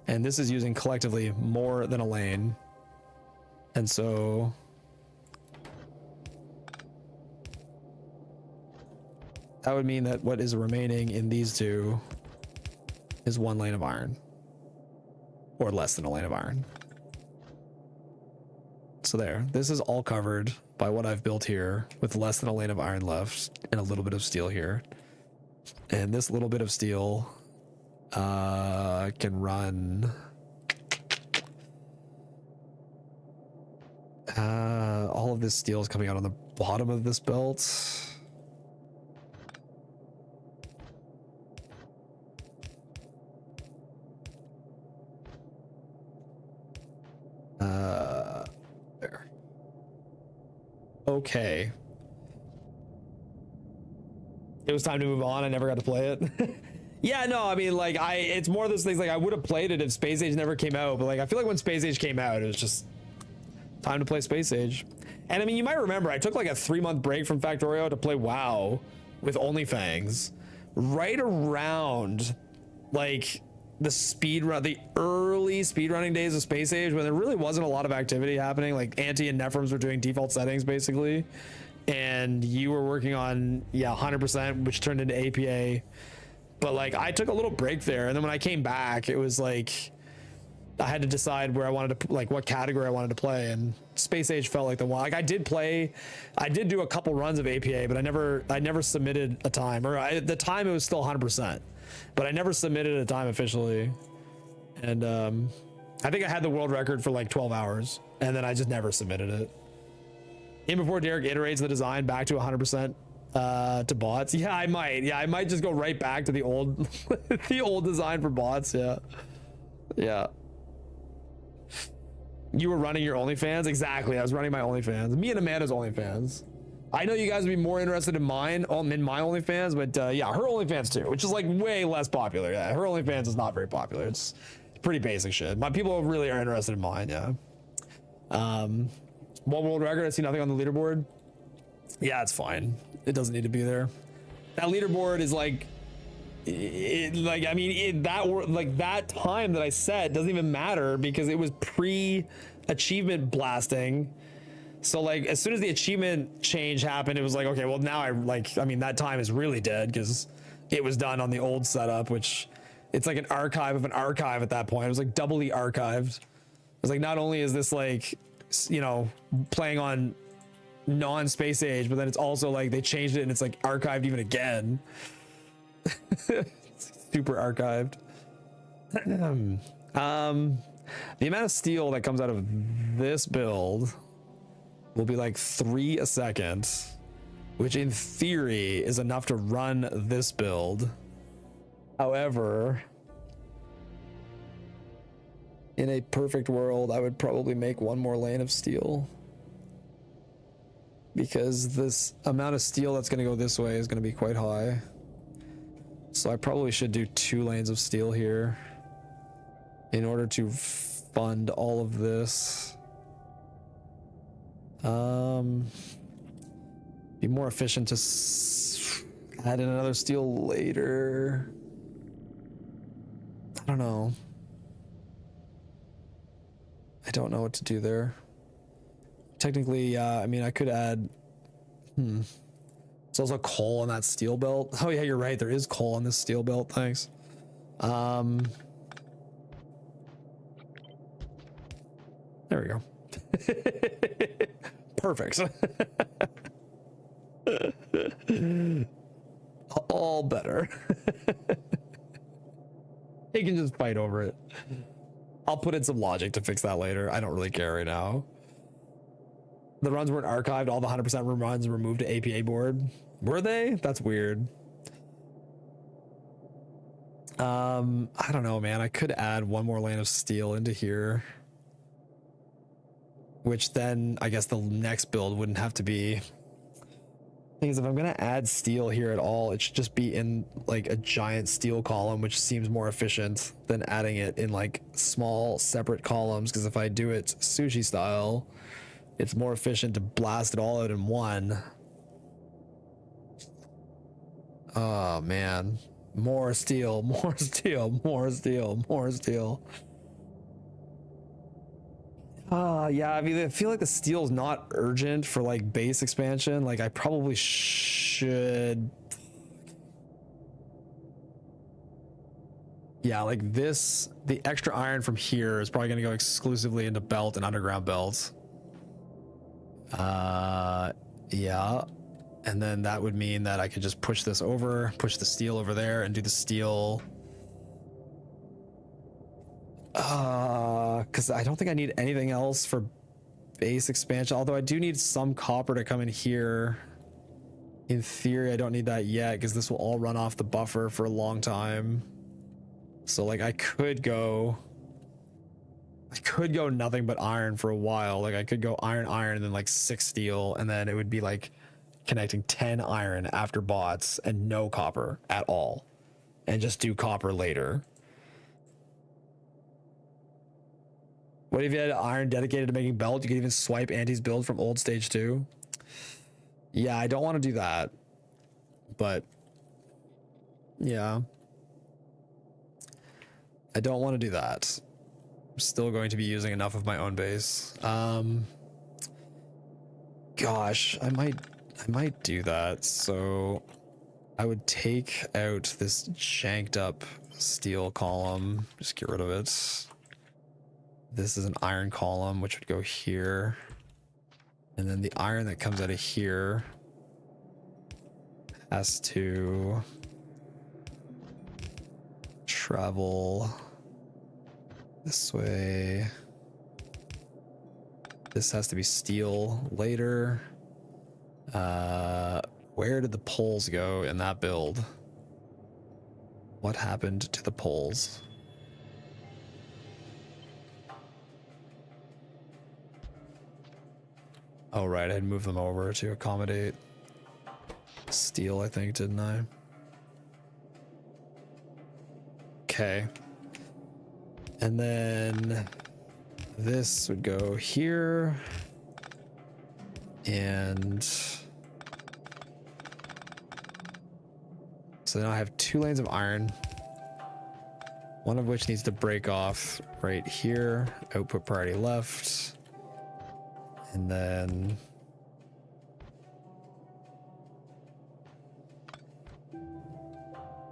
B: and this is using collectively more than a lane, and so that would mean that what is remaining in these 2 is 1 lane of iron, or less than a lane of iron. So there, this is all covered by what I've built here with less than a lane of iron left and a little bit of steel here. And this little bit of steel can run all of this steel is coming out on the bottom of this belt. There. Okay. It was time to move on. I never got to play it. Yeah, no, I mean, like, it's more of those things, like, I would have played it if Space Age never came out, but, like, I feel like when Space Age came out, it was just time to play Space Age. And, I mean, you might remember, I took, like, a 3-month break from Factorio to play WoW with OnlyFangs right around, like, the early speedrunning days of Space Age, when there really wasn't a lot of activity happening. Like, Anti and Nephrons were doing default settings, basically, and you were working on, yeah, 100%, which turned into APA. But, like, I took a little break there, and then when I came back, it was like I had to decide where I wanted to, like, what category I wanted to play, and Space Age felt like the one. Like, I did do a couple runs of APA, but I never submitted a time, or at the time it was still 100%, but I never submitted a time officially. And I think I had the world record for like 12 hours, and then I just never submitted it. Even before Derek iterates the design back to 100%. To bots. Yeah, I might just go right back to the old the old design for bots. Yeah. You were running your OnlyFans? Exactly, I was running my OnlyFans. Me and Amanda's OnlyFans. I know you guys would be more interested in mine, in my OnlyFans, but yeah, her OnlyFans too, which is like way less popular. Yeah, her OnlyFans is not very popular. It's pretty basic shit. My people really are interested in mine. Yeah. One world record. I see nothing on the leaderboard. Yeah, it's fine. It doesn't need to be there. That leaderboard is like, that time that I set doesn't even matter because it was pre-achievement blasting. So like, as soon as the achievement change happened, it was like, okay, well now that time is really dead because it was done on the old setup, which it's like an archive of an archive at that point. It was like doubly archived. It was like, not only is this like, you know, playing on non-Space Age, but then it's also like they changed it and it's like archived even again. Super archived. The amount of steel that comes out of this build will be like 3 a second, which in theory is enough to run this build. However, in a perfect world, I would probably make 1 more lane of steel, because this amount of steel that's going to go this way is going to be quite high. So I probably should do 2 lanes of steel here in order to fund all of this. Be more efficient to add in another steel later. I don't know. I don't know what to do there. Technically, I mean, I could add... There's also coal on that steel belt. Oh yeah, you're right. There is coal on this steel belt. Thanks. There we go. Perfect. All better. He can just fight over it. I'll put in some logic to fix that later. I don't really care right now. The runs weren't archived. All the 100% runs were moved to APA board. Were they? That's weird. I don't know, man. I could add 1 more lane of steel into here, which then I guess the next build wouldn't have to be. Thing is, if I'm gonna add steel here at all, it should just be in like a giant steel column, which seems more efficient than adding it in like small separate columns. Because if I do it sushi style, it's more efficient to blast it all out in one. Oh man, more steel, more steel, more steel, more steel. Yeah, I mean, I feel like the steel's not urgent for like base expansion. Like I probably should. Yeah, like this, the extra iron from here is probably going to go exclusively into belt and underground belts. Yeah. And then that would mean that I could just push this over, push the steel over there and do the steel. Because I don't think I need anything else for base expansion, although I do need some copper to come in here. In theory, I don't need that yet because this will all run off the buffer for a long time. So like I could go nothing but iron for a while. Like I could go iron and then like 6 steel, and then it would be like connecting 10 iron after bots and no copper at all, and just do copper later. What if you had iron dedicated to making belt? You could even swipe Anti's build from old stage 2. Yeah, I don't want to do that, but yeah, I don't want to do that. I'm still going to be using enough of my own base. Gosh, I might do that. So I would take out this janked up steel column, just get rid of it. This is an iron column, which would go here. And then the iron that comes out of here has to travel this way. This has to be steel later. Where did the poles go in that build? What happened to the poles? Oh, right. I had moved them over to accommodate steel, I think, didn't I? Okay. And then this would go here. And so now I have 2 lanes of iron, one of which needs to break off right here. Output priority left. And then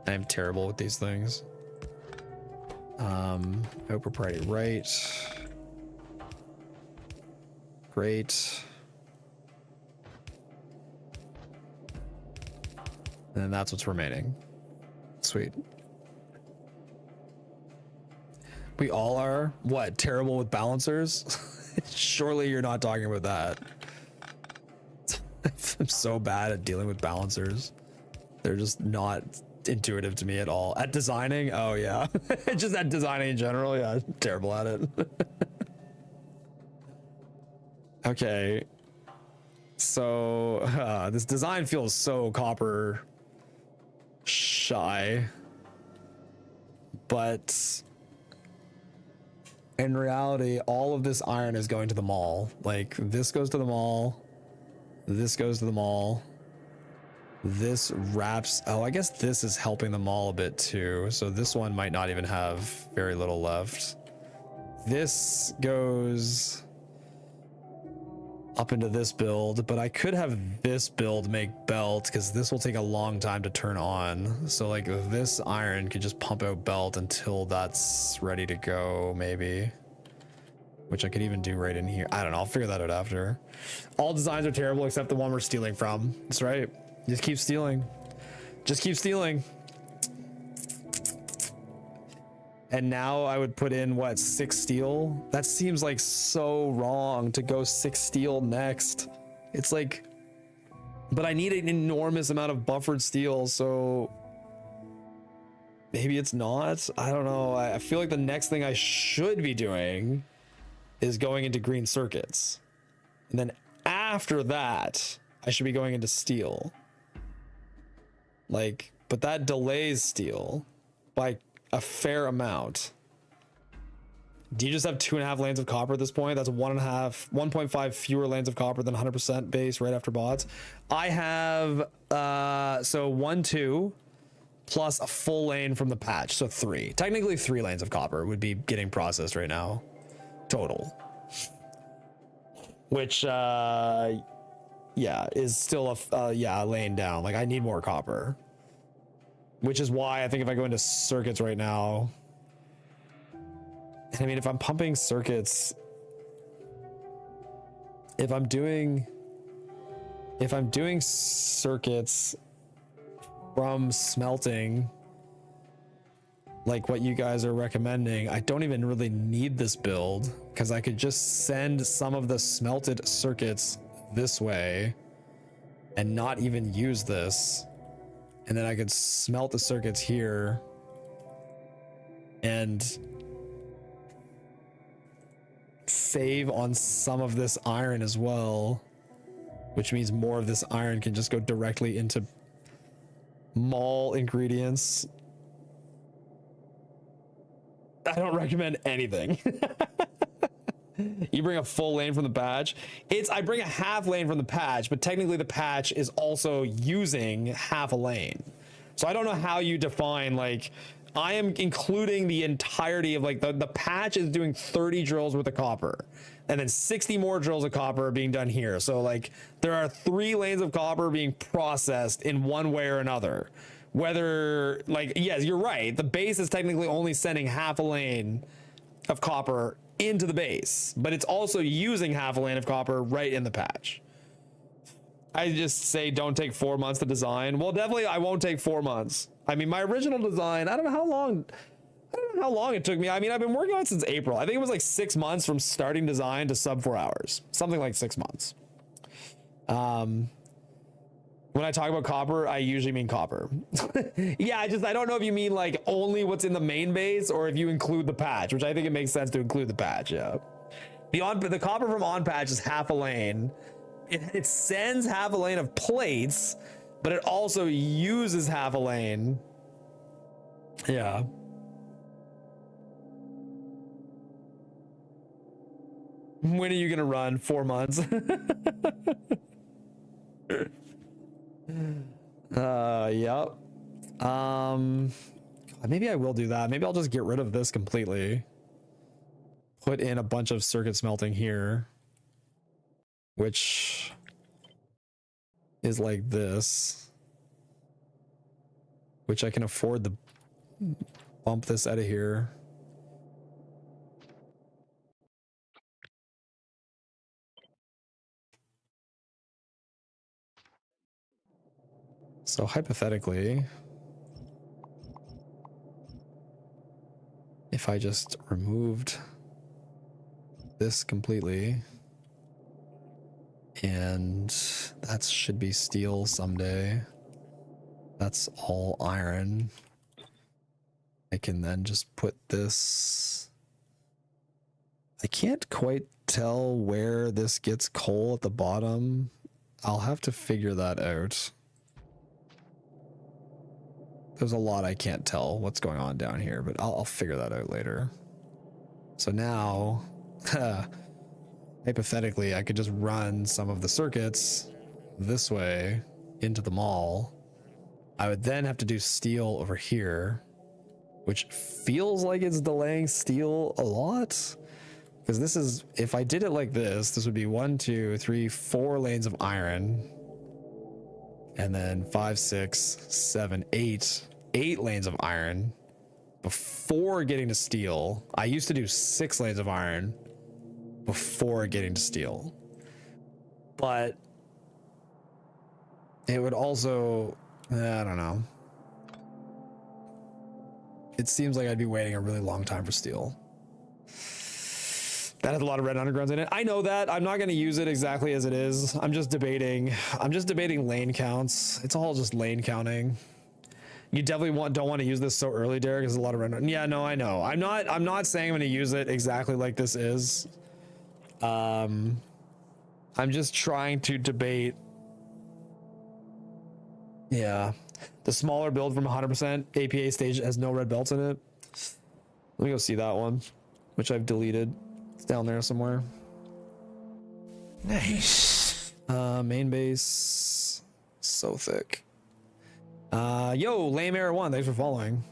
B: I'm terrible with these things. Output priority right. Great. And then that's what's remaining. Sweet. We all are, what, terrible with balancers? Surely you're not talking about that. I'm so bad at dealing with balancers. They're just not intuitive to me at all. At designing, oh yeah. Just at designing in general, yeah, I'm terrible at it. Okay. So this design feels so copper shy, but in reality, all of this iron is going to the mall. Like this goes to the mall, this goes to the mall, this wraps. Oh, I guess this is helping the mall a bit too. So this one might not even have very little left. This goes up into this build, but I could have this build make belt because this will take a long time to turn on. So like this iron could just pump out belt until that's ready to go, maybe, which I could even do right in here. I don't know. I'll figure that out after. All designs are terrible except the one we're stealing from. That's right. Just keep stealing. Just keep stealing. And now I would put in what, 6 steel? That seems like so wrong to go 6 steel next. It's like, but I need an enormous amount of buffered steel, so maybe it's not. I don't know. I feel like the next thing I should be doing is going into green circuits. And then after that, I should be going into steel. Like, but that delays steel by a fair amount. Do you just have 2.5 lanes of copper at this point? That's 1.5 fewer lanes of copper than 100% base right after bots. I have so 1, 2 plus a full lane from the patch, so 3. Technically 3 lanes of copper would be getting processed right now total, which yeah, is still a lane down. Like I need more copper, which is why I think if I go into circuits right now, I mean, if I'm pumping circuits, if I'm doing circuits from smelting, like what you guys are recommending, I don't even really need this build because I could just send some of the smelted circuits this way and not even use this. And then I could smelt the circuits here and save on some of this iron as well, which means more of this iron can just go directly into mall ingredients. I don't recommend anything. You bring a full lane from the patch. I bring a half lane from the patch, but technically the patch is also using half a lane. So I don't know how you define, like, I am including the entirety of, like, the patch is doing 30 drills worth of copper, and then 60 more drills of copper are being done here. So like there are 3 lanes of copper being processed in one way or another. Whether, like, yes, you're right, the base is technically only sending half a lane of copper into the base, but it's also using half a lane of copper right in the patch. I just say don't take 4 months to design. Well, definitely I won't take 4 months. I mean, my original design, I don't know how long it took me. I mean, I've been working on it since April. I think it was like 6 months from starting design to sub 4 hours, something like 6 months. When I talk about copper, I usually mean copper. Yeah, I don't know if you mean like only what's in the main base or if you include the patch, which I think it makes sense to include the patch. Yeah. The copper from on patch is half a lane. It sends half a lane of plates, but it also uses half a lane. Yeah. When are you gonna run? 4 months. Yep. God, maybe I will do that. Maybe I'll just get rid of this completely. Put in a bunch of circuit smelting here, which is like this, which I can afford to bump this out of here. So hypothetically, if I just removed this completely, and that should be steel someday, that's all iron, I can then just put this. I can't quite tell where this gets coal at the bottom. I'll have to figure that out. There's a lot I can't tell what's going on down here, but I'll figure that out later. So now, hypothetically, I could just run some of the circuits this way into the mall. I would then have to do steel over here, which feels like it's delaying steel a lot. Because this is, if I did it like this would be 1, 2, 3, 4 lanes of iron. And then 5, 6, 7, 8 lanes of iron before getting to steel. I used to do 6 lanes of iron before getting to steel. But it would also, I don't know. It seems like I'd be waiting a really long time for steel. That has a lot of red undergrounds in it. I know that. I'm not going to use it exactly as it is. I'm just debating lane counts. It's all just lane counting. You definitely don't want to use this so early, Derek. There's a lot of red. Yeah, no, I know. I'm not saying I'm going to use it exactly like this is. I'm just trying to debate. Yeah. The smaller build from 100% APA stage has no red belts in it. Let me go see that one, which I've deleted. It's down there somewhere.
C: Nice.
B: Main base. So thick. Yo, Lame Air 1, thanks for following.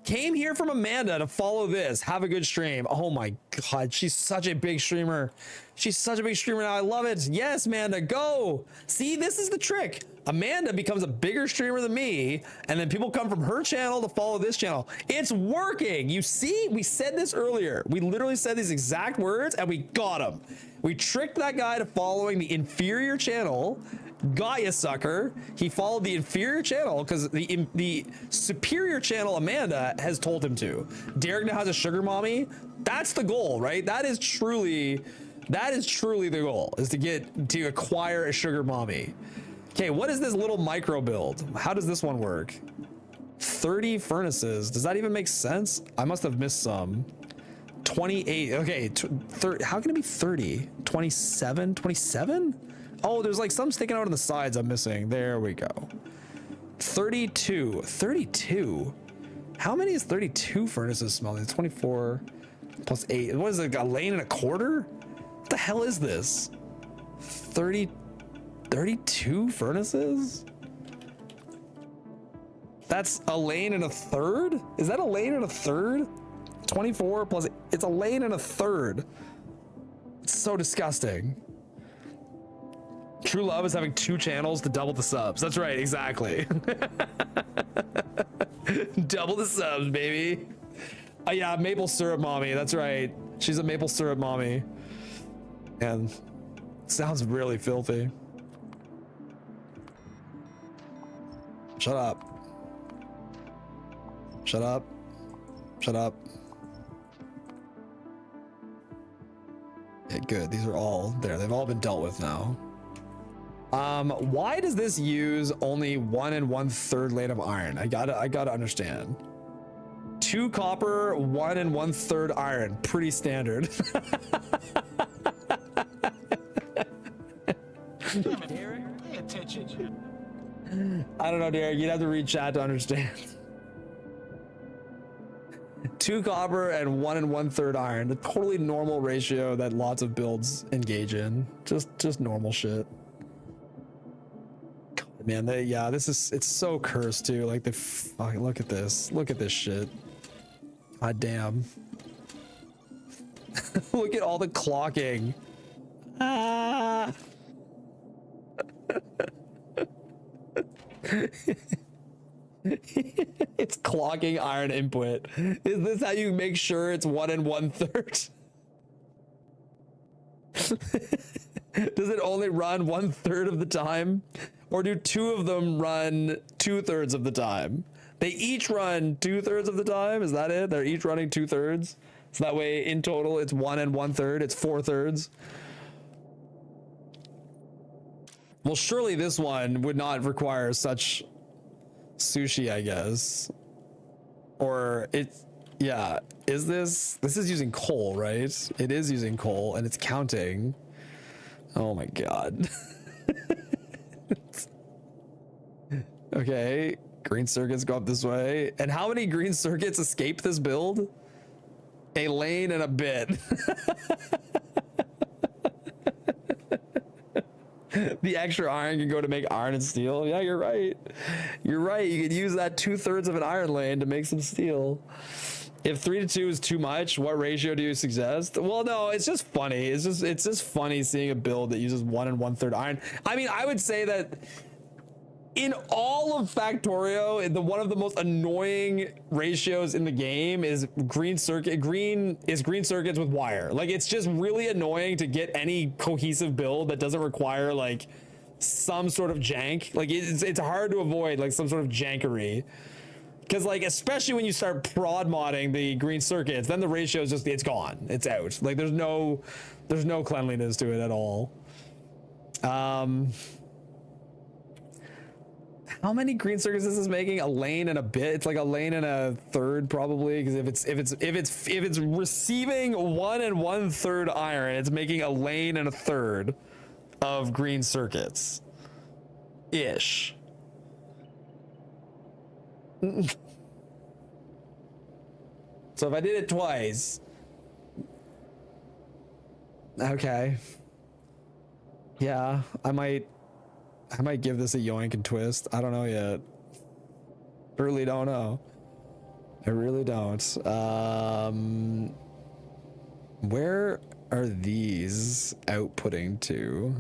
B: Came here from Amanda to follow this. Have a good stream. Oh my god, she's such a big streamer. She's such a big streamer now. I love it. Yes, Amanda, go. See, this is the trick. Amanda becomes a bigger streamer than me, and then people come from her channel to follow this channel. It's working. You see, we said this earlier. We literally said these exact words, and we got him. We tricked that guy to following the inferior channel. Got ya, sucker. He followed the inferior channel because the superior channel Amanda has told him to. Derek now has a sugar mommy. That's the goal, right? That is truly the goal, is to acquire a sugar mommy. Okay, what is this little micro build? How does this one work? 30 furnaces. Does that even make sense? I must have missed some. 28. Okay, how can it be 30? 27? 27? Oh, there's like some sticking out on the sides I'm missing. There we go. 32. 32? How many is 32 furnaces smelting? 24 plus 8. What is it, a lane and a quarter? What the hell is this? 32 furnaces? That's a lane and a third? Is that a lane and a third? 24 plus, it's a lane and a third. It's so disgusting. True love is having 2 channels to double the subs. That's right, exactly. Double the subs, baby. Yeah, maple syrup mommy, that's right. She's a maple syrup mommy. And sounds really filthy. Shut up. Shut up. Shut up. Yeah, good. These are all there. They've all been dealt with now. Why does this use only 1 1/3 lane of iron? I gotta understand. 2 copper, 1 1/3 iron. Pretty standard.
D: Damn it, Derek. Pay attention.
B: I don't know, Derek. You'd have to read chat to understand. 2 copper and 1 1/3 iron. A totally normal ratio that lots of builds engage in. Just normal shit. God, man, it's so cursed too. Like look at this. Look at this shit. God damn. Look at all the clocking. Ah. It's clocking iron input. Is this how you make sure it's 1 1/3? Does it only run 1/3 of the time? Or do 2 of them run 2/3 of the time? They each run 2/3 of the time? Is that it? They're each running 2/3? So that way in total it's 1 1/3, it's 4/3. Well, surely this one would not require such sushi, I guess. Or is this is using coal, right? It is using coal and it's counting. Oh my god. Okay, green circuits go up this way. And how many green circuits escape this build? A lane and a bit. The extra iron can go to make iron and steel. Yeah, you're right. You're right. You could use that 2/3 of an iron lane to make some steel. If 3 to 2 is too much, what ratio do you suggest? Well, no, it's just funny. It's just funny seeing a build that uses 1 1/3 iron. I mean, I would say that in all of Factorio, one of the most annoying ratios in the game is green circuits with wire. Like, it's just really annoying to get any cohesive build that doesn't require like some sort of jank. Like, it's hard to avoid like some sort of jankery. Because like, especially when you start prod modding the green circuits, then the ratio is just, it's gone. It's out. Like, there's no cleanliness to it at all. How many green circuits is this making? A lane and a bit. It's like a lane and a third probably, because if it's receiving 1 1/3 iron, it's making a lane and a third of green circuits ish. So if I did it twice, okay, yeah, I might give this a yoink and twist. I don't know yet. I really don't know. I really don't. Where are these outputting to?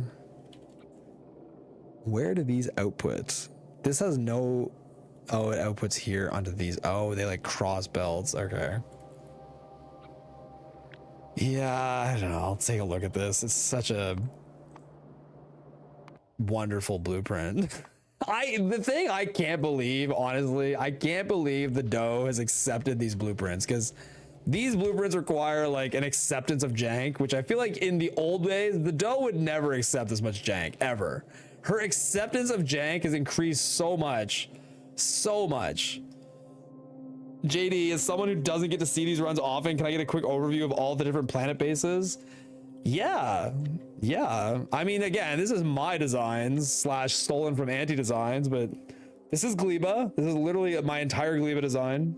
B: Where do these output? This has no... Oh, it outputs here onto these. Oh, they like cross belts. Okay. Yeah, I don't know. I'll take a look at this. It's such a wonderful blueprint. The thing I can't believe, honestly, I can't believe the dough has accepted these blueprints, because these blueprints require like an acceptance of jank, which I feel like in the old days the dough would never accept this much jank ever. Her acceptance of jank has increased so much. JD, as someone who doesn't get to see these runs often, can I get a quick overview of all the different planet bases? Yeah. I mean, again, this is my designs / stolen from Anti Designs, but this is Gleba. This is literally my entire Gleba design.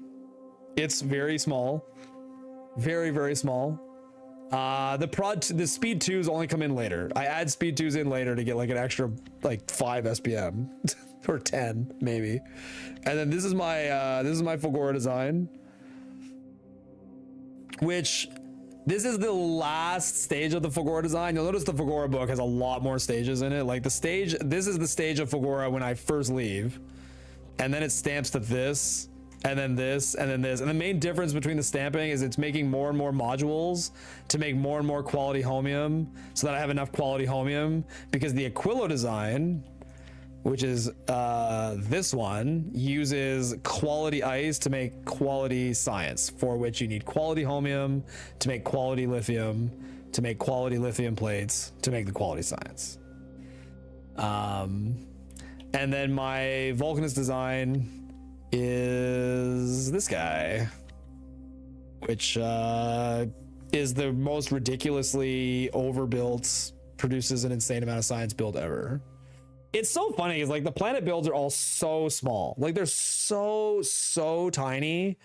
B: It's very small, very, very small. The speed 2s only come in later. I add speed 2s in later to get like an extra like 5 SPM or 10 maybe. And then this is my Fulgora design, which this is the last stage of the Fulgora design. You'll notice the Fulgora book has a lot more stages in it. Like this is the stage of Fulgora when I first leave, and then it stamps to this, and then this, and then this. And the main difference between the stamping is it's making more and more modules to make more and more quality homium, so that I have enough quality homium, because the Aquilo design, which is this one, uses quality ice to make quality science, for which you need quality homium to make quality lithium, to make quality lithium plates, to make the quality science. And then my Vulcanist design is this guy, which is the most ridiculously overbuilt, produces an insane amount of science build ever. It's so funny because like the planet builds are all so small. Like they're so tiny.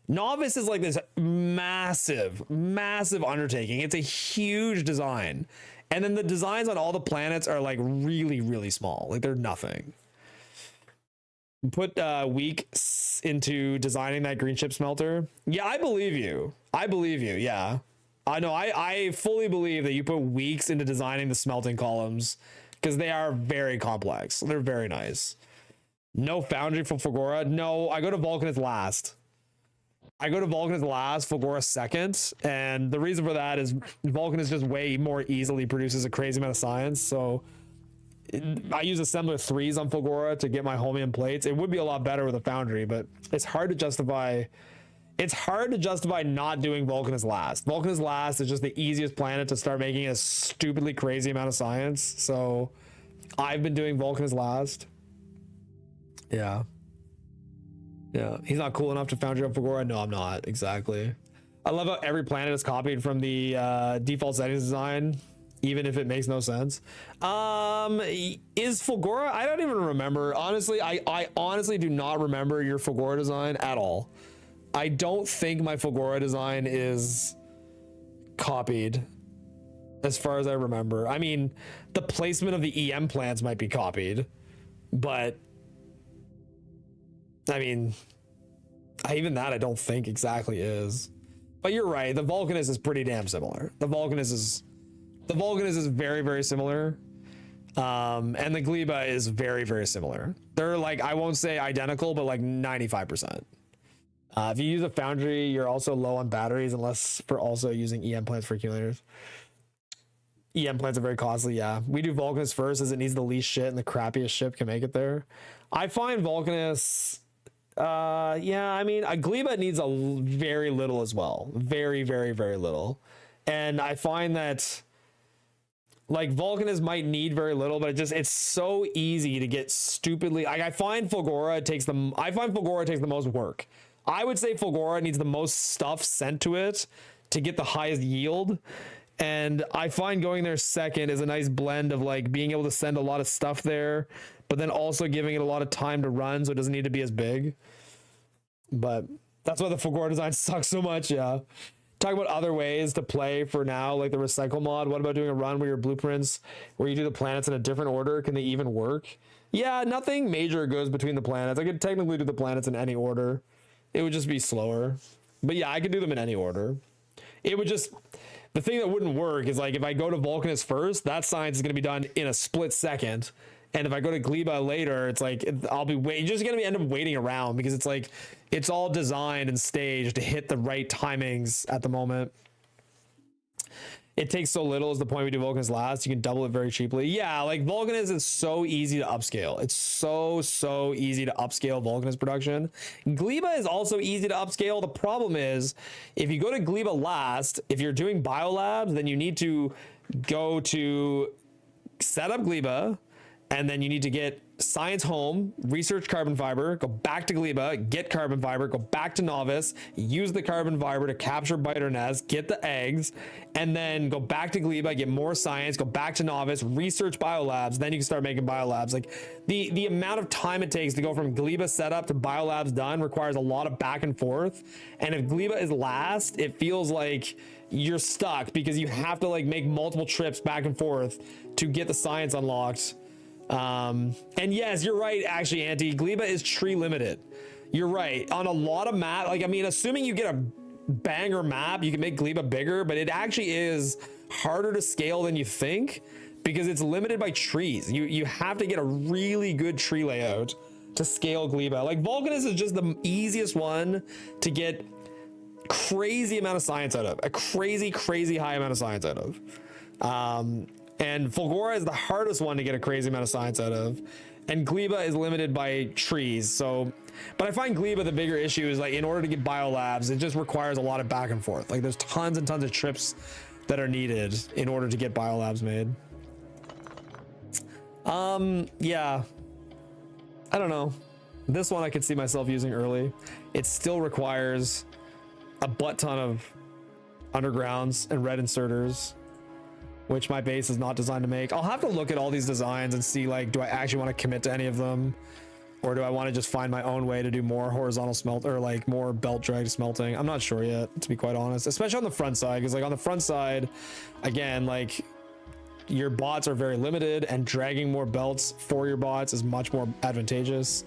B: Novice is like this massive undertaking. It's a huge design. And then the designs on all the planets are like really small. Like they're nothing. Put weeks into designing that green chip smelter. Yeah, I believe you. Yeah. I know. I fully believe that you put weeks into designing the smelting columns, because they are very complex. They're very nice. No foundry for Fulgora. No, I go to Vulcanist last. Fulgora second. And the reason for that is Vulcanist just way more easily produces a crazy amount of science. So I use assembler 3s on Fulgora to get my homium plates. It would be a lot better with a foundry, but it's hard to justify. It's hard to justify not doing Vulcanist last. Vulcanist last is just the easiest planet to start making a stupidly crazy amount of science. So I've been doing Vulcanist last. Yeah. He's not cool enough to foundry up Fulgora. No, I'm not. Exactly. I love how every planet is copied from the default settings design. even if it makes no sense. Is Fulgora? I don't even remember. Honestly, I honestly do not remember your Fulgora design at all. I don't think my Fulgora design is copied as far as I remember. I mean, the placement of the EM plants might be copied, but I mean, even that I don't think exactly is. But you're right, the Vulcanus is pretty damn similar. The Vulcanus is very, very similar. And the Gleba is very, very similar. They're like, I won't say identical, but like 95%. If you use a foundry, you're also low on batteries unless for also using EM plants for accumulators. EM plants are very costly, yeah. We do Vulcanus first as it needs the least shit and the crappiest ship can make it there. I find Vulcanus, yeah, I mean, a Gleba needs very little as well. Very, very, very little. And I find that like Vulcanus might need very little, but it's so easy to get stupidly, like I find Fulgora takes the most work. I would say Fulgora needs the most stuff sent to it to get the highest yield. And I find going there second is a nice blend of like being able to send a lot of stuff there, but then also giving it a lot of time to run so it doesn't need to be as big. But that's why the Fulgora design sucks so much, yeah. Talk about other ways to play for now, like the recycle mod. What about doing a run where your blueprints, where you do the planets in a different order? Can they even work? Yeah, nothing major goes between the planets. I could technically do the planets in any order. It would just be slower. But yeah, I could do them in any order. It would just, the thing that wouldn't work is like if I go to Vulcanus first, that science is going to be done in a split second. And if I go to Gleba later, it's like I'll be waiting. You're just going to end up waiting around because it's like it's all designed and staged to hit the right timings at the moment. It takes so little is the point we do Vulcanus last. You can double it very cheaply. Yeah, like Vulcanus is so easy to upscale. It's so easy to upscale Vulcanus production. Gleba is also easy to upscale. The problem is if you go to Gleba last, if you're doing biolabs, then you need to go to set up Gleba, and then you need to get science home, research carbon fiber, go back to Gleba, get carbon fiber, go back to novice, use the carbon fiber to capture biter nests, get the eggs, and then go back to Gleba, get more science, go back to novice, research biolabs, then you can start making biolabs. Like the amount of time it takes to go from Gleba setup to biolabs done requires a lot of back and forth. And if Gleba is last, it feels like you're stuck because you have to like make multiple trips back and forth to get the science unlocked. And yes, you're right, actually, Auntie. Gleba is tree limited. You're right. On a lot of map, like, I mean, assuming you get a banger map, you can make Gleba bigger, but it actually is harder to scale than you think because it's limited by trees. You have to get a really good tree layout to scale Gleba. Like, Vulcanus is just the easiest one to get crazy amount of science out of. A crazy high amount of science out of. And Fulgora is the hardest one to get a crazy amount of science out of. And Gleba is limited by trees. So, but I find Gleba the bigger issue is like in order to get biolabs, it just requires a lot of back and forth. Like there's tons and tons of trips that are needed in order to get biolabs made. Yeah. I don't know. This one I could see myself using early. It still requires a butt ton of undergrounds and red inserters, which my base is not designed to make. I'll have to look at all these designs and see like, do I actually want to commit to any of them? Or do I want to just find my own way to do more horizontal smelt or like more belt drag smelting? I'm not sure yet, to be quite honest, especially on the front side. Because like on the front side, again, like your bots are very limited and dragging more belts for your bots is much more advantageous.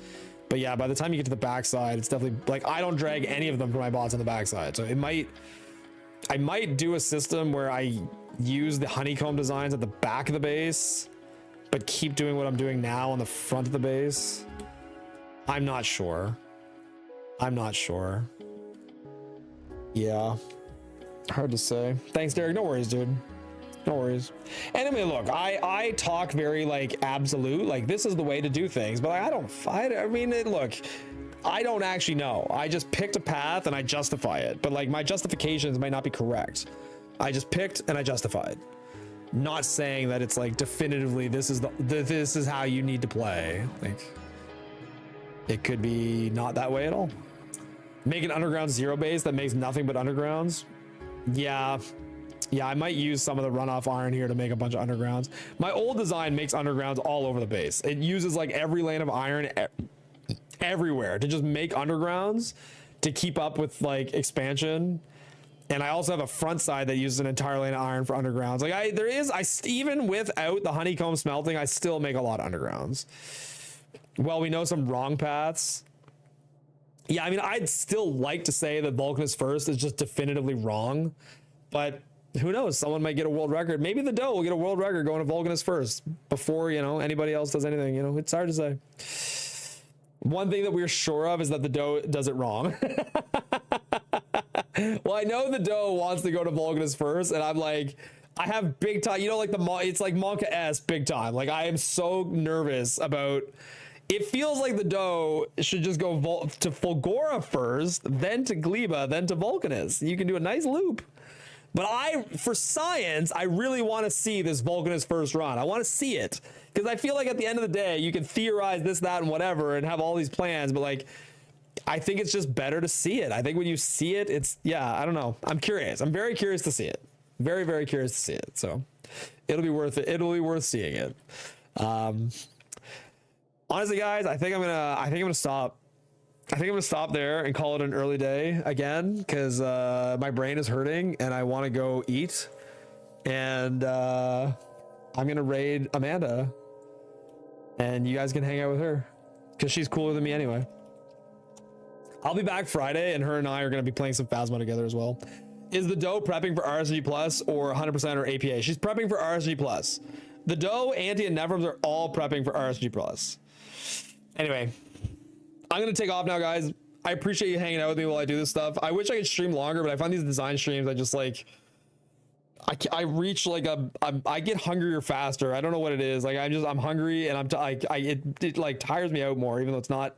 B: But yeah, by the time you get to the backside, it's definitely like, I don't drag any of them for my bots on the backside. So I might do a system where I use the honeycomb designs at the back of the base, but keep doing what I'm doing now on the front of the base. I'm not sure. Yeah. Hard to say. Thanks, Derek. No worries, dude. No worries. Anyway, look, I talk very like absolute, like this is the way to do things, but I mean, look, I don't actually know. I just picked a path and I justify it, but like my justifications might not be correct. I just picked and I justified. Not saying that it's like definitively this is how you need to play. Like it could be not that way at all. Make an underground zero base that makes nothing but undergrounds. Yeah. Yeah, I might use some of the runoff iron here to make a bunch of undergrounds. My old design makes undergrounds all over the base. It uses like every lane of iron everywhere to just make undergrounds to keep up with like expansion. And I also have a front side that uses an entire lane of iron for undergrounds. Like even without the honeycomb smelting, I still make a lot of undergrounds. Well, we know some wrong paths. Yeah, I mean, I'd still like to say that Vulcanus first is just definitively wrong, but who knows? Someone might get a world record. Maybe the dough will get a world record going to Vulcanus first before, you know, anybody else does anything. You know, it's hard to say. One thing that we're sure of is that the dough does it wrong. Well, I know the dough wants to go to Vulcanus first, and I'm like, I have big time, you know, like it's like Monka S big time. Like I am so nervous about. It feels like the dough should just go to Fulgora first, then to Gleba, then to Vulcanus. You can do a nice loop. But for science, I really want to see this Vulcanus first run. I want to see it. Because I feel like at the end of the day, you can theorize this, that, and whatever, and have all these plans, but like, I think it's just better to see it. I think when you see it, yeah, I don't know. I'm curious. I'm very curious to see it. Very, very curious to see it. So it'll be worth it. It'll be worth seeing it. Honestly, guys, I think I'm gonna stop. I think I'm gonna stop there and call it an early day again because my brain is hurting and I want to go eat. And I'm gonna raid Amanda, and you guys can hang out with her because she's cooler than me anyway. I'll be back Friday, and her and I are gonna be playing some Phasma together as well. Is the dough prepping for RSNG Plus or 100% or APA? She's prepping for RSNG Plus. The dough, Anti, and Nevrums are all prepping for RSNG Plus. Anyway, I'm gonna take off now, guys. I appreciate you hanging out with me while I do this stuff. I wish I could stream longer, but I find these design streams, I just like, I reach like I get hungrier faster. I don't know what it is. Like I'm hungry, and it like tires me out more, even though it's not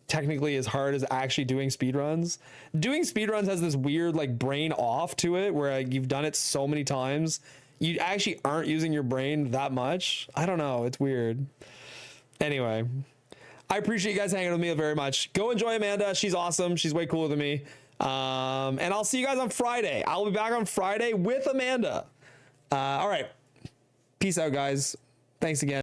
B: technically as hard as actually doing speedruns. Doing speedruns has this weird like brain off to it, where you've done it so many times, you actually aren't using your brain that much. I don't know. It's weird. Anyway. I appreciate you guys hanging with me very much. Go enjoy Amanda. She's awesome. She's way cooler than me. And I'll see you guys on Friday. I'll be back on Friday with Amanda. All right. Peace out, guys. Thanks again.